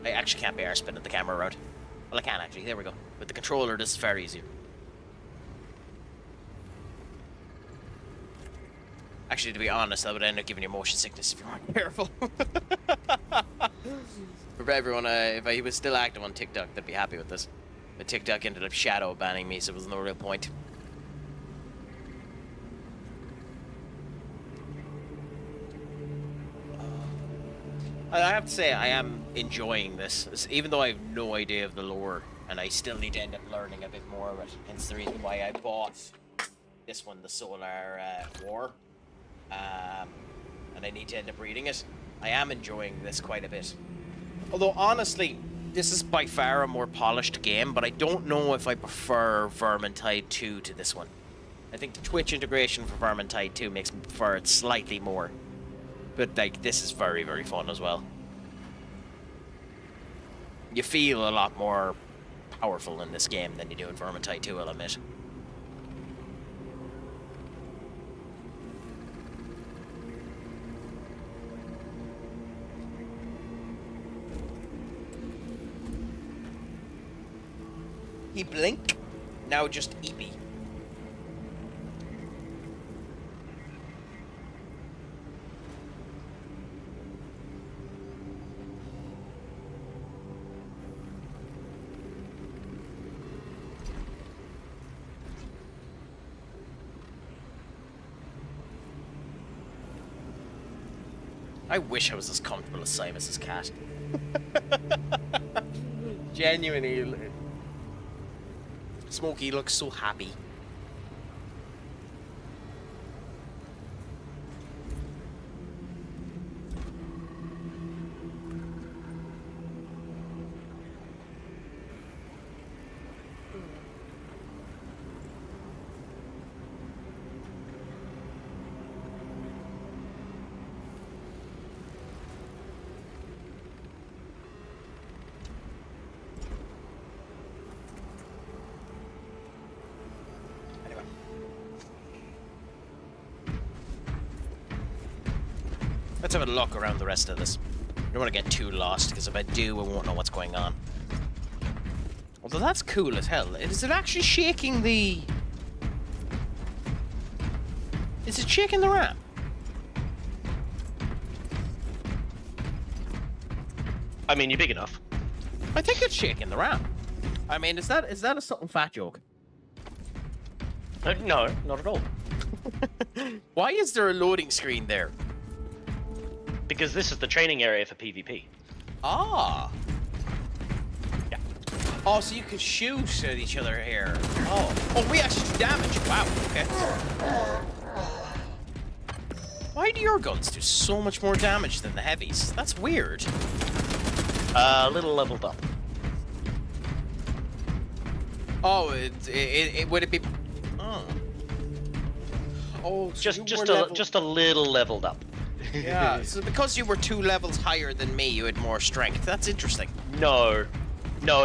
Speaker 2: I actually can't bear spinning the camera around. Well, I can actually. There we go. With the controller, this is far easier. Actually, to be honest, that would end up giving you motion sickness if you weren't careful. For everyone, if I was still active on TikTok, they'd be happy with this. But TikTok ended up shadow banning me, so there was no real point. I have to say, I am enjoying this, even though I have no idea of the lore, and I still need to end up learning a bit more of it. Hence the reason why I bought this one, the Solar War, and I need to end up reading it. I am enjoying this quite a bit. Although, honestly, this is by far a more polished game, but I don't know if I prefer Vermintide 2 to this one. I think the Twitch integration for Vermintide 2 makes me prefer it slightly more. But, like, this is very, very fun as well. You feel a lot more powerful in this game than you do in Vermintide 2, I'll admit. He blink, now just eepy. I wish I was as comfortable as Simus's cat. Genuinely. Smokey looks so happy. Let's have a look around the rest of this. I don't want to get too lost, because if I do, I won't know what's going on. Although that's cool as hell. Is it actually shaking the... Is it shaking the ramp?
Speaker 1: I mean, you're big enough.
Speaker 2: I think it's shaking the ramp. I mean, is that a something fat joke?
Speaker 1: No, not at all.
Speaker 2: Why is there a loading screen there?
Speaker 1: Because this is the training area for PvP.
Speaker 2: Ah.
Speaker 1: Yeah.
Speaker 2: Oh, so you can shoot at each other here. Oh, we actually do damage. Wow. Okay. Why do your guns do so much more damage than the heavies? That's weird.
Speaker 1: A little leveled up.
Speaker 2: Oh, it would it be? Oh. Oh, so
Speaker 1: just a little leveled up.
Speaker 2: Yeah, so because you were 2 levels higher than me, you had more strength. That's interesting.
Speaker 1: No,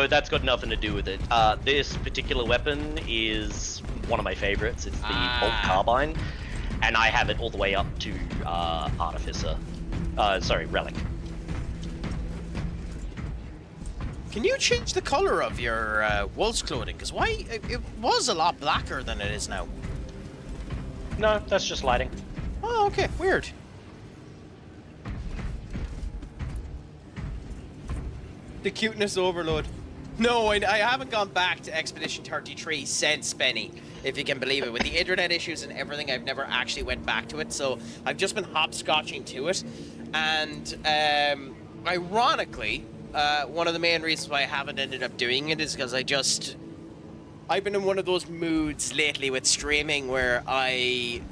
Speaker 1: that's got nothing to do with it. This particular weapon is one of my favorites. It's the Bolt Carbine, and I have it all the way up to Artificer. Relic.
Speaker 2: Can you change the color of your Wolf's clothing? Because it was a lot blacker than it is now.
Speaker 1: No, that's just lighting.
Speaker 2: Oh, okay, weird. The cuteness overload. No, I haven't gone back to Expedition 33 since Benny, if you can believe it. With the internet issues and everything, I've never actually went back to it, so I've just been hopscotching to it. And ironically, one of the main reasons why I haven't ended up doing it is because I've been in one of those moods lately with streaming where I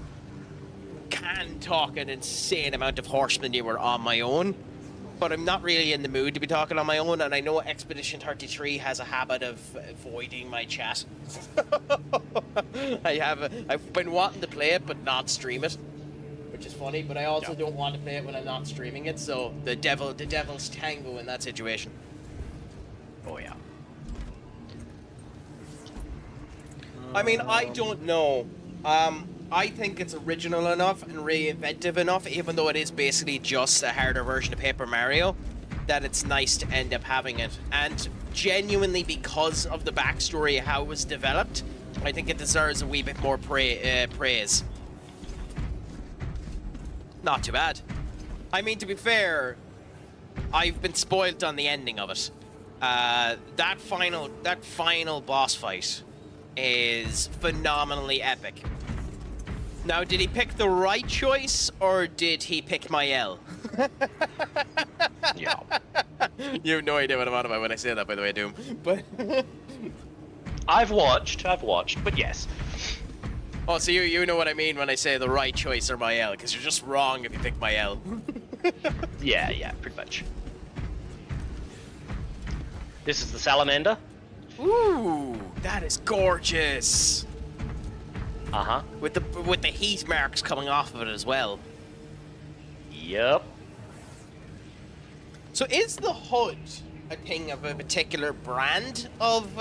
Speaker 2: can talk an insane amount of horse manure on my own. But I'm not really in the mood to be talking on my own, and I know Expedition 33 has a habit of avoiding my chat. I've been wanting to play it, but not stream it, which is funny. But I also don't want to play it when I'm not streaming it. So the devil's tango in that situation.
Speaker 1: Oh yeah.
Speaker 2: I mean, I don't know. I think it's original enough and reinventive enough, even though it is basically just a harder version of Paper Mario, that it's nice to end up having it. And genuinely, because of the backstory, how it was developed, I think it deserves a wee bit more praise. Not too bad. I mean, to be fair, I've been spoiled on the ending of it. That final boss fight is phenomenally epic. Now, did he pick the right choice, or did he pick my L?
Speaker 1: Yeah.
Speaker 2: You have no idea what I'm on about when I say that, by the way, Doom. But
Speaker 1: I've watched, but yes.
Speaker 2: oh, so you know what I mean when I say the right choice or my L, because you're just wrong if you pick my L.
Speaker 1: Yeah, pretty much. This is the salamander.
Speaker 2: Ooh, that is gorgeous.
Speaker 1: Uh-huh.
Speaker 2: With the heat marks coming off of it as well.
Speaker 1: Yep.
Speaker 2: So is the Hood a thing of a particular brand of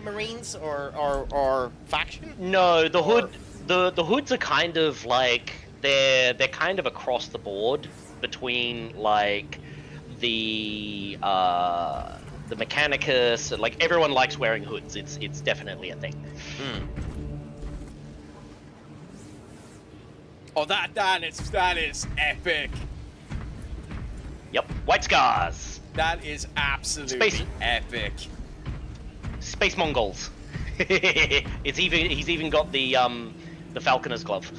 Speaker 2: Marines or faction?
Speaker 1: No, the Hood, the Hoods are kind of like they're kind of across the board between like the Mechanicus, like everyone likes wearing hoods. It's definitely a thing.
Speaker 2: Oh, that is epic.
Speaker 1: Yep, white scars.
Speaker 2: That is absolutely epic.
Speaker 1: Space Mongols. He's even got the Falconer's glove.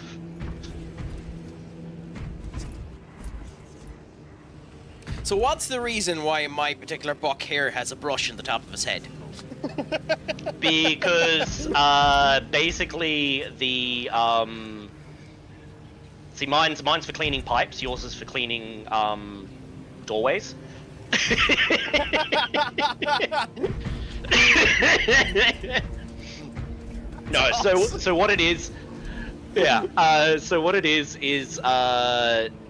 Speaker 2: So what's the reason why my particular buck here has a brush in the top of his head?
Speaker 1: Because basically the see mine's for cleaning pipes, yours is for cleaning doorways. No, so what it is, yeah. So what it is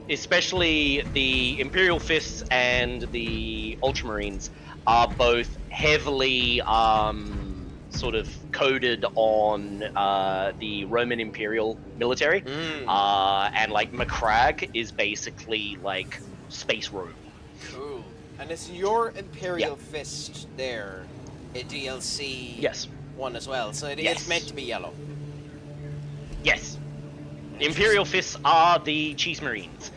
Speaker 1: especially the Imperial Fists and the Ultramarines are both heavily sort of coded on the Roman Imperial military, and like Craic is basically like space Rome.
Speaker 2: Cool. And is your Imperial Fist there a DLC one as well? So it is meant to be yellow.
Speaker 1: Yes. Imperial Fists are the Cheese Marines.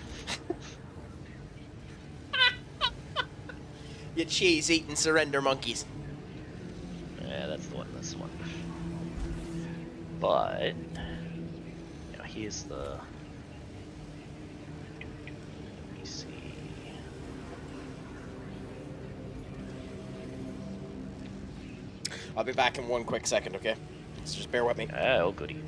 Speaker 2: You cheese-eating surrender monkeys.
Speaker 1: Yeah, that's the one. But yeah, here's the. Let me see.
Speaker 2: I'll be back in one quick second, okay? So just bear with me.
Speaker 1: Oh, goody.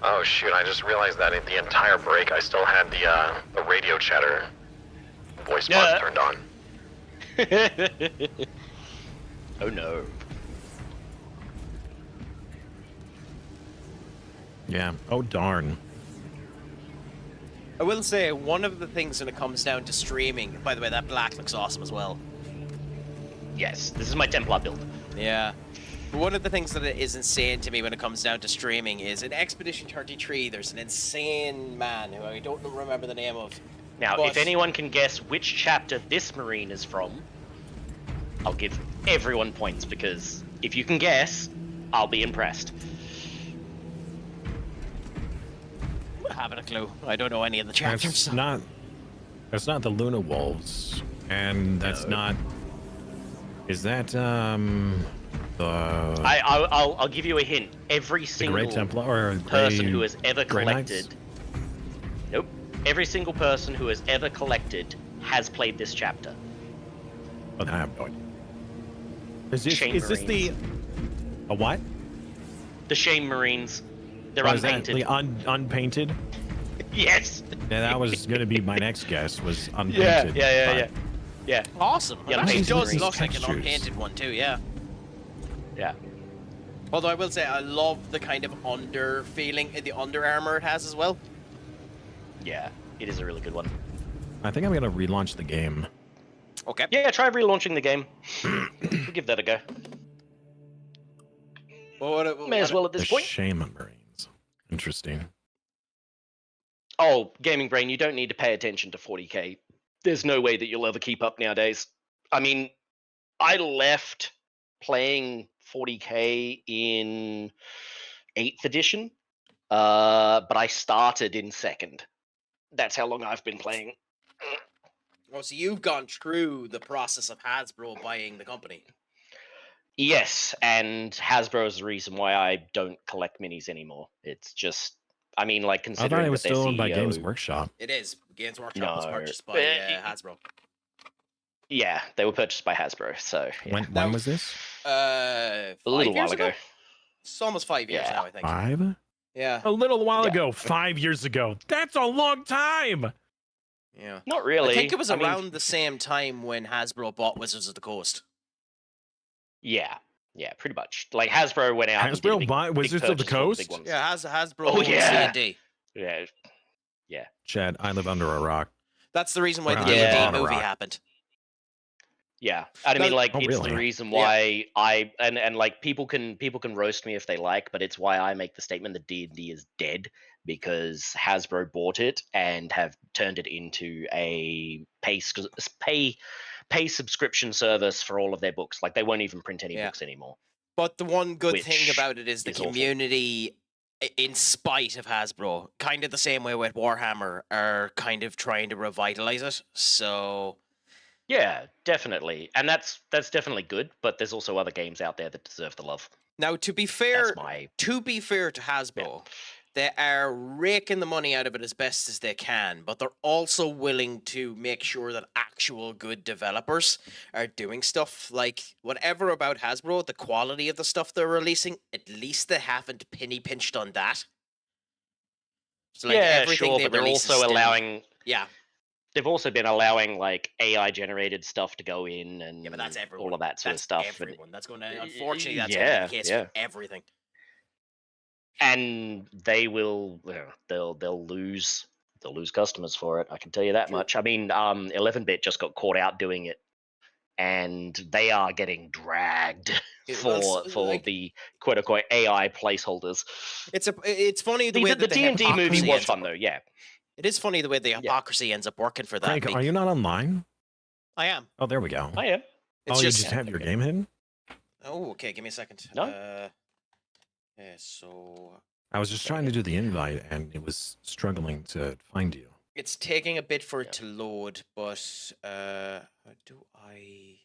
Speaker 7: Oh shoot, I just realized that in the entire break I still had the radio chatter voice box turned on.
Speaker 1: Oh no.
Speaker 11: Yeah. Oh darn.
Speaker 2: I will say, one of the things when it comes down to streaming, by the way, that black looks awesome as well.
Speaker 1: Yes, this is my Templar build.
Speaker 2: Yeah. One of the things that is insane to me when it comes down to streaming is in Expedition 33, there's an insane man who I don't remember the name of.
Speaker 1: Now, if anyone can guess which chapter this Marine is from, I'll give everyone points, because if you can guess, I'll be impressed.
Speaker 2: I haven't a clue. I don't know any of the chapters.
Speaker 11: That's not the Luna Wolves, and that's not. Is that the?
Speaker 1: I'll give you a hint. Every single
Speaker 11: Grey Templar or
Speaker 1: person
Speaker 11: Grey-
Speaker 1: who has ever
Speaker 11: Grey
Speaker 1: collected.
Speaker 11: Knights?
Speaker 1: Nope. Every single person who has ever collected has played this chapter.
Speaker 11: Oh, I have no idea. Is this the? A what?
Speaker 1: The Shame Marines. They're
Speaker 11: Oh, is that
Speaker 1: unpainted.
Speaker 11: the unpainted?
Speaker 1: Yes.
Speaker 11: Yeah, that was going to be my next guess. Was unpainted.
Speaker 1: Yeah.
Speaker 2: Awesome.
Speaker 1: Yeah,
Speaker 2: It actually
Speaker 1: painted
Speaker 2: does
Speaker 1: Marines.
Speaker 2: look like an
Speaker 11: Textures.
Speaker 2: unpainted one too, yeah.
Speaker 1: Yeah.
Speaker 2: Although I will say I love the kind of under feeling, the under armor it has as well.
Speaker 1: Yeah, it is a really good one.
Speaker 11: I think I'm gonna relaunch the game.
Speaker 2: Okay.
Speaker 1: Yeah, try relaunching the game. We'll give that a go. May as well at this
Speaker 11: The
Speaker 1: point.
Speaker 11: Shaman Marines. Interesting.
Speaker 1: Oh, Gaming Brain, you don't need to pay attention to 40k. There's no way that you'll ever keep up nowadays. I mean, I left playing 40k in 8th edition, but I started in 2nd. That's how long I've been playing.
Speaker 2: Oh, so you've gone through the process of Hasbro buying the company.
Speaker 1: Yes, and Hasbro is the reason why I don't collect minis anymore. It's just, I mean, like,
Speaker 11: I
Speaker 1: considering
Speaker 11: thought it was
Speaker 1: that their
Speaker 11: still owned by
Speaker 1: CEO
Speaker 11: Games Workshop.
Speaker 2: It is. Games Workshop was
Speaker 1: No.
Speaker 2: purchased by Hasbro.
Speaker 1: Yeah, they were purchased by Hasbro, so yeah.
Speaker 11: When was this?
Speaker 1: A little while ago.
Speaker 2: It's almost 5 years
Speaker 1: Yeah.
Speaker 2: now, I think.
Speaker 11: 5?
Speaker 2: Yeah.
Speaker 11: A little while
Speaker 1: Yeah.
Speaker 11: ago, 5 years ago. That's a long time.
Speaker 2: Yeah.
Speaker 1: Not really.
Speaker 2: I think it was
Speaker 1: I mean,
Speaker 2: around the same time when Hasbro bought Wizards of the Coast.
Speaker 1: Yeah, pretty much. Like Hasbro went out. and did a
Speaker 11: Hasbro
Speaker 1: big,
Speaker 11: bought
Speaker 1: big
Speaker 11: Wizards of the
Speaker 1: purchase of all the big
Speaker 11: Coast?
Speaker 1: ones.
Speaker 2: Yeah, Hasbro
Speaker 1: Oh,
Speaker 2: owns
Speaker 1: yeah.
Speaker 2: D&D.
Speaker 1: Yeah.
Speaker 11: Chad, I live under a rock.
Speaker 2: That's the reason why the
Speaker 11: Wow,
Speaker 2: D&D
Speaker 1: yeah.
Speaker 2: movie
Speaker 11: Rock.
Speaker 2: happened.
Speaker 1: Yeah, and I mean,
Speaker 2: No-
Speaker 1: like,
Speaker 11: Oh,
Speaker 1: it's
Speaker 11: really?
Speaker 1: the reason why I and like people can roast me if they like, but it's why I make the statement that D&D is dead, because Hasbro bought it and have turned it into a pay subscription service for all of their books. Like, they won't even print any
Speaker 2: Yeah.
Speaker 1: books anymore.
Speaker 2: But the one good
Speaker 1: Which
Speaker 2: thing about it is the
Speaker 1: is awful.
Speaker 2: community, in spite of Hasbro, kind of the same way with Warhammer, are kind of trying to revitalize it. So
Speaker 1: Yeah, definitely, and that's definitely good. But there's also other games out there that deserve the love.
Speaker 2: now, to be fair,
Speaker 1: That's my
Speaker 2: to Hasbro, they are raking the money out of it as best as they can, but they're also willing to make sure that actual good developers are doing stuff. Like, whatever about Hasbro, the quality of the stuff they're releasing, at least they haven't penny pinched on that. So, like,
Speaker 1: yeah,
Speaker 2: everything
Speaker 1: sure,
Speaker 2: they
Speaker 1: but they're
Speaker 2: release is
Speaker 1: also
Speaker 2: still-
Speaker 1: allowing.
Speaker 2: Yeah,
Speaker 1: They've also been allowing like AI generated stuff to go in and
Speaker 2: but that's everyone.
Speaker 1: all of that sort
Speaker 2: That's
Speaker 1: of stuff.
Speaker 2: everyone. That's going to, unfortunately, that's
Speaker 1: yeah,
Speaker 2: going to be the case
Speaker 1: yeah.
Speaker 2: for everything.
Speaker 1: And they will, they'll lose customers for it. I can tell you that much. I mean, 11-bit just got caught out doing it, and they are getting dragged for
Speaker 2: like-
Speaker 1: the quote unquote AI placeholders.
Speaker 2: It's funny the way
Speaker 1: The
Speaker 2: that
Speaker 1: D&D movie
Speaker 2: hypocrisy
Speaker 1: was
Speaker 2: ends
Speaker 1: fun
Speaker 2: up-
Speaker 1: though. Yeah.
Speaker 2: It is funny the way the hypocrisy ends up working for that.
Speaker 11: Craic, are you not online?
Speaker 2: I am.
Speaker 11: Oh, there we go.
Speaker 1: I am.
Speaker 2: It's
Speaker 11: You
Speaker 2: just-
Speaker 11: just have your game hidden?
Speaker 2: Oh, okay. Give me a second.
Speaker 1: No.
Speaker 2: Yeah. So
Speaker 11: I was just trying to do the invite, and it was struggling to find you.
Speaker 2: it's taking a bit for it to load, but how do I?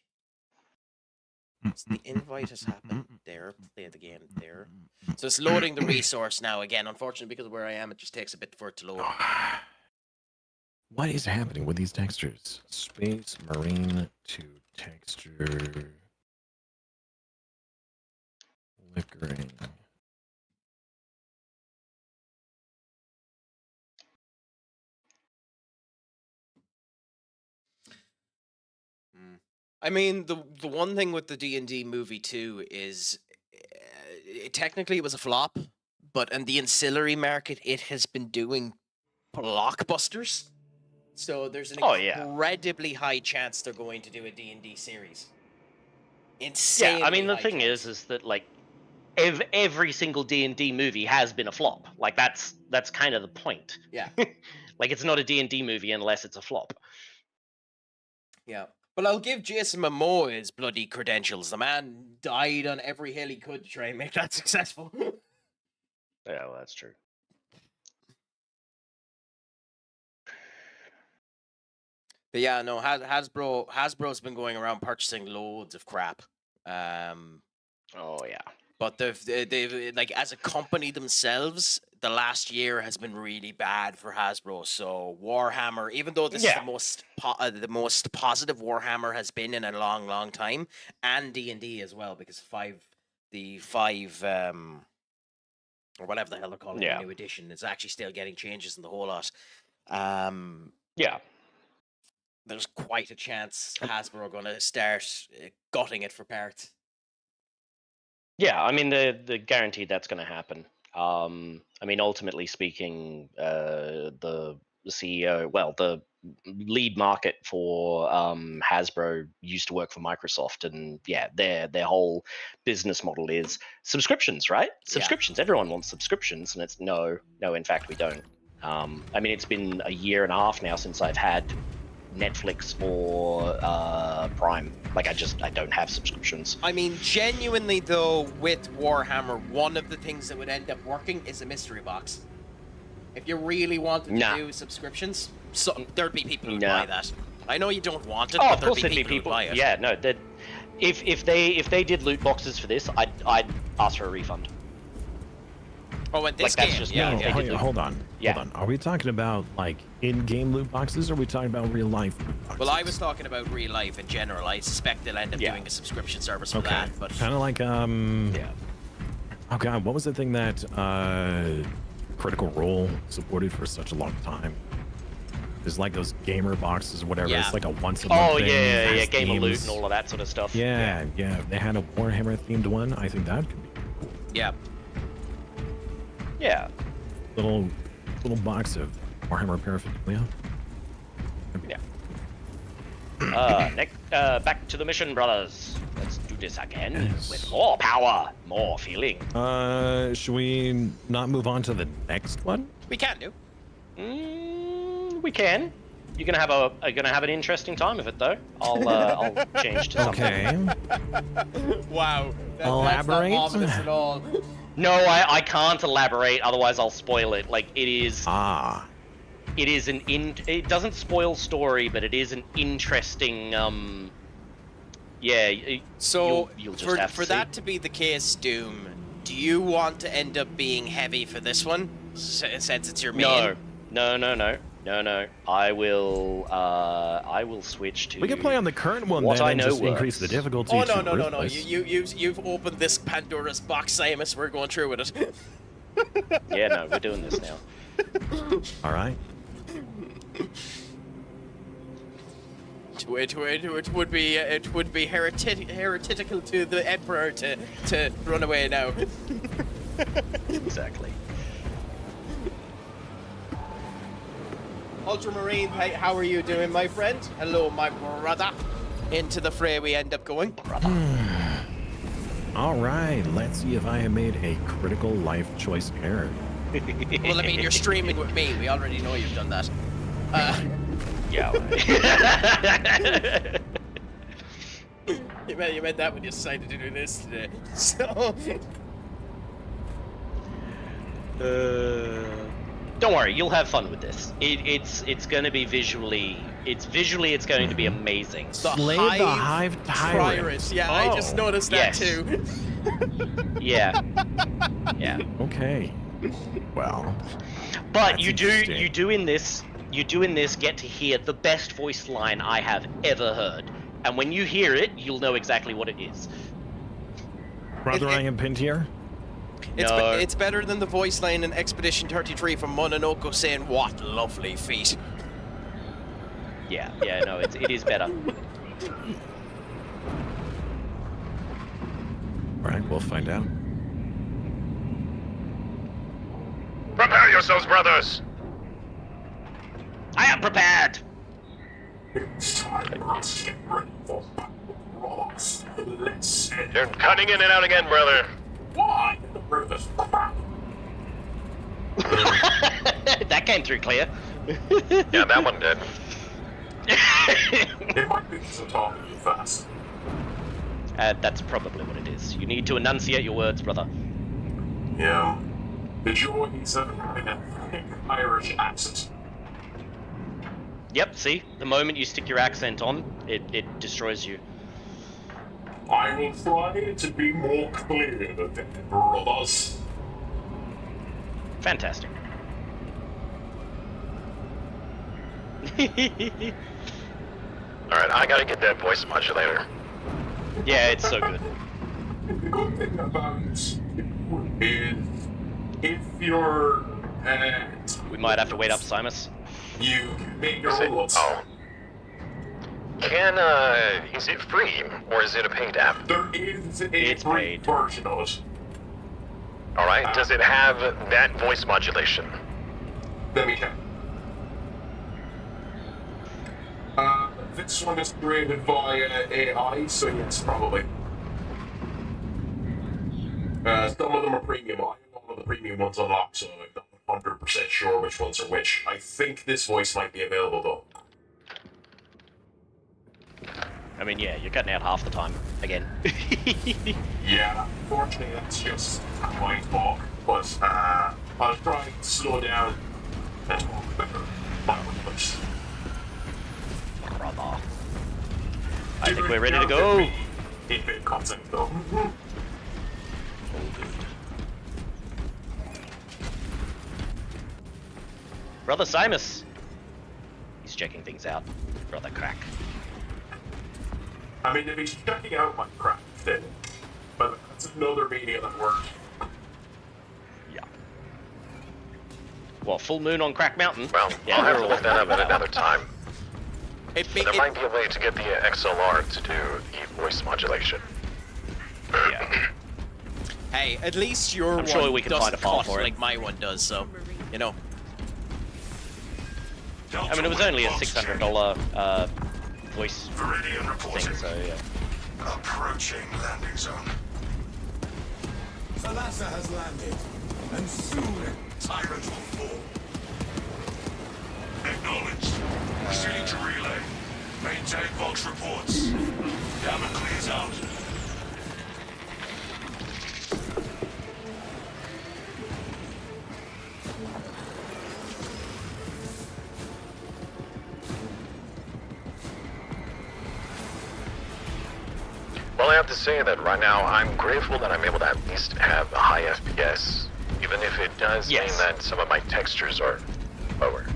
Speaker 2: So the invite has happened there. Play the game there. So it's loading the resource now again. Unfortunately, because of where I am, it just takes a bit for it to load.
Speaker 11: What is happening with these textures? Space Marine to texture. Flickering.
Speaker 2: I mean, the one thing with the D&D movie too is technically it was a flop, but in the ancillary market, it has been doing blockbusters. So there's an incredibly high chance they're going to do a D&D series. Insane.
Speaker 1: Yeah, I mean the thing is that like every single D&D movie has been a flop. Like that's kind of the point.
Speaker 2: Yeah.
Speaker 1: Like it's not a D&D movie unless it's a flop.
Speaker 2: Yeah. But I'll give Jason Momoa his bloody credentials. The man died on every hill he could to try and make that successful.
Speaker 1: Yeah, well, that's true.
Speaker 2: But yeah, no, Hasbro's been going around purchasing loads of crap.
Speaker 1: Oh yeah.
Speaker 2: But they've like as a company themselves, the last year has been really bad for Hasbro. So Warhammer, even though this is the most positive Warhammer has been in a long, long time, and D&D as well, because the five or whatever the hell they're calling the new edition is actually still getting changes in the whole lot.
Speaker 1: Yeah.
Speaker 2: There's quite a chance Hasbro are going to start gutting it for parts.
Speaker 1: Yeah, I mean the guaranteed that's going to happen. I mean ultimately speaking, the CEO, well, the lead market for Hasbro used to work for Microsoft, and yeah, their whole business model is subscriptions, right? Subscriptions. Everyone wants subscriptions, and it's no. In fact, we don't. I mean, it's been a year and a half now since I've had Netflix or Prime. Like, I don't have subscriptions.
Speaker 2: I mean, genuinely though, with Warhammer, one of the things that would end up working is a mystery box. If you really wanted to do subscriptions, so there'd be people who'd buy that. I know you don't want it, but there'd be people who'd buy it.
Speaker 1: Yeah, no, if they did loot boxes for this, I'd ask for a refund.
Speaker 2: Oh, and this
Speaker 1: like,
Speaker 2: game,
Speaker 1: that's just
Speaker 11: hold on.
Speaker 1: Yeah.
Speaker 11: Hold on. Are we talking about like in-game loot boxes, or are we talking about real life loot boxes?
Speaker 2: Well, I was talking about real life in general. I suspect they'll end up doing a subscription service for that. But
Speaker 11: kind of like
Speaker 1: yeah.
Speaker 11: Oh god, what was the thing that Critical Role supported for such a long time? There's like those gamer boxes or whatever. It's like a once a month thing.
Speaker 1: Yeah, gamer loot and all of that sort of stuff.
Speaker 11: Yeah. They had a Warhammer themed one. I think that could be cool.
Speaker 2: Yeah.
Speaker 1: Yeah.
Speaker 11: Little box of Warhammer paraphernalia.
Speaker 1: Yeah. Back to the mission, brothers. Let's do this again with more power, more feeling.
Speaker 11: Should we not move on to the next one?
Speaker 2: We can do.
Speaker 1: We can. You're gonna have an interesting time of it, though. I'll change to something.
Speaker 11: Okay.
Speaker 2: Wow.
Speaker 11: Elaborate.
Speaker 2: That's not ominous at all.
Speaker 1: No, I can't elaborate. Otherwise, I'll spoil it. Like it is. It is it doesn't spoil story, but it is an interesting. Yeah.
Speaker 2: So
Speaker 1: you'll just have to
Speaker 2: for that to be the case, Doom, do you want to end up being heavy for this one, since it's your main?
Speaker 1: No. I will switch to.
Speaker 11: We can play on the current one
Speaker 1: what
Speaker 11: then
Speaker 1: I
Speaker 11: and
Speaker 1: know
Speaker 11: just
Speaker 1: works.
Speaker 11: increase the difficulty.
Speaker 2: Oh no! You've opened this Pandora's box, Samus. We're going through with it.
Speaker 1: Yeah, no, we're doing this now.
Speaker 11: All right.
Speaker 2: It would be heretical to the Emperor to run away now.
Speaker 1: Exactly.
Speaker 2: Ultramarine, hey, how are you doing, my friend? Hello, my brother. Into the fray we end up going.
Speaker 11: All right, let's see if I have made a critical life choice error.
Speaker 2: Well, I mean, you're streaming with me. We already know you've done that.
Speaker 1: Yeah.
Speaker 2: You meant that when you decided to do this today. So.
Speaker 1: Don't worry, you'll have fun with this. It's going to be visually. It's going to be amazing.
Speaker 11: Slay the Hive Tyrant.
Speaker 2: Yeah, I just noticed that too.
Speaker 1: Yeah.
Speaker 11: Okay. Well.
Speaker 1: But you do in this get to hear the best voice line I have ever heard, and when you hear it, you'll know exactly what it is.
Speaker 11: Brother, I am pinned here.
Speaker 2: It's better than the voice line in Expedition 33 from Mononoke saying, "What lovely feet."
Speaker 1: Yeah, no, it is better.
Speaker 11: All right, we'll find out.
Speaker 7: Prepare yourselves, brothers!
Speaker 1: I am prepared!
Speaker 7: You're cutting in and out again, brother.
Speaker 12: Why?
Speaker 1: That came through clear.
Speaker 7: Yeah, that one did.
Speaker 12: It might be just talking too fast.
Speaker 1: That's probably what it is. You need to enunciate your words, brother.
Speaker 12: Yeah. The joy he's having a thick Irish accent.
Speaker 1: Yep, see? The moment you stick your accent on, it destroys you.
Speaker 12: I will try to be more clear than brothers.
Speaker 1: Fantastic.
Speaker 7: Alright, I gotta get that voice modulator.
Speaker 1: Yeah, it's so good.
Speaker 12: The good thing about it is if you're
Speaker 1: we might have to wait up, Simus.
Speaker 12: You can make your own ones.
Speaker 7: Oh. Is it free, or is it a paid app?
Speaker 12: There is a free version of it.
Speaker 7: Alright, does it have that voice modulation?
Speaker 12: Let me check.
Speaker 8: this one is created via AI, so yes, probably. Some of them are premium. I have all of the premium ones unlocked, so I'm not 100% sure which ones are which. I think this voice might be available, though.
Speaker 1: I mean, yeah, you're cutting out half the time again.
Speaker 8: Yeah, unfortunately, that's just my talk. But I'll try and slow down and talk better.
Speaker 1: Brother. I think we're ready to go.
Speaker 8: If it comes in, though.
Speaker 1: Brother Simus. He's checking things out. Brother Craic.
Speaker 8: I mean, if he's checking out my crap, then. But that's another media that works.
Speaker 1: Yeah. Well, full moon on Crack Mountain.
Speaker 7: Well,
Speaker 1: yeah,
Speaker 7: I'll have to look that up at another time.
Speaker 2: There
Speaker 7: might be a way to get the XLR to do the voice modulation.
Speaker 1: Yeah.
Speaker 2: Hey, at least your
Speaker 1: I'm
Speaker 2: one
Speaker 1: sure we can
Speaker 2: doesn't
Speaker 1: find a file
Speaker 2: cut
Speaker 1: for it.
Speaker 2: like my one does, so, you know.
Speaker 1: I mean, it was only a $600 voice thing, so yeah.
Speaker 12: Approaching landing zone.
Speaker 3: Thalassa has landed, and soon
Speaker 12: Tyrant will fall. Acknowledged. Proceeding to relay. Maintain Vox reports. Gamma clears out.
Speaker 7: Well, I have to say that right now I'm grateful that I'm able to at least have a high FPS, even if it does mean that some of my textures are lower.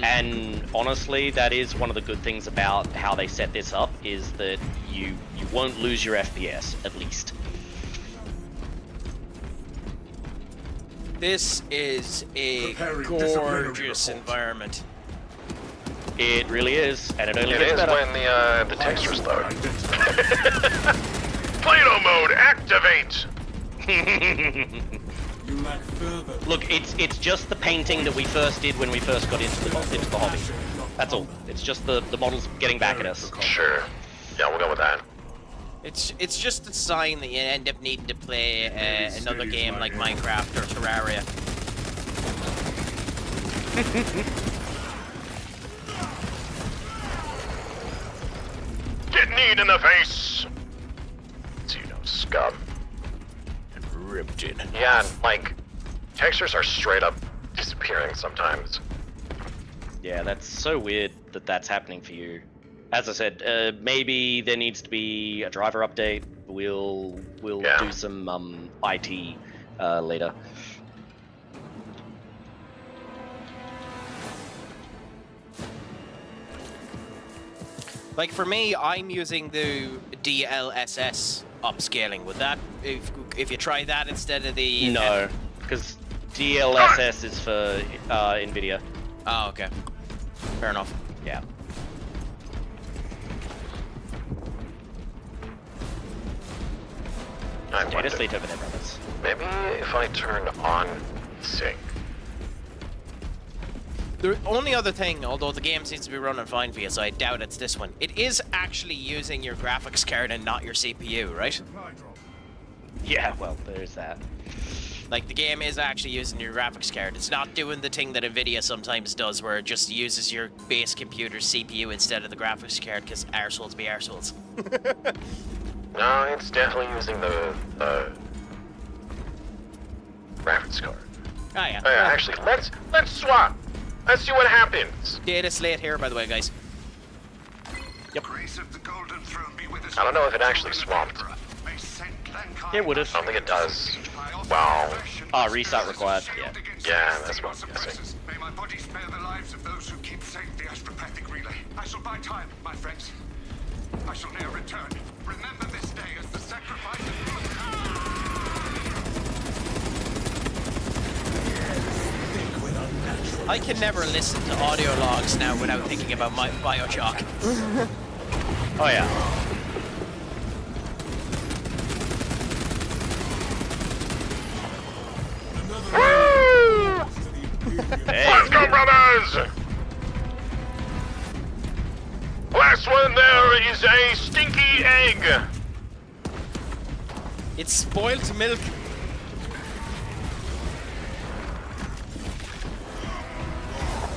Speaker 1: And honestly, that is one of the good things about how they set this up, is that you won't lose your FPS, at least.
Speaker 2: This is a gorgeous environment.
Speaker 1: It really is, and it only
Speaker 7: It
Speaker 1: gets
Speaker 7: is
Speaker 1: better.
Speaker 7: when the textures load. Plano mode, activate!
Speaker 1: Look, it's just the painting that we first did when we first got into the hobby. That's all. It's just the models getting back at us.
Speaker 7: Sure. Yeah, we'll go with that.
Speaker 2: It's just a sign that you end up needing to play another game like Minecraft or Terraria.
Speaker 7: Get kneed in the face! Xenos scum.
Speaker 2: And ripped in.
Speaker 7: Yeah, and, like, textures are straight up disappearing sometimes.
Speaker 1: Yeah, that's so weird that that's happening for you. As I said, maybe there needs to be a driver update. We'll do some IT later.
Speaker 2: Like for me, I'm using the DLSS upscaling. Would that, if you try that instead of the...
Speaker 1: No, because DLSS is for NVIDIA.
Speaker 2: Oh, okay. Fair enough.
Speaker 1: Yeah. Data state over there, brothers.
Speaker 7: Maybe if I turn on sync.
Speaker 2: The only other thing, although the game seems to be running fine for you, so I doubt it's this one, it is actually using your graphics card and not your CPU, right?
Speaker 1: Yeah, well, there's that.
Speaker 2: Like, the game is actually using your graphics card. It's not doing the thing that NVIDIA sometimes does, where it just uses your base computer's CPU instead of the graphics card, because arseholes be arseholes.
Speaker 7: No, it's definitely using the graphics card.
Speaker 2: Oh, yeah.
Speaker 7: Actually, let's swap. Let's see what happens.
Speaker 2: Data slate here, by the way, guys.
Speaker 1: Yep.
Speaker 7: I don't know if it actually swapped.
Speaker 1: It would have.
Speaker 7: I don't think it does. Wow.
Speaker 1: Ah, restart required. Yeah.
Speaker 7: Yeah, that's what I'm guessing.
Speaker 12: May my body spare the lives of those who keep safe the astropathic relay. I shall buy time, my friends. I shall ne'er return. Remember this day as the sacrifice of...
Speaker 2: I can never listen to audio logs now without thinking about my Bioshock.
Speaker 1: Oh yeah.
Speaker 7: Let's go, brothers! this one there is a stinky egg.
Speaker 2: It's spoiled milk.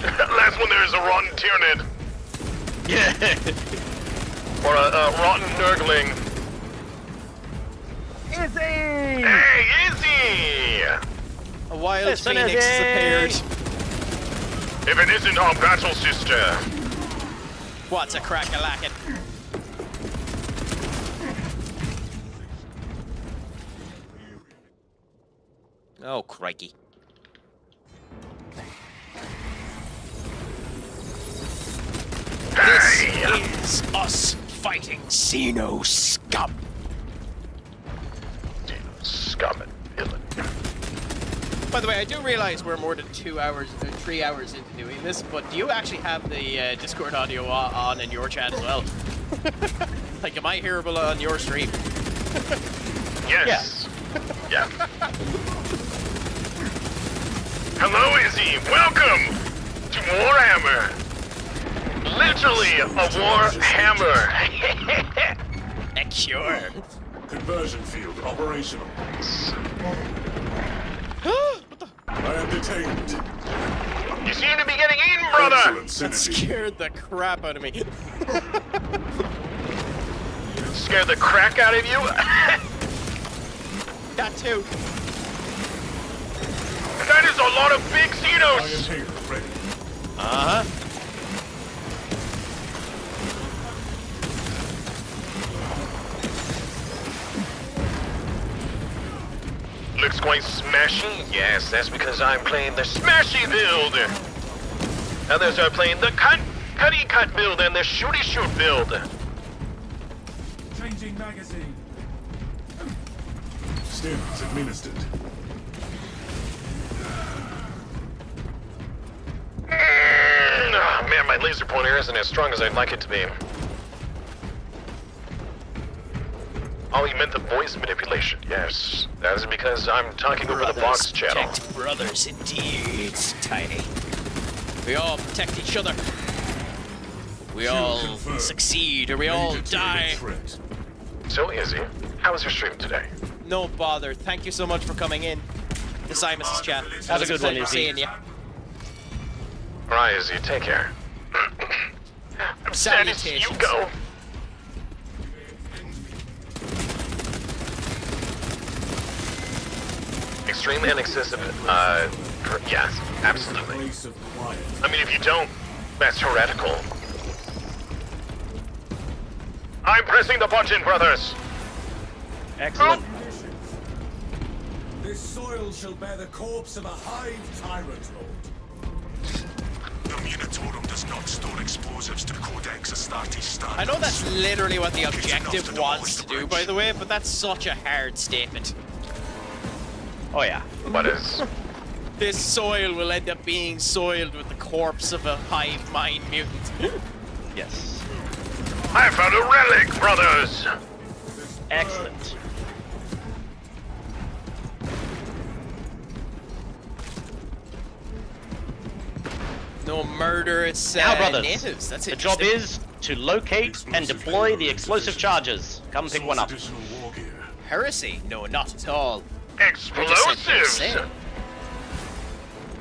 Speaker 7: Last one there is a rotten Tyranid.
Speaker 1: Yeah.
Speaker 7: Or a rotten nurgling.
Speaker 5: Izzy!
Speaker 7: Hey, Izzy!
Speaker 2: A wild
Speaker 1: Listen,
Speaker 2: phoenix has appeared.
Speaker 7: If it isn't our battle sister.
Speaker 2: What's a crack-a-lackin'? Oh, crikey. This is us fighting Xenos scum.
Speaker 7: Scum and villain.
Speaker 2: By the way, I do realize we're more than 3 hours into doing this, but do you actually have the Discord audio on in your chat as well? Like, am I hearable on your stream?
Speaker 7: Yes. Yeah. Hello, Izzy. Welcome to Warhammer. Literally a Warhammer.
Speaker 2: A cure.
Speaker 4: Conversion field operational. I am detained.
Speaker 7: You seem to be getting eaten, brother.
Speaker 4: Excellent
Speaker 2: That
Speaker 4: synergy.
Speaker 2: scared the crap out of me.
Speaker 7: Scared the crack out of you?
Speaker 2: That too.
Speaker 7: That is a lot of big
Speaker 4: I am
Speaker 7: Xenos.
Speaker 4: here, ready.
Speaker 2: Uh-huh.
Speaker 7: Looks quite smashy. Yes, that's because I'm playing the smashy build. Others are playing the cutty cut build and the shooty shoot build.
Speaker 4: Changing magazine. Stims administered.
Speaker 7: Oh, man, my laser pointer isn't as strong as I'd like it to be. Oh, you meant the voice manipulation. Yes, that is because I'm talking over the box channel.
Speaker 2: Protect brothers, indeed, Tiny. We all protect each other. We all
Speaker 4: confirmed.
Speaker 2: succeed, or we all
Speaker 4: Major
Speaker 2: die.
Speaker 4: threat.
Speaker 7: So, Izzy, how was your stream today?
Speaker 2: No bother. Thank you so much for coming in. The Simus's chat.
Speaker 1: Have a
Speaker 2: It was
Speaker 1: good one,
Speaker 2: pleasure
Speaker 1: Izzy.
Speaker 2: seeing you.
Speaker 7: Alright, Izzy, take care. I'm sad to see you
Speaker 2: Salutations.
Speaker 7: go. Extreme and excessive, yes, absolutely.
Speaker 4: Place of quiet.
Speaker 7: I mean, if you don't, that's heretical. I'm pressing the button, brothers.
Speaker 1: Excellent.
Speaker 10: This soil shall bear the corpse of a hive tyrant lord.
Speaker 3: The Munitorum does not store explosives to Codex Astartes standards.
Speaker 2: I know that's literally what the
Speaker 3: It's enough
Speaker 2: objective
Speaker 3: to
Speaker 2: wants
Speaker 3: demolish
Speaker 2: to
Speaker 3: the
Speaker 2: do,
Speaker 3: bridge.
Speaker 2: by the way, but that's such a hard statement.
Speaker 1: Oh yeah.
Speaker 7: What is?
Speaker 2: This soil will end up being soiled with the corpse of a hive mind mutant.
Speaker 1: Yes.
Speaker 7: I found a relic, brothers.
Speaker 1: Excellent.
Speaker 2: No murderous
Speaker 1: Now, brothers,
Speaker 2: natives. That's
Speaker 1: the job
Speaker 2: interesting.
Speaker 1: is to locate and deploy the explosive charges. Come pick one up.
Speaker 4: Additional war gear.
Speaker 2: Heresy? No, not at all. I just said
Speaker 7: Explosives.
Speaker 2: hearsay.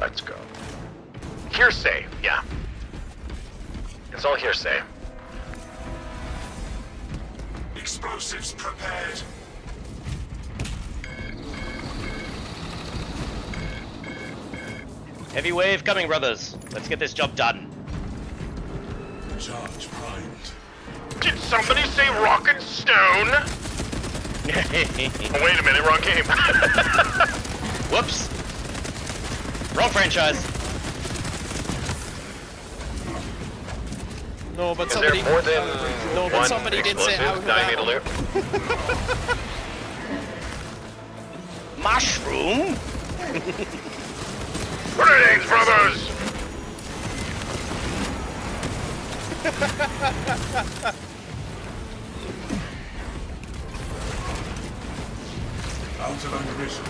Speaker 7: Let's go. Hearsay, yeah. It's all hearsay.
Speaker 3: Explosives prepared.
Speaker 1: Heavy wave coming, brothers. Let's get this job done.
Speaker 4: Charge primed.
Speaker 7: Did somebody say rock and stone? Oh, wait a minute, wrong game.
Speaker 1: Whoops. Wrong franchise.
Speaker 2: No, but
Speaker 7: Is
Speaker 2: somebody.
Speaker 7: there more than
Speaker 2: no, but
Speaker 7: one
Speaker 2: somebody did say
Speaker 7: explosive
Speaker 2: out of
Speaker 7: that I
Speaker 2: that
Speaker 7: need to
Speaker 2: one.
Speaker 7: loot?
Speaker 1: Mushroom.
Speaker 7: Grenades, brothers!
Speaker 4: Out of ammunition.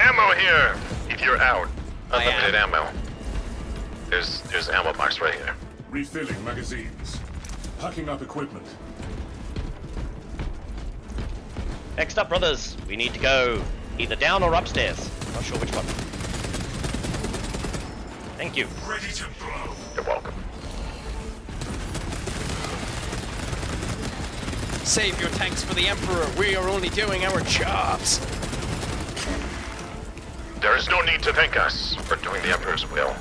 Speaker 7: Ammo here! believe you're out.
Speaker 2: I
Speaker 7: Unlimited
Speaker 2: am.
Speaker 7: ammo. There's ammo box right here.
Speaker 4: Refilling magazines. Packing up equipment.
Speaker 1: Next up, brothers, we need to go either down or upstairs. Not sure which one. Thank you.
Speaker 4: Ready to blow.
Speaker 7: You're welcome.
Speaker 2: Save your tanks for the Emperor. We are only doing our jobs.
Speaker 7: There is no need to thank us for doing the Emperor's will.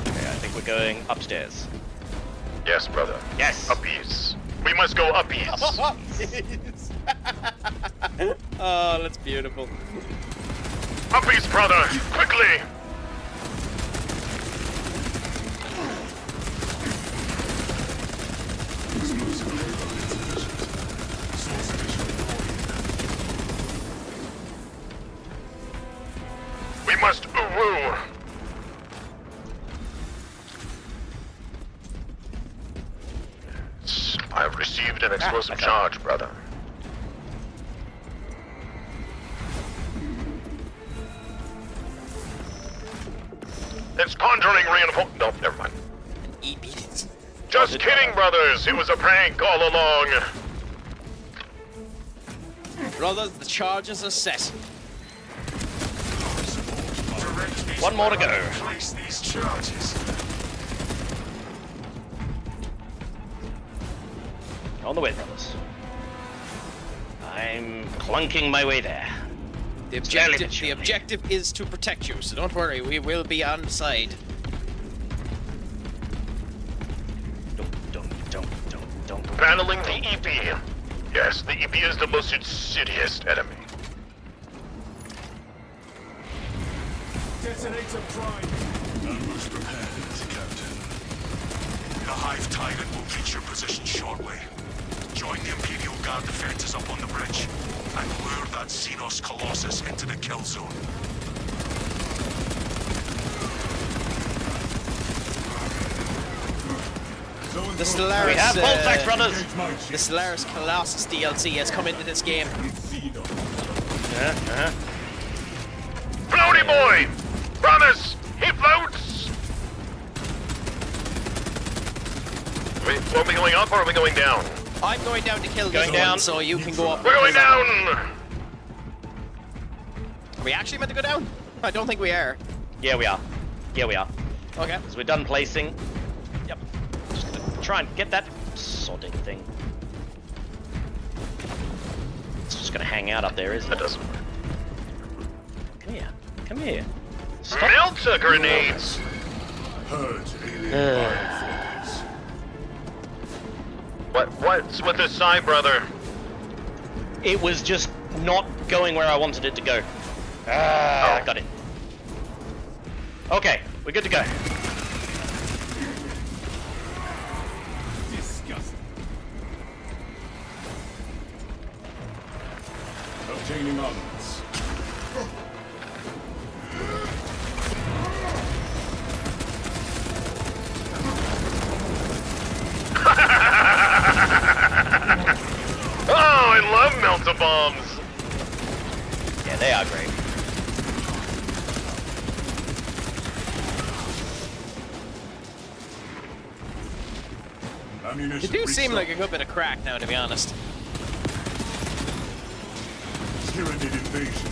Speaker 1: Okay, I think we're going upstairs.
Speaker 7: Yes, brother.
Speaker 1: Yes.
Speaker 7: Uppies. We must go uppies.
Speaker 2: Oh, that's beautiful.
Speaker 7: Uppies, brother! Quickly! We must woo. I've received an explosive charge, brother. It's conjuring reinforcement. No, never mind.
Speaker 2: Eat beatings.
Speaker 7: Just kidding, brothers. It was a prank all along.
Speaker 2: Brothers, the charges are set.
Speaker 1: One more to go.
Speaker 4: Place these charges.
Speaker 1: On the way, brothers. I'm clunking my way there.
Speaker 2: The objective is to protect you, so don't worry, we will be on side.
Speaker 1: Don't.
Speaker 7: Battling the EP. Yes, the EP is the most insidious enemy.
Speaker 4: Detonator prime. Ambush prepared, Captain. The Hive Tyrant will reach your position shortly. Join the Imperial Guard defenders up on the bridge and lure that Xenos Colossus into the kill zone.
Speaker 2: The Stellaris,
Speaker 1: We have both back, brothers.
Speaker 2: The Stellaris Colossus DLC has come into this game.
Speaker 7: Floaty boy! Brothers, he floats! Are we going up or are we going down?
Speaker 2: I'm going down to kill this
Speaker 1: Going down.
Speaker 2: one, so you can go up.
Speaker 7: We're going down!
Speaker 2: Are we actually meant to go down? I don't think we are.
Speaker 1: Yeah, we are. Yeah, we are.
Speaker 2: Okay.
Speaker 1: Because we're done placing. Yep. Just gonna try and get that sodding thing. It's just gonna hang out up there, isn't it?
Speaker 7: That doesn't work.
Speaker 1: Come here. Come here. Stop.
Speaker 7: Melter grenades!
Speaker 4: Purge alien bioforms.
Speaker 7: What's with this side, brother?
Speaker 1: It was just not going where I wanted it to go. I got it. Okay, we're good to go.
Speaker 4: Disgusting. Obtaining armaments.
Speaker 7: Oh, I love melter bombs!
Speaker 1: Yeah, they are great.
Speaker 4: Ammunition
Speaker 2: They do seem
Speaker 4: restocked.
Speaker 2: like a good bit of crack now, to be honest.
Speaker 4: Tyranid invasion.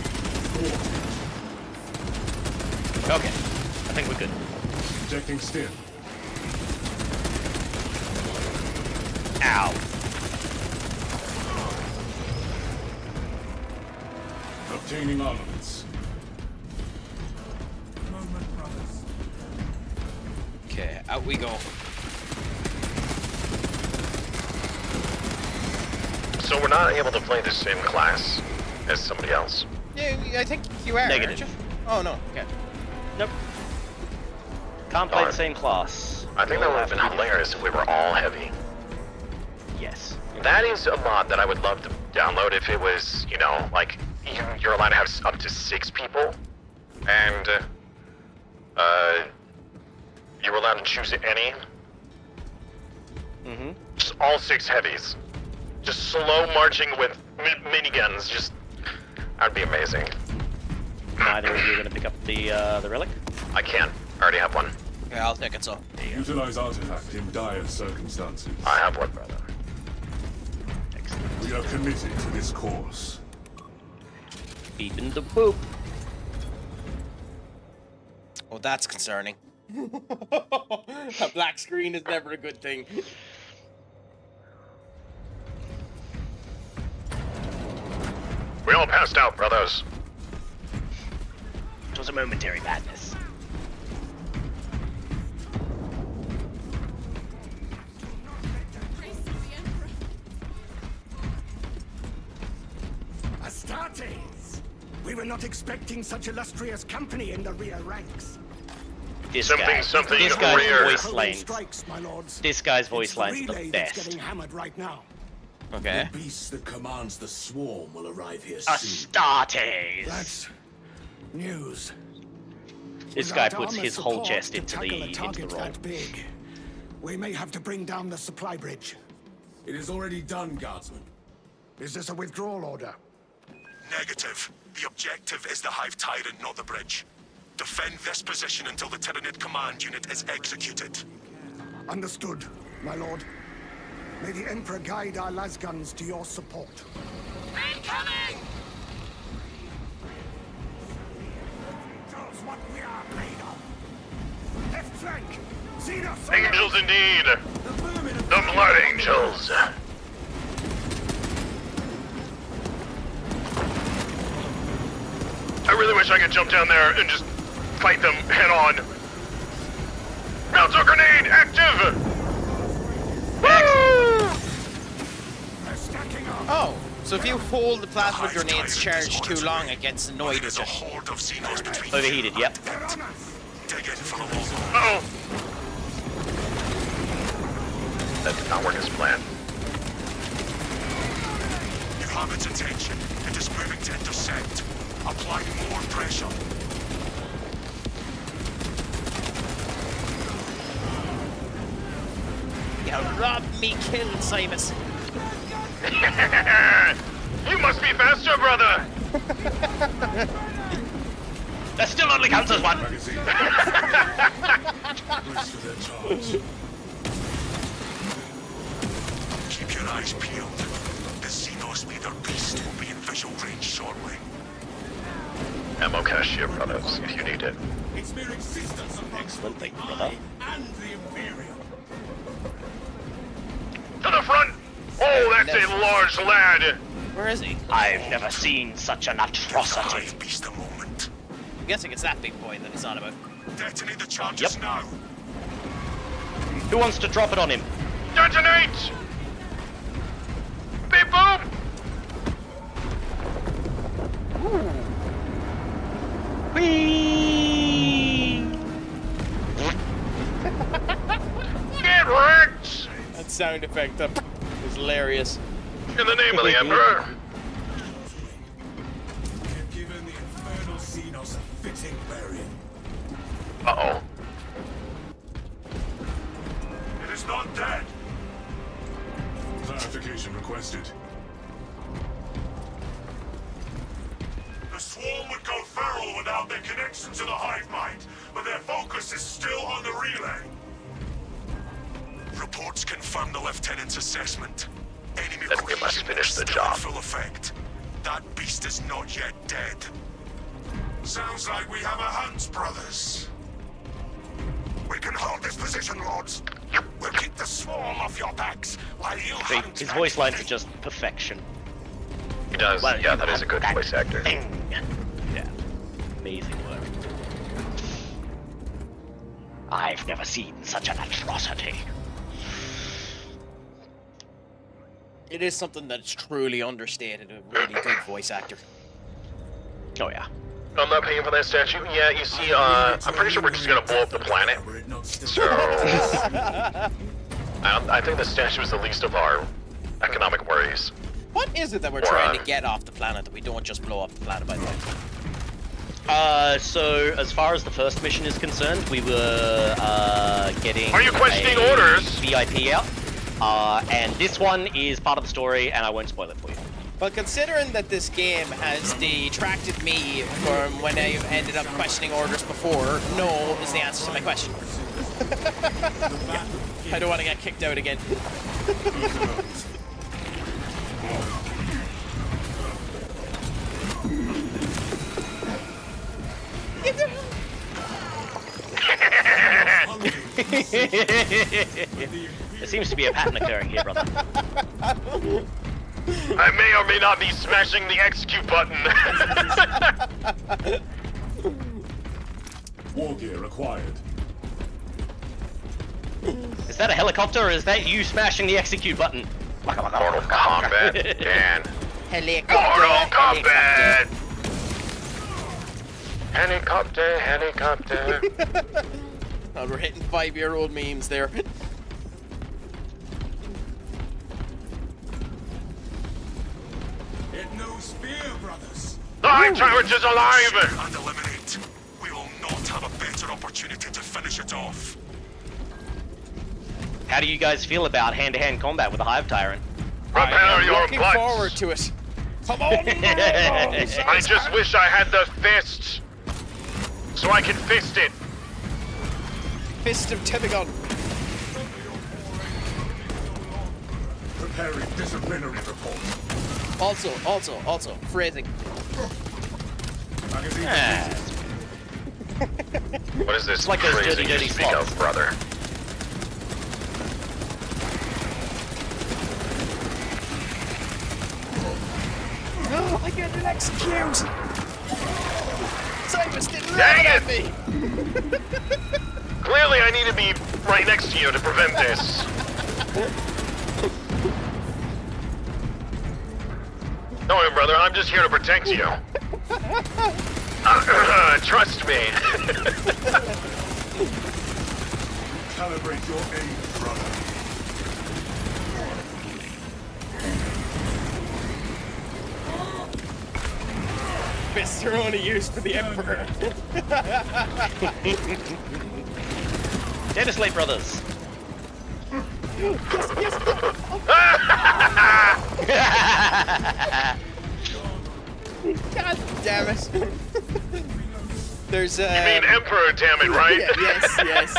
Speaker 1: Okay, I think we're good.
Speaker 4: Injecting stim.
Speaker 1: Ow.
Speaker 4: Obtaining armaments.
Speaker 2: Okay, out we go.
Speaker 7: So we're not able to play the same class as somebody else.
Speaker 2: Yeah, I think you are.
Speaker 1: Negative.
Speaker 2: Aren't you? Oh no. Okay.
Speaker 1: Nope. Can't play
Speaker 7: Darn.
Speaker 1: the same class.
Speaker 7: I think that would have been hilarious if we were all heavy.
Speaker 1: Yes.
Speaker 7: That is a mod that I would love to download if it was, you know, like, you're allowed to have up to 6 people, and, you were allowed to choose any.
Speaker 1: Mm-hmm.
Speaker 7: Just all 6 heavies. Just slow marching with miniguns, just That'd be amazing.
Speaker 1: Neither of you are going to pick up the relic?
Speaker 7: I can. I already have one.
Speaker 2: Yeah, I'll take it, so.
Speaker 4: Utilize artifact in dire circumstances.
Speaker 7: I have one, brother.
Speaker 4: We are committed to this course.
Speaker 1: Beeping the boop.
Speaker 2: Oh, that's concerning. A black screen is never a good thing.
Speaker 7: We all passed out, brothers.
Speaker 1: It was a momentary madness.
Speaker 12: Astartes! We were not expecting such illustrious company in the rear ranks.
Speaker 1: This
Speaker 7: Something,
Speaker 1: guy,
Speaker 7: something
Speaker 1: this guy's
Speaker 7: rear.
Speaker 1: voice lines.
Speaker 12: Strikes, my lords.
Speaker 1: This guy's voice
Speaker 12: It's the
Speaker 1: lines are
Speaker 12: relay
Speaker 1: the
Speaker 12: that's
Speaker 1: best.
Speaker 12: getting hammered right now.
Speaker 2: Okay.
Speaker 3: Beast that commands the swarm will arrive here soon.
Speaker 1: Astartes!
Speaker 12: That's news.
Speaker 1: This guy
Speaker 12: Without
Speaker 1: puts
Speaker 12: armor
Speaker 1: his whole
Speaker 12: support
Speaker 1: chest
Speaker 12: to
Speaker 1: into
Speaker 12: tackle a
Speaker 1: the
Speaker 12: target
Speaker 1: role.
Speaker 12: that big, we may have to bring down the supply bridge.
Speaker 3: It is already done, Guardsman.
Speaker 12: Is this a withdrawal order?
Speaker 4: Negative. The objective is the Hive Tyrant, not the bridge. Defend this position until the Tyranid command unit is executed.
Speaker 12: Understood, my lord. May the Emperor guide our lasguns to your support. Incoming! Shows what we are made of. Left flank! Xenos!
Speaker 7: Angels indeed! The Blood Angels! I really wish I could jump down there and just fight them head on. Melter grenade active! Woo!
Speaker 12: They're stacking up.
Speaker 2: Oh, so if you hold the plasma grenades charged too long, it gets annoyed
Speaker 4: There's
Speaker 2: with
Speaker 4: a
Speaker 2: you.
Speaker 4: horde of Xenos between
Speaker 1: Overheated, yep.
Speaker 12: They're on us.
Speaker 4: Dig in for the long.
Speaker 7: Uh-oh! That did not work as planned.
Speaker 4: You have its attention. It is moving to intercept. Apply more pressure.
Speaker 2: You robbed me kill, Simus.
Speaker 7: You must be faster, brother!
Speaker 1: That still only counts as one.
Speaker 4: Magazine. Brace for their charge. Keep your eyes peeled. The Xenos leader beast will be in visual range shortly.
Speaker 7: Ammo cache here, brothers, if you need it.
Speaker 3: It's mere existence of
Speaker 1: Excellent, thank you, brother.
Speaker 3: and the Imperium.
Speaker 7: To the front! Oh, that's a large lad!
Speaker 2: Where is he?
Speaker 1: I've never seen such an atrocity.
Speaker 4: Hive beast a moment.
Speaker 2: I'm guessing it's that big boy that he's on about.
Speaker 4: Detonate the charges
Speaker 1: Yep.
Speaker 4: now.
Speaker 1: Who wants to drop it on him?
Speaker 7: Detonate! Beep boom!
Speaker 1: Whee!
Speaker 7: Get wrecked!
Speaker 2: That sound effect up is hilarious.
Speaker 7: In the name of the Emperor!
Speaker 3: We've given the infernal Xenos a fitting burial.
Speaker 7: Uh-oh.
Speaker 4: It is not dead. Clarification requested. The swarm would go feral without their connection to the hive mind, but their focus is still on the relay. Reports confirm the lieutenant's assessment. Enemy
Speaker 7: Then we must
Speaker 4: cohesion
Speaker 7: finish
Speaker 4: is
Speaker 7: the
Speaker 4: still in
Speaker 7: job.
Speaker 4: full effect. That beast is not yet dead. Sounds like we have a hunt, brothers. We can hold this position, lords. We'll keep the swarm off your backs while you hunt.
Speaker 1: His voice lines are just perfection.
Speaker 7: He does.
Speaker 1: Well,
Speaker 7: Yeah, that is a good voice actor.
Speaker 1: Yeah. Amazing work. I've never seen such an atrocity.
Speaker 2: It is something that's truly understated. A really good voice actor.
Speaker 1: Oh yeah.
Speaker 7: I'm not paying for that statue. Yeah, you see, I'm pretty sure we're just gonna blow up the planet. So... I think the statue is the least of our economic worries.
Speaker 2: What is it that we're trying to get off the planet that we don't just blow up the planet, by the way?
Speaker 1: So as far as the first mission is concerned, we were getting
Speaker 7: Are you questioning orders?
Speaker 1: VIP out. And this one is part of the story, and I won't spoil it for you.
Speaker 2: Well, considering that this game has detracted me from when I ended up questioning orders before, no is the answer to my question. I don't want to get kicked out again.
Speaker 1: There seems to be a pattern occurring here, brother.
Speaker 7: I may or may not be smashing the execute button.
Speaker 4: War gear acquired.
Speaker 1: Is that a helicopter or is that you smashing the execute button?
Speaker 7: Mortal Kombat, Dan.
Speaker 2: Helicopter.
Speaker 7: Mortal Kombat! Helicopter, helicopter.
Speaker 2: Oh, we're hitting 5-year-old memes there.
Speaker 3: It knows fear, brothers.
Speaker 7: The High Tyrant is alive!
Speaker 4: And eliminate. We will not have a better opportunity to finish it off.
Speaker 1: How do you guys feel about hand-to-hand combat with the Hive Tyrant?
Speaker 7: Prepare your
Speaker 2: Looking
Speaker 7: butts!
Speaker 2: forward to it. Come on!
Speaker 7: I just wish I had the fist, so I could fist it.
Speaker 2: Fist of Tibigon.
Speaker 4: Preparing disciplinary report.
Speaker 2: Also, phrasing.
Speaker 1: Ah,
Speaker 7: What is this
Speaker 1: like those
Speaker 7: crazy
Speaker 1: dirty
Speaker 7: you speak
Speaker 1: spots.
Speaker 7: of, brother?
Speaker 2: I get an execute! Cybus didn't
Speaker 7: Dang
Speaker 2: laugh
Speaker 7: it!
Speaker 2: at me!
Speaker 7: Clearly I need to be right next to you to prevent this. Don't worry, brother, I'm just here to protect you. Trust me.
Speaker 4: Calibrate your aim, brother.
Speaker 2: Fists are only used for the Emperor.
Speaker 1: Data Slate Brothers.
Speaker 2: God damn it. There's
Speaker 7: You mean Emperor, damn it, right?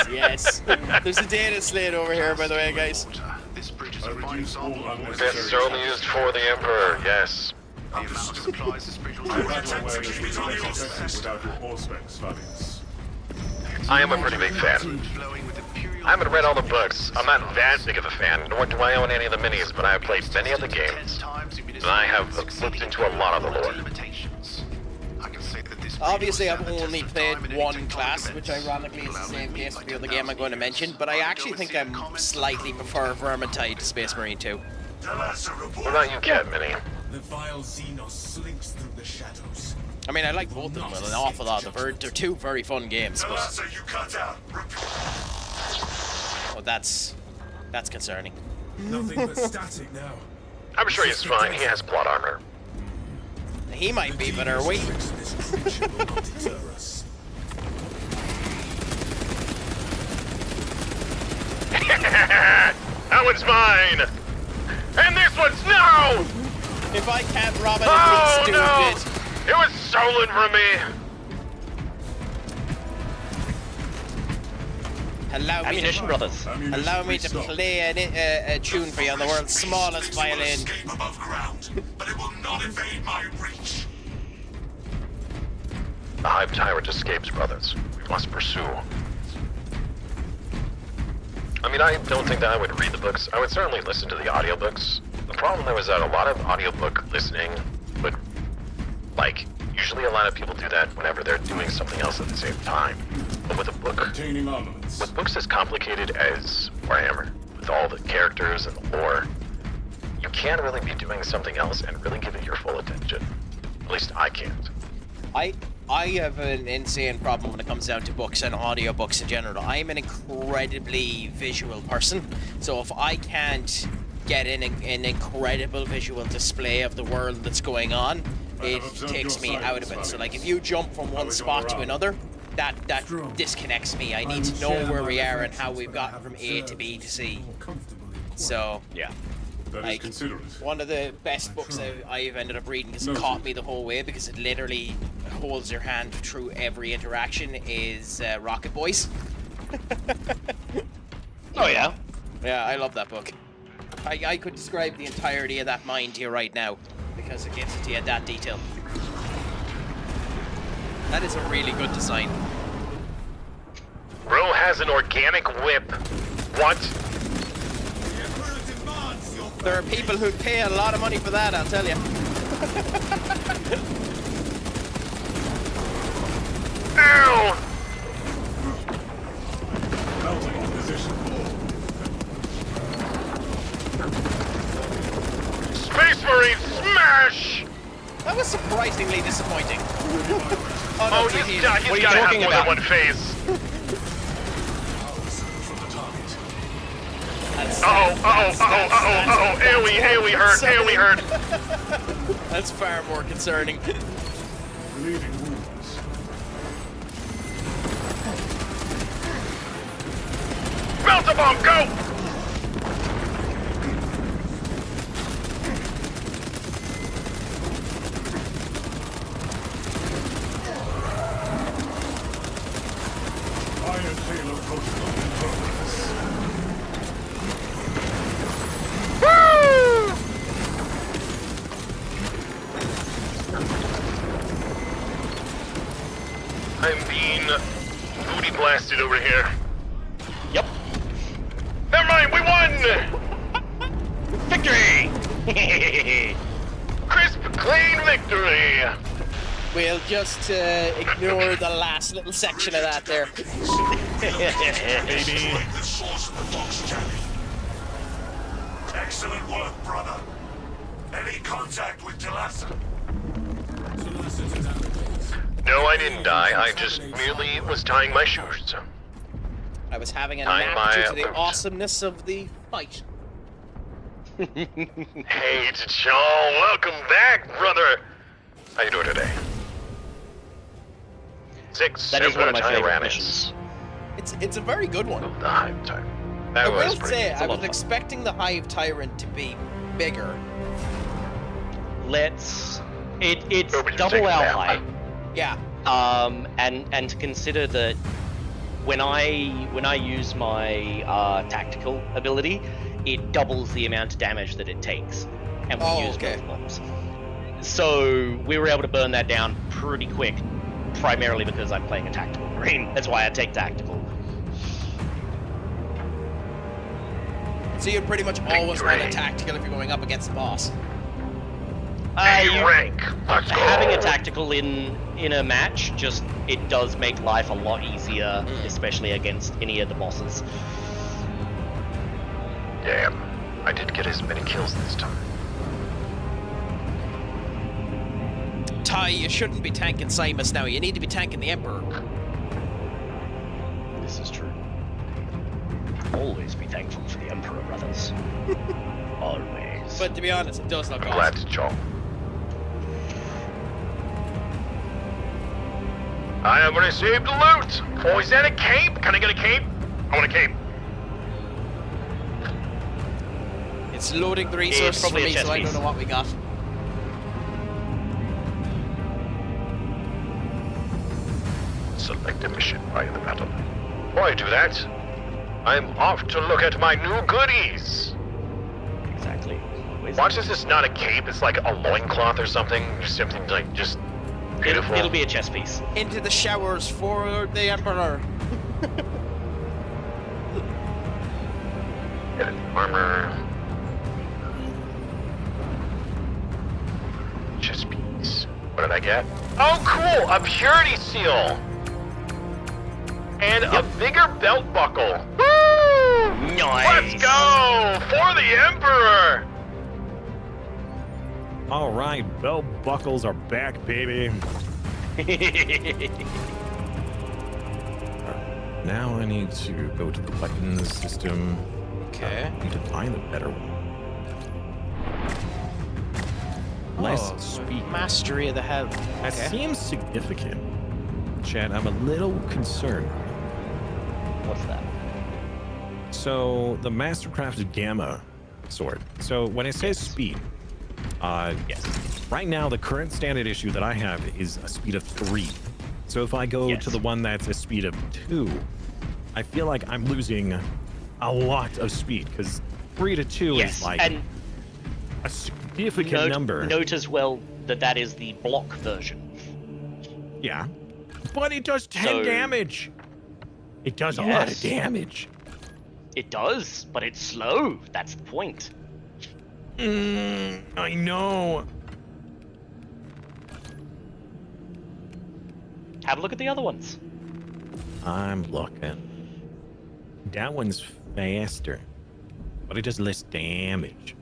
Speaker 2: Yes. There's a data slate over here, by the way, guys.
Speaker 4: This bridge is a fine example of
Speaker 7: Fists are only used for the Emperor, yes.
Speaker 4: the amount of supplies this bridge will
Speaker 7: I am a pretty big fan. I haven't read all the books. I'm not that big of a fan, nor do I own any of the minis, but I have played many of the games, and I have looked into a lot of the lore.
Speaker 2: Obviously, I've only played one class, which ironically is the same case for the other game I'm going to mention, but I actually think I slightly prefer Vermintide to Space Marine 2.
Speaker 7: What about you, Cat Mini?
Speaker 3: The vile Xenos slinks through the shadows.
Speaker 2: I mean, I like both of them with an awful lot. They're two very fun games, but... Oh, that's concerning.
Speaker 3: Nothing but static now.
Speaker 7: I'm sure he's fine. He has plot armor.
Speaker 2: He might be, but are we?
Speaker 3: This creature will not deter us.
Speaker 7: That one's mine! And this one's no!
Speaker 2: If I can't rob it,
Speaker 7: Oh
Speaker 2: it's
Speaker 7: no!
Speaker 2: stupid.
Speaker 7: It was stolen from me!
Speaker 1: Ammunition Brothers.
Speaker 2: Allow me to play a tune for you on the world's smallest violin.
Speaker 4: Escape above ground, but it will not evade my reach.
Speaker 7: The Hive Tyrant escapes, brothers. We must pursue. I mean, I don't think that I would read the books. I would certainly listen to the audiobooks. The problem though is that a lot of audiobook listening would, like, usually a lot of people do that whenever they're doing something else at the same time. But with a book,
Speaker 4: Containing armaments.
Speaker 7: with books as complicated as Warhammer, with all the characters and the lore, you can't really be doing something else and really give it your full attention. At least I can't.
Speaker 2: I have an insane problem when it comes down to books and audiobooks in general. I'm an incredibly visual person, so if I can't get an incredible visual display of the world that's going on, it takes me out of it. So like if you jump from one spot to another, that disconnects me. I need to know where we are and how we've gotten from A to B to C. So
Speaker 1: Yeah.
Speaker 4: That is
Speaker 2: Like,
Speaker 4: considerate.
Speaker 2: one of the best books I've ended up reading because it caught me the whole way because it literally holds your hand through every interaction is Rocket Boys.
Speaker 1: Oh yeah.
Speaker 2: Yeah, I love that book. I could describe the entirety of that mine to you right now because it gives it to you in that detail. That is a really good design.
Speaker 7: Bro has an organic whip. What?
Speaker 2: There are people who'd pay a lot of money for that, I'll tell you.
Speaker 7: Ow!
Speaker 4: Melting in position.
Speaker 7: Space Marine smash!
Speaker 2: That was surprisingly disappointing.
Speaker 7: Oh, he's got to have more than one phase. AoE hurt, AoE hurt.
Speaker 2: That's far more concerning.
Speaker 4: Bleeding wounds.
Speaker 7: Melt a bomb, go!
Speaker 4: Iron Tail protocol in progress.
Speaker 7: Woo! I'm being booty blasted over here.
Speaker 1: Yep.
Speaker 7: Never mind, we won!
Speaker 1: Victory!
Speaker 7: Crisp, clean victory!
Speaker 2: We'll just ignore the last little section of that there.
Speaker 4: Baby. The source of the Fox Challenge. Excellent work, brother. Any contact with Talassa?
Speaker 7: No, I didn't die. I just merely was tying my shoes.
Speaker 2: I was having a
Speaker 7: Tying
Speaker 2: nap due
Speaker 7: my
Speaker 2: to the
Speaker 7: boots.
Speaker 2: awesomeness of the fight.
Speaker 7: Hey, it's Chow. Welcome back, brother. How you doing today?
Speaker 1: That is one of my favorite
Speaker 7: Tyranids.
Speaker 1: missions.
Speaker 2: It's a very good one.
Speaker 7: The Hive Tyrant.
Speaker 2: I
Speaker 7: That was
Speaker 2: will
Speaker 7: pretty.
Speaker 2: say,
Speaker 1: It's a
Speaker 2: I
Speaker 1: lot
Speaker 2: was
Speaker 1: of fun.
Speaker 2: expecting the Hive Tyrant to be bigger.
Speaker 1: It's
Speaker 7: Oh, but you
Speaker 1: double
Speaker 7: take
Speaker 1: our
Speaker 7: it down.
Speaker 1: height.
Speaker 2: Yeah.
Speaker 1: And to consider that when I use my tactical ability, it doubles the amount of damage that it takes, and we use both bombs. So we were able to burn that down pretty quick, primarily because I'm playing a tactical marine. That's why I take tactical.
Speaker 2: So you pretty much always run a tactical if you're going up against the boss.
Speaker 7: Rank. Let's go.
Speaker 1: Having a tactical in a match it does make life a lot easier, especially against any of the bosses.
Speaker 7: Damn, I did get as many kills this time.
Speaker 2: Ty, you shouldn't be tanking Simus now. You need to be tanking the Emperor.
Speaker 1: This is true. Always be thankful for the Emperor, brothers. Always.
Speaker 2: But to be honest, it does look
Speaker 7: I'm
Speaker 2: awesome.
Speaker 7: glad to Chow. I have received loot! Oh, is that a cape? Can I get a cape? I want a cape.
Speaker 2: It's loading the resources for
Speaker 1: probably a
Speaker 2: me,
Speaker 1: chest
Speaker 2: so I don't
Speaker 1: piece.
Speaker 2: know what we got.
Speaker 7: Select a mission via the battle. Before I do that, I'm off to look at my new goodies.
Speaker 1: Exactly.
Speaker 7: Watch this is not a cape, it's like a loincloth or something. Just something like just beautiful.
Speaker 1: It'll be a chess piece.
Speaker 2: Into the showers for the Emperor.
Speaker 7: Get an armor. Chest piece. What did I get? Oh, cool! A purity seal! And a bigger belt buckle. Woo!
Speaker 1: Nice.
Speaker 7: Let's go! For the Emperor!
Speaker 11: All right, belt buckles are back, baby. Now I need to go to the weapons system.
Speaker 2: Okay.
Speaker 11: I need to find the better one. Less speed.
Speaker 2: Mastery of the health.
Speaker 11: That seems significant. Chad, I'm a little concerned.
Speaker 1: What's that?
Speaker 11: So the Mastercraft Gamma sword. So when it says speed, right now the current standard issue that I have is a speed of 3. So if I go to the one that's a speed of 2, I feel like I'm losing a lot of speed because 3 to 2 is like
Speaker 1: and
Speaker 11: a significant number.
Speaker 1: Note as well that is the block version.
Speaker 11: Yeah, but it does 10 damage. It does a lot of damage.
Speaker 1: It does, but it's slow. That's the point.
Speaker 11: I know.
Speaker 1: Have a look at the other ones.
Speaker 11: I'm looking. That one's faster, but it does less damage.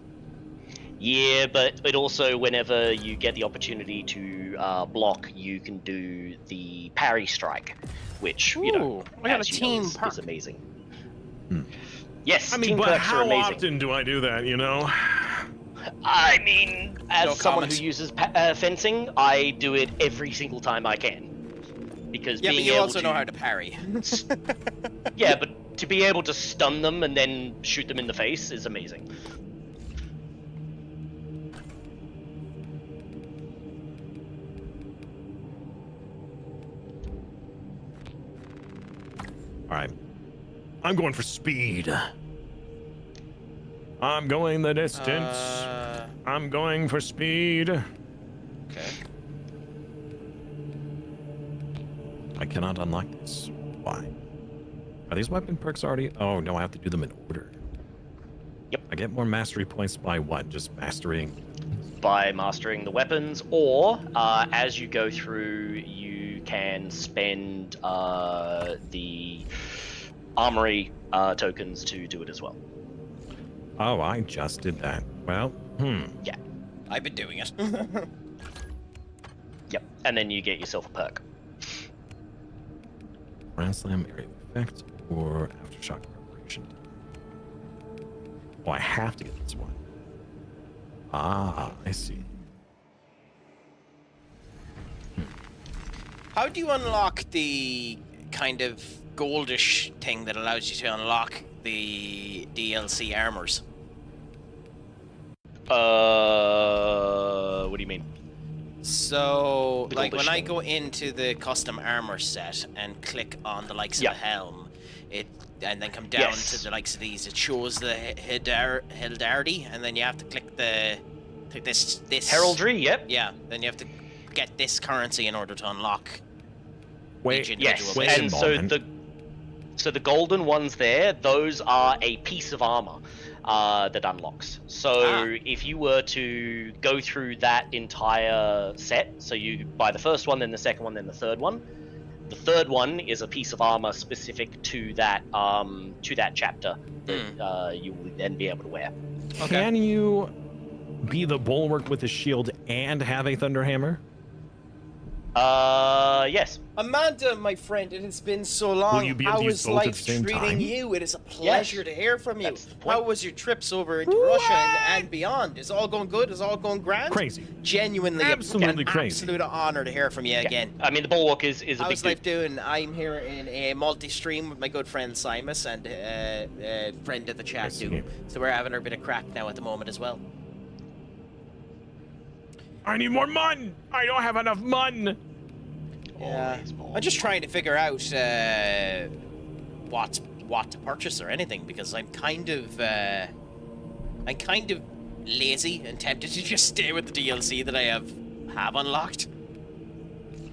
Speaker 1: Yeah, but it also, whenever you get the opportunity to block, you can do the parry strike, which, you know,
Speaker 2: I got a
Speaker 1: as you
Speaker 2: team
Speaker 1: know,
Speaker 2: perk.
Speaker 1: is amazing. Yes,
Speaker 11: I mean,
Speaker 1: team
Speaker 11: but
Speaker 1: perks are
Speaker 11: how
Speaker 1: amazing.
Speaker 11: often do I do that, you know?
Speaker 1: I mean, as
Speaker 2: No
Speaker 1: someone
Speaker 2: comment.
Speaker 1: who uses fencing, I do it every single time I can. Because
Speaker 2: Yeah, but
Speaker 1: being
Speaker 2: you
Speaker 1: able
Speaker 2: also know how to parry.
Speaker 1: Yeah, but to be able to stun them and then shoot them in the face is amazing.
Speaker 11: All right. I'm going for speed. I'm going the distance. I'm going for speed.
Speaker 2: Okay.
Speaker 11: I cannot unlock this. Why? Are these weapon perks already? Oh, no, I have to do them in order.
Speaker 1: Yep.
Speaker 11: I get more mastery points by what? Just mastering?
Speaker 1: By mastering the weapons, or as you go through, you can spend the armory tokens to do it as well.
Speaker 11: Oh, I just did that. Well,
Speaker 1: Yeah.
Speaker 2: I've been doing it.
Speaker 1: Yep. And then you get yourself a perk.
Speaker 11: Grand Slam, area of effect, or aftershock preparation. Oh, I have to get this one. Ah, I see.
Speaker 2: How do you unlock the kind of goldish thing that allows you to unlock the DLC armors?
Speaker 1: What do you mean?
Speaker 2: So,
Speaker 1: The
Speaker 2: like when
Speaker 1: goldish
Speaker 2: I
Speaker 1: thing.
Speaker 2: go into the custom armor set and click on the likes of the helm, and then come down to the likes of these, it shows the Hildardy, and then you have to click this
Speaker 1: Heraldry, yep.
Speaker 2: Yeah, then you have to get this currency in order to unlock
Speaker 11: Wait,
Speaker 2: each individual
Speaker 1: Yes,
Speaker 2: bit.
Speaker 1: and so the golden ones there, those are a piece of armor that unlocks. So if you were to go through that entire set, so you buy the first one, then the second one, then the third one. The third one is a piece of armor specific to that chapter that you will then be able to wear.
Speaker 11: Can you be the bulwark with the shield and have a thunder hammer?
Speaker 1: Yes.
Speaker 2: Amanda, my friend, it has been so long.
Speaker 11: Will you be able
Speaker 2: How
Speaker 11: to use
Speaker 2: is
Speaker 11: both at
Speaker 2: life
Speaker 11: the same
Speaker 2: treating
Speaker 11: time?
Speaker 2: you? It is a pleasure to hear from you.
Speaker 1: That's the point.
Speaker 2: How was your trips over into Russia and beyond? Is all going good? Is all going grand?
Speaker 11: Crazy.
Speaker 2: Genuinely,
Speaker 11: Absolutely
Speaker 2: an
Speaker 11: crazy.
Speaker 2: absolute honor to hear from you again.
Speaker 1: I mean, the bulwark is a big
Speaker 2: How's life
Speaker 1: dude.
Speaker 2: doing? I'm here in a multi-stream with my good friend Simus and friend of the chat,
Speaker 11: Nice to
Speaker 2: Doom.
Speaker 11: meet
Speaker 2: So we're having a bit of crack now at the moment as well.
Speaker 11: I need more mun! I don't have enough mun!
Speaker 2: Yeah. I'm just trying to figure out what to purchase or anything, because I'm kind of lazy and tempted to just stay with the DLC that I have unlocked.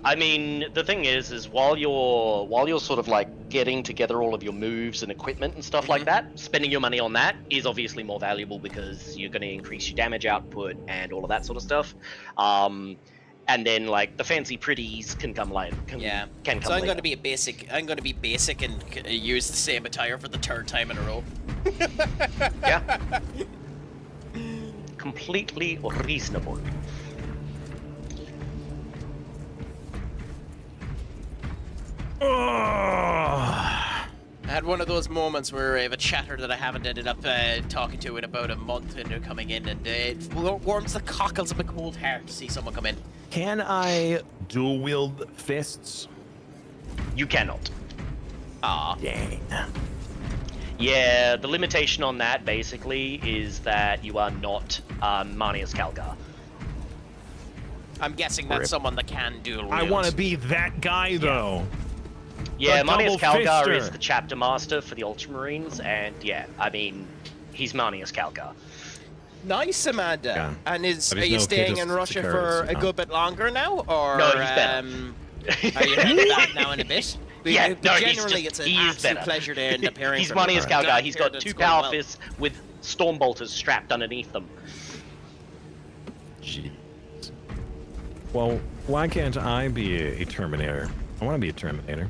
Speaker 1: I mean, the thing is while you're sort of like getting together all of your moves and equipment and stuff like that, spending your money on that is obviously more valuable because you're going to increase your damage output and all of that sort of stuff. And then like the fancy pretties can come later. Can come
Speaker 2: So I'm
Speaker 1: later.
Speaker 2: going to be a basic. I'm going to be basic and use the same attire for the third time in a row.
Speaker 1: Yeah. Completely reasonable.
Speaker 2: I had one of those moments where I have a chatter that I haven't ended up talking to in about a month, and they're coming in, and it warms the cockles of my cold heart to see someone come in.
Speaker 11: Can I dual wield fists?
Speaker 1: You cannot.
Speaker 2: Ah.
Speaker 11: Dang.
Speaker 1: Yeah, the limitation on that basically is that you are not Marnius Calgar.
Speaker 2: I'm guessing that's
Speaker 11: Rip.
Speaker 2: someone that can dual
Speaker 11: I
Speaker 2: wield.
Speaker 11: want to be that guy though.
Speaker 1: Yeah,
Speaker 11: The
Speaker 1: Marnius
Speaker 11: double
Speaker 1: Calgar
Speaker 11: fister.
Speaker 1: is the chapter master for the Ultramarines, and yeah, I mean, he's Marnius Calgar.
Speaker 2: Nice, Amanda.
Speaker 11: Yeah.
Speaker 2: And
Speaker 11: But
Speaker 2: are
Speaker 11: he's
Speaker 2: you
Speaker 11: no
Speaker 2: staying
Speaker 11: Kitus
Speaker 2: in Russia
Speaker 11: Sakaris,
Speaker 2: for a
Speaker 11: no.
Speaker 2: good bit longer now, or
Speaker 1: No, he's better.
Speaker 2: are you heading back now in a bit?
Speaker 1: Yeah,
Speaker 2: But
Speaker 1: no, he's
Speaker 2: generally,
Speaker 1: just-
Speaker 2: it's an
Speaker 1: he is
Speaker 2: absolute
Speaker 1: better.
Speaker 2: pleasure to end up hearing
Speaker 1: He's
Speaker 2: from you.
Speaker 1: Marnius Calgar.
Speaker 2: Glad
Speaker 1: He's
Speaker 2: to hear
Speaker 1: got
Speaker 2: that
Speaker 1: 2
Speaker 2: it's going
Speaker 1: power
Speaker 2: well.
Speaker 1: fists with storm bolters strapped underneath them.
Speaker 11: Jeez. Well, why can't I be a Terminator? I want to be a Terminator.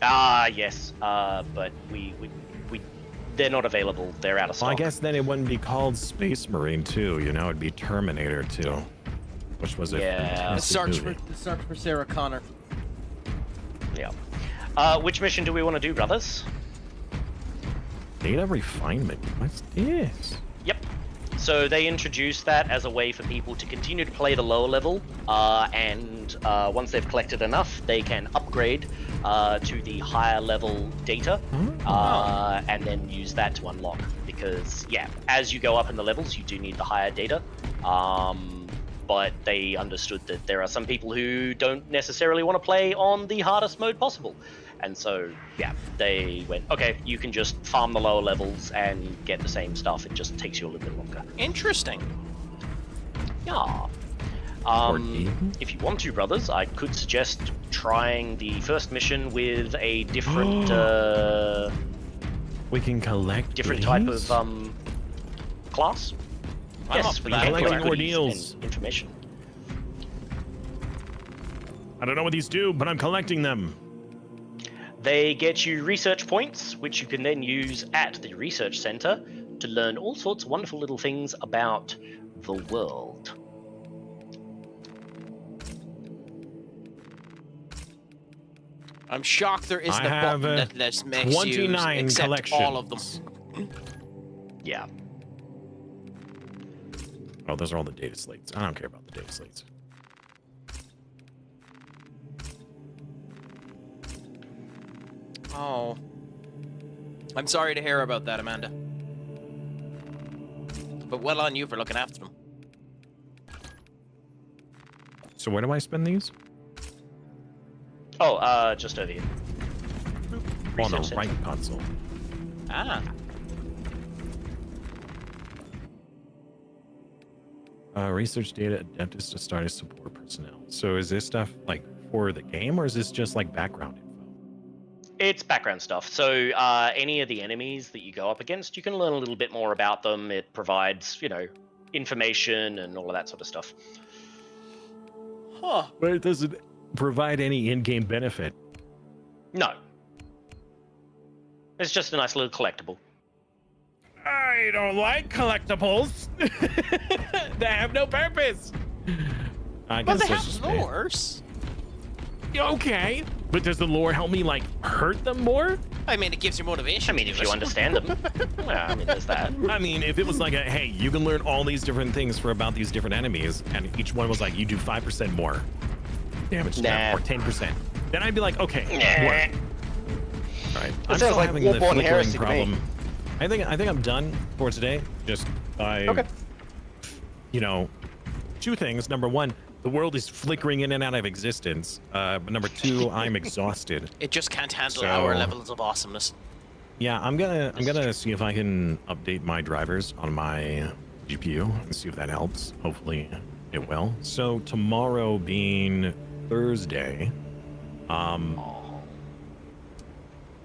Speaker 1: Ah, yes, but we they're not available. They're out of stock.
Speaker 11: Well, I guess then it wouldn't be called Space Marine 2, you know? It'd be Terminator 2, which was a
Speaker 1: Yeah.
Speaker 2: The
Speaker 11: fantastic
Speaker 2: search
Speaker 11: movie.
Speaker 2: for Sarah Connor.
Speaker 1: Yeah. Which mission do we want to do, brothers?
Speaker 11: Data refinement. What's this?
Speaker 1: Yep. So they introduced that as a way for people to continue to play the lower level, and once they've collected enough, they can upgrade to the higher level data, and then use that to unlock. Because yeah, as you go up in the levels, you do need the higher data. But they understood that there are some people who don't necessarily want to play on the hardest mode possible. And so, yeah, they went, okay, you can just farm the lower levels and get the same stuff. It just takes you a little bit longer.
Speaker 2: Interesting.
Speaker 1: Yeah. If you want to, brothers, I could suggest trying the first mission with a different,
Speaker 11: We can collect
Speaker 1: different type
Speaker 11: goodies?
Speaker 1: of class.
Speaker 2: I'm
Speaker 1: Yes,
Speaker 2: up for
Speaker 1: we
Speaker 2: that.
Speaker 1: can
Speaker 11: Collecting
Speaker 1: collect goodies
Speaker 11: ordeals.
Speaker 1: and information.
Speaker 11: I don't know what these do, but I'm collecting them.
Speaker 1: They get you research points, which you can then use at the research center to learn all sorts of wonderful little things about the world.
Speaker 2: I'm shocked there isn't
Speaker 11: I
Speaker 2: a
Speaker 11: have,
Speaker 2: button that makes you
Speaker 11: 29
Speaker 2: accept
Speaker 11: collections.
Speaker 2: all of them.
Speaker 1: Yeah.
Speaker 11: Oh, those are all the data slates. I don't care about the data slates.
Speaker 2: Oh. I'm sorry to hear about that, Amanda. But well on you for looking after them.
Speaker 11: So where do I spend these?
Speaker 1: Oh, just over here.
Speaker 11: On the
Speaker 1: Research
Speaker 11: right
Speaker 1: center.
Speaker 11: console.
Speaker 2: Ah.
Speaker 11: Research data adeptus to start as support personnel. So is this stuff like for the game, or is this just like background info?
Speaker 1: It's background stuff. So any of the enemies that you go up against, you can learn a little bit more about them. It provides, you know, information and all of that sort of stuff.
Speaker 2: Huh.
Speaker 11: But it doesn't provide any in-game benefit.
Speaker 1: No. It's just a nice little collectible.
Speaker 11: I don't like collectibles. They have no purpose. I
Speaker 2: But
Speaker 11: guess
Speaker 2: they
Speaker 11: that's just
Speaker 2: have
Speaker 11: me.
Speaker 2: lores.
Speaker 11: Okay, but does the lore help me like hurt them more?
Speaker 2: I mean, it gives you motivation.
Speaker 1: I mean,
Speaker 2: to
Speaker 1: if
Speaker 2: do
Speaker 1: you
Speaker 2: it.
Speaker 1: understand them. Well, I mean, there's that.
Speaker 11: I mean, if it was like a, hey, you can learn all these different things for about these different enemies, and each one was like, you do 5% more damage to them,
Speaker 1: Nah.
Speaker 11: or 10%, then I'd be like, okay,
Speaker 1: Nah.
Speaker 11: work. All right, I'm
Speaker 1: sounds
Speaker 11: still
Speaker 1: like
Speaker 11: having the
Speaker 1: Warborn
Speaker 11: flickering
Speaker 1: heresy to me.
Speaker 11: problem. I think I'm done for today. Just by, you know, two things. Number one, the world is flickering in and out of existence. But number two, I'm exhausted.
Speaker 2: It just can't handle
Speaker 11: So-
Speaker 2: our levels of awesomeness.
Speaker 11: Yeah, I'm gonna see if I can update my drivers on my GPU and see if that helps. Hopefully it will. So tomorrow being Thursday,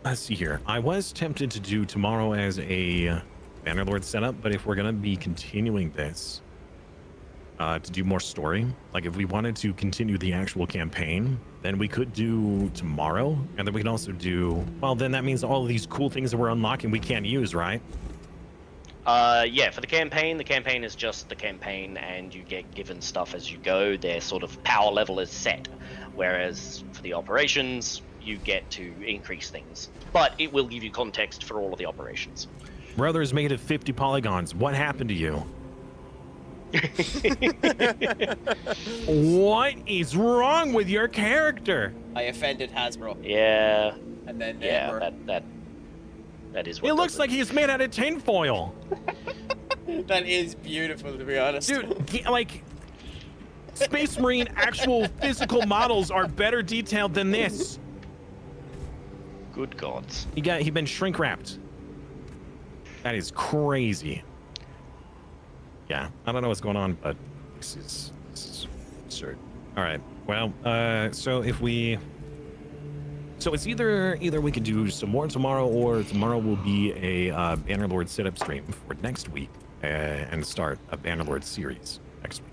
Speaker 11: let's see here. I was tempted to do tomorrow as a Bannerlord setup, but if we're gonna be continuing this to do more story, like if we wanted to continue the actual campaign, then we could do tomorrow, and then we can also do, well, then that means all of these cool things that we're unlocking we can't use, right?
Speaker 1: Yeah, for the campaign is just the campaign, and you get given stuff as you go. Their sort of power level is set, whereas for the operations, you get to increase things. But it will give you context for all of the operations.
Speaker 11: Brothers made it 50 polygons. What happened to you? What is wrong with your character?
Speaker 2: I offended Hasbro.
Speaker 1: Yeah,
Speaker 2: And then
Speaker 1: yeah,
Speaker 2: were-
Speaker 1: that That is what
Speaker 11: It
Speaker 1: does
Speaker 11: looks like he's made out of tinfoil.
Speaker 2: That is beautiful, to be honest.
Speaker 11: Dude, like, Space Marine actual physical models are better detailed than this.
Speaker 1: Good gods.
Speaker 11: He been shrink wrapped. That is crazy. Yeah, I don't know what's going on, but this is absurd. All right. Well, so it's either we could do some more tomorrow, or tomorrow will be a Bannerlord setup stream for next week, and start a Bannerlord series next week.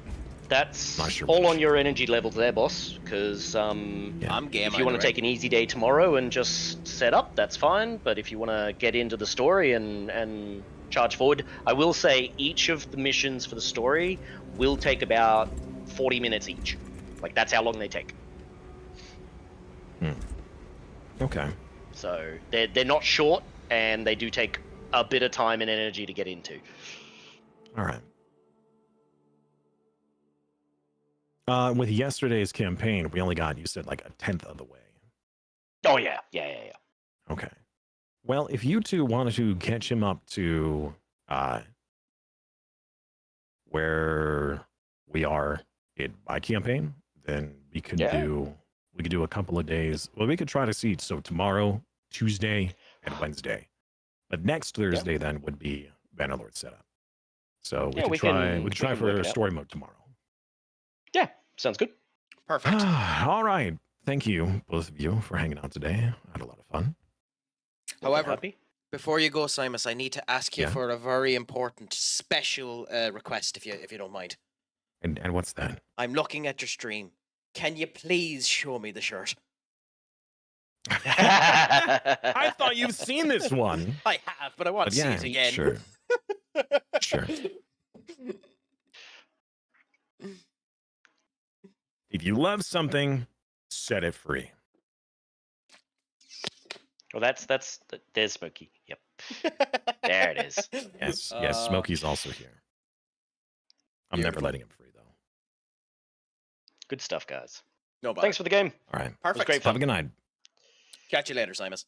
Speaker 1: That's
Speaker 11: Not sure
Speaker 1: all
Speaker 11: which.
Speaker 1: on your energy levels there, boss. Because
Speaker 2: I'm game.
Speaker 1: if you want to take an easy day tomorrow and just set up, that's fine. But if you want to get into the story and charge forward, I will say each of the missions for the story will take about 40 minutes each. Like, that's how long they take.
Speaker 11: Okay.
Speaker 1: So they're not short, and they do take a bit of time and energy to get into.
Speaker 11: All right. With yesterday's campaign, we only got, you said, like a 10th of the way.
Speaker 1: Oh yeah.
Speaker 11: Okay. Well, if you two wanted to catch him up to where we are in my campaign, then we could do a couple of days. Well, we could try to see. So tomorrow, Tuesday, and Wednesday. But next Thursday then would be Bannerlord setup. So we could try for story mode tomorrow.
Speaker 1: Yeah, sounds good.
Speaker 2: Perfect.
Speaker 11: All right. Thank you, both of you, for hanging out today. I had a lot of fun.
Speaker 2: However, before you go, Simus, I need to ask you for a very important, special request, if you don't mind.
Speaker 11: And what's that?
Speaker 2: I'm looking at your stream. Can you please show me the shirt?
Speaker 11: I thought you've seen this one.
Speaker 2: I have, but I want to see it again.
Speaker 11: Sure. Sure. If you love something, set it free.
Speaker 1: Well, there's Smokey. Yep. There it is.
Speaker 11: Yes, Smokey's also here. I'm never letting him free, though.
Speaker 1: Good stuff, guys.
Speaker 2: No bother.
Speaker 1: Thanks for the game.
Speaker 11: All right.
Speaker 2: Perfect.
Speaker 1: Great fun.
Speaker 11: Have a good night.
Speaker 2: Catch you later, Simus.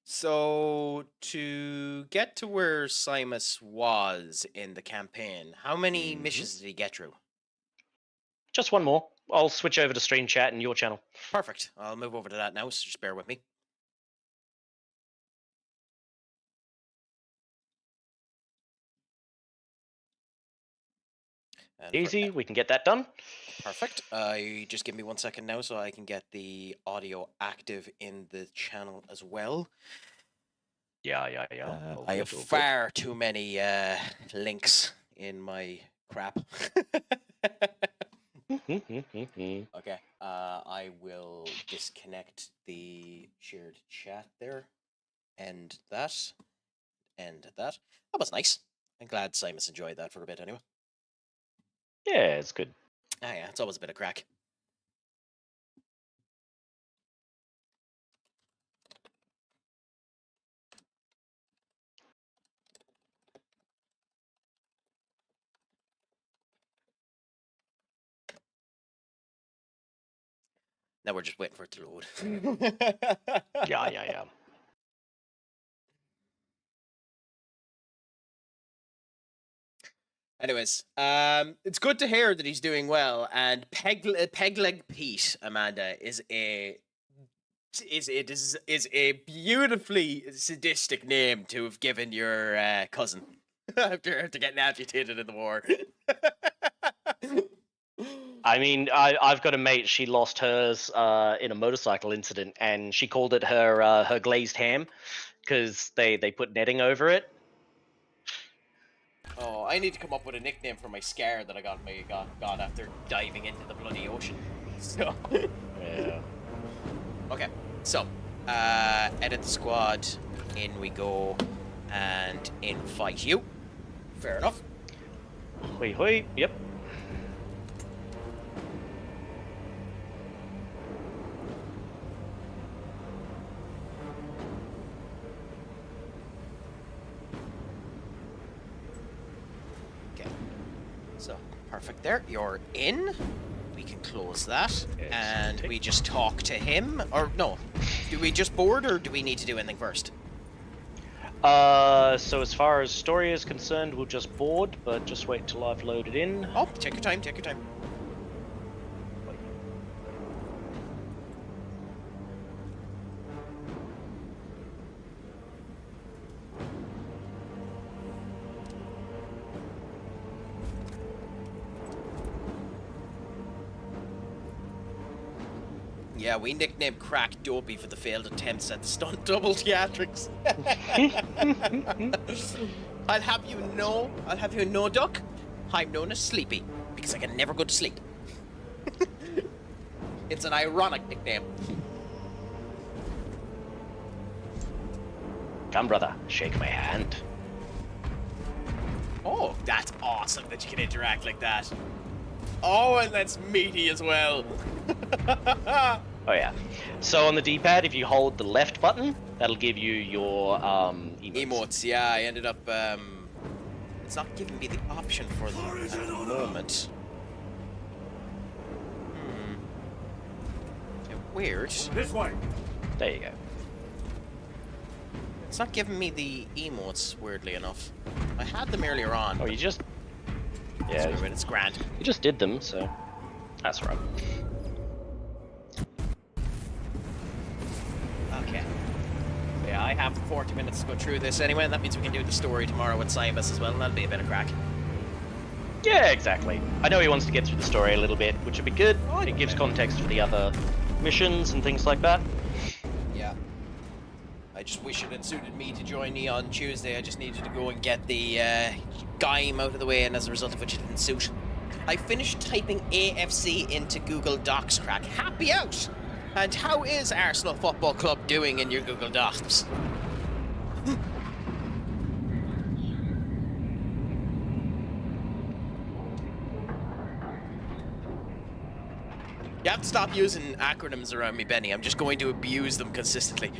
Speaker 2: So, to get to where Simus was in the campaign, how many missions did he get through?
Speaker 1: Just one more. I'll switch over to stream chat and your channel.
Speaker 2: Perfect. I'll move over to that now, so just bear with me. And
Speaker 1: Easy, we can get that done.
Speaker 2: Perfect. Just give me 1 second now so I can get the audio active in the channel as well.
Speaker 1: Yeah.
Speaker 2: I have far too many links in my crap. Okay, I will disconnect the shared chat there. End that. That was nice. I'm glad Simus enjoyed that for a bit anyway.
Speaker 1: Yeah, it's good.
Speaker 2: Ah, yeah, it's always a bit of crack. Now we're just waiting for it to load.
Speaker 1: Yeah.
Speaker 2: Anyways, it's good to hear that he's doing well. And Pegleg Pete, Amanda, is a beautifully sadistic name to have given your cousin after getting amputated in the war.
Speaker 1: I mean, I've got a mate. She lost hers in a motorcycle incident, and she called it her glazed ham because they put netting over it.
Speaker 2: Oh, I need to come up with a nickname for my scar that I got after diving into the bloody ocean. So
Speaker 1: yeah.
Speaker 2: Okay, so edit the squad. In we go, and invite you. Fair enough.
Speaker 1: Hoi. Yep.
Speaker 2: So, perfect there. You're in. We can close that. And we just talk to him. Or, no. Do we just board, or do we need to do anything first?
Speaker 1: So as far as story is concerned, we'll just board, but just wait till I've loaded in.
Speaker 2: Oh, take your time, take your time. Yeah, we nicknamed Craic Dopey for the failed attempts at the stunt double theatrics. I'll have you know, Duck, I'm known as Sleepy, because I can never go to sleep. It's an ironic nickname.
Speaker 1: Come, brother, shake my hand.
Speaker 2: Oh, that's awesome that you can interact like that. Oh, and that's meaty as well.
Speaker 1: Oh yeah. So on the D-pad, if you hold the left button, that'll give you your
Speaker 2: emotes. Yeah, I ended up. It's not giving me the option for them at the moment. Weird.
Speaker 3: This way.
Speaker 1: There you go.
Speaker 2: It's not giving me the emotes, weirdly enough. I had them earlier on.
Speaker 1: Oh, you just... Yeah,
Speaker 2: it's grand.
Speaker 1: You just did them, so that's right.
Speaker 2: Okay. Yeah, I have 40 minutes to go through this anyway, and that means we can do the story tomorrow with Simus as well, and that'll be a bit of crack.
Speaker 1: Yeah, exactly. I know he wants to get through the story a little bit, which would be good. It gives context for the other missions and things like that.
Speaker 2: Yeah. I just wish it had suited me to join you on Tuesday. I just needed to go and get the Gaim out of the way, and as a result of which it didn't suit. I finished typing AFC into Google Docs, Craic. Happy out! And how is Arsenal Football Club doing in your Google Docs? You have to stop using acronyms around me, Benny. I'm just going to abuse them consistently.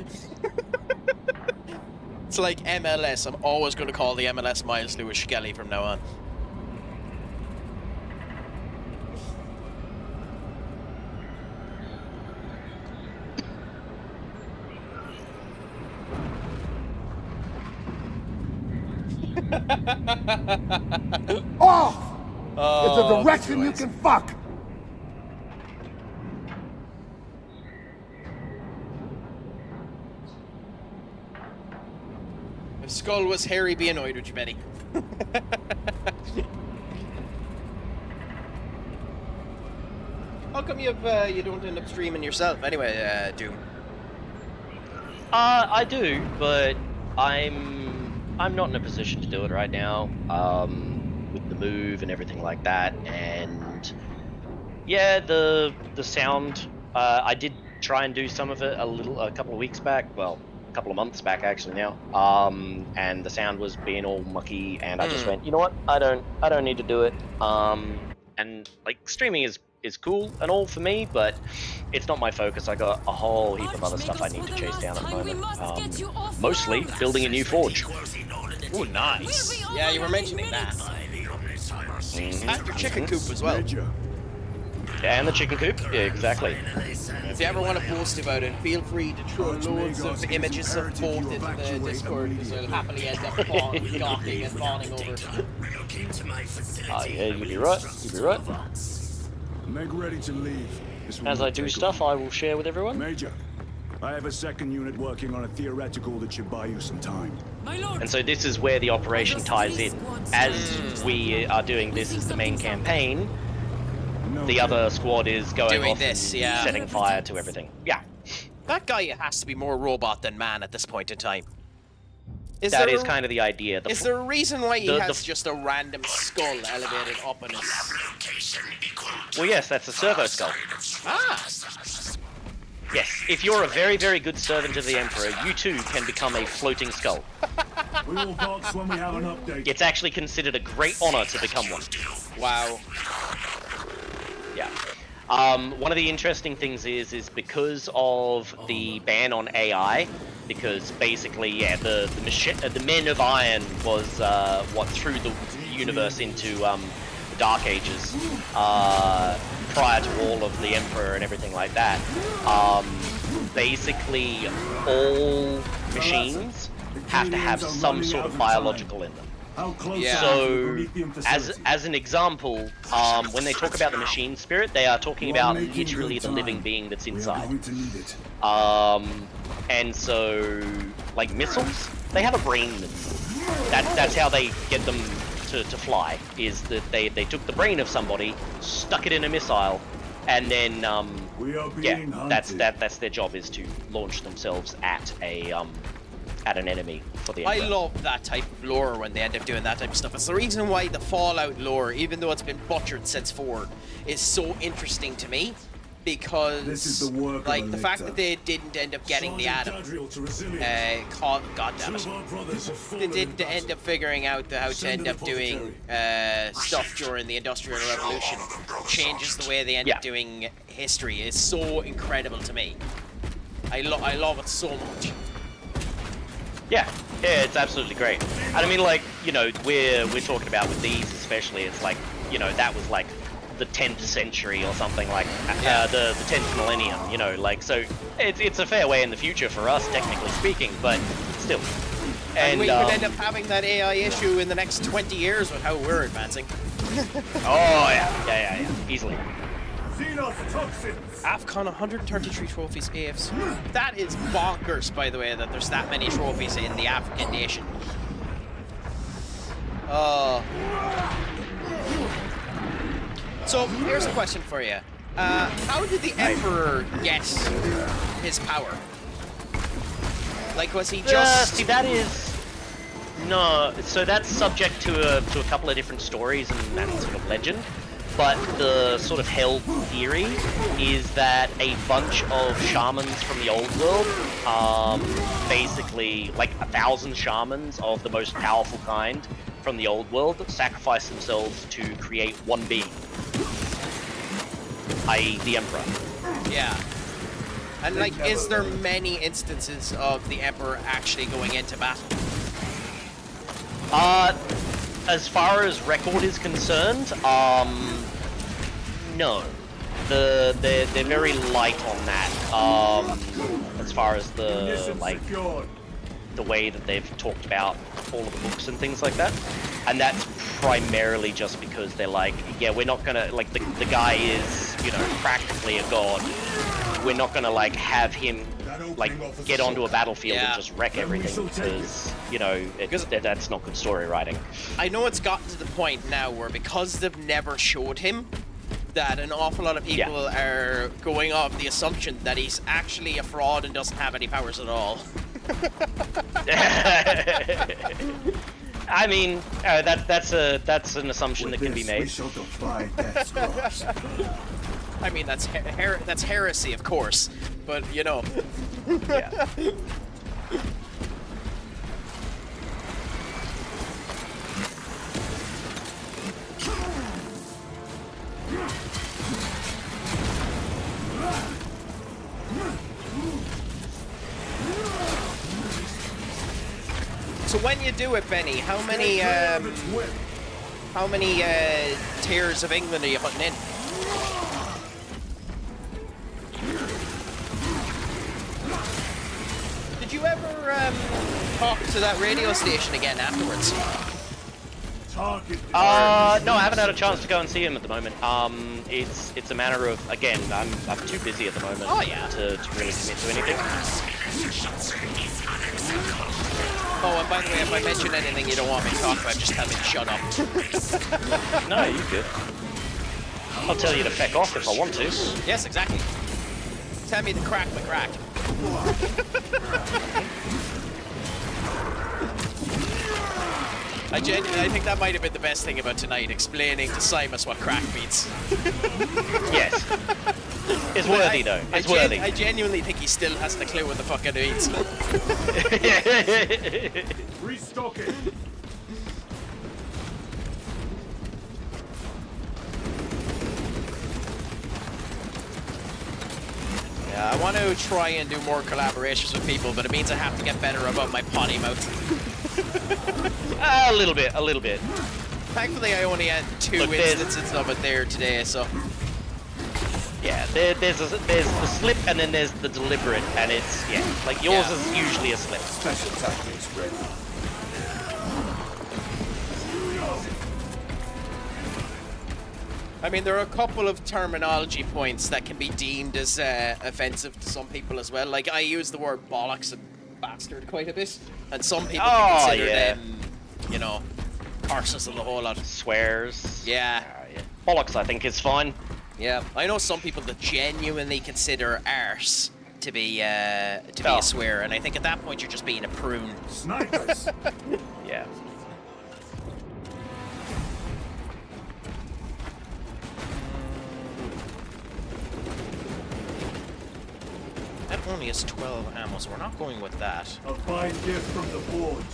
Speaker 2: It's like MLS. I'm always going to call the MLS Miles Lewis Skelly from now on.
Speaker 14: Off!
Speaker 2: Oh,
Speaker 14: it's a direction you can fuck!
Speaker 2: If Skull was Harry, be annoyed with you, Benny. How come you don't end up streaming yourself anyway, Doom?
Speaker 1: I do, but I'm not in a position to do it right now. With the move and everything like that, and yeah, the sound. I did try and do some of it a couple of weeks back. Well, a couple of months back actually now. And the sound was being all mucky, and I just went, you know what? I don't need to do it. And like streaming is cool and all for me, but it's not my focus. I got a whole heap of other stuff I need to chase down at the moment. Mostly building a new forge.
Speaker 2: Oh, nice. Yeah, you were mentioning that. And your chicken coop as well.
Speaker 1: Yeah, and the chicken coop. Yeah, exactly.
Speaker 2: If you ever want to post about it, feel free to throw loads of images of both into the Discord, because I'll happily end up gawking and fawning over.
Speaker 1: Yeah, you'd be right. You'd be right.
Speaker 3: Make ready to leave.
Speaker 1: As I do stuff, I will share with everyone.
Speaker 3: Major, I have a second unit working on a theoretical that should buy you some time.
Speaker 1: And so this is where the operation ties in. As we are doing this as the main campaign, the other squad is going
Speaker 2: doing
Speaker 1: off
Speaker 2: this,
Speaker 1: and
Speaker 2: yeah.
Speaker 1: setting fire to everything. Yeah.
Speaker 2: That guy has to be more robot than man at this point in time.
Speaker 1: That is kind of the idea.
Speaker 2: Is there a reason why he has just a random skull elevated up in his...
Speaker 1: Well, yes, that's a servo skull.
Speaker 2: Ah!
Speaker 1: Yes, if you're a very, very good servant of the Emperor, you too can become a floating skull.
Speaker 3: We will box when we have an update.
Speaker 1: It's actually considered a great honor to become one.
Speaker 2: Wow.
Speaker 1: Yeah. One of the interesting things is because of the ban on AI, because basically, yeah, the Men of Iron was what threw the universe into the Dark Ages prior to all of the Emperor and everything like that. basically all machines have to have some sort of biological in them. So, as an example, when they talk about the machine spirit, they are talking about literally the living being that's inside. And so, like missiles, they have a brain in them. That's how they get them to fly, is that they took the brain of somebody, stuck it in a missile, and then, that's their job, is to launch themselves at an enemy for the Emperor.
Speaker 2: I love that type of lore when they end up doing that type of stuff. It's the reason why the Fallout lore, even though it's been butchered since 4, is so interesting to me, because like the fact that they didn't end up getting the atom, god damn it, they didn't end up figuring out how to end up doing stuff during the Industrial Revolution, changes the way they end up doing history. Is so incredible to me. I love it so much.
Speaker 1: Yeah, it's absolutely great. And I mean, like, you know, we're talking about with these especially, it's like, you know, that was like the 10th century or something, like the 10th millennium, you know, like, so it's a fair way in the future for us, technically speaking, but still.
Speaker 2: And we could end up having that AI issue in the next 20 years with how we're advancing.
Speaker 1: Oh yeah, easily.
Speaker 2: AFCON 133 trophies AFs. That is bonkers, by the way, that there's that many trophies in the African nation. So, here's a question for you. How did the Emperor get his power? Like, was he just...
Speaker 1: see, that is... No, so that's subject to a couple of different stories and sort of legend. But the sort of held theory is that a bunch of shamans from the old world, basically like 1,000 shamans of the most powerful kind from the old world, sacrificed themselves to create one being, i.e. the Emperor.
Speaker 2: Yeah. And like, is there many instances of the Emperor actually going into battle?
Speaker 1: As far as record is concerned, no. They're very light on that. As far as the the way that they've talked about all of the books and things like that, and that's primarily just because they're like, yeah, we're not gonna, like, the guy is, you know, practically a god. We're not gonna like have him like get onto a battlefield and just wreck everything, because, you know, that's not good story writing.
Speaker 2: I know it's gotten to the point now where, because they've never showed him, that an awful lot of people are going off the assumption that he's actually a fraud and doesn't have any powers at all.
Speaker 1: I mean, that's an assumption that can be made.
Speaker 2: I mean, that's heresy, of course, but you know.
Speaker 1: Yeah.
Speaker 2: So when you do it, Benny, how many tiers of England are you putting in? Did you ever talk to that radio station again afterwards?
Speaker 1: No, I haven't had a chance to go and see him at the moment. It's a matter of, again, I'm too busy at the moment to really commit to anything.
Speaker 2: Oh, and by the way, if I mention anything you don't want me to talk about, just tell me to shut up.
Speaker 1: No, you good. I'll tell you to feck off if I want to.
Speaker 2: Yes, exactly. Tell me to crack my crack. I think that might have been the best thing about tonight, explaining to Simus what crack means.
Speaker 1: Yes. It's worthy, though. It's worthy.
Speaker 2: I genuinely think he still hasn't a clue what the fuck it means.
Speaker 3: Restock it.
Speaker 2: Yeah, I want to try and do more collaborations with people, but it means I have to get better about my potty mouth.
Speaker 1: A little bit.
Speaker 2: Thankfully, I only had 2 instances of it there today, so...
Speaker 1: Yeah, there's the slip and then there's the deliberate, and it's like yours is usually a slip.
Speaker 14: Special tactics ready.
Speaker 2: I mean, there are a couple of terminology points that can be deemed as offensive to some people as well. Like, I use the word bollocks and bastard quite a bit, and some people consider them, you know, curses and the whole lot.
Speaker 1: Swears.
Speaker 2: Yeah.
Speaker 1: Bollocks, I think, is fine.
Speaker 2: Yeah, I know some people that genuinely consider arse to be a swear, and I think at that point you're just being a prune.
Speaker 14: Snipers.
Speaker 1: Yeah.
Speaker 2: That only has 12 ammo, so we're not going with that.
Speaker 14: A fine gift from the forge.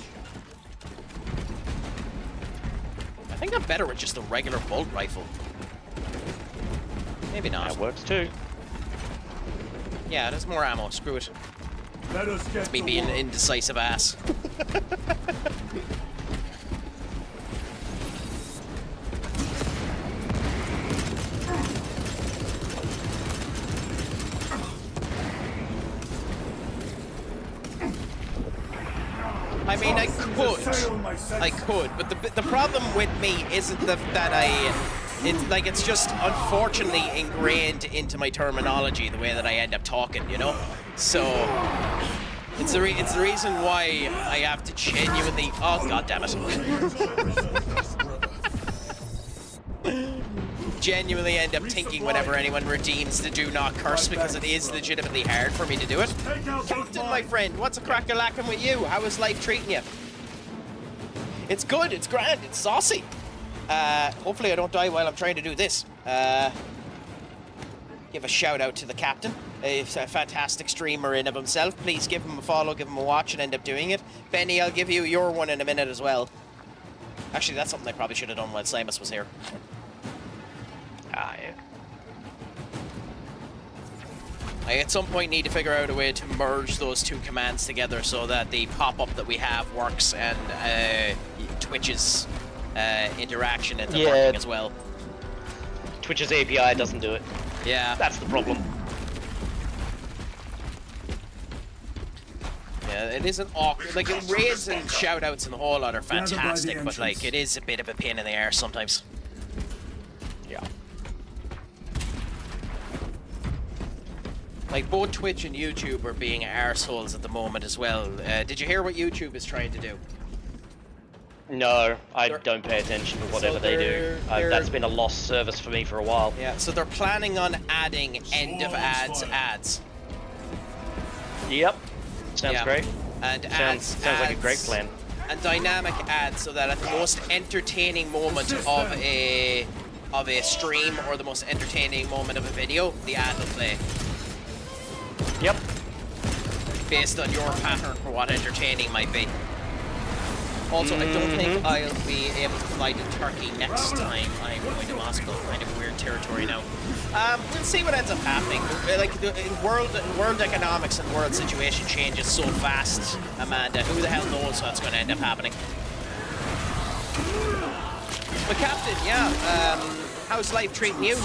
Speaker 2: I think I'm better with just a regular bolt rifle. Maybe not.
Speaker 1: That works too.
Speaker 2: Yeah, there's more ammo. Screw it.
Speaker 14: Let us get
Speaker 2: It's me being an indecisive ass. I mean, I could, but the problem with me isn't it's just unfortunately ingrained into my terminology the way that I end up talking, you know. So it's the reason why I have to genuinely. Oh, God damn it! Genuinely end up thinking whenever anyone redeems the do not curse, because it is legitimately hard for me to do it. Captain, my friend, what's a crack-a-lackin' with you? How is life treating you? It's good, it's grand, it's saucy. Hopefully I don't die while I'm trying to do this. Give a shout out to the captain. He's a fantastic streamer in of himself. Please give him a follow, give him a watch, and end up doing it. Benny, I'll give you your one in a minute as well. Actually, that's something I probably should have done while Simus was here.
Speaker 1: Yeah.
Speaker 2: I at some point need to figure out a way to merge those two commands together so that the pop-up that we have works and Twitch's interaction ends up working as well.
Speaker 1: Twitch's API doesn't do it.
Speaker 2: Yeah.
Speaker 1: That's the problem.
Speaker 2: Yeah, it isn't awkward. Like, raids and shout-outs and the whole lot are fantastic, but like, it is a bit of a pain in the arse sometimes.
Speaker 1: Yeah.
Speaker 2: Like, both Twitch and YouTube are being arseholes at the moment as well. Did you hear what YouTube is trying to do?
Speaker 1: No, I don't pay attention to whatever they do. That's been a lost service for me for a while.
Speaker 2: Yeah, so they're planning on adding end-of-ads.
Speaker 1: Yep. Sounds great.
Speaker 2: And
Speaker 1: sounds like a great plan.
Speaker 2: And dynamic ads, so that at the most entertaining moment of a stream or the most entertaining moment of a video, the ad will play.
Speaker 1: Yep.
Speaker 2: Based on your pattern for what entertaining might be. Also, I don't think I'll be able to fly to Turkey next time I'm going to Moscow. Kind of weird territory now. We'll see what ends up happening. Like, world economics and world situation changes so fast, Amanda. Who the hell knows what's going to end up happening? But Captain, yeah, how's life treating you?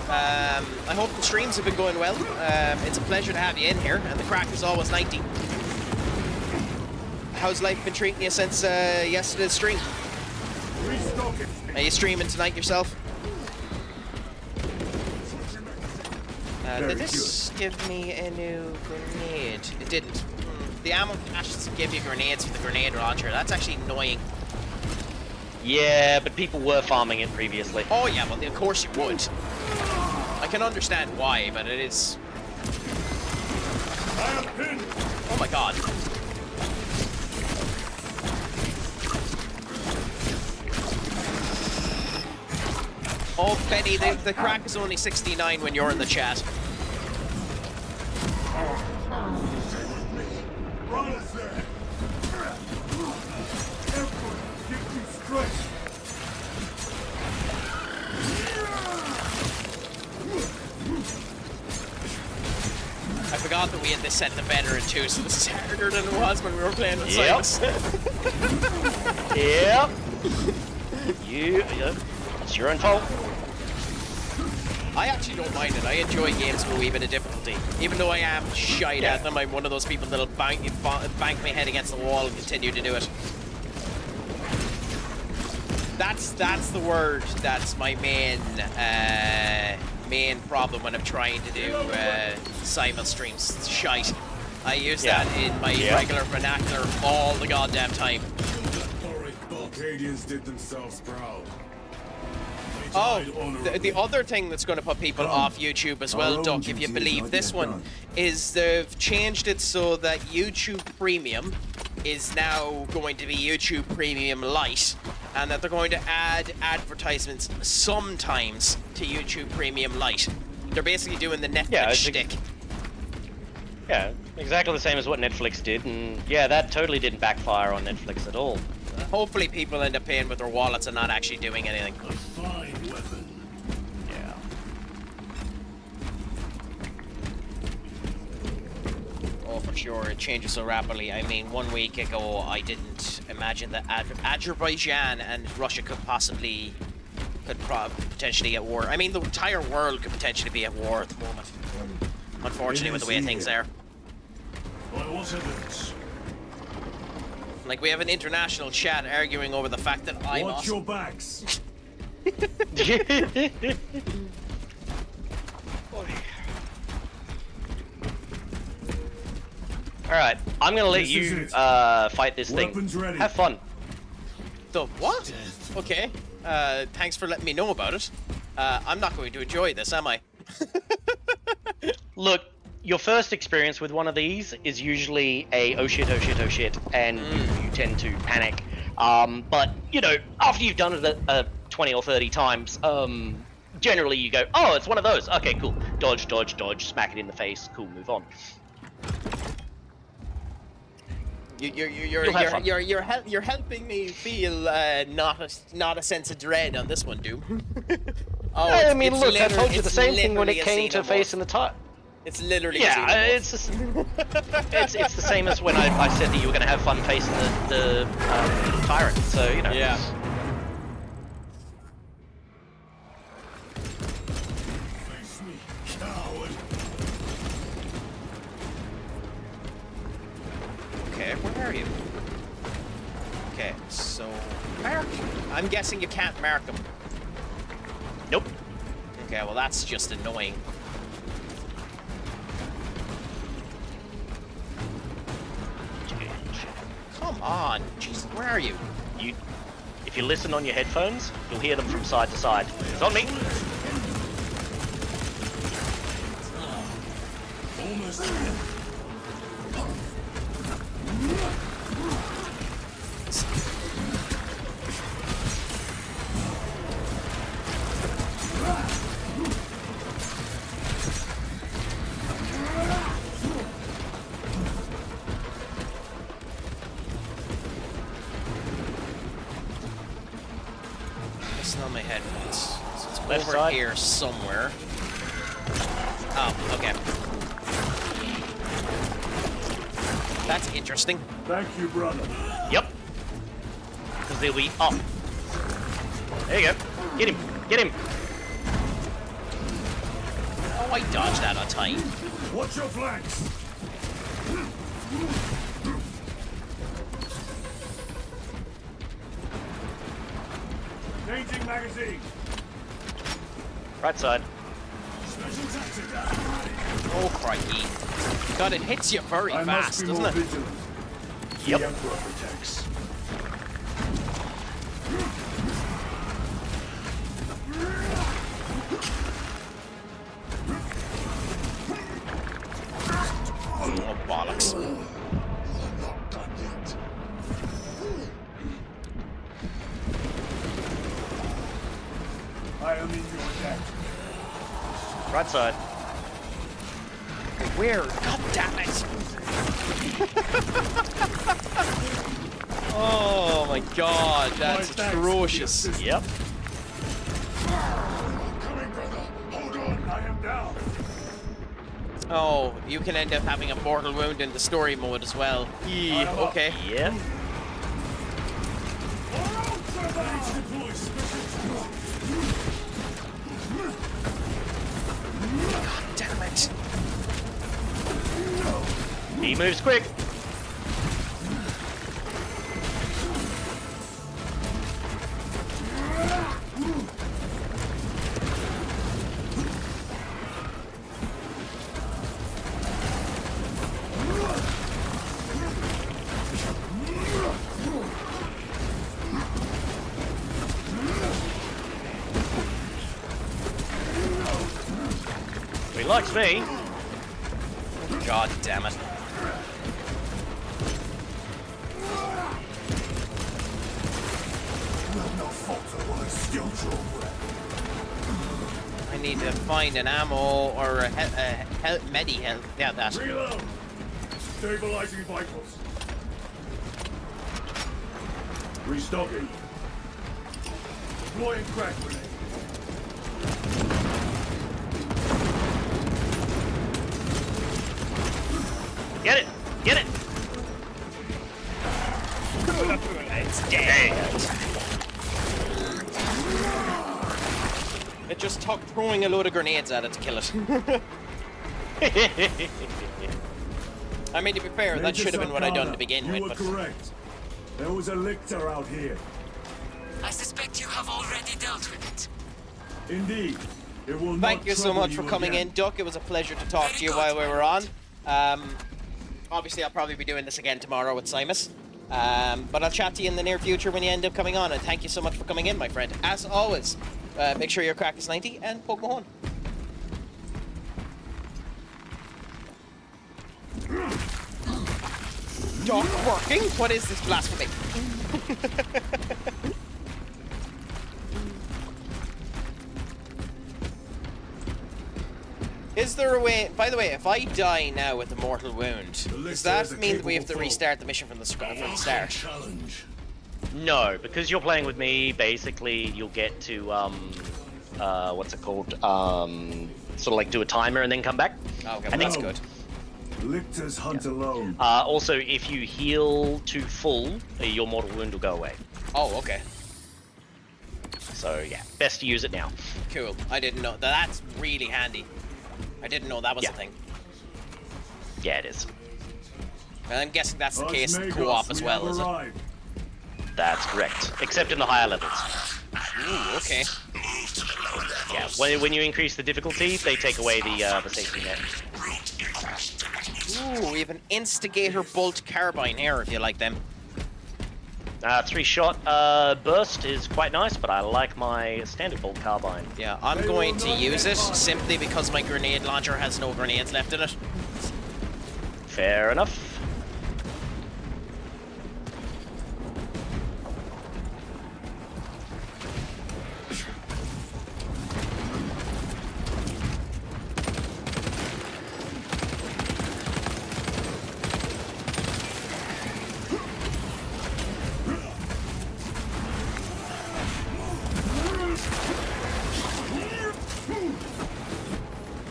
Speaker 2: I hope the streams have been going well. It's a pleasure to have you in here, and the crack is always 90. How's life been treating you since yesterday's stream? Are you streaming tonight yourself? Did this give me a new grenade? It didn't. The ammo cache doesn't give you grenades for the grenade launcher. That's actually annoying.
Speaker 1: Yeah, but people were farming it previously.
Speaker 2: Oh yeah, well of course you would. I can understand why, but it is... Oh my god. Oh, Benny, the crack is only 69 when you're in the chat. I forgot that we had this set in the Banter too, so this is harder than it was when we were playing with Silas.
Speaker 1: Yep. It's your own fault.
Speaker 2: I actually don't mind it. I enjoy games with a wee bit of difficulty. Even though I am shite at them, I'm one of those people that'll bang my head against the wall and continue to do it. That's the word. That's my main problem when I'm trying to do Simon streams. Shite. I use that in my regular vernacular all the goddamn time.
Speaker 3: Balkadians did themselves proud.
Speaker 2: Oh, the other thing that's going to put people off YouTube as well, Duck, if you believe this one, is they've changed it so that YouTube Premium is now going to be YouTube Premium Lite, and that they're going to add advertisements sometimes to YouTube Premium Lite. They're basically doing the Netflix shtick.
Speaker 1: Yeah, exactly the same as what Netflix did, and yeah, that totally didn't backfire on Netflix at all.
Speaker 2: Hopefully people end up paying with their wallets and not actually doing anything.
Speaker 14: A fine weapon.
Speaker 1: Yeah.
Speaker 2: Oh, for sure, it changes so rapidly. I mean, 1 week ago, I didn't imagine that Azerbaijan and Russia could potentially get at war. I mean, the entire world could potentially be at war at the moment. Unfortunately, with the way things are.
Speaker 14: What was it?
Speaker 2: Like, we have an international chat arguing over the fact that I'm
Speaker 14: Watch
Speaker 2: awesome.
Speaker 14: your backs.
Speaker 1: Alright, I'm gonna let you fight this
Speaker 14: Weapons
Speaker 1: thing.
Speaker 14: ready.
Speaker 1: Have fun.
Speaker 2: The what? Okay. Thanks for letting me know about it. I'm not going to enjoy this, am I?
Speaker 1: Look, your first experience with one of these is usually a oh shit, and you tend to panic. But, you know, after you've done it 20 or 30 times, generally you go, oh, it's one of those. Okay, cool. Dodge, dodge, dodge, smack it in the face. Cool, move on.
Speaker 2: You're helping me feel not a sense of dread on this one, Doom. Oh,
Speaker 1: I mean, look, I told you the same thing when it came to
Speaker 2: Xenomorph.
Speaker 1: facing the type.
Speaker 2: It's literally
Speaker 1: it's just, it's the same as when I said that you were going to have fun facing the tyrant. So you know.
Speaker 2: Yeah.
Speaker 14: Face me, coward.
Speaker 2: Okay, where are you? Okay, so mark. I'm guessing you can't mark them.
Speaker 1: Nope.
Speaker 2: Okay, well that's just annoying. Come on, Jesus, where are you?
Speaker 1: If you listen on your headphones, you'll hear them from side to side. It's on me.
Speaker 14: Almost.
Speaker 2: Listen on my headphones. So it's
Speaker 1: Left
Speaker 2: over
Speaker 1: side.
Speaker 2: here somewhere. Oh, okay. That's interesting.
Speaker 14: Thank you, brother.
Speaker 1: Yep. Because they'll be up. There you go. Get him. Get him.
Speaker 2: Oh, I dodged that on time.
Speaker 14: Watch your flanks. Changing magazine.
Speaker 1: Right side.
Speaker 14: Special tactic.
Speaker 2: Oh, crikey. God, it hits you very
Speaker 14: I
Speaker 2: fast,
Speaker 14: must be
Speaker 2: doesn't
Speaker 14: more
Speaker 2: it?
Speaker 14: vigilant.
Speaker 1: Yep.
Speaker 14: The Emperor protects.
Speaker 2: Oh, bollocks.
Speaker 14: Not done yet. I am in your debt.
Speaker 1: Right side.
Speaker 2: Where? God damn it! Oh my god, that's atrocious.
Speaker 1: Yep.
Speaker 14: Coming, brother. Hold on, I am down.
Speaker 2: Oh, you can end up having a mortal wound in the story mode as well. Yeah, okay.
Speaker 1: Yep. He moves quick. He likes me.
Speaker 2: God damn it. I need to find an ammo or a medi health. Yeah, that.
Speaker 14: Reload. Stabilizing vitals. Restocking. Deploying crack grenade.
Speaker 1: Get it! Get it!
Speaker 2: It's dead. It just took throwing a load of grenades at it to kill it. I mean, to be fair, that should have been what I'd done to begin with.
Speaker 14: You were
Speaker 2: But
Speaker 14: correct. There was a lictor out here.
Speaker 6: I suspect you have already dealt with it.
Speaker 14: Indeed. It will
Speaker 2: thank
Speaker 14: not
Speaker 2: you so
Speaker 14: trouble
Speaker 2: much for coming
Speaker 14: again.
Speaker 2: in, Duck. It was a pleasure to talk to you while we were on. Obviously, I'll probably be doing this again tomorrow with Simus. But I'll chat to you in the near future when you end up coming on. And thank you so much for coming in, my friend. As always, make sure your crack is 90 and poke Mahone. Duck working? What is this blasphemy? Is there a way? By the way, if I die now with a mortal wound, does that mean that we have to restart the mission from the start?
Speaker 1: No, because you're playing with me. Basically, you'll get to what's it called? Sort of like do a timer and then come back.
Speaker 2: Oh, okay,
Speaker 1: I think
Speaker 2: that's good.
Speaker 14: Lictors hunt alone.
Speaker 1: Also, if you heal to full, your mortal wound will go away.
Speaker 2: Oh, okay.
Speaker 1: So yeah, best to use it now.
Speaker 2: Cool. I didn't know. That's really handy. I didn't know that was a thing.
Speaker 1: Yeah, it is.
Speaker 2: And I'm guessing that's the case in co-op as well, is it?
Speaker 1: That's correct, except in the higher levels.
Speaker 2: Ooh, okay.
Speaker 1: Yeah, when you increase the difficulty, they take away the safety net.
Speaker 2: Ooh, we have an Instigator Bolt Carbine here, if you like them.
Speaker 1: 3-shot burst is quite nice, but I like my standard bolt carbine.
Speaker 2: Yeah, I'm going to use it simply because my grenade launcher has no grenades left in it.
Speaker 1: Fair enough.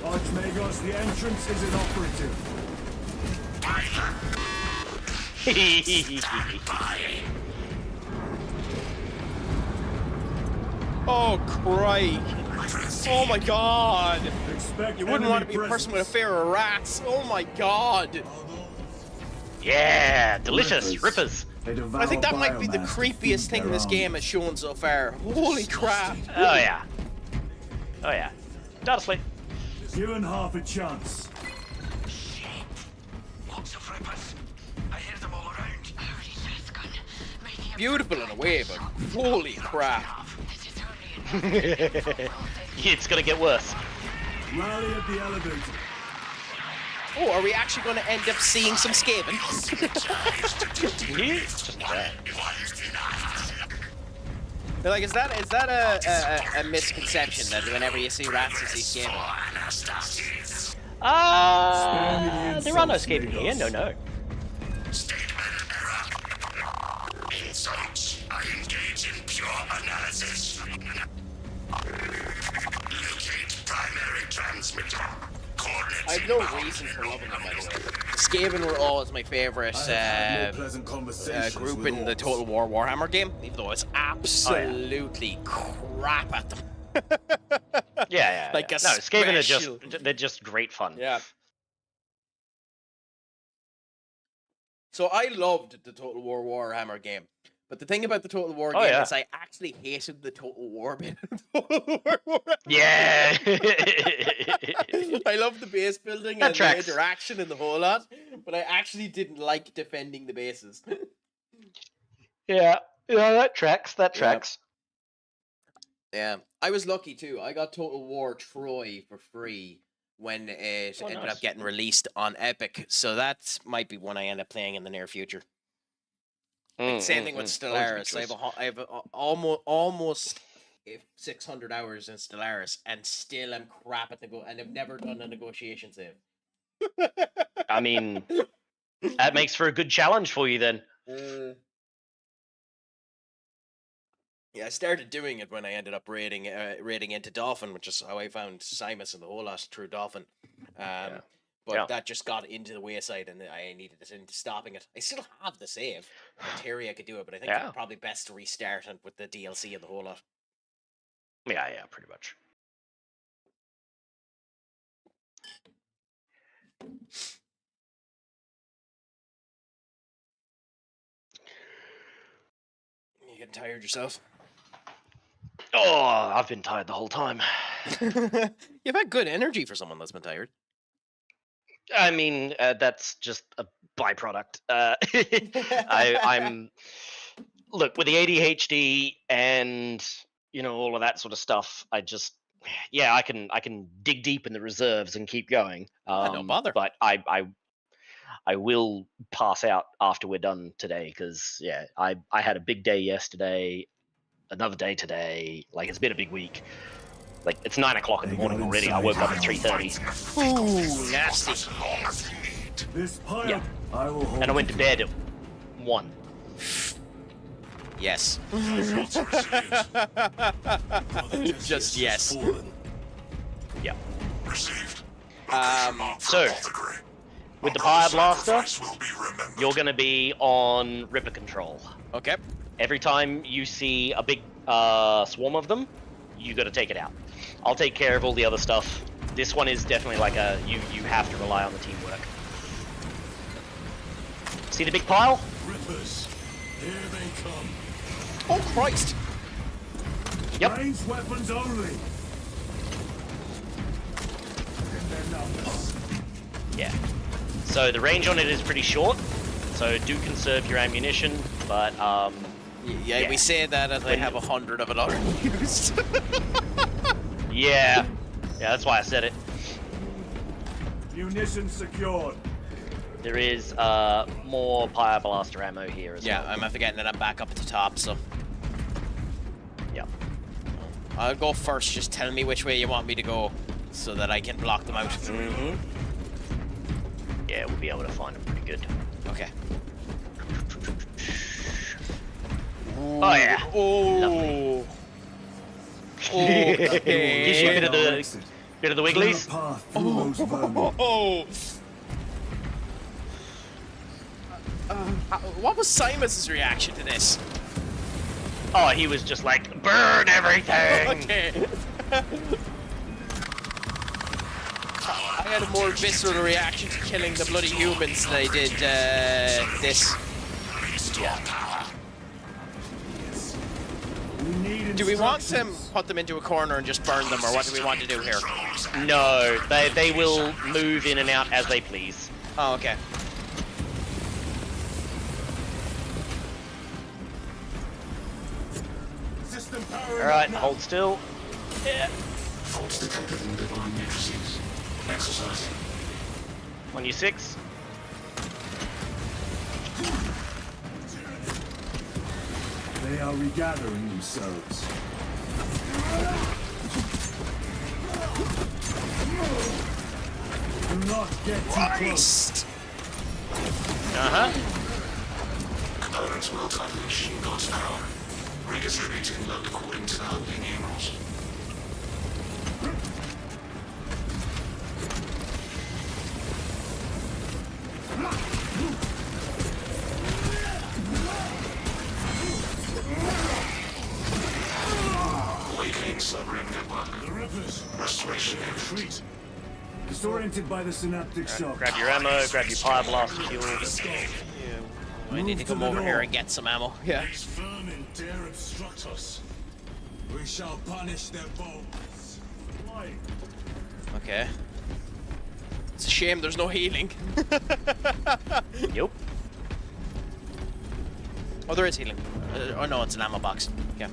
Speaker 14: Archmagos, the entrance is inoperative.
Speaker 2: Oh, Craic. Oh my god.
Speaker 14: Expect
Speaker 2: You wouldn't want to be a person with a fear of rats. Oh my god.
Speaker 1: Yeah, delicious rippers.
Speaker 2: I think that might be the creepiest thing this game has shown so far. Holy crap.
Speaker 1: Oh yeah. Oh yeah. Data slate.
Speaker 14: Given half a chance.
Speaker 4: Lots of rippers. I hear them all around.
Speaker 2: Beautiful in a way, but holy crap.
Speaker 1: It's gonna get worse.
Speaker 14: Rally at the elevator.
Speaker 2: Oh, are we actually going to end up seeing some Skaven? Like, is that a misconception that whenever you see rats, you see Skaven?
Speaker 1: There are no Skaven here. No.
Speaker 4: Insights. I engage in pure analysis. Locate primary transmitter.
Speaker 2: I have no reason for loving them, by the way. Skaven were always my favourite group in the Total War Warhammer game, even though it's absolutely crap at them.
Speaker 1: Yeah.
Speaker 2: Like
Speaker 1: no, Skaven are they're just great fun.
Speaker 2: Yeah. So I loved the Total War Warhammer game. But the thing about the Total War game is I actually hated the Total War bit.
Speaker 1: Yeah.
Speaker 2: I love the base building and the interaction and the whole lot, but I actually didn't like defending the bases.
Speaker 1: Yeah, that tracks. That tracks.
Speaker 2: Yeah, I was lucky too. I got Total War Troy for free when it ended up getting released on Epic, so that might be one I end up playing in the near future. Same thing with Stellaris. I have almost 600 hours in Stellaris, and still I'm crap at and I've never done a negotiation save.
Speaker 1: I mean, that makes for a good challenge for you then.
Speaker 2: Yeah, I started doing it when I ended up raiding into Dolphin, which is how I found Simus and the whole lot through Dolphin. But that just got into the wayside, and I needed it into stopping it. I still have the save. In theory, I could do it, but I think it's probably best to restart it with the DLC and the whole lot.
Speaker 1: Yeah, pretty much.
Speaker 2: You getting tired yourself?
Speaker 1: Oh, I've been tired the whole time.
Speaker 2: You've had good energy for someone that's been tired.
Speaker 1: I mean, that's just a byproduct. I'm look with the ADHD and all of that sort of stuff. I can dig deep in the reserves and keep going.
Speaker 2: No bother.
Speaker 1: But I will pass out after we're done today because I had a big day yesterday, another day today. Like it's been a big week. Like it's 9 o'clock in the morning already. I woke up at 3:30.
Speaker 2: Ooh, nasty.
Speaker 14: This pile,
Speaker 1: yeah.
Speaker 14: I will hold
Speaker 1: and I went to bed at 1.
Speaker 2: Yes. Just yes.
Speaker 1: Yeah.
Speaker 2: So,
Speaker 1: with the Pyre Blaster, you're going to be on Ripper Control.
Speaker 2: Okay.
Speaker 1: Every time you see a big swarm of them, you got to take it out. I'll take care of all the other stuff. This one is definitely like you have to rely on the teamwork. See the big pile?
Speaker 3: Rippers, here they come.
Speaker 2: Oh Christ!
Speaker 1: Yep.
Speaker 14: Ranged weapons only.
Speaker 1: Yeah. So the range on it is pretty short, so do conserve your ammunition, but
Speaker 2: yeah, we say that as I have 100 of it already used.
Speaker 1: Yeah, that's why I said it.
Speaker 14: Munitions secured.
Speaker 1: There is more Pyre Blaster ammo here as well.
Speaker 2: Yeah, I'm forgetting that I'm back up at the top, so.
Speaker 1: Yep.
Speaker 2: I'll go first, just tell me which way you want me to go, so that I can block them out.
Speaker 1: Mm-hmm. Yeah, we'll be able to find them pretty good.
Speaker 2: Okay.
Speaker 1: Oh yeah.
Speaker 2: Oh.
Speaker 1: Lovely. Okay. Gives you a bit of the wigglies.
Speaker 2: What was Simus's reaction to this?
Speaker 1: Oh, he was just like, burn everything!
Speaker 2: Okay. I had a more visceral reaction to killing the bloody humans than I did this.
Speaker 1: Yeah.
Speaker 2: Do we want to put them into a corner and just burn them, or what do we want to do here?
Speaker 1: No, they will move in and out as they please.
Speaker 2: Oh, okay.
Speaker 1: Alright, hold still. Yeah.
Speaker 4: Faults detected in divine matrices. Exercise.
Speaker 1: On your 6.
Speaker 14: They are regathering themselves. Do not get too close.
Speaker 4: Components will type the machine god's power, redistributing load according to the holy numerals. Awakening submarine network.
Speaker 14: The Rippers.
Speaker 4: Restoration
Speaker 14: Retreat. Disoriented by the synaptic shock.
Speaker 1: Grab your ammo, grab your Pyre Blaster fuel.
Speaker 2: I need to come over here and get some ammo. Yeah.
Speaker 14: These vermin dare obstruct us. We shall punish their bones. Why?
Speaker 2: Okay. It's a shame there's no healing.
Speaker 1: Yup.
Speaker 2: Oh, there is healing. Oh no, it's an ammo box. Yeah.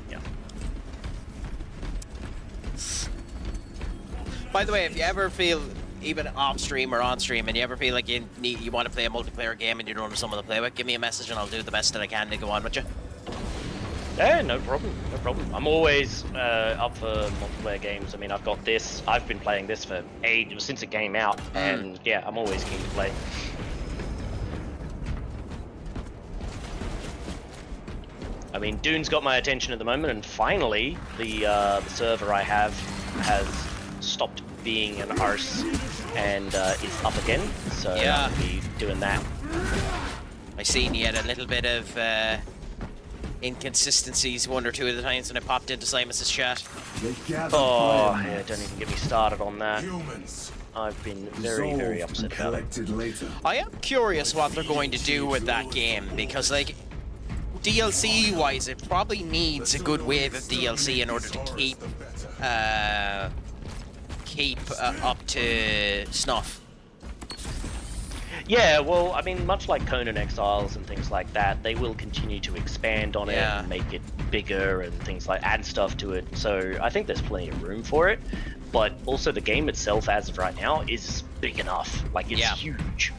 Speaker 1: Yeah.
Speaker 2: By the way, if you ever feel, even off stream or on stream, and you ever feel like you want to play a multiplayer game and you don't have someone to play with, give me a message and I'll do the best that I can to go on with you.
Speaker 1: Yeah, no problem, no problem. I'm always up for multiplayer games. I mean, I've got this. I've been playing this for ages, since it came out, and yeah, I'm always keen to play. I mean, Dune's got my attention at the moment, and finally, the server I have has stopped being an arse and is up again. So
Speaker 2: yeah,
Speaker 1: I'll be doing that.
Speaker 2: I seen you had a little bit of inconsistencies one or two of the times when I popped into Simus's chat.
Speaker 1: Oh, yeah, don't even get me started on that. I've been very, very upset about it.
Speaker 2: I am curious what they're going to do with that game, because, like, DLC-wise, it probably needs a good wave of DLC in order to keep up to snuff.
Speaker 1: Yeah, well, I mean, much like Conan Exiles and things like that, they will continue to expand on it and make it bigger and things like add stuff to it. So I think there's plenty of room for it. But also the game itself, as of right now, is big enough. Like, it's huge.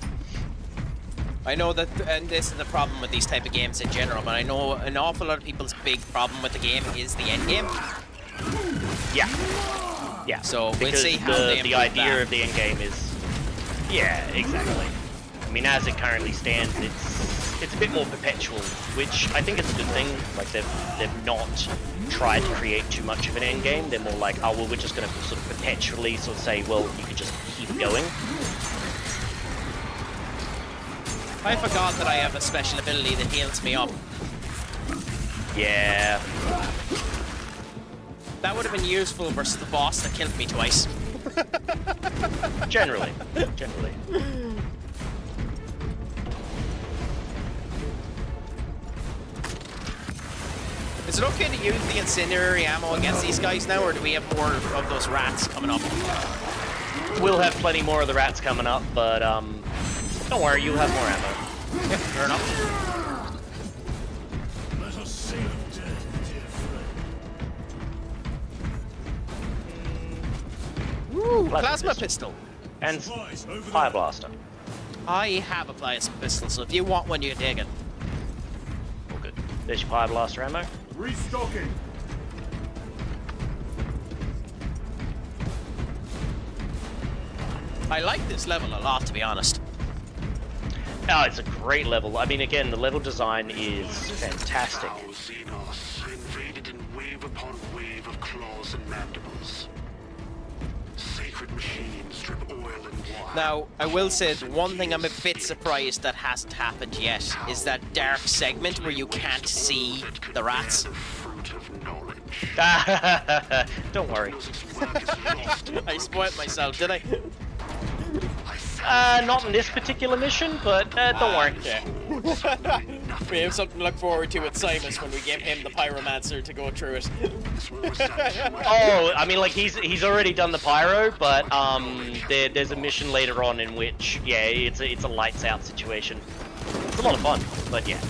Speaker 2: I know that, and this is the problem with these type of games in general, but I know an awful lot of people's big problem with the game is the end game.
Speaker 1: Yeah. Yeah.
Speaker 2: So
Speaker 1: because
Speaker 2: we'll see how
Speaker 1: the idea of the end game is... Yeah, exactly. I mean, as it currently stands, it's a bit more perpetual, which I think is a good thing. Like, they've not tried to create too much of an end game. They're more like, oh, well, we're just going to sort of perpetually sort of say, well, you can just keep going.
Speaker 2: I forgot that I have a special ability that heals me up.
Speaker 1: Yeah.
Speaker 2: That would have been useful versus the boss that killed me twice.
Speaker 1: Generally.
Speaker 2: Is it okay to use the incendiary ammo against these guys now, or do we have more of those rats coming up?
Speaker 1: We'll have plenty more of the rats coming up, but don't worry, you'll have more ammo.
Speaker 2: Yep, fair enough.
Speaker 14: Let us save death, dear friend.
Speaker 2: Ooh, plasma pistol.
Speaker 1: And fire blaster.
Speaker 2: I have a plasma pistol, so if you want one, you can take it.
Speaker 1: Oh, good. There's your fire blaster ammo.
Speaker 14: Restocking.
Speaker 2: I like this level a lot, to be honest.
Speaker 1: Oh, it's a great level. I mean, again, the level design is fantastic.
Speaker 12: Xenos invaded in wave upon wave of claws and mandibles. Sacred machines drip oil and water.
Speaker 2: Now, I will say the one thing I'm a bit surprised that hasn't happened yet is that dark segment where you can't see the rats.
Speaker 1: Don't worry.
Speaker 2: I spoiled myself, did I?
Speaker 1: Not in this particular mission, but don't worry.
Speaker 2: Okay. We have something to look forward to with Simus when we give him the pyromancer to go through it.
Speaker 1: Oh, I mean, like, he's already done the pyro, but there's a mission later on in which, yeah, it's a lights out situation. It's a lot of fun, but yeah.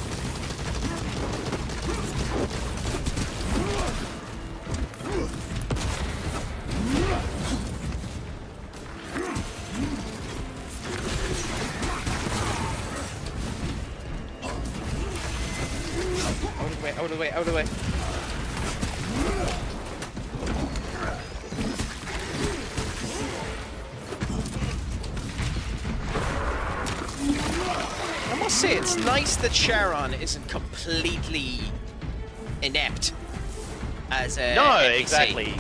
Speaker 2: Out of the way, out of the way. I must say, it's nice that Sharon isn't completely inept as a
Speaker 1: No,
Speaker 2: NPC.
Speaker 1: exactly.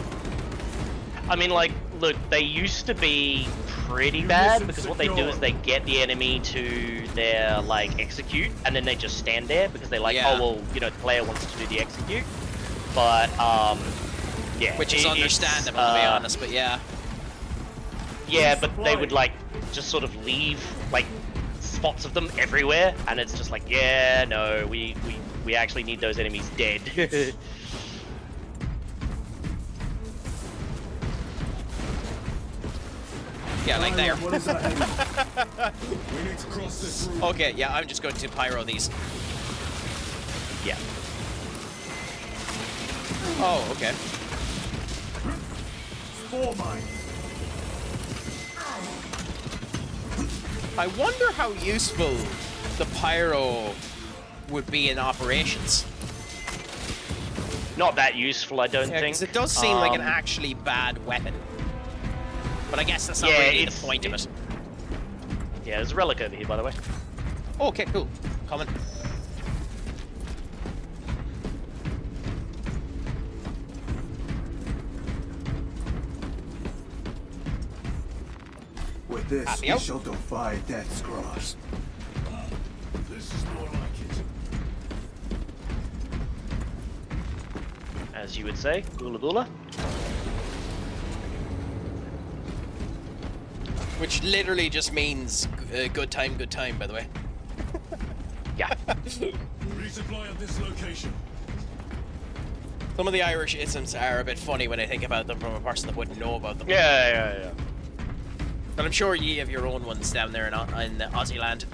Speaker 1: I mean, like, look, they used to be pretty bad because what they do is they get the enemy to their, like, execute, and then they just stand there because they're like, oh, well, you know, the player wants to do the execute. But, yeah.
Speaker 2: Which is understandable, to be honest, but yeah.
Speaker 1: Yeah, but they would, like, just sort of leave, like, spots of them everywhere, and it's just like, yeah, no, we actually need those enemies dead.
Speaker 2: Yeah, like there.
Speaker 14: What is that enemy? We need to cross this room.
Speaker 2: Okay, yeah, I'm just going to pyro these.
Speaker 1: Yeah.
Speaker 2: Oh, okay.
Speaker 14: Spore mine.
Speaker 2: I wonder how useful the pyro would be in operations.
Speaker 1: Not that useful, I don't
Speaker 2: Yeah,
Speaker 1: think.
Speaker 2: 'cause it does seem like an actually bad weapon. But I guess that's not really the point of it.
Speaker 1: Yeah, there's a relic over here, by the way.
Speaker 2: Oh, okay, cool. Coming.
Speaker 14: With this,
Speaker 2: Happy
Speaker 14: we
Speaker 2: out.
Speaker 14: shall defy death's grasp. This is more like it.
Speaker 1: As you would say, boola boola.
Speaker 2: Which literally just means good time, by the way.
Speaker 1: Yeah.
Speaker 14: Resupply at this location.
Speaker 2: Some of the Irish isms are a bit funny when I think about them from a person that wouldn't know about them.
Speaker 1: Yeah.
Speaker 2: But I'm sure ye have your own ones down there in Aussie land.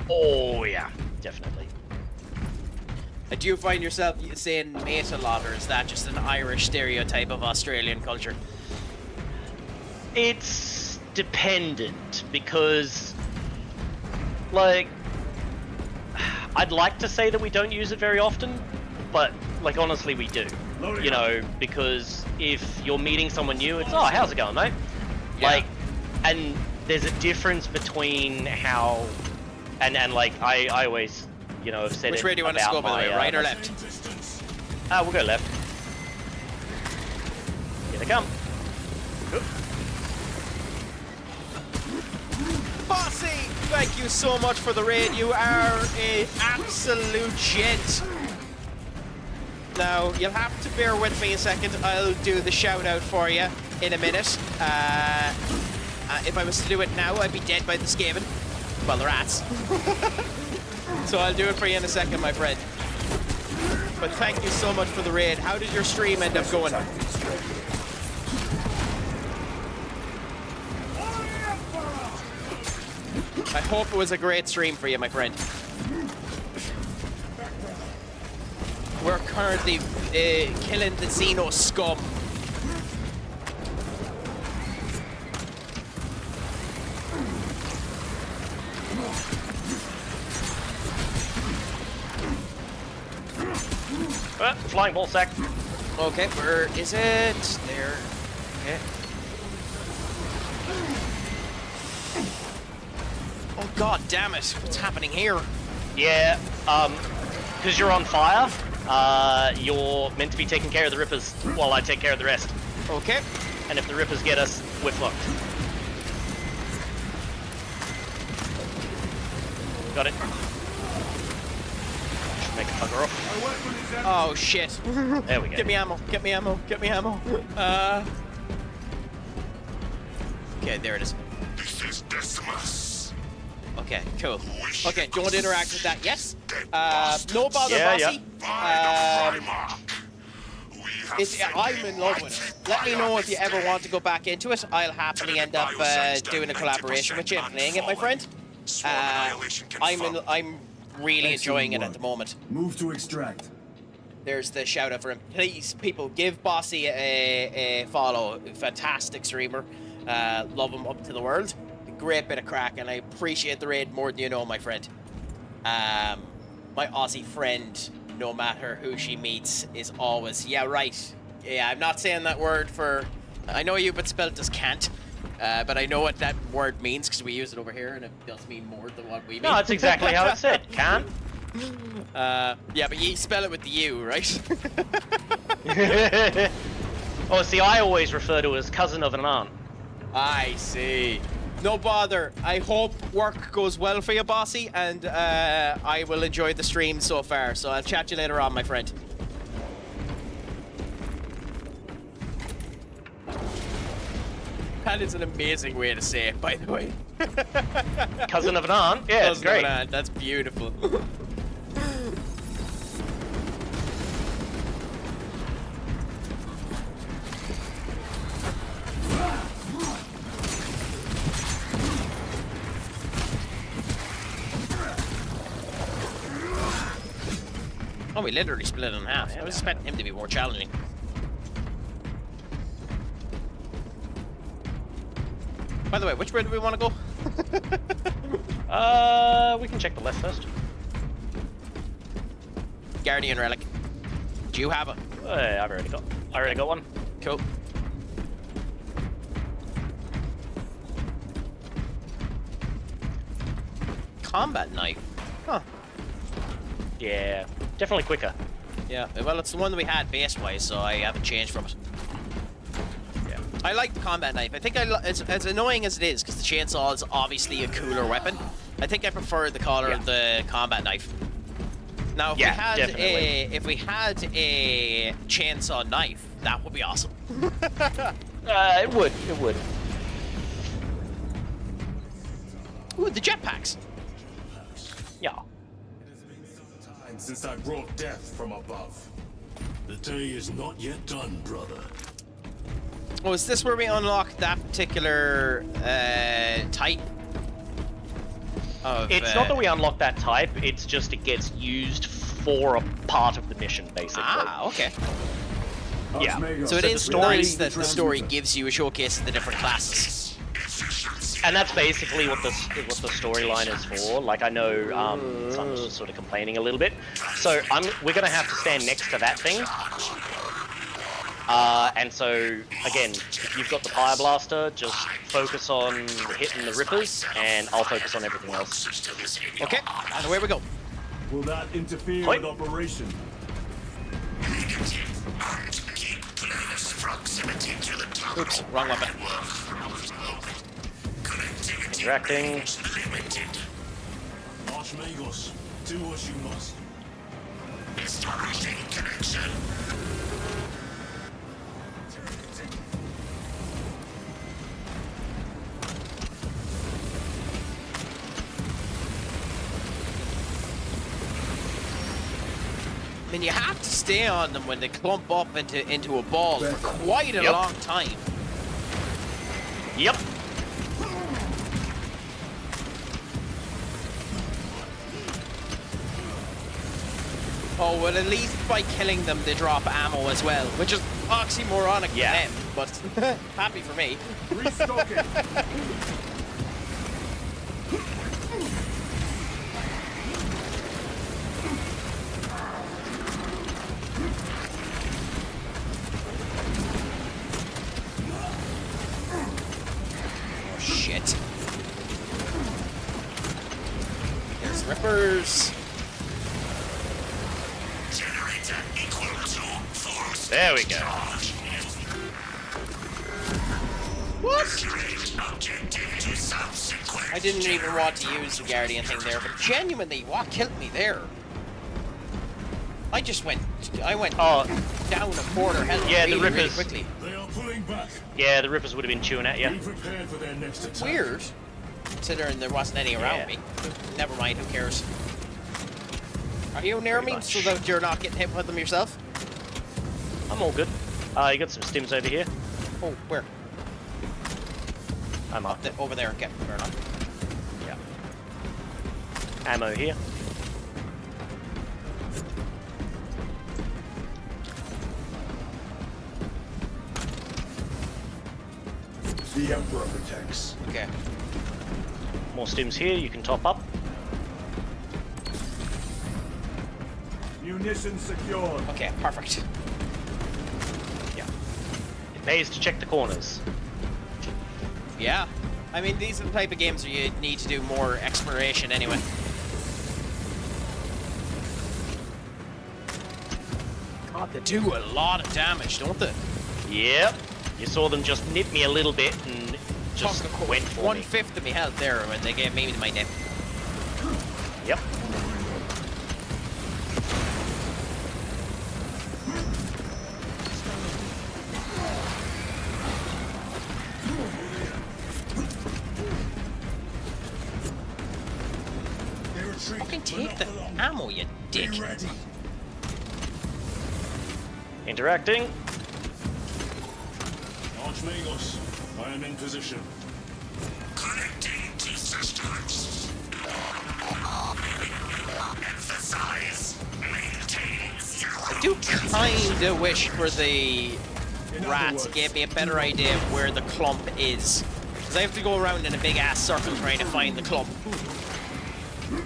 Speaker 1: Oh, yeah, definitely.
Speaker 2: Do you find yourself saying mate a lot, or is that just an Irish stereotype of Australian culture?
Speaker 1: It's dependent, because, like, I'd like to say that we don't use it very often, but, like, honestly, we do. You know, because if you're meeting someone new, it's, oh, how's it going, mate?
Speaker 2: Yeah.
Speaker 1: Like, and there's a difference between how, and like, I always, you know, have said
Speaker 2: Which
Speaker 1: it
Speaker 2: way do you want us to go, by the way, right or left?
Speaker 1: We'll go left. Here they come.
Speaker 2: Bossy, thank you so much for the raid. You are an absolute gent. Now, you'll have to bear with me a second. I'll do the shout out for you in a minute. If I was to do it now, I'd be dead by the Skaven. Well, the rats. So I'll do it for you in a second, my friend. But thank you so much for the raid. How did your stream end up going? I hope it was a great stream for you, my friend. We're currently killing the Xenos scum.
Speaker 1: Flying ball sack.
Speaker 2: Okay, where is it? There. Okay. Oh god damn it! What's happening here?
Speaker 1: Yeah, because you're on fire, you're meant to be taking care of the Rippers while I take care of the rest.
Speaker 2: Okay.
Speaker 1: And if the Rippers get us, we're fucked. Got it. Should make a fucker off.
Speaker 2: Oh shit.
Speaker 1: There we go.
Speaker 2: Get me ammo, get me ammo, get me ammo. Okay, there it is.
Speaker 4: This is Decimus.
Speaker 2: Okay, cool. Okay, don't interact with that. Yes. No bother,
Speaker 1: Yeah,
Speaker 2: bossy. I'm in love with it. Let me know if you ever want to go back into it. I'll happily end up doing a collaboration with you and playing it, my friend. I'm really enjoying it at the moment.
Speaker 14: Move to extract.
Speaker 2: There's the shout out for him. Please, people, give Bossy a follow. Fantastic streamer. Love him up to the world. Great bit of crack, and I appreciate the raid more than you know, my friend. My Aussie friend, no matter who she meets, is always, yeah, right. Yeah, I'm not saying that word for, I know you've been spelled as can't, but I know what that word means because we use it over here, and it does mean more than what we mean.
Speaker 1: No, that's exactly how it's said. Can't.
Speaker 2: Yeah, but you spell it with the U, right?
Speaker 1: Oh, see, I always refer to it as cousin of an aunt.
Speaker 2: I see. No bother. I hope work goes well for you, Bossy, and I will enjoy the stream so far. So I'll chat to you later on, my friend. That is an amazing way to say it, by the way.
Speaker 1: Cousin of an aunt? Yeah, it's
Speaker 2: Cousin of an
Speaker 1: great.
Speaker 2: aunt, that's beautiful. Oh, we literally split it in half. I was expecting him to be more challenging. By the way, which way do we want to go?
Speaker 1: We can check the left first.
Speaker 2: Guardian relic. Do you have it?
Speaker 1: I already got one.
Speaker 2: Cool. Combat knife. Huh.
Speaker 1: Yeah, definitely quicker.
Speaker 2: Yeah, well, it's the one that we had base-wise, so I haven't changed from it. Yeah. I like the combat knife. I think as annoying as it is, because the chainsaw is obviously a cooler weapon, I think I prefer the color of the combat knife. Now, if we had a chainsaw knife, that would be awesome.
Speaker 1: It would.
Speaker 2: Ooh, the jetpacks.
Speaker 1: Yeah.
Speaker 14: Time since I brought death from above. The day is not yet done, brother.
Speaker 2: Oh, is this where we unlock that particular type?
Speaker 1: It's not that we unlock that type, it's just it gets used for a part of the mission, basically.
Speaker 2: Ah, okay.
Speaker 1: Yeah.
Speaker 2: So it is nice that the story gives you a showcase of the different classes.
Speaker 1: And that's basically what the storyline is for. Like, I know Sun's just sort of complaining a little bit. So we're going to have to stand next to that thing. And so, again, if you've got the Fire Blaster, just focus on hitting the Rippers, and I'll focus on everything else.
Speaker 2: Okay, and away we go.
Speaker 14: Will that interfere with operation?
Speaker 2: Oops, wrong weapon.
Speaker 1: Interacting.
Speaker 14: Archmagos, do what you must.
Speaker 4: Establishing connection.
Speaker 2: I mean, you have to stay on them when they clump up into a ball for quite a long time.
Speaker 1: Yep.
Speaker 2: Oh, well, at least by killing them, they drop ammo as well, which is oxymoronic for them, but happy for me.
Speaker 14: Restocking.
Speaker 2: Oh, shit. There's Rippers.
Speaker 1: There we go.
Speaker 2: What? I didn't even want to use the Guardian thing there, but genuinely, what killed me there? I went down a quarter health really quickly.
Speaker 14: They are pulling back.
Speaker 1: Yeah, the Rippers would have been chewing at you.
Speaker 14: Be prepared for their next attack.
Speaker 2: Weird, considering there wasn't any around me. Never mind, who cares? Are you near me so that you're not getting hit with them yourself?
Speaker 1: I'm all good. You got some stims over here.
Speaker 2: Oh, where?
Speaker 1: I'm up.
Speaker 2: Over there, okay, fair enough.
Speaker 1: Yeah. Ammo here.
Speaker 14: The Emperor protects.
Speaker 2: Okay.
Speaker 1: More stims here, you can top up.
Speaker 14: Munitions secured.
Speaker 2: Okay, perfect.
Speaker 1: Yeah. It pays to check the corners.
Speaker 2: Yeah. I mean, these are the type of games where you need to do more exploration anyway. God, they do a lot of damage, don't they?
Speaker 1: Yep. You saw them just nip me a little bit and just went for me.
Speaker 2: 1/5 of me health there when they gave me my nip.
Speaker 1: Yep.
Speaker 2: Take the ammo, you dick.
Speaker 1: Interacting.
Speaker 14: Archmagos, I am in position.
Speaker 4: Connecting to systems. Emphasize. Maintain zero.
Speaker 2: I do kinda wish for the rats gave me a better idea of where the clump is. Because I have to go around in a big ass circle trying to find the clump.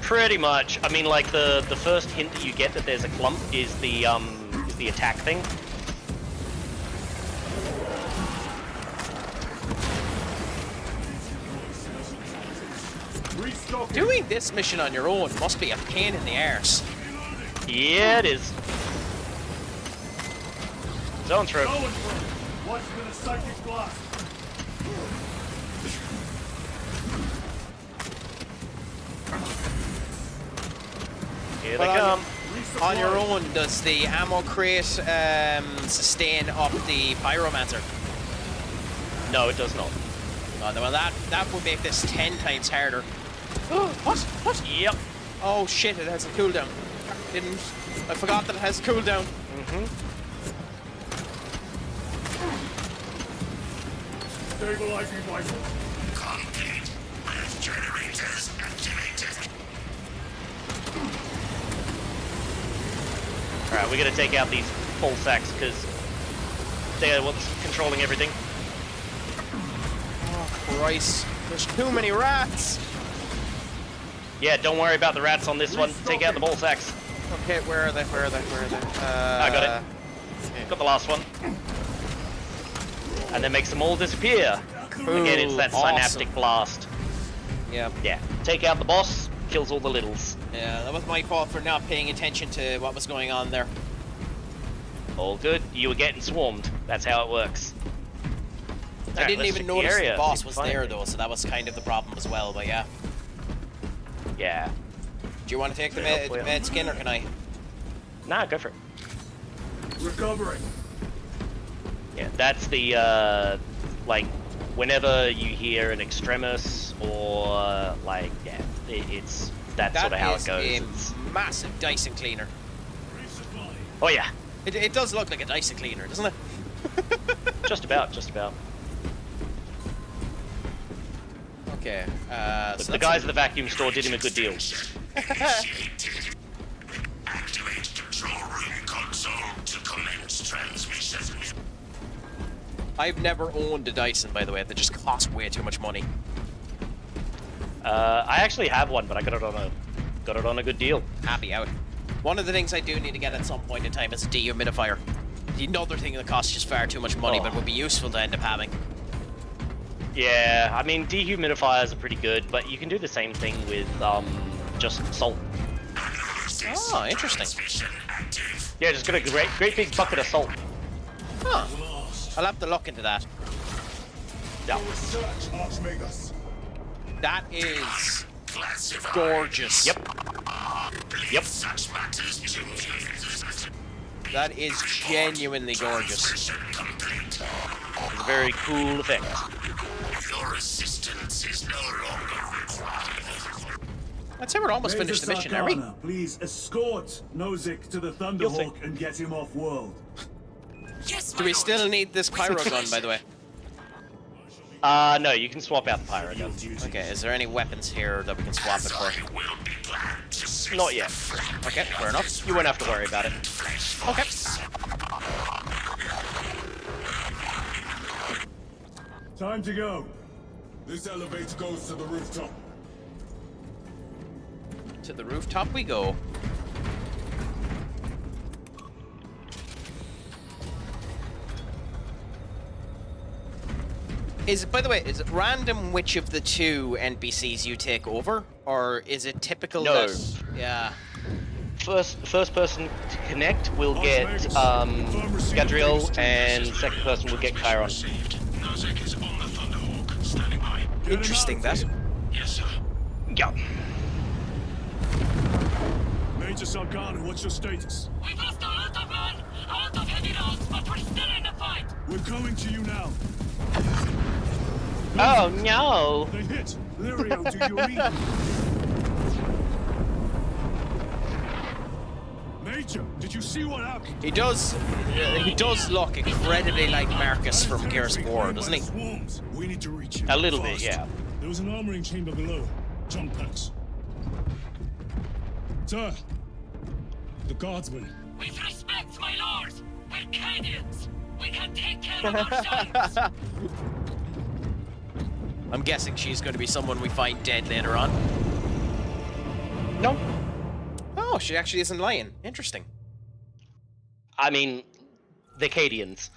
Speaker 1: Pretty much. I mean, like the first hint that you get that there's a clump is the attack thing.
Speaker 2: Doing this mission on your own must be a pain in the arse.
Speaker 1: Yeah, it is. Zone through.
Speaker 14: Watch for the psychic blast.
Speaker 1: Here they come.
Speaker 2: On your own, does the ammo crate sustain up the pyromancer?
Speaker 1: No, it does not.
Speaker 2: Oh, well, that would make this 10 times harder. What? What?
Speaker 1: Yep.
Speaker 2: Oh shit! It has a cooldown. I forgot that it has a cooldown.
Speaker 14: Stabilizing vitals.
Speaker 4: Complete. Life generators activated.
Speaker 1: Alright, we gotta take out these full sacks because they are what's controlling everything.
Speaker 2: Oh Christ! There's too many rats.
Speaker 1: Yeah, don't worry about the rats on this one. Take out the ball sacks.
Speaker 2: Okay, where are they? Where are they? Where are they?
Speaker 1: I got it.
Speaker 2: Okay.
Speaker 1: Got the last one. And then makes them all disappear. Again, it's that synaptic blast.
Speaker 2: Yeah.
Speaker 1: Yeah. Take out the boss, kills all the littles.
Speaker 2: Yeah, that was my fault for not paying attention to what was going on there.
Speaker 1: All good. You were getting swarmed. That's how it works.
Speaker 2: I didn't even notice the boss
Speaker 1: See if
Speaker 2: was
Speaker 1: we can
Speaker 2: there
Speaker 1: find
Speaker 2: though, so that was kind of the problem as well. But yeah.
Speaker 1: Yeah.
Speaker 2: Do you want to take the
Speaker 1: Yeah,
Speaker 2: med skin, or can I?
Speaker 1: Nah, go for it.
Speaker 14: Recovering.
Speaker 1: Yeah, that's the like whenever you hear an extremis or like yeah, it's that's
Speaker 2: That
Speaker 1: sort of how
Speaker 2: is
Speaker 1: it goes.
Speaker 2: a
Speaker 1: It's-
Speaker 2: massive Dyson cleaner.
Speaker 1: oh yeah,
Speaker 2: It does look like a Dyson cleaner, doesn't it?
Speaker 1: just about, just about.
Speaker 2: Okay.
Speaker 1: Look,
Speaker 2: So
Speaker 1: the guys at the vacuum store did him a good deal.
Speaker 4: Activate control room console to commence transmission.
Speaker 2: I've never owned a Dyson, by the way. They just cost way too much money.
Speaker 1: I actually have one, but I got it on a good deal.
Speaker 2: Happy out. One of the things I do need to get at some point in time is a dehumidifier. Another thing that costs just far too much money, but would be useful to end up having.
Speaker 1: Yeah, I mean dehumidifiers are pretty good, but you can do the same thing with just salt.
Speaker 2: Oh, interesting.
Speaker 1: Yeah, just get a great big bucket of salt.
Speaker 2: Huh. I'll have to look into that.
Speaker 1: Yeah.
Speaker 2: That is gorgeous.
Speaker 1: Yep. Yep.
Speaker 2: That is genuinely gorgeous.
Speaker 1: It's a very cool effect.
Speaker 4: Your assistance is no longer required.
Speaker 2: I'd say we're almost finished the mission, are we?
Speaker 14: Please escort Nozick to the Thunderhawk and get him off world.
Speaker 6: Yes,
Speaker 2: Do we still need this pyro gun, by the way?
Speaker 1: No, you can swap out the pyro gun.
Speaker 2: Okay, is there any weapons here that we can swap it for?
Speaker 1: Not yet.
Speaker 2: Okay, fair enough.
Speaker 1: You won't have to worry about it.
Speaker 2: Okay.
Speaker 14: Time to go. This elevator goes to the rooftop.
Speaker 2: To the rooftop we go. By the way, is it random which of the two NPCs you take over, or is it typical
Speaker 1: No.
Speaker 2: that... Yeah.
Speaker 1: First person to connect will get Gadriel, and second person will get Chiron.
Speaker 4: Nozick is on the Thunderhawk, standing by.
Speaker 2: Interesting, that.
Speaker 4: Yes, sir.
Speaker 1: Yeah.
Speaker 14: Major Sargana, what's your status?
Speaker 6: We've lost a lot of men, out of heavy rounds, but we're still in the fight.
Speaker 14: We're coming to you now.
Speaker 1: Oh no!
Speaker 14: They hit. Lirio, do you read? Did you see what happened?
Speaker 2: He does look incredibly like Marcus from Gears of War, doesn't he?
Speaker 14: Swarms. We need to reach him.
Speaker 1: A little bit,
Speaker 14: fast.
Speaker 1: yeah.
Speaker 14: There was an armoring chamber below. Jump packs. Sir, the guardsmen.
Speaker 6: With respect, my lord, we're Canadians. We can take care of ourselves.
Speaker 2: I'm guessing she's going to be someone we find dead later on.
Speaker 1: No.
Speaker 2: Oh, she actually isn't lying. Interesting.
Speaker 1: I mean, the Cadians.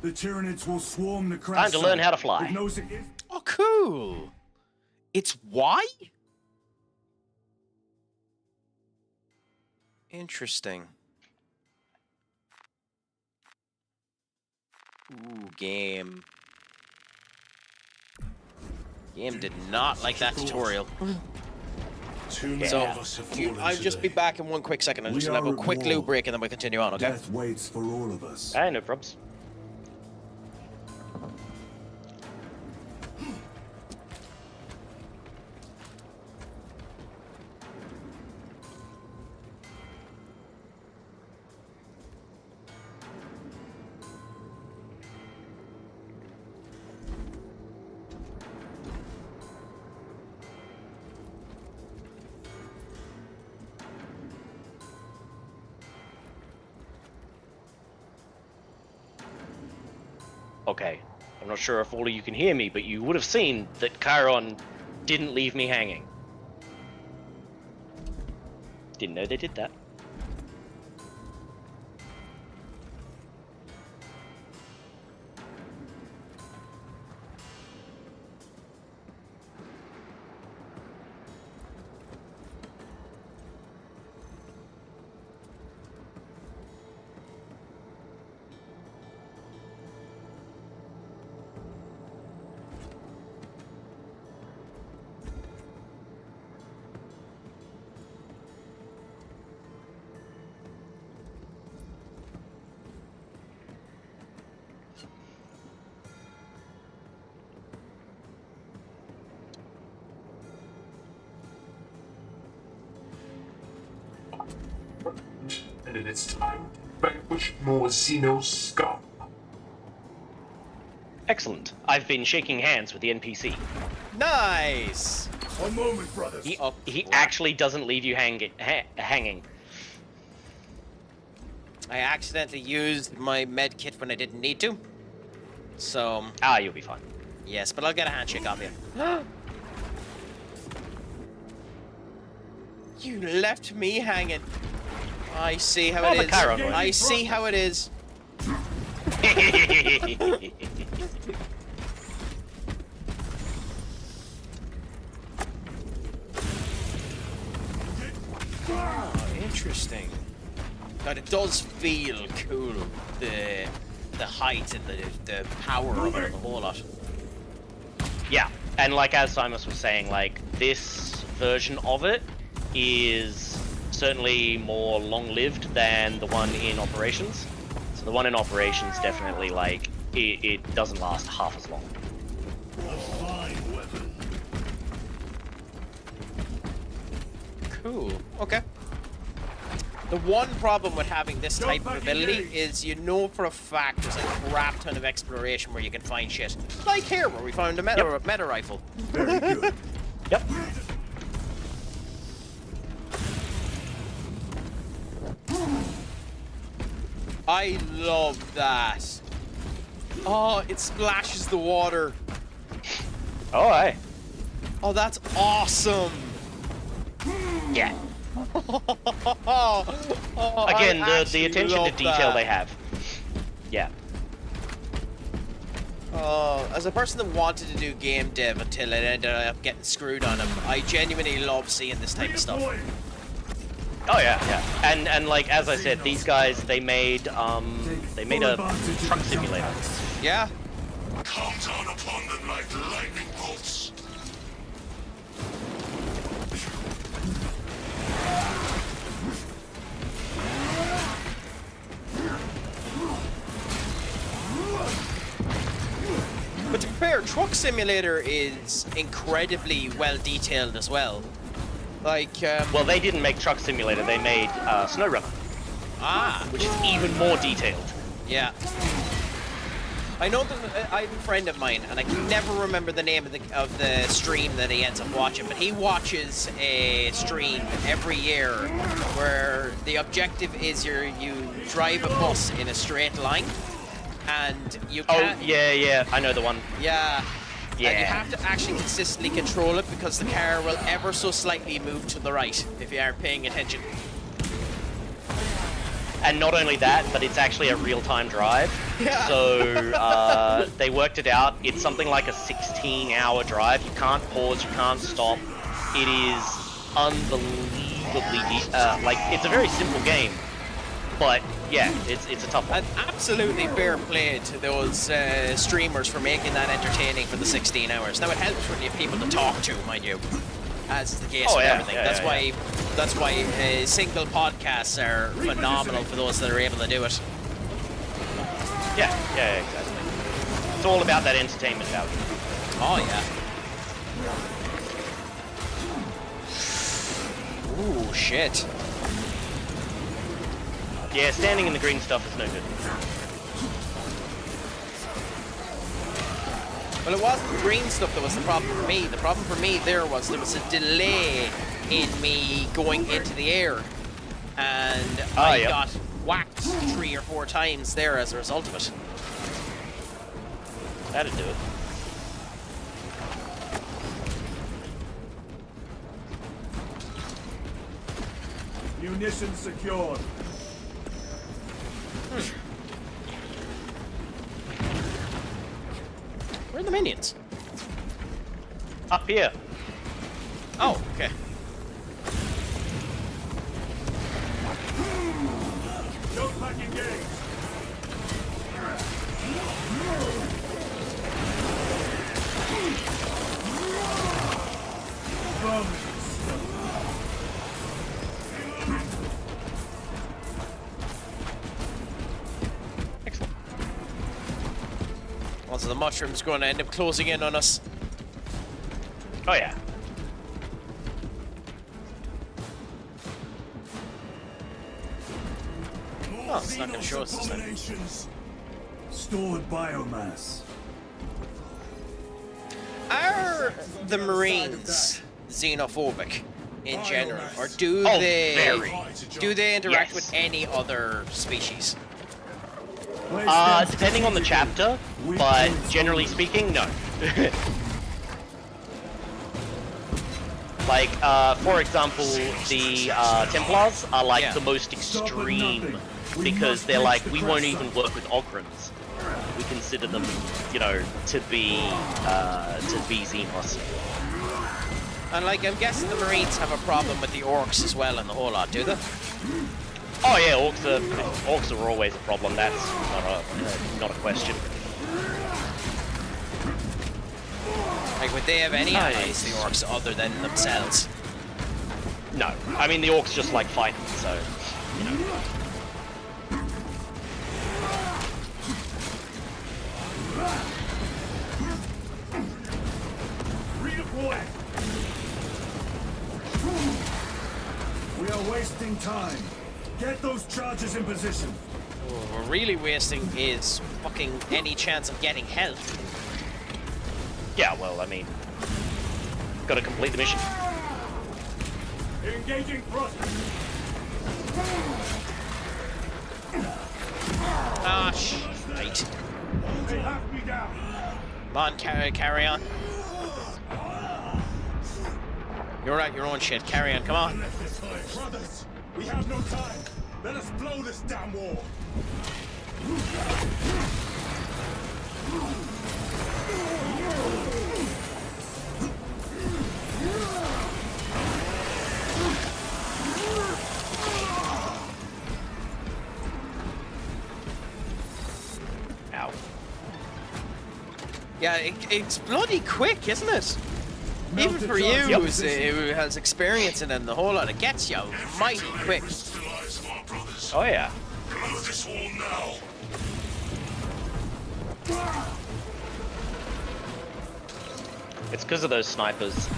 Speaker 3: The Tyranids will swarm the crash
Speaker 1: Time to learn
Speaker 3: site.
Speaker 1: how to fly.
Speaker 3: It knows it is.
Speaker 2: Oh, cool. It's why? Interesting. Ooh, game. Game did not like that tutorial.
Speaker 3: Too many
Speaker 2: So,
Speaker 3: of us have fallen
Speaker 2: I'll just be
Speaker 3: today.
Speaker 2: back in one quick second. I'm
Speaker 3: We
Speaker 2: just gonna have
Speaker 3: are
Speaker 2: a
Speaker 3: at
Speaker 2: quick
Speaker 3: war.
Speaker 2: loo break and then we'll continue on, okay?
Speaker 3: Death waits for all of us.
Speaker 1: No problems. Okay, I'm not sure if all of you can hear me, but you would have seen that Chiron didn't leave me hanging. Didn't know they did that.
Speaker 8: And it is time to vanquish more Xenos scum.
Speaker 1: Excellent. I've been shaking hands with the NPC.
Speaker 2: Nice!
Speaker 3: One moment, brothers.
Speaker 1: He actually doesn't leave you hanging.
Speaker 2: I accidentally used my med kit when I didn't need to. So,
Speaker 1: Ah, you'll be fine.
Speaker 2: yes, but I'll get a handshake off you. You left me hanging. I see how
Speaker 1: Oh,
Speaker 2: it
Speaker 1: but
Speaker 2: is.
Speaker 1: Chiron would.
Speaker 2: I see how it is. Oh, interesting. God, it does feel cool. The height and the power of it and the whole lot.
Speaker 1: Yeah, and like as Simus was saying, like this version of it is certainly more long-lived than the one in Operations. So the one in Operations definitely like it doesn't last half as long.
Speaker 14: A fine weapon.
Speaker 2: Cool. Okay. The one problem with having this type of ability is you know for a fact there's a crap ton of exploration where you can find shit. Like here, where we found a meta rifle.
Speaker 3: Very good.
Speaker 1: Yep.
Speaker 2: I love that. Oh, it splashes the water.
Speaker 1: All right.
Speaker 2: Oh, that's awesome.
Speaker 1: Yeah.
Speaker 2: Oh,
Speaker 1: Again,
Speaker 2: I
Speaker 1: the
Speaker 2: actually
Speaker 1: attention to
Speaker 2: love
Speaker 1: detail
Speaker 2: that.
Speaker 1: they have. Yeah.
Speaker 2: As a person that wanted to do game dev until it ended up getting screwed on him, I genuinely love seeing this type of stuff.
Speaker 1: Oh yeah, yeah. And like as I said, these guys they made a truck simulator.
Speaker 2: Yeah.
Speaker 4: Come down upon them like lightning bolts.
Speaker 2: But to be fair, Truck Simulator is incredibly well detailed as well. Like,
Speaker 1: Well, they didn't make Truck Simulator. They made SnowRunner, which is even more detailed.
Speaker 2: Yeah. I know that I have a friend of mine, and I can never remember the name of the stream that he ends up watching, but he watches a stream every year where the objective is you drive a bus in a straight line, and you can't...
Speaker 1: Oh, yeah, I know the one.
Speaker 2: Yeah.
Speaker 1: Yeah.
Speaker 2: And you have to actually consistently control it because the car will ever so slightly move to the right if you aren't paying attention.
Speaker 1: And not only that, but it's actually a real-time drive.
Speaker 2: Yeah.
Speaker 1: So they worked it out. It's something like a 16-hour drive. You can't pause, you can't stop. It is unbelievably like, it's a very simple game. But yeah, it's a tough one.
Speaker 2: And absolutely fair play to those streamers for making that entertaining for the 16 hours. Now it helps when you have people to talk to, mind you, as is the case with everything. That's why single podcasts are phenomenal for those that are able to do it.
Speaker 1: Yeah, exactly. It's all about that entertainment value.
Speaker 2: Oh yeah. Ooh, shit.
Speaker 1: Yeah, standing in the green stuff is no good.
Speaker 2: Well, it wasn't the green stuff that was the problem for me. The problem for me there was a delay in me going into the air. And I got whacked 3 or 4 times there as a result of it.
Speaker 1: That'd do it.
Speaker 14: Munitions secured.
Speaker 2: Where are the minions?
Speaker 1: Up here.
Speaker 2: Oh, okay.
Speaker 14: Jump back engaged.
Speaker 2: Excellent. Also, the mushroom's going to end up closing in on us.
Speaker 1: Oh yeah.
Speaker 2: Oh, it's not going to show us this thing.
Speaker 14: Stored biomass.
Speaker 2: Are the Marines xenophobic in general, or do
Speaker 1: Oh,
Speaker 2: they
Speaker 1: very.
Speaker 2: do they interact
Speaker 1: Yes.
Speaker 2: with any other species?
Speaker 1: Depending on the chapter, but generally speaking, no. Like, for example, the Templars are like the most extreme because they're like, we won't even work with Ogrins. We consider them, you know, to be Xenos.
Speaker 2: And like, I'm guessing the Marines have a problem with the orcs as well and the whole lot, do they?
Speaker 1: Oh yeah, orcs are always a problem. That's not a question.
Speaker 2: Like, would they have any allies, the orcs, other than themselves?
Speaker 1: No, I mean the orcs just like fighting, so you know.
Speaker 14: Redeploy. We are wasting time. Get those charges in position.
Speaker 2: What we're really wasting is fucking any chance of getting health.
Speaker 1: Yeah, well, I mean, gotta complete the mission.
Speaker 14: Engaging thrust.
Speaker 2: Ah, shite.
Speaker 14: They have me down.
Speaker 2: Come on, carry on. You're at your own shit. Carry on, come on.
Speaker 14: Brothers, we have no time. Let us blow this damn wall.
Speaker 1: Ow.
Speaker 2: Yeah, it's bloody quick, isn't it? Even for you, who has experience in it and the whole lot, it gets you mighty quick.
Speaker 1: Oh yeah.
Speaker 4: Remove this wall now.
Speaker 1: It's because of those snipers.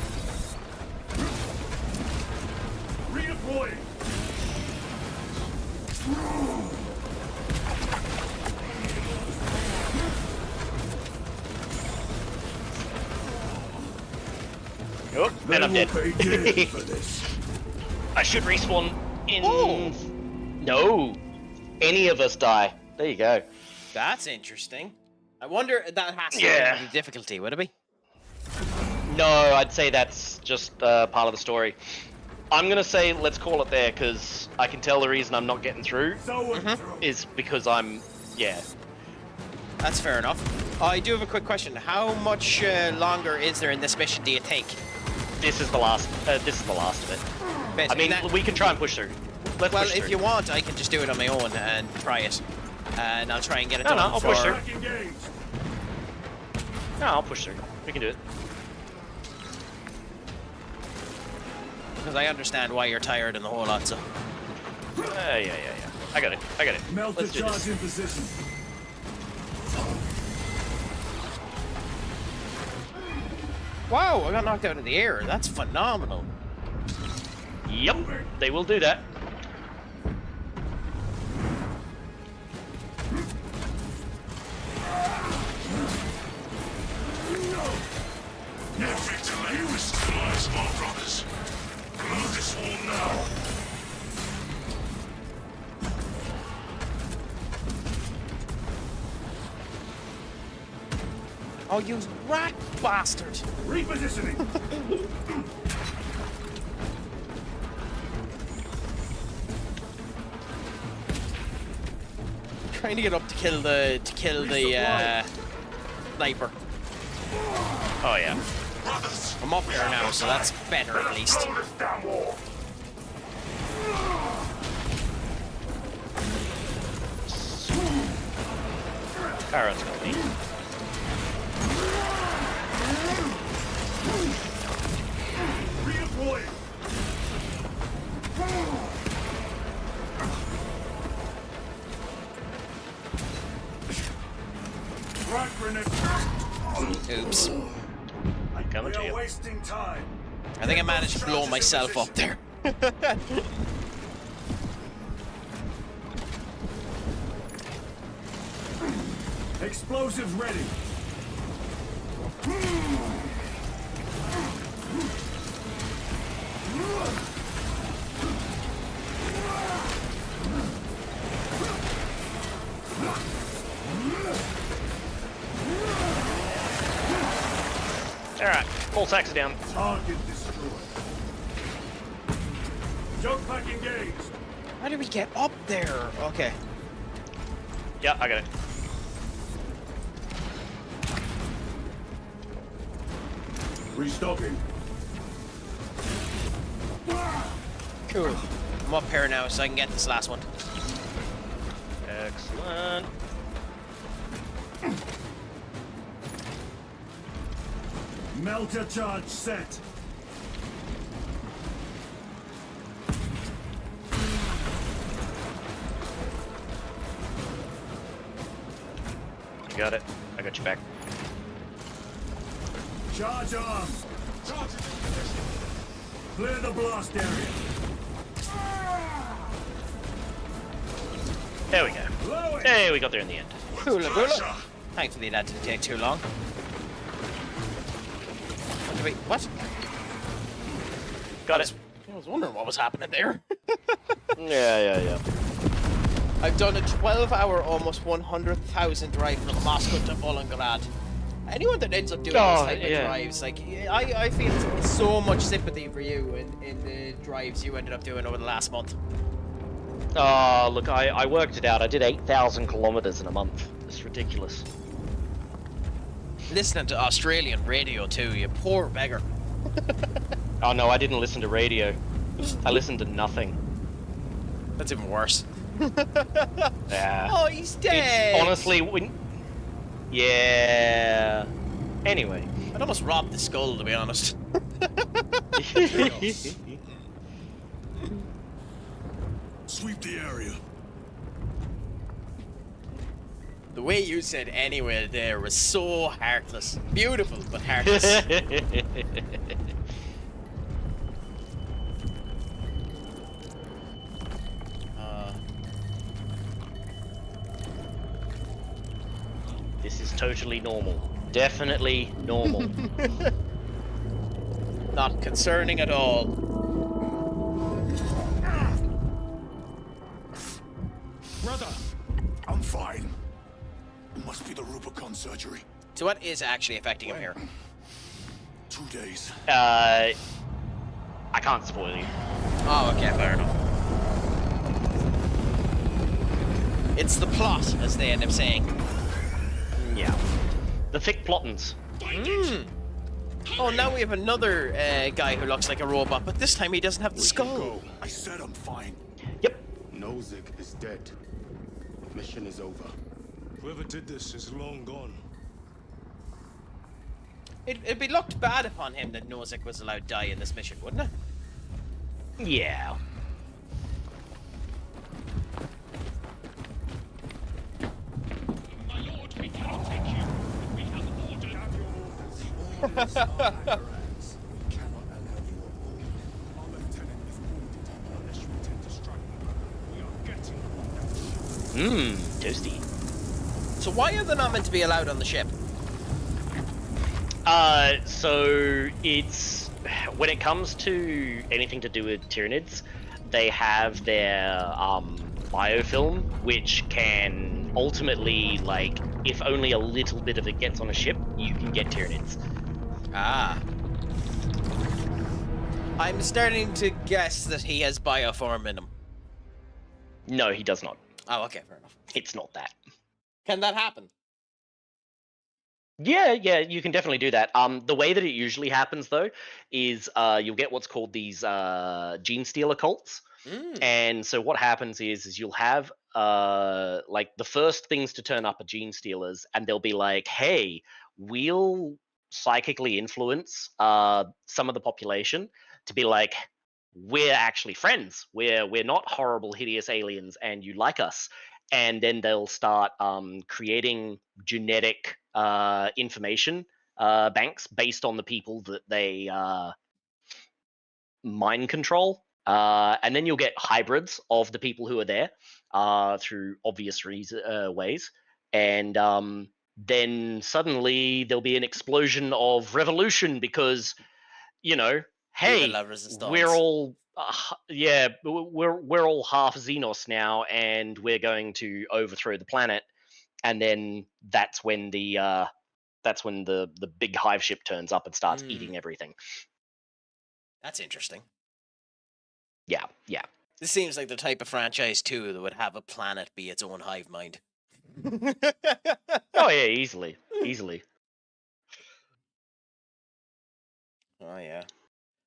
Speaker 1: Oh, and I'm dead.
Speaker 14: Pay dearly for this.
Speaker 1: I should respawn in... No. Any of us die. There you go.
Speaker 2: That's interesting. I wonder that has to do with the difficulty, would it be?
Speaker 1: No, I'd say that's just part of the story. I'm gonna say let's call it there because I can tell the reason I'm not getting through is because I'm
Speaker 2: That's fair enough. I do have a quick question. How much longer is there in this mission? Do you think?
Speaker 1: This is the last. This is the last of it.
Speaker 2: Basically,
Speaker 1: I mean, we can try and push through. Let's
Speaker 2: well,
Speaker 1: push
Speaker 2: if
Speaker 1: through.
Speaker 2: you want, I can just do it on my own and try it, and I'll try and get it done.
Speaker 1: I'll push through.
Speaker 14: Engaged.
Speaker 1: No, I'll push through. We can do it.
Speaker 2: Because I understand why you're tired and the whole lot. So.
Speaker 1: Yeah. I got it.
Speaker 14: Melter
Speaker 1: Let's do
Speaker 14: charge
Speaker 1: this.
Speaker 14: in position.
Speaker 2: Wow! I got knocked out of the air. That's phenomenal.
Speaker 1: Yep, they will do that.
Speaker 4: Every delay risks the lives of our brothers. Blow this wall now.
Speaker 2: Oh, you rat bastard!
Speaker 14: Repositioning.
Speaker 2: Trying to get up to kill the sniper.
Speaker 1: Oh yeah.
Speaker 2: I'm up there now, so that's better at least.
Speaker 1: Kara's gonna be.
Speaker 14: Redeploy. Frag grenade.
Speaker 2: Oops.
Speaker 1: Coming
Speaker 14: We
Speaker 1: to
Speaker 14: are
Speaker 1: you.
Speaker 14: wasting time.
Speaker 2: I think I managed to blow myself up there.
Speaker 14: Explosives ready.
Speaker 1: Alright, full sacks are down.
Speaker 14: Target destroyed. Jump pack engaged.
Speaker 2: How did we get up there? Okay.
Speaker 1: Yeah, I got it.
Speaker 14: Restocking.
Speaker 2: Cool. I'm up here now, so I can get this last one.
Speaker 1: Excellent.
Speaker 3: Melter charge set.
Speaker 1: You got it. I got you back.
Speaker 3: Charge arm. Clear the blast area.
Speaker 1: There we go. Hey, we got there in the end.
Speaker 2: Hula hula. Thankfully that didn't take too long. Wait, what?
Speaker 1: Got it.
Speaker 2: I was wondering what was happening there.
Speaker 1: Yeah.
Speaker 2: I've done a 12-hour, almost 100,000 drive from Moscow to Volgograd. Anyone that ends up doing this type of drives, like, I feel so much sympathy for you in the drives you ended up doing over the last month.
Speaker 1: Oh, look, I worked it out. I did 8,000 kilometers in a month. It's ridiculous.
Speaker 2: Listening to Australian radio too, you poor beggar.
Speaker 1: Oh no, I didn't listen to radio. I listened to nothing.
Speaker 2: That's even worse.
Speaker 1: Yeah.
Speaker 2: Oh, he's dead.
Speaker 1: It's honestly, yeah. Anyway.
Speaker 2: I'd almost robbed the skull, to be honest.
Speaker 3: Sweep the area.
Speaker 2: The way you said anywhere there was so heartless. Beautiful, but heartless.
Speaker 1: This is totally normal. Definitely normal.
Speaker 2: Not concerning at all.
Speaker 3: Brother, I'm fine. It must be the Rubicon surgery.
Speaker 2: So what is actually affecting him here?
Speaker 3: 2 days.
Speaker 1: I can't spoil you.
Speaker 2: Oh, okay, fair enough. It's the plot, as they end up saying.
Speaker 1: Yeah. The thick plottins.
Speaker 2: Oh, now we have another guy who looks like a robot, but this time he doesn't have the skull.
Speaker 3: Go. I said I'm fine.
Speaker 1: Yep.
Speaker 3: Nozick is dead. Mission is over.
Speaker 14: Whoever did this is long gone.
Speaker 2: It'd be looked bad upon him that Nozick was allowed to die in this mission, wouldn't it?
Speaker 1: Yeah.
Speaker 4: My lord, we cannot take you. We have orders.
Speaker 1: Toasty.
Speaker 2: So why are they not meant to be allowed on the ship?
Speaker 1: So it's when it comes to anything to do with Tyranids, they have their biofilm, which can ultimately, like, if only a little bit of it gets on a ship, you can get Tyranids.
Speaker 2: Ah. I'm starting to guess that he has bioform in him.
Speaker 1: No, he does not.
Speaker 2: Oh, okay, fair enough.
Speaker 1: It's not that.
Speaker 2: Can that happen?
Speaker 1: Yeah, you can definitely do that. The way that it usually happens, though, is you'll get what's called these gene stealer cults. And so what happens is you'll have like the first things to turn up are gene stealers, and they'll be like, hey, we'll psychically influence some of the population to be like, we're actually friends. We're not horrible, hideous aliens, and you like us. And then they'll start creating genetic information banks based on the people that they mind control. And then you'll get hybrids of the people who are there through obvious ways. And then suddenly there'll be an explosion of revolution because, you know, hey, we're all we're all half Xenos now, and we're going to overthrow the planet. And then that's when the big hive ship turns up and starts eating everything.
Speaker 2: That's interesting.
Speaker 1: Yeah.
Speaker 2: This seems like the type of franchise too that would have a planet be its own hive mind.
Speaker 1: Oh yeah, easily.
Speaker 2: Oh yeah.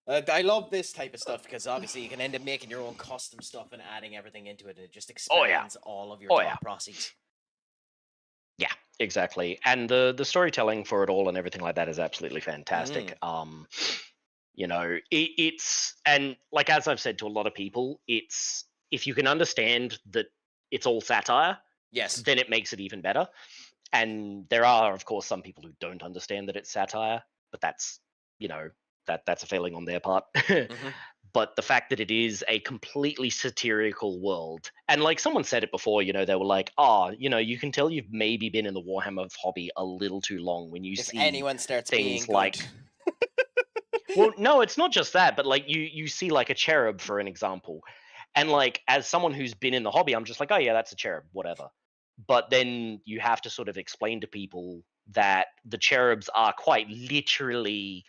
Speaker 2: I love this type of stuff because obviously you can end up making your own custom stuff and adding everything into it, and it just expands all of your thought processes.
Speaker 1: Yeah, exactly. And the storytelling for it all and everything like that is absolutely fantastic. You know, it's, and like as I've said to a lot of people, it's, if you can understand that it's all satire,
Speaker 2: yes,
Speaker 1: then it makes it even better. And there are, of course, some people who don't understand that it's satire, but that's, you know, that's a failing on their part. But the fact that it is a completely satirical world, and like someone said it before, you know, they were like, oh, you know, you can tell you've maybe been in the Warhammer hobby a little too long when you see
Speaker 2: anyone starts
Speaker 1: things
Speaker 2: being
Speaker 1: like well, no, it's not just that, but like you see like a cherub, for an example, and like as someone who's been in the hobby, I'm just like, oh yeah, that's a cherub, whatever. But then you have to sort of explain to people that the cherubs are quite literally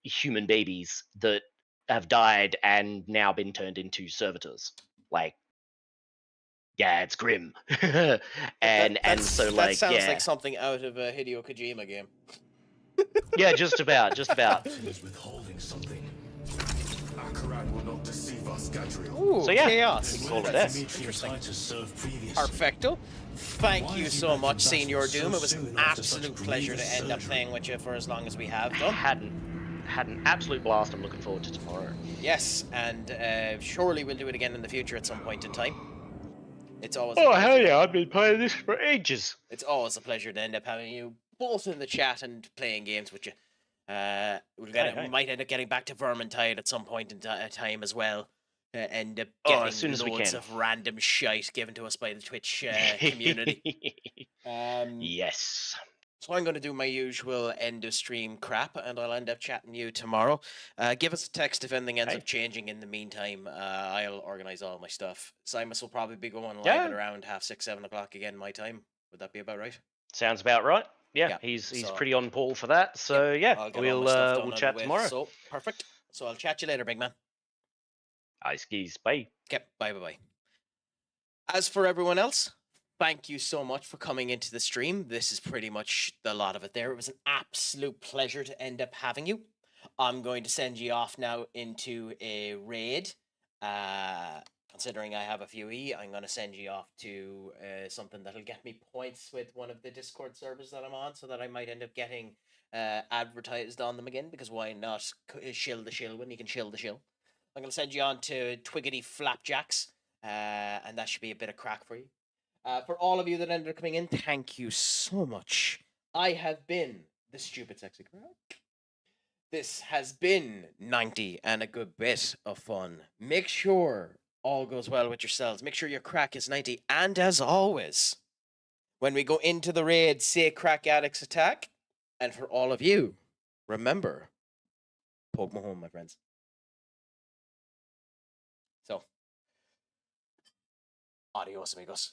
Speaker 1: human babies that have died and now been turned into servitors. Like, yeah, it's grim. and so like,
Speaker 2: that sounds
Speaker 1: yeah,
Speaker 2: like something out of a Hideo Kojima game.
Speaker 1: yeah, just about.
Speaker 14: Is withholding something. Akaran will not deceive us, Gadriel.
Speaker 2: Ooh,
Speaker 1: So yeah,
Speaker 2: chaos.
Speaker 1: you can call it this.
Speaker 2: Interesting.
Speaker 14: To serve previously.
Speaker 2: Perfecto. Thank you so much, Senior Doom. It was an absolute pleasure to end up playing with you for as long as we have done.
Speaker 1: Had an absolute blast. I'm looking forward to tomorrow.
Speaker 2: Yes, and surely we'll do it again in the future at some point in time. It's always
Speaker 1: hell yeah! I've been playing this for ages.
Speaker 2: It's always a pleasure to end up having you both in the chat and playing games with you. Might end up getting back to Vermintide at some point in time as well. End up getting
Speaker 1: as soon as we
Speaker 2: loads
Speaker 1: can.
Speaker 2: of random shite given to us by the Twitch community.
Speaker 1: Yes.
Speaker 2: So I'm going to do my usual end of stream crap, and I'll end up chatting you tomorrow. Give us a text if anything ends up changing in the meantime. I'll organize all my stuff. Simus will probably be going live at around 6:30, 7 o'clock again my time. Would that be about right?
Speaker 1: Sounds about right. Yeah, he's pretty on Paul for that. So
Speaker 2: I'll get all my stuff done
Speaker 1: we'll chat
Speaker 2: with,
Speaker 1: tomorrow.
Speaker 2: So perfect. So I'll chat you later, big man.
Speaker 1: Ice skis, bye.
Speaker 2: Okay, bye. As for everyone else, thank you so much for coming into the stream. This is pretty much the lot of it there. It was an absolute pleasure to end up having you. I'm going to send you off now into a raid. Considering I have a few I'm going to send you off to something that'll get me points with one of the Discord servers that I'm on, so that I might end up getting advertised on them again, because why not shill the shill when you can shill the shill. I'm going to send you on to Twiggity Flapjacks, and that should be a bit of crack for you. For all of you that ended up coming in, thank you so much. I have been the Stupid Sexy Craic. This has been 90 and a good bit of fun. Make sure all goes well with yourselves. Make sure your crack is 90. And as always, when we go into the raid, say Crack Addicts Attack. And for all of you, remember, poke my home, my friends. So, adios, amigos.